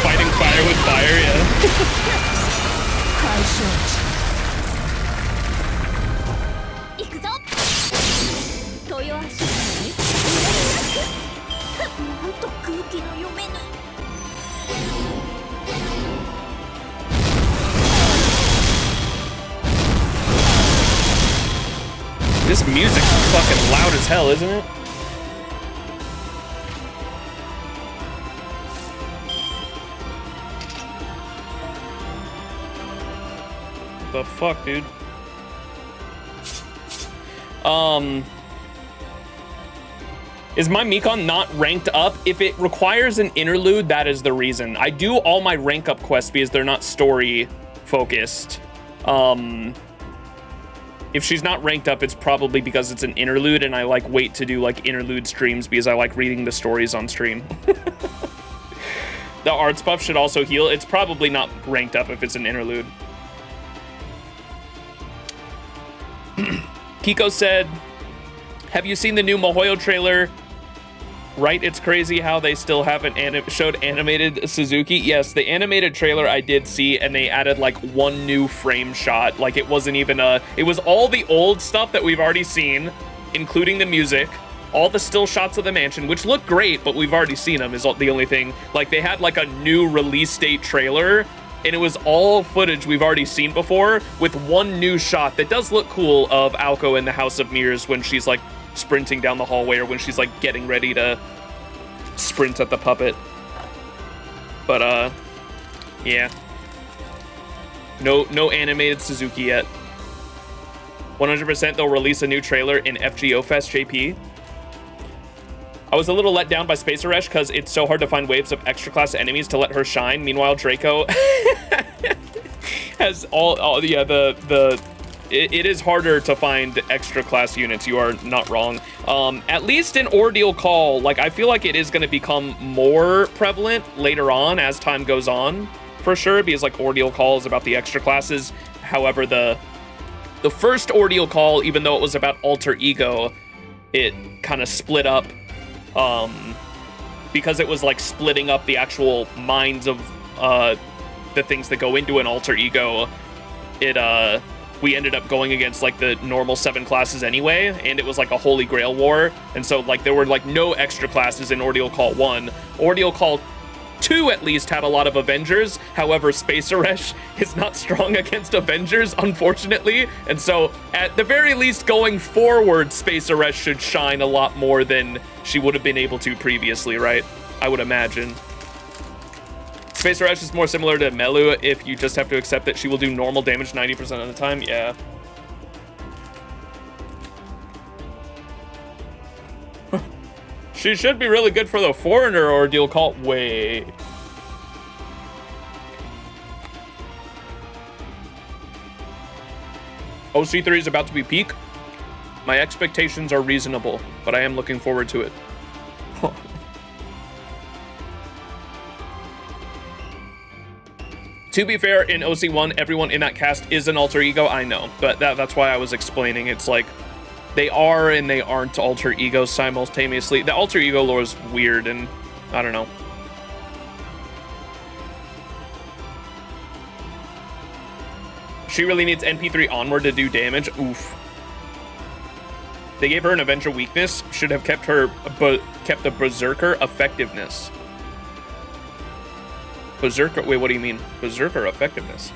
Fighting fire with fire, yeah. This music's fucking loud as hell, isn't it? The fuck, dude? Is my Mikon not ranked up? If it requires an interlude, that is the reason. I do all my rank up quests because they're not story focused. If she's not ranked up, it's probably because it's an interlude and I like wait to do like interlude streams because I like reading the stories on stream. The arts buff should also heal. It's probably not ranked up if it's an interlude. Kiko said, have you seen the new Mahoyo trailer? Right, it's crazy how they still haven't showed animated Suzuki. Yes, the animated trailer I did see, and they added like 1 new frame shot. Like it wasn't even it was all the old stuff that we've already seen, including the music, all the still shots of the mansion, which look great, but we've already seen them is the only thing. Like they had like a new release date trailer, and it was all footage we've already seen before with 1 new shot that does look cool of Aoko in the House of Mirrors when she's like sprinting down the hallway or when she's like getting ready to sprint at the puppet. But yeah. No animated Suzuki yet. 100% they'll release a new trailer in FGO Fest JP. I was a little let down by Space Eresh because it's so hard to find waves of extra class enemies to let her shine. Meanwhile, Draco has it is harder to find extra class units. You are not wrong. At least in Ordeal Call, like I feel like it is going to become more prevalent later on as time goes on, for sure, because like Ordeal Call is about the extra classes. However, the first Ordeal Call, even though it was about alter ego, it kind of split up. Because it was like splitting up the actual minds of the things that go into an alter ego, we ended up going against like the normal 7 classes anyway, and it was like a holy grail war. And so like there were like no extra classes in Ordeal Call 1. Ordeal Call 2 at least had a lot of Avengers. However, Space Eresh is not strong against Avengers, unfortunately. And so at the very least going forward, Space Eresh should shine a lot more than she would have been able to previously, right? I would imagine. Space Eresh is more similar to Melu if you just have to accept that she will do normal damage 90% of the time. Yeah. She should be really good for the Foreigner Ordeal Call. Wait. OC3 is about to be peak. My expectations are reasonable, but I am looking forward to it. To be fair, in OC1, everyone in that cast is an alter ego. I know, but that's why I was explaining. It's like they are and they aren't alter egos simultaneously. The alter ego lore is weird, and I don't know. She really needs NP3 onward to do damage. Oof. They gave her an Avenger weakness. Should have kept the Berserker effectiveness. Berserker, wait, what do you mean? Berserker effectiveness.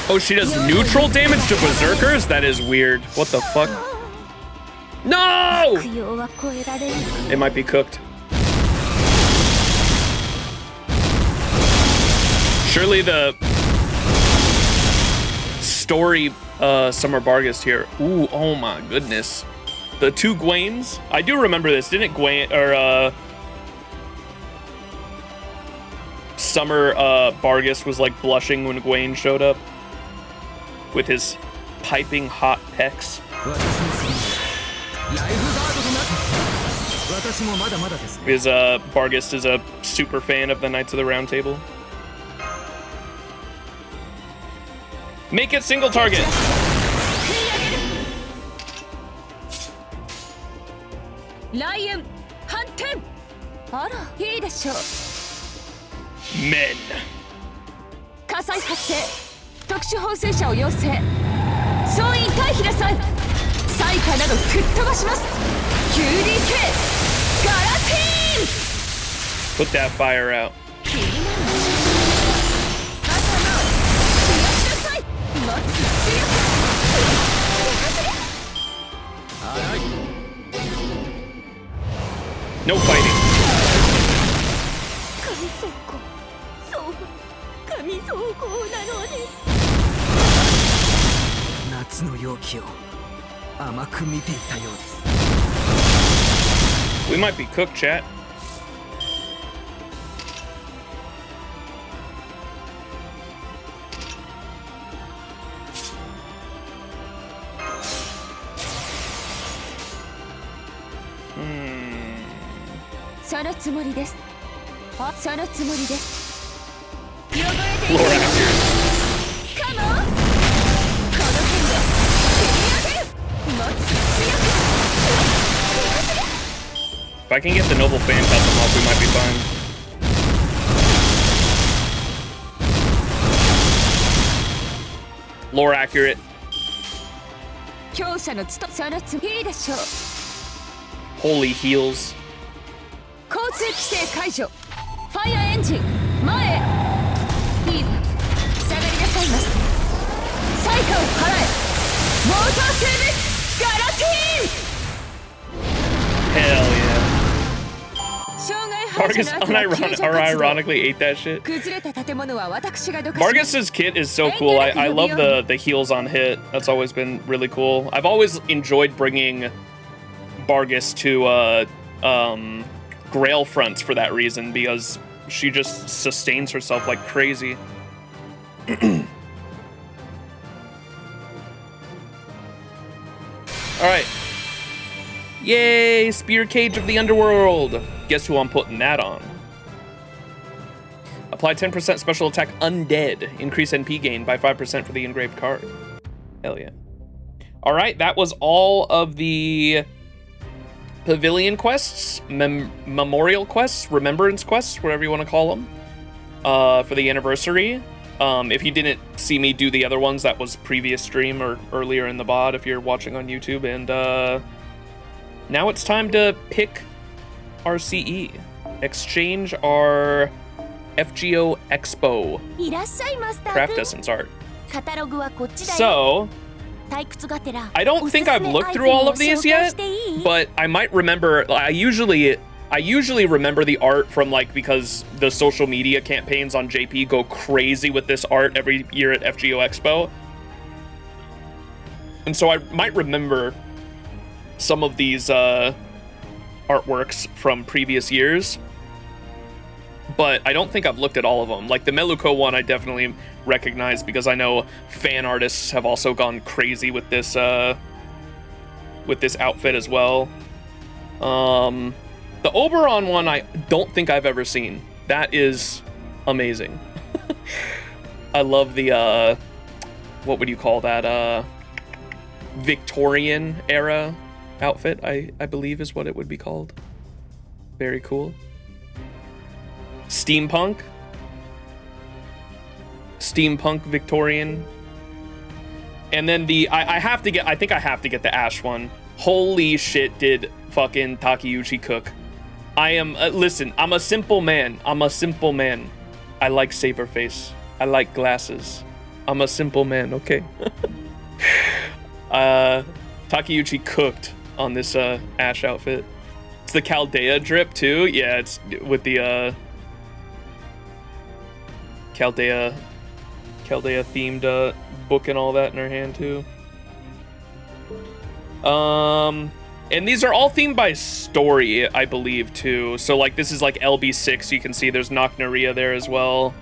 Oh, she does neutral damage to Berserkers? That is weird. What the fuck? No! It might be cooked. Surely the story Summer Bargist here. Ooh, oh my goodness. The 2 Gwains. I do remember this. Didn't Gwain or Summer Bargist was like blushing when Gwain showed up with his piping hot pecs. Because Bargist is a super fan of the Knights of the Round Table. Make it single target. Men. 火災発生特殊放水車を要請総員退避なさい災禍など吹っ飛ばします QDK ガラティーン Put that fire out. No fighting. 神走行なのに夏の陽気を甘く見ていたようです We might be cooked, chat. Hmm. そのつもりですそのつもりです汚れている Come on この辺で切り上げるもっと強く If I can get the Noble Fan custom off, we might be fine. Lore accurate. 強者の務めその次いいでしょう Holy heals. 交通規制解除ファイアエンジン前へいいわ下がりなさいました災禍を払えモーターセーブガラティーン Hell yeah. 障害配 Marcus 者の後は救助活動 unironically ate that shit. 崩れた建物は私がどかします Marcus's kit is so cool. I love the heals on hit. That's always been really cool. I've always enjoyed bringing Bargus to Grail fronts for that reason, because she just sustains herself like crazy. Alright. Yay! Spear Cage of the Underworld! Guess who I'm putting that on? Apply 10% special attack undead. Increase NP gain by 5% for the engraved card. Hell yeah. Alright, that was all of the pavilion quests, memorial quests, remembrance quests, whatever you want to call them, for the anniversary. If you didn't see me do the other ones, that was previous stream or earlier in the VOD if you're watching on YouTube. And now it's time to pick our CE. Exchange our FGO Expo Craft Essence art. So, I don't think I've looked through all of these yet, but I might remember. I usually remember the art from, like, because the social media campaigns on JP go crazy with this art every year at FGO Expo. And so I might remember some of these artworks from previous years, but I don't think I've looked at all of them. Like the Meluko one I definitely recognize because I know fan artists have also gone crazy with this outfit as well. The Oberon one I don't think I've ever seen. That is amazing. I love the what would you call that, Victorian era outfit, I believe is what it would be called. Very cool. Steampunk Victorian. And then I think I have to get the Ash one. Holy shit, did fucking Takeuchi cook. I am listen, I'm a simple man. I like Saberface. I like glasses. I'm a simple man, okay? Takeuchi cooked on this Ash outfit. It's the Chaldea drip too. Yeah, it's with the Chaldea themed book and all that in her hand too. And these are all themed by story, I believe, too. So like this is like LB6, you can see there's Nocnaria there as well.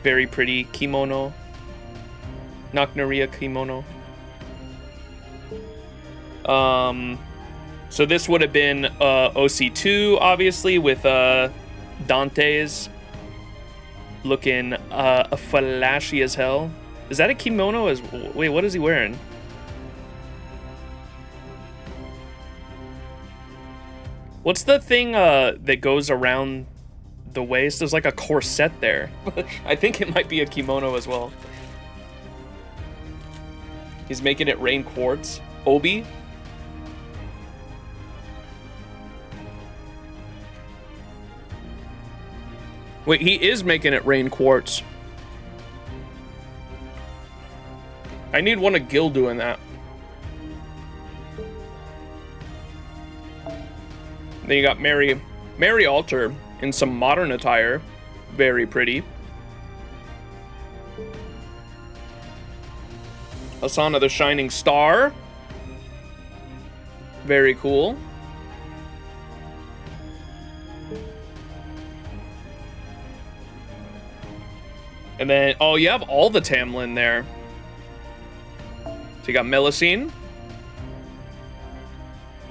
Very pretty kimono. Nocnaria kimono. So this would have been OC2, obviously, with Dante's looking flashy as hell. Is that a kimono? Wait, what is he wearing? What's the thing that goes around the waist? There's like a corset there. I think it might be a kimono as well. He's making it rain quartz. Obi? Wait, he is making it rain quartz. I need one of Gil doing that. Then you got Mary Alter in some modern attire. Very pretty. Asana the Shining Star. Very cool. And then, oh, you have all the Tamlin there. So you got Melusine.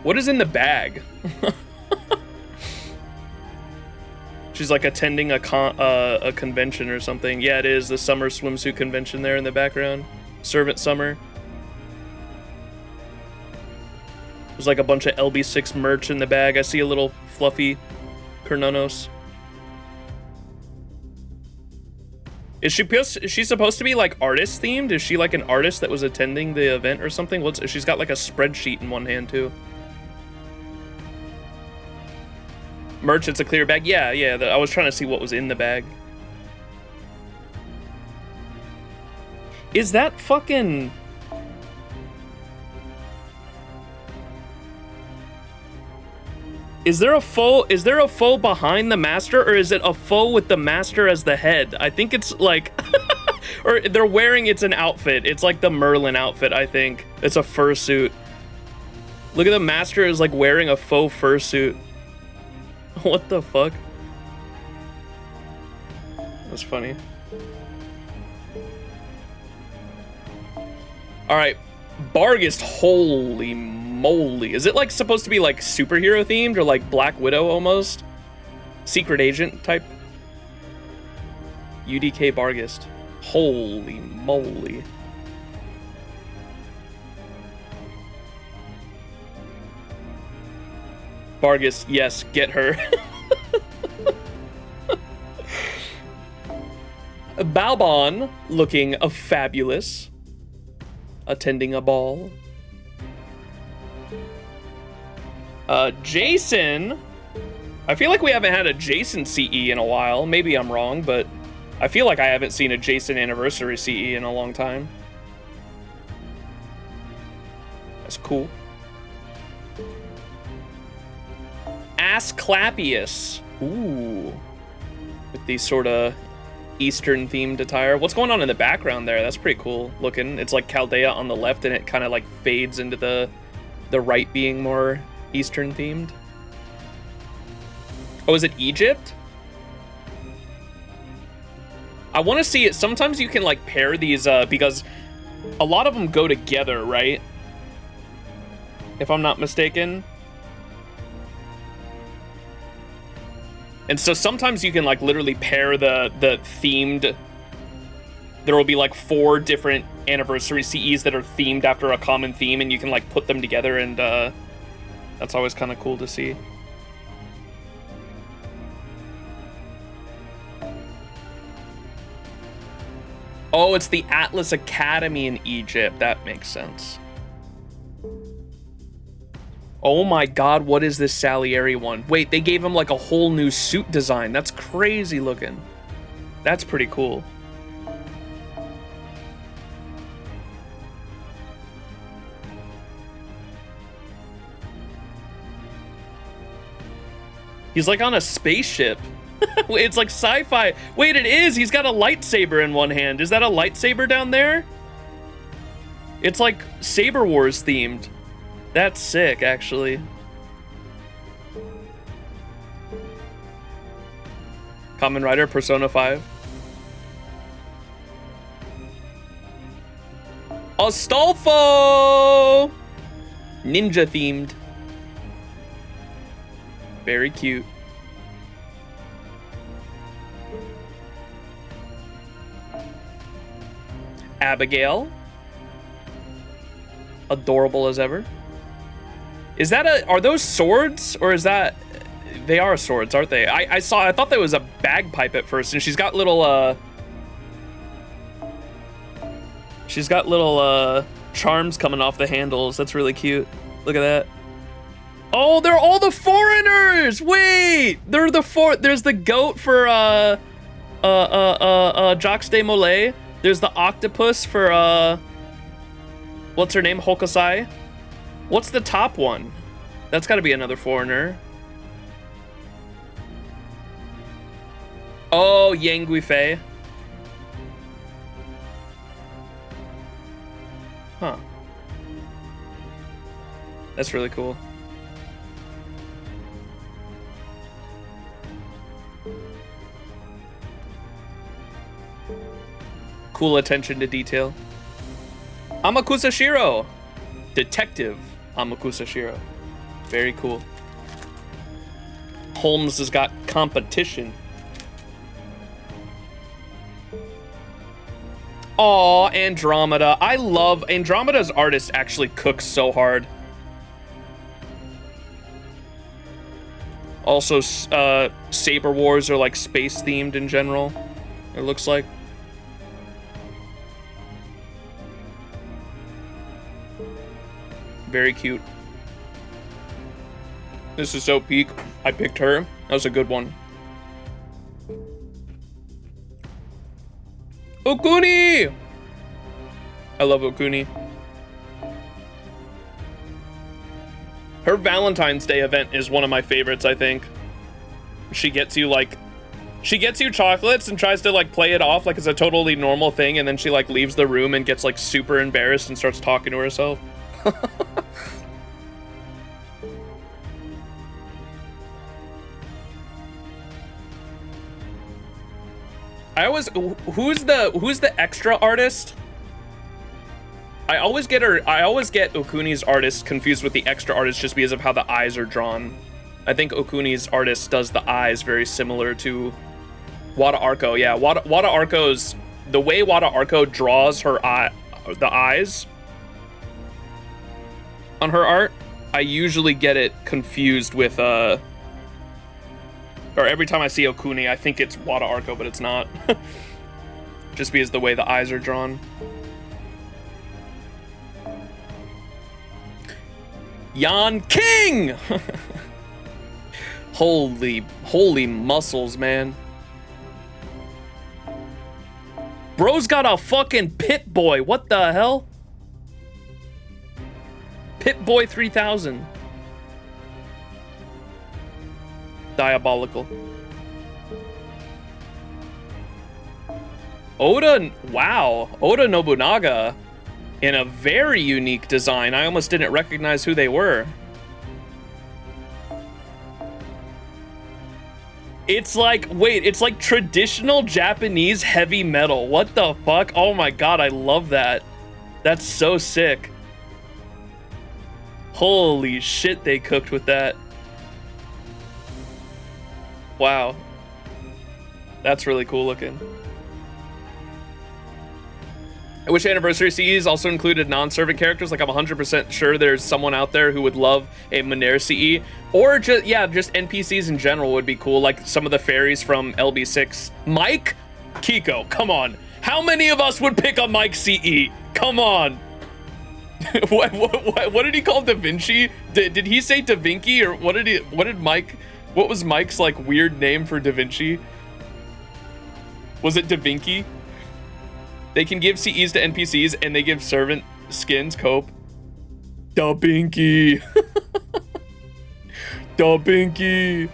What is in the bag? She's like attending a convention or something. Yeah, it is the summer swimsuit convention there in the background. Servant Summer. There's like a bunch of LB6 merch in the bag. I see a little fluffy Kernunos. Is she supposed to be like artist themed? Is she like an artist that was attending the event or something? She's got like a spreadsheet in one hand too. Merch, it's a clear bag. Yeah, I was trying to see what was in the bag. Is that fucking... Is there a foe behind the master, or is it a foe with the master as the head? I think it's like... or they're wearing, it's an outfit. It's like the Merlin outfit, I think. It's a fursuit. Look at the master is like wearing a faux fursuit. What the fuck? That's funny. All right, Bargist, holy moly. Is it like supposed to be like superhero themed or like Black Widow almost? Secret agent type? UDK Bargist, holy moly. Bargist, yes, get her. Balbon, looking fabulous. Attending a ball. Jason. I feel like we haven't had a Jason CE in a while. Maybe I'm wrong, but I feel like I haven't seen a Jason Anniversary CE in a long time. That's cool. Asclepius. Ooh. With these sort of Eastern themed attire. What's going on in the background there? That's pretty cool looking. It's like Chaldea on the left and it kind of like fades into the right being more Eastern themed. Oh, is it Egypt? I want to see it. Sometimes you can like pair these because a lot of them go together, right? If I'm not mistaken. And so sometimes you can like literally pair the themed, there will be like 4 different anniversary CEs that are themed after a common theme and you can like put them together and that's always kind of cool to see. Oh, it's the Atlas Academy in Egypt. That makes sense. Oh my god, what is this Salieri one? Wait, they gave him like a whole new suit design. That's crazy looking. That's pretty cool. He's like on a spaceship. It's like sci-fi. Wait, it is. He's got a lightsaber in one hand. Is that a lightsaber down there? It's like Saber Wars themed. That's sick, actually. Kamen Rider, Persona 5. Astolfo! Ninja themed. Very cute. Abigail. Adorable as ever. Is that are those swords or is that, they are swords, aren't they? I thought that was a bagpipe at first and she's got little charms coming off the handles. That's really cute. Look at that. Oh, they're all the foreigners. Wait, they're the there's the goat for Jacques de Molay. There's the octopus for what's her name? Hokusai. What's the top one? That's got to be another foreigner. Oh, Yang Guifei. Huh. That's really cool. Cool attention to detail. Amakusa Shiro. Detective Amakusa Shiro. Very cool. Holmes has got competition. Aw, Andromeda. I love Andromeda's artist actually cooks so hard. Also, Saber Wars are like space themed in general, it looks like. Very cute. This is so peak. I picked her. That was a good one. Okuni! I love Okuni. Her Valentine's Day event is one of my favorites, I think. She gets you chocolates and tries to like play it off like it's a totally normal thing, and then she like leaves the room and gets like super embarrassed and starts talking to herself. Who's the extra artist? I always get Okuni's artist confused with the extra artist just because of how the eyes are drawn. I think Okuni's artist does the eyes very similar to Wada Arco. Yeah, Wada Arco's, the way Wada Arco draws the eyes on her art, I usually get it confused with or every time I see Okuni, I think it's Wada Arco, but it's not. Just because the way the eyes are drawn. Yan King! Holy muscles, man. Bro's got a fucking Pit Boy. What the hell? Pit Boy 3000. Diabolical. Wow. Oda Nobunaga in a very unique design. I almost didn't recognize who they were. It's like, wait, it's like traditional Japanese heavy metal. What the fuck? Oh my god, I love that. That's so sick. Holy shit, they cooked with that. Wow. That's really cool looking. I wish Anniversary CEs also included non-servant characters. Like, I'm 100% sure there's someone out there who would love a Monere CE. Or just NPCs in general would be cool. Like some of the fairies from LB6. Mike? Kiko, come on. How many of us would pick a Mike CE? Come on. What did he call Da Vinci? Did he say Da Vinci? Or what was Mike's like weird name for Da Vinci? Was it Da Vinci? They can give CEs to NPCs and they give servant skins cope. Da Binky. Da Binky.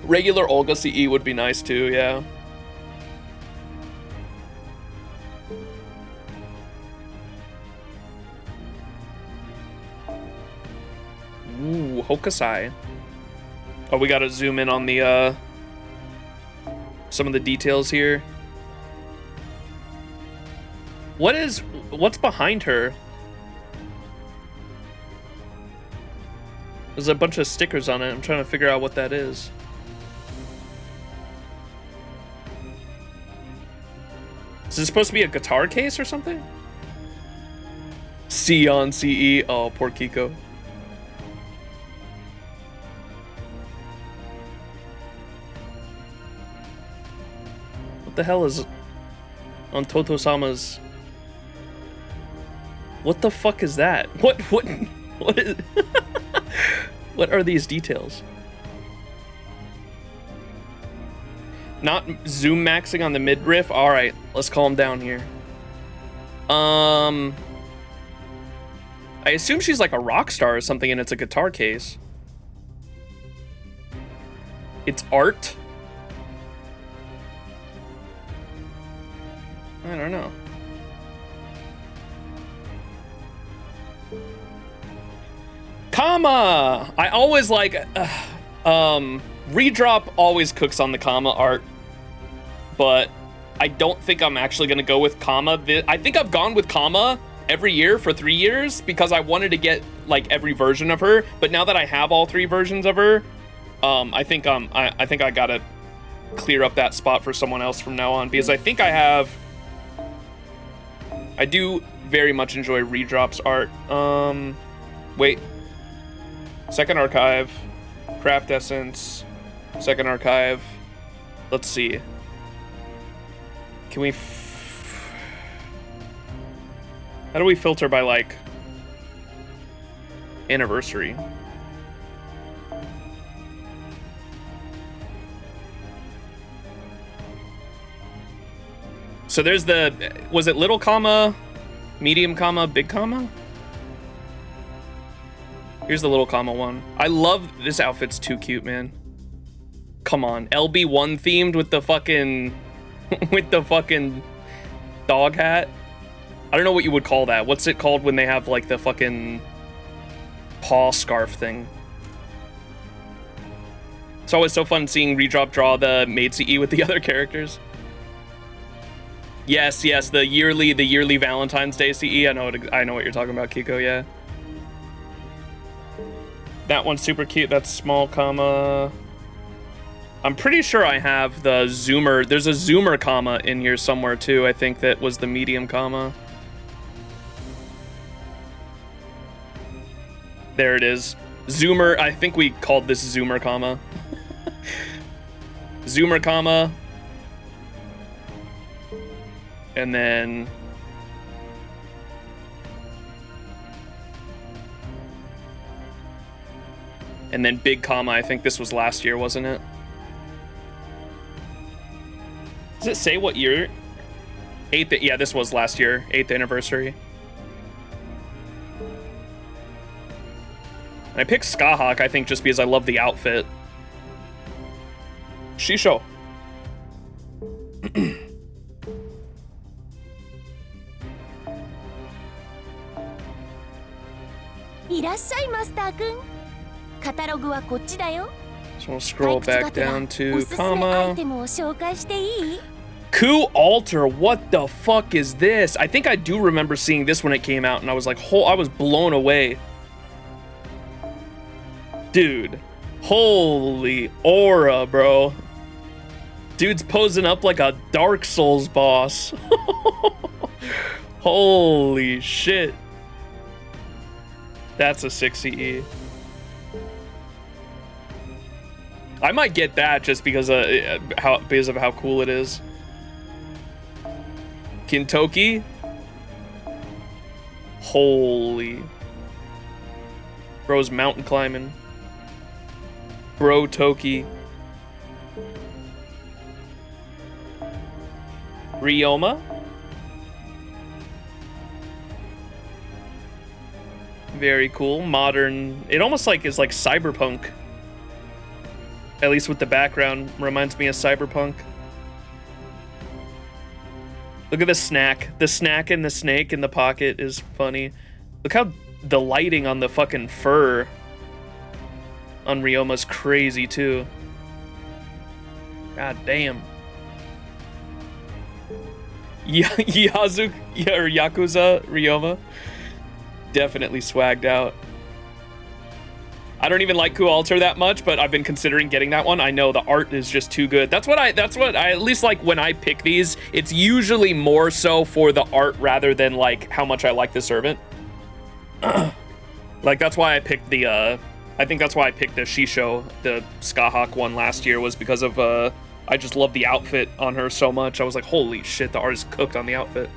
Regular Olga CE would be nice too, yeah. Ooh, Hokusai. Oh, we gotta zoom in on the some of the details here. What's behind her? There's a bunch of stickers on it. I'm trying to figure out what that is. Is this supposed to be a guitar case or something? C on CE. Oh, poor Kiko. What the hell is on Toto-sama's? What the fuck is that? What is what are these details? Not zoom maxing on the midriff. All right, let's calm down here. I assume she's like a rock star or something and it's a guitar case. It's art. I don't know. Kama! I always like Redrop always cooks on the Kama art, but I don't think I'm actually gonna go with Kama. I think I've gone with Kama every year for 3 years because I wanted to get like every version of her, but now that I have all 3 versions of her, I think I gotta clear up that spot for someone else from now on, because I think I do very much enjoy Redrop's art. Wait. Second archive. Craft Essence. Second archive. Let's see. Can we... How do we filter by, like, anniversary? So there's the, was it little comma, medium comma, big comma? Here's the little comma one. I love, this outfit's too cute, man. Come on, LB1 themed with the fucking, with the fucking dog hat. I don't know what you would call that. What's it called when they have like the fucking paw scarf thing? It's always so fun seeing Redrop draw the maid CE with the other characters. Yes, yes, the yearly Valentine's Day CE. I know what you're talking about, Kiko. Yeah, that one's super cute. That's small comma. I'm pretty sure I have the zoomer. There's a zoomer comma in here somewhere too. I think that was the medium comma. There it is. Zoomer. I think we called this zoomer comma. Zoomer comma. And then big comma. I think this was last year, wasn't it? Does it say what year? 8th, yeah, this was last year, 8th anniversary. And I picked Skahawk, I think, just because I love the outfit. Shisho. いらっしゃいマスターくん。カタログはこっちだよ。 So we'll scroll back down to おすすめアイ comma. テムを紹介していい？ Coup Alter, what the fuck is this? I think I do remember seeing this when it came out, and I was like, I was blown away. Dude, holy aura, bro. Dude's posing up like a Dark Souls boss. Holy shit. That's a 6 CE. I might get that just because of how cool it is. Kintoki. Holy. Bro's mountain climbing. Bro Toki. Ryoma. Very cool. Modern. It almost like is like cyberpunk. At least with the background. Reminds me of cyberpunk. Look at the snack. The snack and the snake in the pocket is funny. Look how the lighting on the fucking fur on Ryoma's crazy too. God damn. Yakuza Ryoma. Definitely swagged out. I don't even like Coup Alter that much, but I've been considering getting that one. I know the art is just too good. That's what I at least like when I pick these, it's usually more so for the art rather than like how much I like the servant. Like that's why I picked the I think that's why I picked the Shisho, the Skahawk one last year, was because of I just love the outfit on her so much. I was like, holy shit, the art is cooked on the outfit.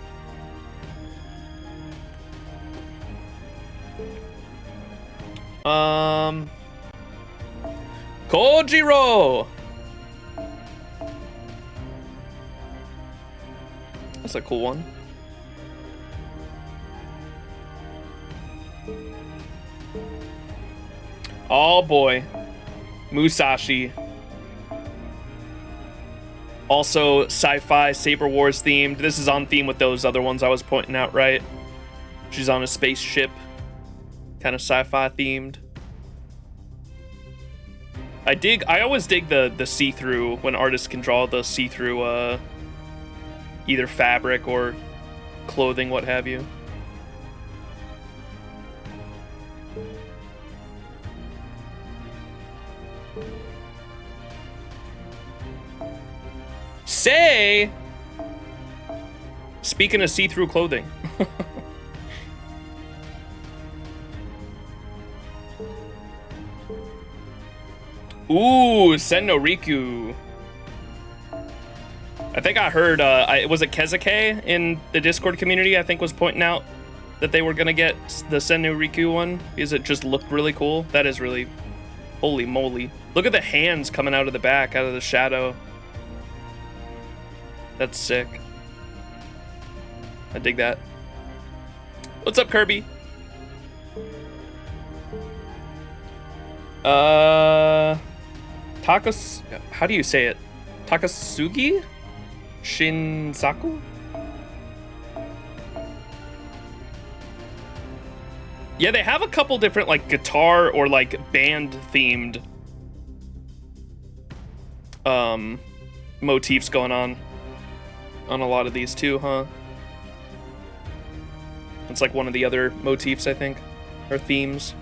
Kojiro. That's a cool one. Oh boy. Musashi. Also sci-fi Saber Wars themed. This is on theme with those other ones I was pointing out, right? She's on a spaceship. Kind of sci-fi themed. I always dig the see-through when artists can draw the see-through either fabric or clothing, what have you. Say, speaking of see-through clothing. Ooh, Sen no Riku. I think I heard, was it Kezuke in the Discord community, I think was pointing out that they were gonna get the Sennu Riku one because it just looked really cool. That is really, holy moly. Look at the hands coming out of the back, out of the shadow. That's sick. I dig that. What's up, Kirby? Takas, how do you say it? Takasugi? Shinsaku? Yeah, they have a couple different like guitar or like band themed motifs going on a lot of these too, huh? It's like one of the other motifs, I think, or themes.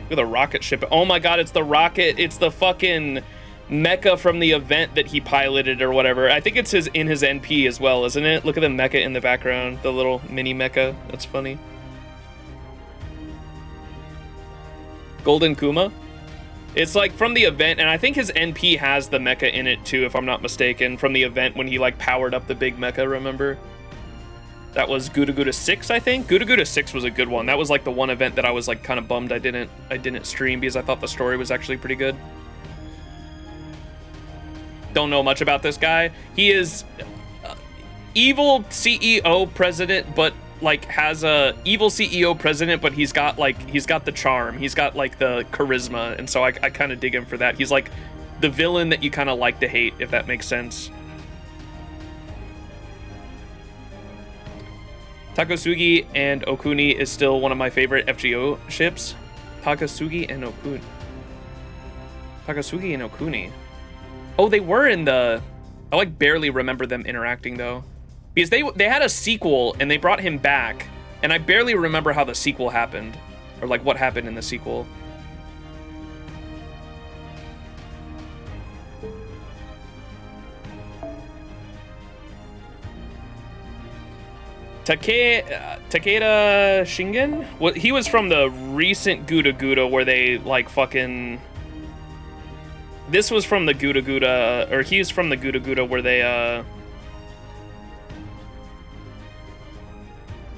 Look at the rocket ship. Oh my god, it's the rocket. It's the fucking mecha from the event that he piloted or whatever. I think it's in his NP as well, isn't it? Look at the mecha in the background, the little mini mecha. That's funny. Golden Kuma? It's like from the event, and I think his NP has the mecha in it too, if I'm not mistaken, from the event when he like powered up the big mecha, remember? That was Guda Guda 6, I think. Guda Guda 6 was a good one. That was like the one event that I was like kind of bummed I didn't stream because I thought the story was actually pretty good. Don't know much about this guy. He is evil CEO president, but like has a evil CEO president, but he's got the charm. He's got like the charisma, and so I kind of dig him for that. He's like the villain that you kind of like to hate, if that makes sense. Takasugi and Okuni is still one of my favorite FGO ships. Takasugi and Okuni. Takasugi and Okuni. Oh, they were in the... I like barely remember them interacting though. Because they had a sequel and they brought him back. And I barely remember how the sequel happened. Or like what happened in the sequel. Takeda Shingen? Well, he was from the recent Guda Guda where they like fucking... This was from the Guda Guda, or he's from the Guda Guda where they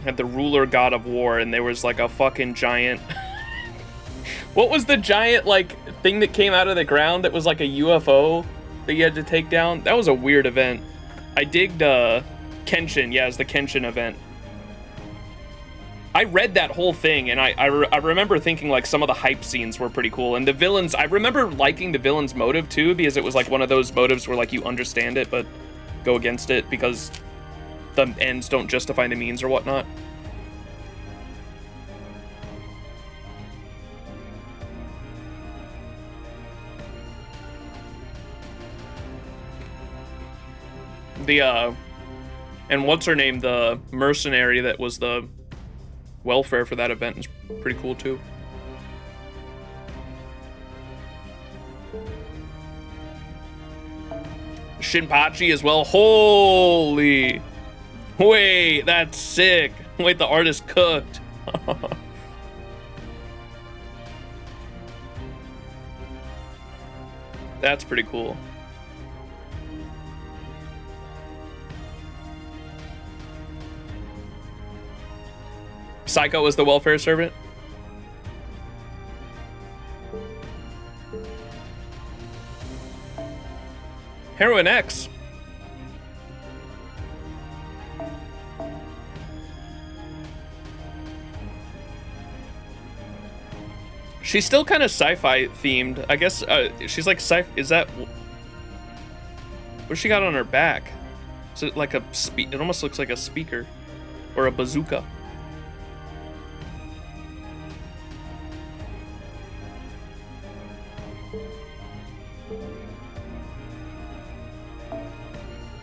had the ruler god of war and there was like a fucking giant... What was the giant like thing that came out of the ground that was like a UFO that you had to take down? That was a weird event. I digged Kenshin, yeah, it's the Kenshin event. I read that whole thing, and I remember thinking, like, some of the hype scenes were pretty cool. And the villains, I remember liking the villain's motive, too, because it was, like, one of those motives where, like, you understand it, but go against it because the ends don't justify the means or whatnot. And what's her name, the mercenary that was the welfare for that event is pretty cool too. Shinpachi as well. Holy, wait, that's sick. Wait, the artist cooked. That's pretty cool. Psycho was the welfare servant. Heroine X. She's still kind of sci-fi themed. I guess she's like is that what she got on her back? Is it like it almost looks like a speaker or a bazooka.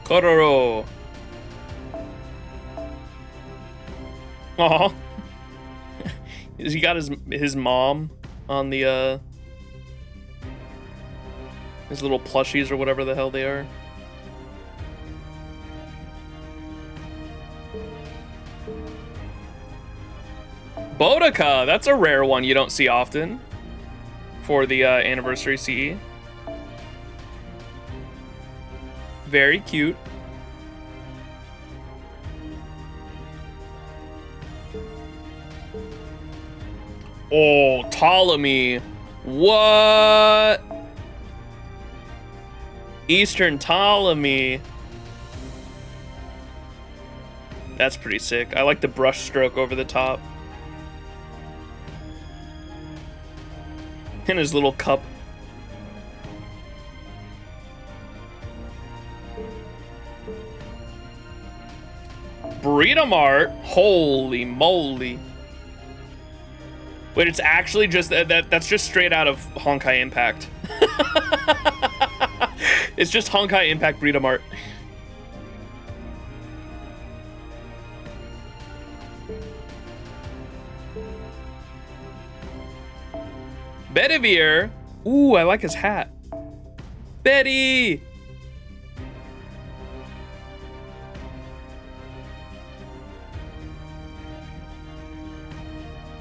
Kororo. Aw. He got his mom on the his little plushies or whatever the hell they are. Boudica, that's a rare one you don't see often for the anniversary CE. Very cute. Oh, Ptolemy. What? Eastern Ptolemy. That's pretty sick. I like the brush stroke over the top. And his little cup. Burrito Mart? Holy moly. Wait, it's actually just that's just straight out of Honkai Impact. It's just Honkai Impact Burrito Mart. Bedivere. Ooh, I like his hat. Betty.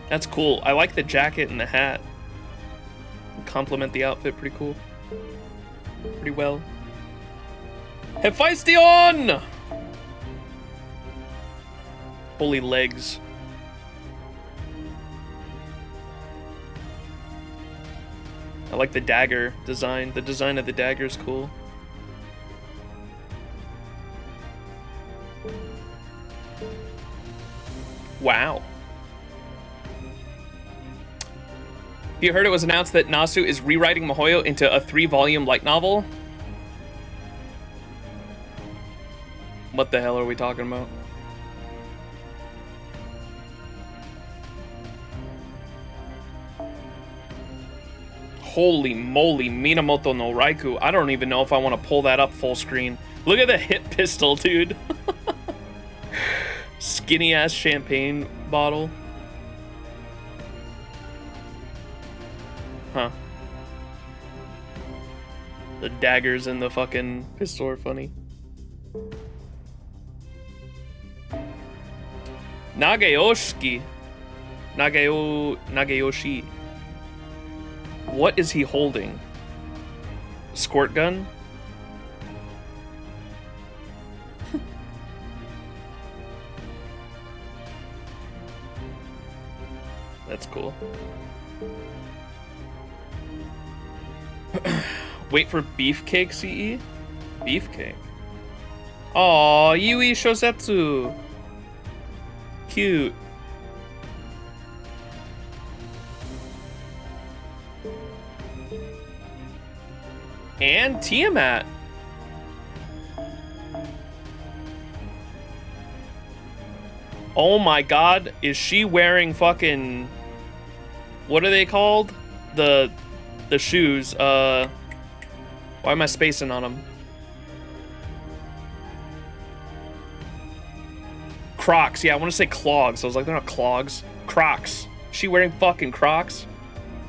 That's cool. I like the jacket and the hat. Complement the outfit pretty cool. Pretty well. Hephaestion! Holy legs. I like the dagger design. The design of the dagger is cool. Wow. You heard it was announced that Nasu is rewriting Mahoyo into a 3-volume light novel? What the hell are we talking about? Holy moly, Minamoto no Raikou. I don't even know if I want to pull that up full screen. Look at the hit pistol, dude. Skinny ass champagne bottle. Huh. The daggers and the fucking pistol are funny. Nageyoshi. Nageyoshi. What is he holding? A squirt gun? That's cool. Wait for beefcake, CE? Beefcake. Aw, Yui Shosetsu. Cute. And Tiamat. Oh my god, is she wearing fucking... What are they called? The shoes. Why am I spacing on them? Crocs. Yeah, I want to say clogs. I was like, they're not clogs. Crocs. Is she wearing fucking Crocs?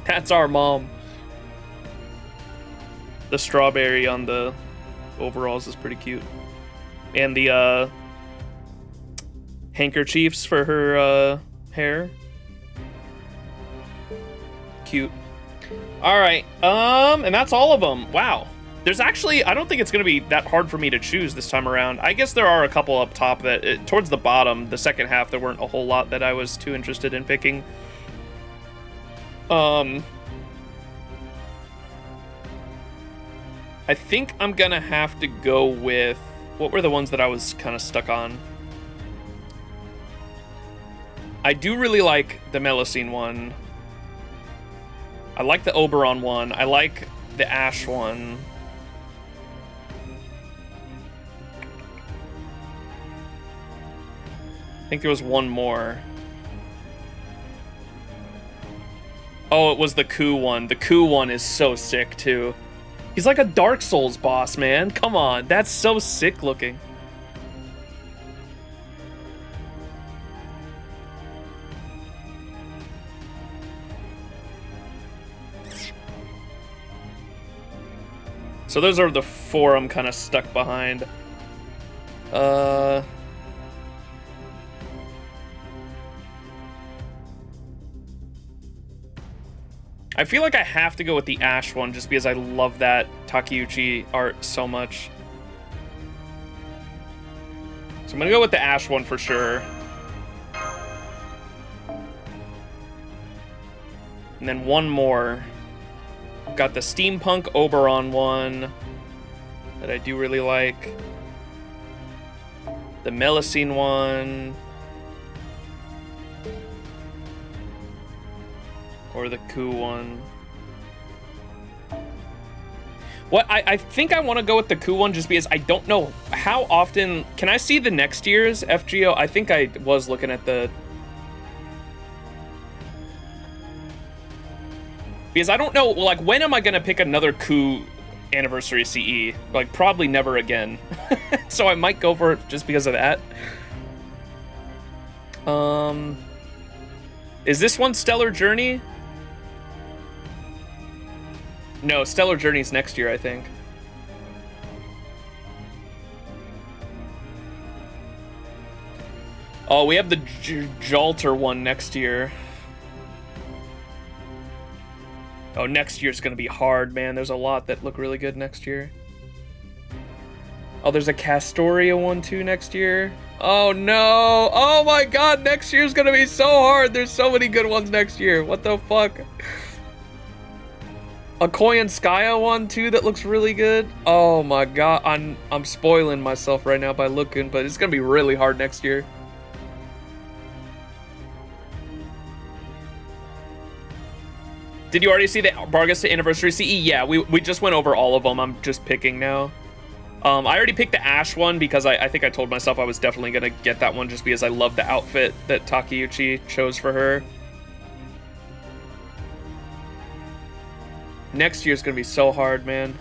That's our mom. The strawberry on the overalls is pretty cute. And the handkerchiefs for her hair. Cute. All right, and that's all of them. Wow. There's actually, I don't think it's gonna be that hard for me to choose this time around. I guess there are a couple up top that, towards the bottom, the second half, there weren't a whole lot that I was too interested in picking. I think I'm gonna have to go with, what were the ones that I was kind of stuck on? I do really like the Melusine one. I like the Oberon one. I like the Ash one. I think there was one more. Oh, it was the Ku one. The Ku one is so sick too. He's like a Dark Souls boss, man. Come on, that's so sick looking. So those are the four I'm kind of stuck behind. I feel like I have to go with the Ash one just because I love that Takeuchi art so much. So I'm gonna go with the Ash one for sure. And then one more. Got the Steampunk Oberon one that I do really like. The Melusine one. Or the Ku one. What I think I want to go with the Ku one just because I don't know how often. Can I see the next year's FGO? I think I was looking at the. Because I don't know, like, when am I gonna pick another Ku anniversary CE? Like, probably never again. So I might go for it just because of that. Is this one Stellar Journey? No, Stellar Journey's next year, I think. Oh, we have the Jalter one next year. Oh, next year's gonna be hard, man. There's a lot that look really good next year. Oh, there's a Castoria one too next year. Oh no! Oh my god, next year's gonna be so hard. There's so many good ones next year. What the fuck? A Koyanskaya one too that looks really good. Oh my god, I'm spoiling myself right now by looking, but it's gonna be really hard next year. Did you already see the Bargus Anniversary CE? Yeah, we just went over all of them. I'm just picking now. I already picked the Ash one because I think I told myself I was definitely gonna get that one just because I love the outfit that Takeuchi chose for her. Next year's gonna be so hard, man.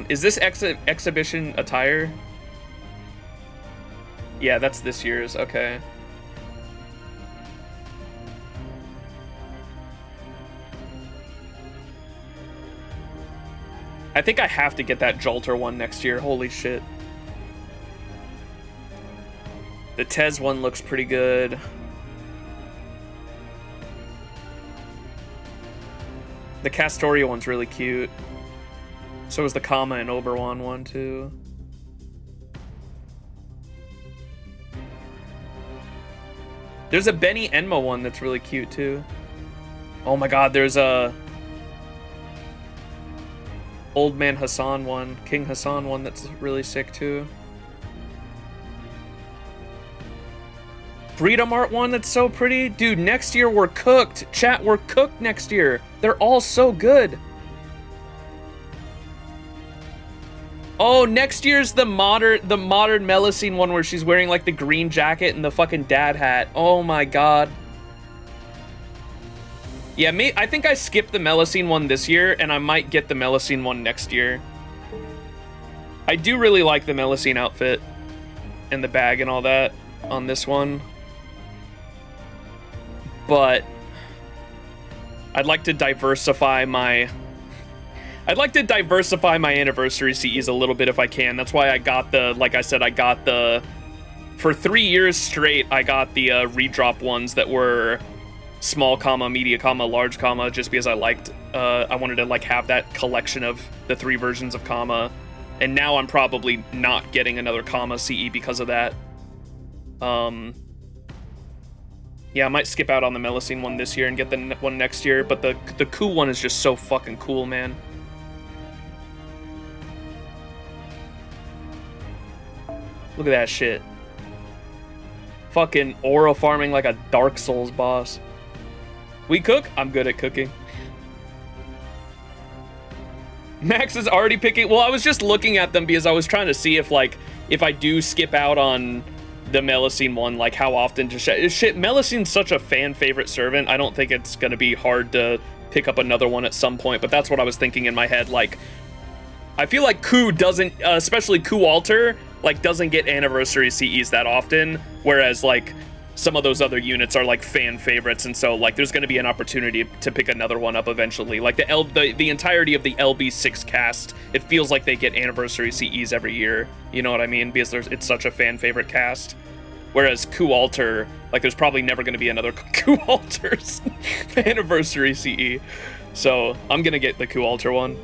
Is this exhibition attire? Yeah, that's this year's. Okay. I think I have to get that Jalter one next year. Holy shit. The Tez one looks pretty good. The Castoria one's really cute. So is the Kama and Oberon one too. There's a Benny Enma one that's really cute too. Oh my god, there's a Old Man Hassan one, King Hassan one that's really sick too. Freedom Art one that's so pretty. Dude, next year we're cooked. Chat, we're cooked next year. They're all so good. Oh, next year's the modern Melusine one where she's wearing like the green jacket and the fucking dad hat. Oh my god. Yeah, I think I skipped the Melusine one this year, and I might get the Melusine one next year. I do really like the Melusine outfit and the bag and all that on this one. But I'd like to diversify my anniversary CEs a little bit if I can. That's why I got the, like I said, for 3 years straight, I got the redrop ones that were small comma, media comma, large comma, just because I wanted to like have that collection of the 3 versions of comma. And now I'm probably not getting another comma CE because of that. Yeah, I might skip out on the Melusine one this year and get the one next year, but the Ku one is just so fucking cool, man. Look at that shit. Fucking aura farming like a Dark Souls boss. We cook? I'm good at cooking. Max is already picking. Well, I was just looking at them because I was trying to see if I do skip out on the Melusine one, like how often to shit. Melusine's such a fan favorite servant. I don't think it's gonna be hard to pick up another one at some point, but that's what I was thinking in my head. Like, I feel like Ku doesn't, especially Ku Alter, like doesn't get anniversary CEs that often, whereas like some of those other units are like fan favorites, and so like there's going to be an opportunity to pick another one up eventually. Like the entirety of the LB6 cast, it feels like they get anniversary CEs every year. You know what I mean? Because it's such a fan favorite cast. Whereas Ku Alter, like there's probably never going to be another Ku Alter's anniversary CE. So I'm going to get the Ku Alter one.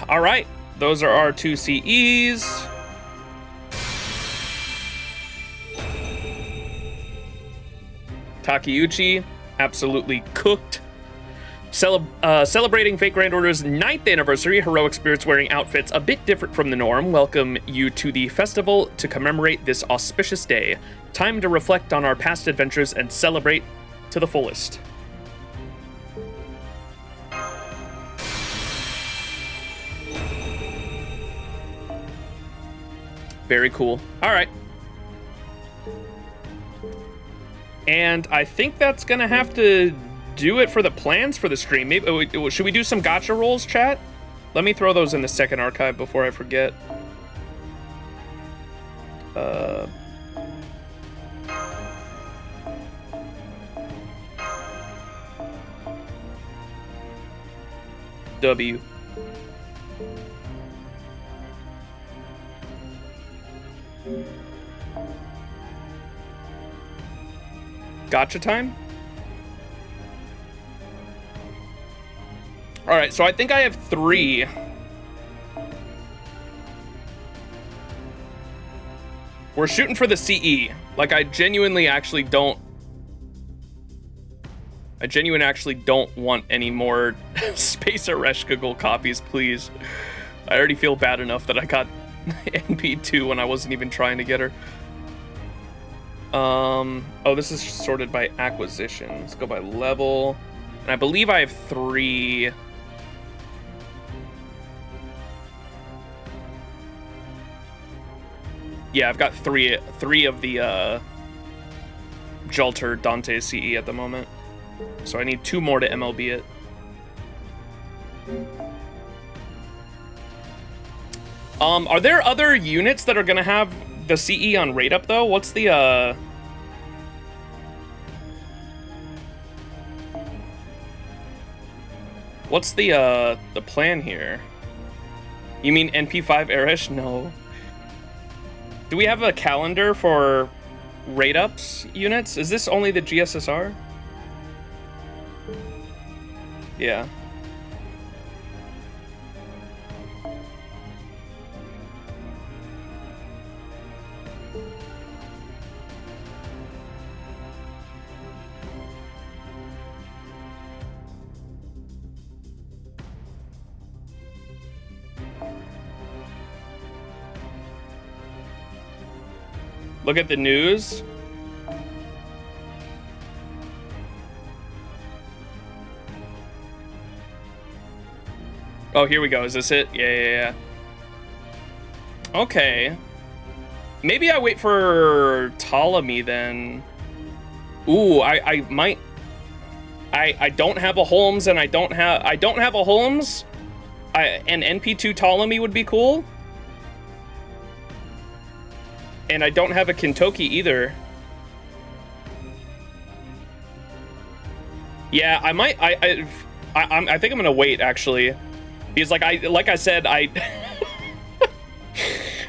All right. Those are our 2 CEs. Takeuchi, absolutely cooked. Celebrating Fate Grand Order's 9th anniversary, heroic spirits wearing outfits a bit different from the norm welcome you to the festival to commemorate this auspicious day. Time to reflect on our past adventures and celebrate to the fullest. Very cool. All right. And I think that's going to have to do it for the plans for the stream. Maybe should we do some gacha rolls, chat? Let me throw those in the second archive before I forget. W. Gacha time? All right, so I think I have 3. We're shooting for the CE. Like, I genuinely actually don't want any more Space Ereshkigal copies, please. I already feel bad enough that I got NP2 when I wasn't even trying to get her. Oh, this is sorted by acquisition. Let's go by level. And I believe I have 3. Yeah, I've got three of the Jolter Dante CE at the moment. So I need 2 more to MLB it. Are there other units that are gonna have the CE on rate up though? What's the plan here? You mean NP5 Eresh? No. Do we have a calendar for rate ups units? Is this only the GSSR? Yeah. Look at the news. Oh, here we go. Is this it? Yeah. Okay. Maybe I wait for Ptolemy then. Ooh, I might. I don't have a Holmes and I don't have a Holmes. An NP2 Ptolemy would be cool. And I don't have a Kintoki either. Yeah, I might. I think I'm gonna wait actually, because like I said, I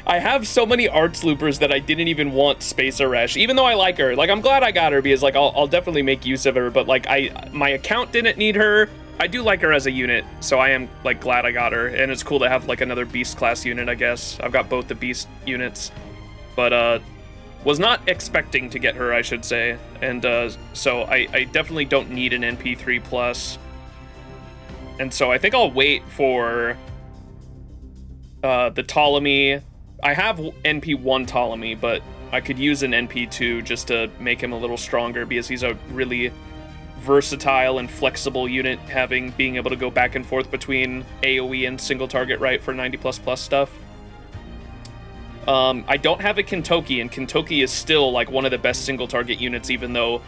have so many arts loopers that I didn't even want Space Eresh, even though I like her. Like, I'm glad I got her because like I'll definitely make use of her. But like my account didn't need her. I do like her as a unit, so I am like glad I got her, and it's cool to have like another Beast class unit. I guess I've got both the Beast units. But was not expecting to get her, I should say, and so I definitely don't need an NP3 plus, and so I think I'll wait for the Ptolemy. I have NP1 Ptolemy, but I could use an NP2 just to make him a little stronger because he's a really versatile and flexible unit, being able to go back and forth between AoE and single target right for 90++ stuff. I don't have a Kintoki, and Kintoki is still like one of the best single target units, even though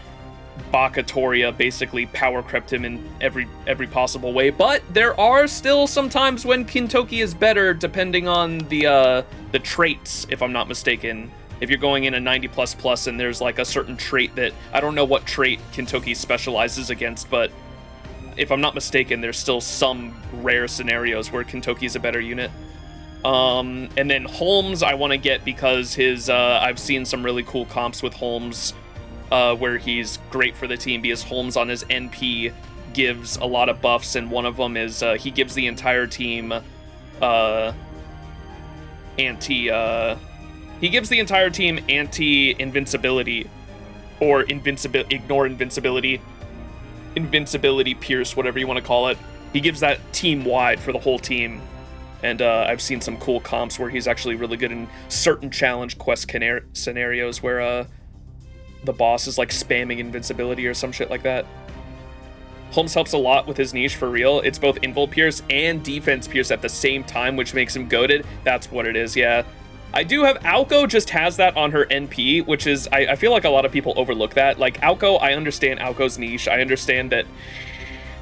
Bakatoria basically power crept him in every possible way. But there are still some times when Kintoki is better, depending on the traits, if I'm not mistaken. If you're going in a 90++ and there's like a certain trait that I don't know what trait Kintoki specializes against, but if I'm not mistaken, there's still some rare scenarios where Kintoki is a better unit. And then Holmes I want to get because his I've seen some really cool comps with Holmes where he's great for the team because Holmes on his NP gives a lot of buffs, and one of them is he gives the entire team anti-invincibility, or ignore invincibility, pierce, whatever you want to call it. He gives that team wide for the whole team. And I've seen some cool comps where he's actually really good in certain challenge quest scenarios where the boss is like spamming invincibility or some shit like that. Holmes helps a lot with his niche, for real. It's both invul pierce and defense pierce at the same time, which makes him goated. That's what it is, yeah. I do have Aoko just has that on her NP, which is, I feel like a lot of people overlook that. Like Aoko, I understand Aoko's niche. I understand that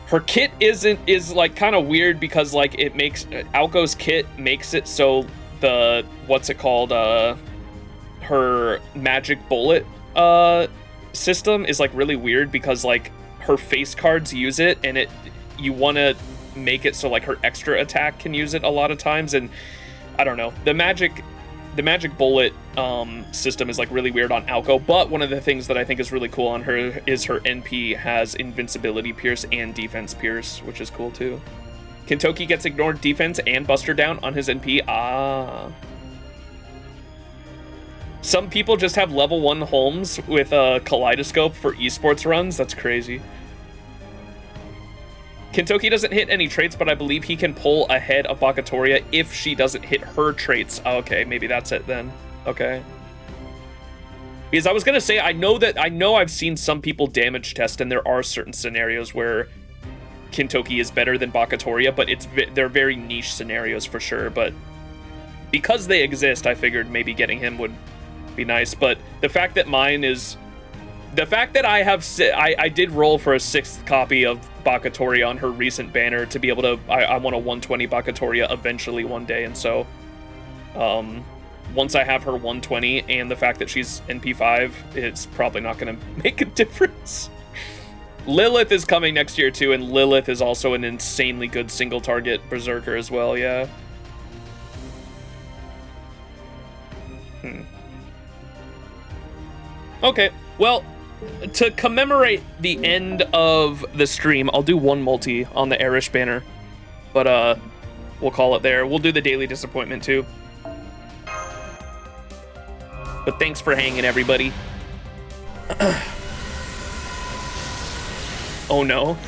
her kit is like kind of weird because like it makes, Aoko's kit makes it so the, what's it called, her magic bullet system is like really weird because like her face cards use it, and you want to make it so like her extra attack can use it a lot of times, and I don't know, the magic bullet system is like really weird on Aoko. But one of the things that I think is really cool on her is her NP has invincibility pierce and defense pierce, which is cool too. Kentoki gets ignored defense and buster down on his NP. Some people just have level 1 Holmes with a kaleidoscope for esports runs. That's crazy. Kentoki doesn't hit any traits, but I believe he can pull ahead of Bakatoria if she doesn't hit her traits. Oh, okay, maybe that's it then. Okay. Because I was gonna say, I know I've seen some people damage test, and there are certain scenarios where Kentoki is better than Bakatoria, but they're very niche scenarios for sure. But because they exist, I figured maybe getting him would be nice. But the fact that mine is, the fact that I did roll for a 6th copy of Bakatoria on her recent banner to be able to, I want a 120 Bakatoria eventually one day, and so once I have her 120 and the fact that she's NP5, it's probably not going to make a difference. Lilith is coming next year too, and Lilith is also an insanely good single target berserker as well, yeah. Okay, well, to commemorate the end of the stream, I'll do one multi on the Eresh banner, but we'll call it there. We'll do the daily disappointment too. But thanks for hanging, everybody. Oh no.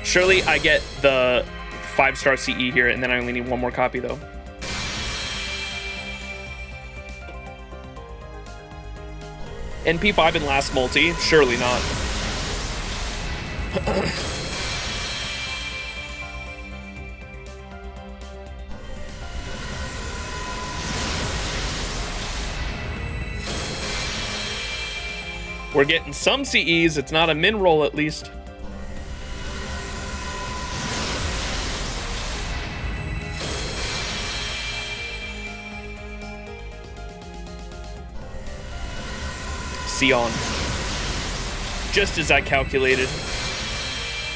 Surely I get the 5-star CE here, and then I only need one more copy though. NP5 in last multi? Surely not. We're getting some CEs, it's not a min roll at least. Sion. Just as I calculated.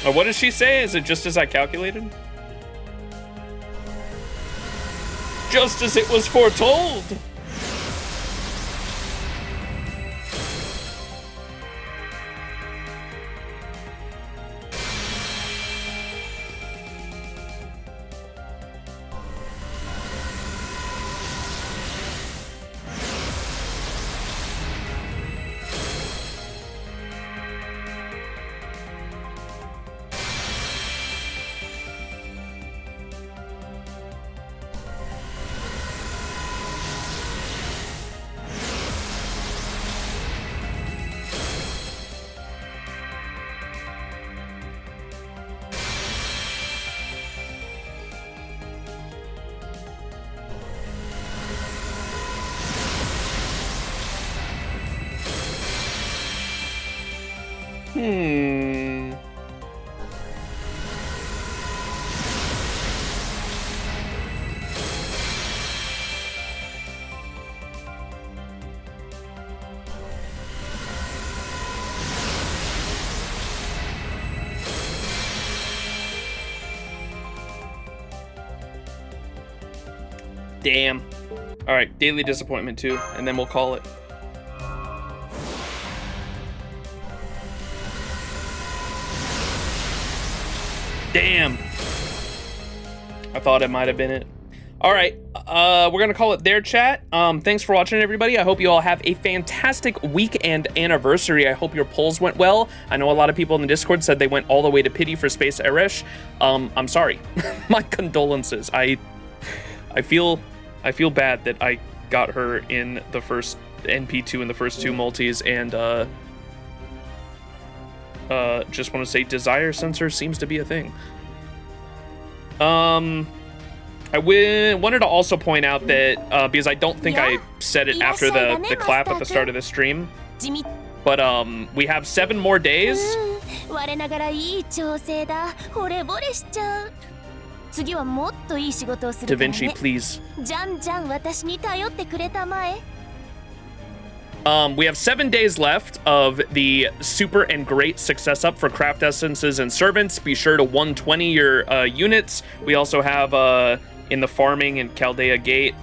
Or what does she say? Is it just as I calculated? Just as it was foretold! Damn. All right, daily disappointment too, and then we'll call it. Damn. I thought it might have been it. All right. we're gonna call it there, chat. Thanks for watching, everybody. I hope you all have a fantastic week and anniversary. I hope your polls went well. I know a lot of people in the Discord said they went all the way to pity for Space Eresh. I'm sorry. My condolences. I feel bad that I got her in the first NP2 in the first two multis, and just want to say desire sensor seems to be a thing. I wanted to also point out that because I don't think I said it after the clap at the start of the stream, but we have 7 more days. Da Vinci, please. We have 7 days left of the super and great success up for craft essences and servants. Be sure to 120 your units. We also have in the farming and Chaldea Gate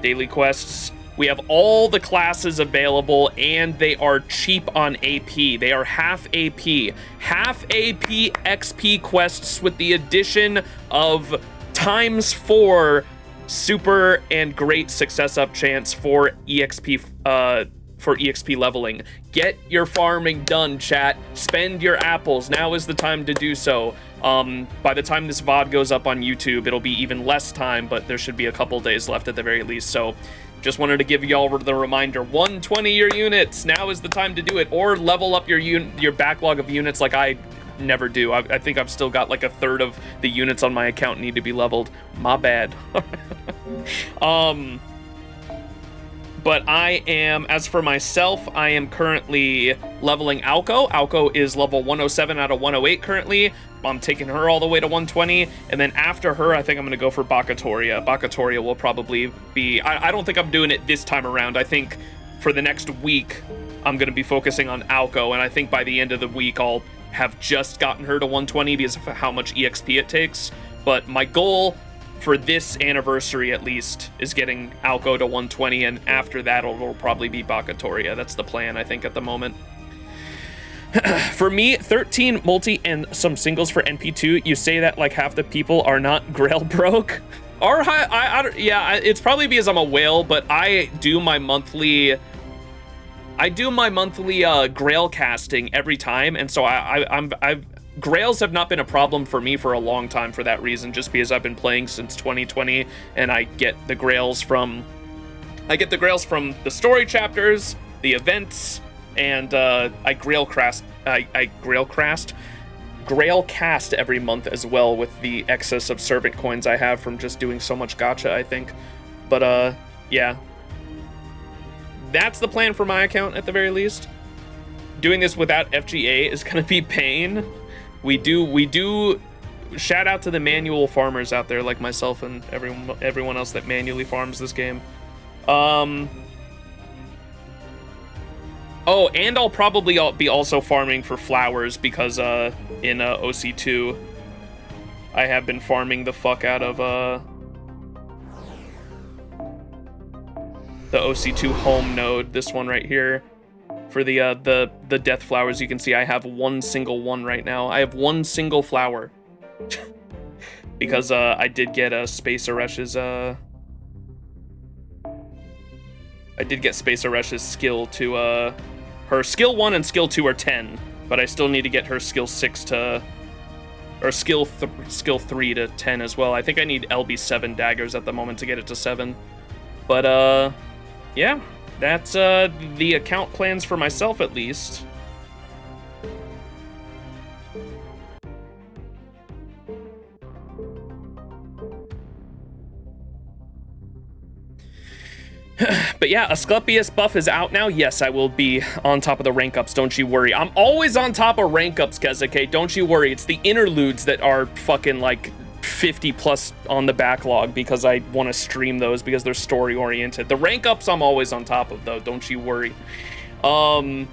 daily quests. We have all the classes available, and they are cheap on AP. They are half AP. Half AP XP quests with the addition of ×4 super and great success up chance for EXP leveling. Get your farming done, chat. Spend your apples. Now is the time to do so. By the time this VOD goes up on YouTube, it'll be even less time, but there should be a couple days left at the very least. So just wanted to give y'all the reminder, 120 your units. Now is the time to do it, or level up your backlog of units like I never do. I think I've still got like a third of the units on my account need to be leveled. My bad. But I am, as for myself, I am currently leveling Alco. Alco is level 107 out of 108 currently. I'm taking her all the way to 120. And then after her, I think I'm going to go for Bakatoria. Bakatoria will probably be... I don't think I'm doing it this time around. I think for the next week, I'm going to be focusing on Alco. And I think by the end of the week, I'll have just gotten her to 120 because of how much EXP it takes. But my goal for this anniversary, at least, is getting Alco to 120, and after that, it'll probably be Bakatoria. That's the plan, I think, at the moment. For me, 13 multi and some singles for NP2. You say that like half the people are not Grail broke. Or yeah, it's probably because I'm a whale, but I do my monthly Grail casting every time, and so I've Grails have not been a problem for me for a long time for that reason, just because I've been playing since 2020, and I get the Grails from the story chapters, the events, and I Grail cast every month as well with the excess of servant coins I have from just doing so much gacha, I think. But yeah. That's the plan for my account at the very least. Doing this without FGA is gonna be pain. We do shout out to the manual farmers out there like myself and everyone else that manually farms this game. Oh, and I'll probably be also farming for flowers because in OC2 I have been farming the fuck out of the OC2 home node, this one right here. For the death flowers, you can see I have one single one right now. I have one single flower. Because I did get a Space Eresh's I did get Space Eresh's skill to her skill 1 and skill 2 are 10, but I still need to get her skill 6 to or skill 3 to 10 as well. I think I need LB7 daggers at the moment to get it to 7. But yeah. That's the account plans for myself, at least. But yeah, Asclepius buff is out now. Yes, I will be on top of the rank ups, don't you worry. I'm always on top of rank ups, Kezuke, don't you worry. It's the interludes that are fucking like 50 plus on the backlog because I want to stream those because they're story oriented. The rank ups I'm always on top of though, don't you worry. I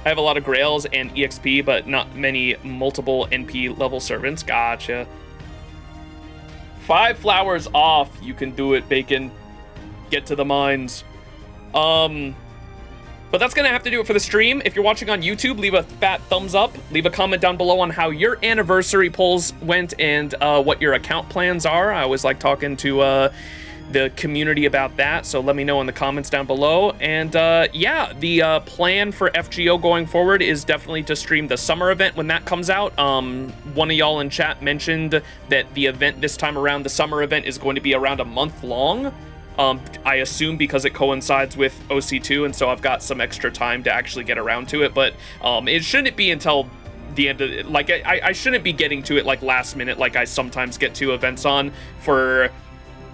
have a lot of Grails and EXP, but not many multiple NP level servants. Gotcha. 5 flowers off. You can do it, Bacon. Get to the mines. But that's gonna have to do it for the stream. If you're watching on YouTube, leave a fat thumbs up. Leave a comment down below on how your anniversary polls went and what your account plans are. I always like talking to the community about that, so let me know in the comments down below. And yeah, the plan for FGO going forward is definitely to stream the summer event when that comes out. One of y'all in chat mentioned that the event this time around, the summer event, is going to be around a month long. I assume because it coincides with OC2, and so I've got some extra time to actually get around to it, but it shouldn't be until the end of it. Like, I shouldn't be getting to it like last minute like I sometimes get to events on for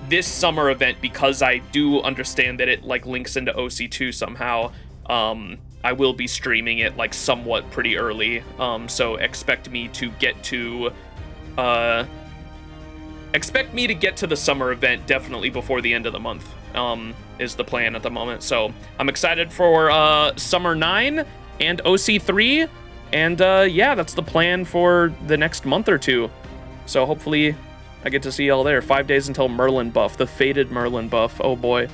this summer event, because I do understand that it like links into OC2 somehow. I will be streaming it like somewhat pretty early, so expect me to get to the summer event definitely before the end of the month, is the plan at the moment. So I'm excited for Summer 9 and OC3, and yeah, that's the plan for the next month or two. So hopefully I get to see y'all there. 5 days until Merlin buff, the faded Merlin buff. Oh boy.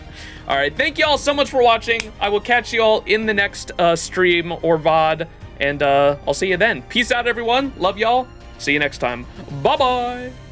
All right, thank y'all so much for watching. I will catch y'all in the next stream or VOD, and I'll see you then. Peace out, everyone. Love y'all. See you next time. Bye-bye.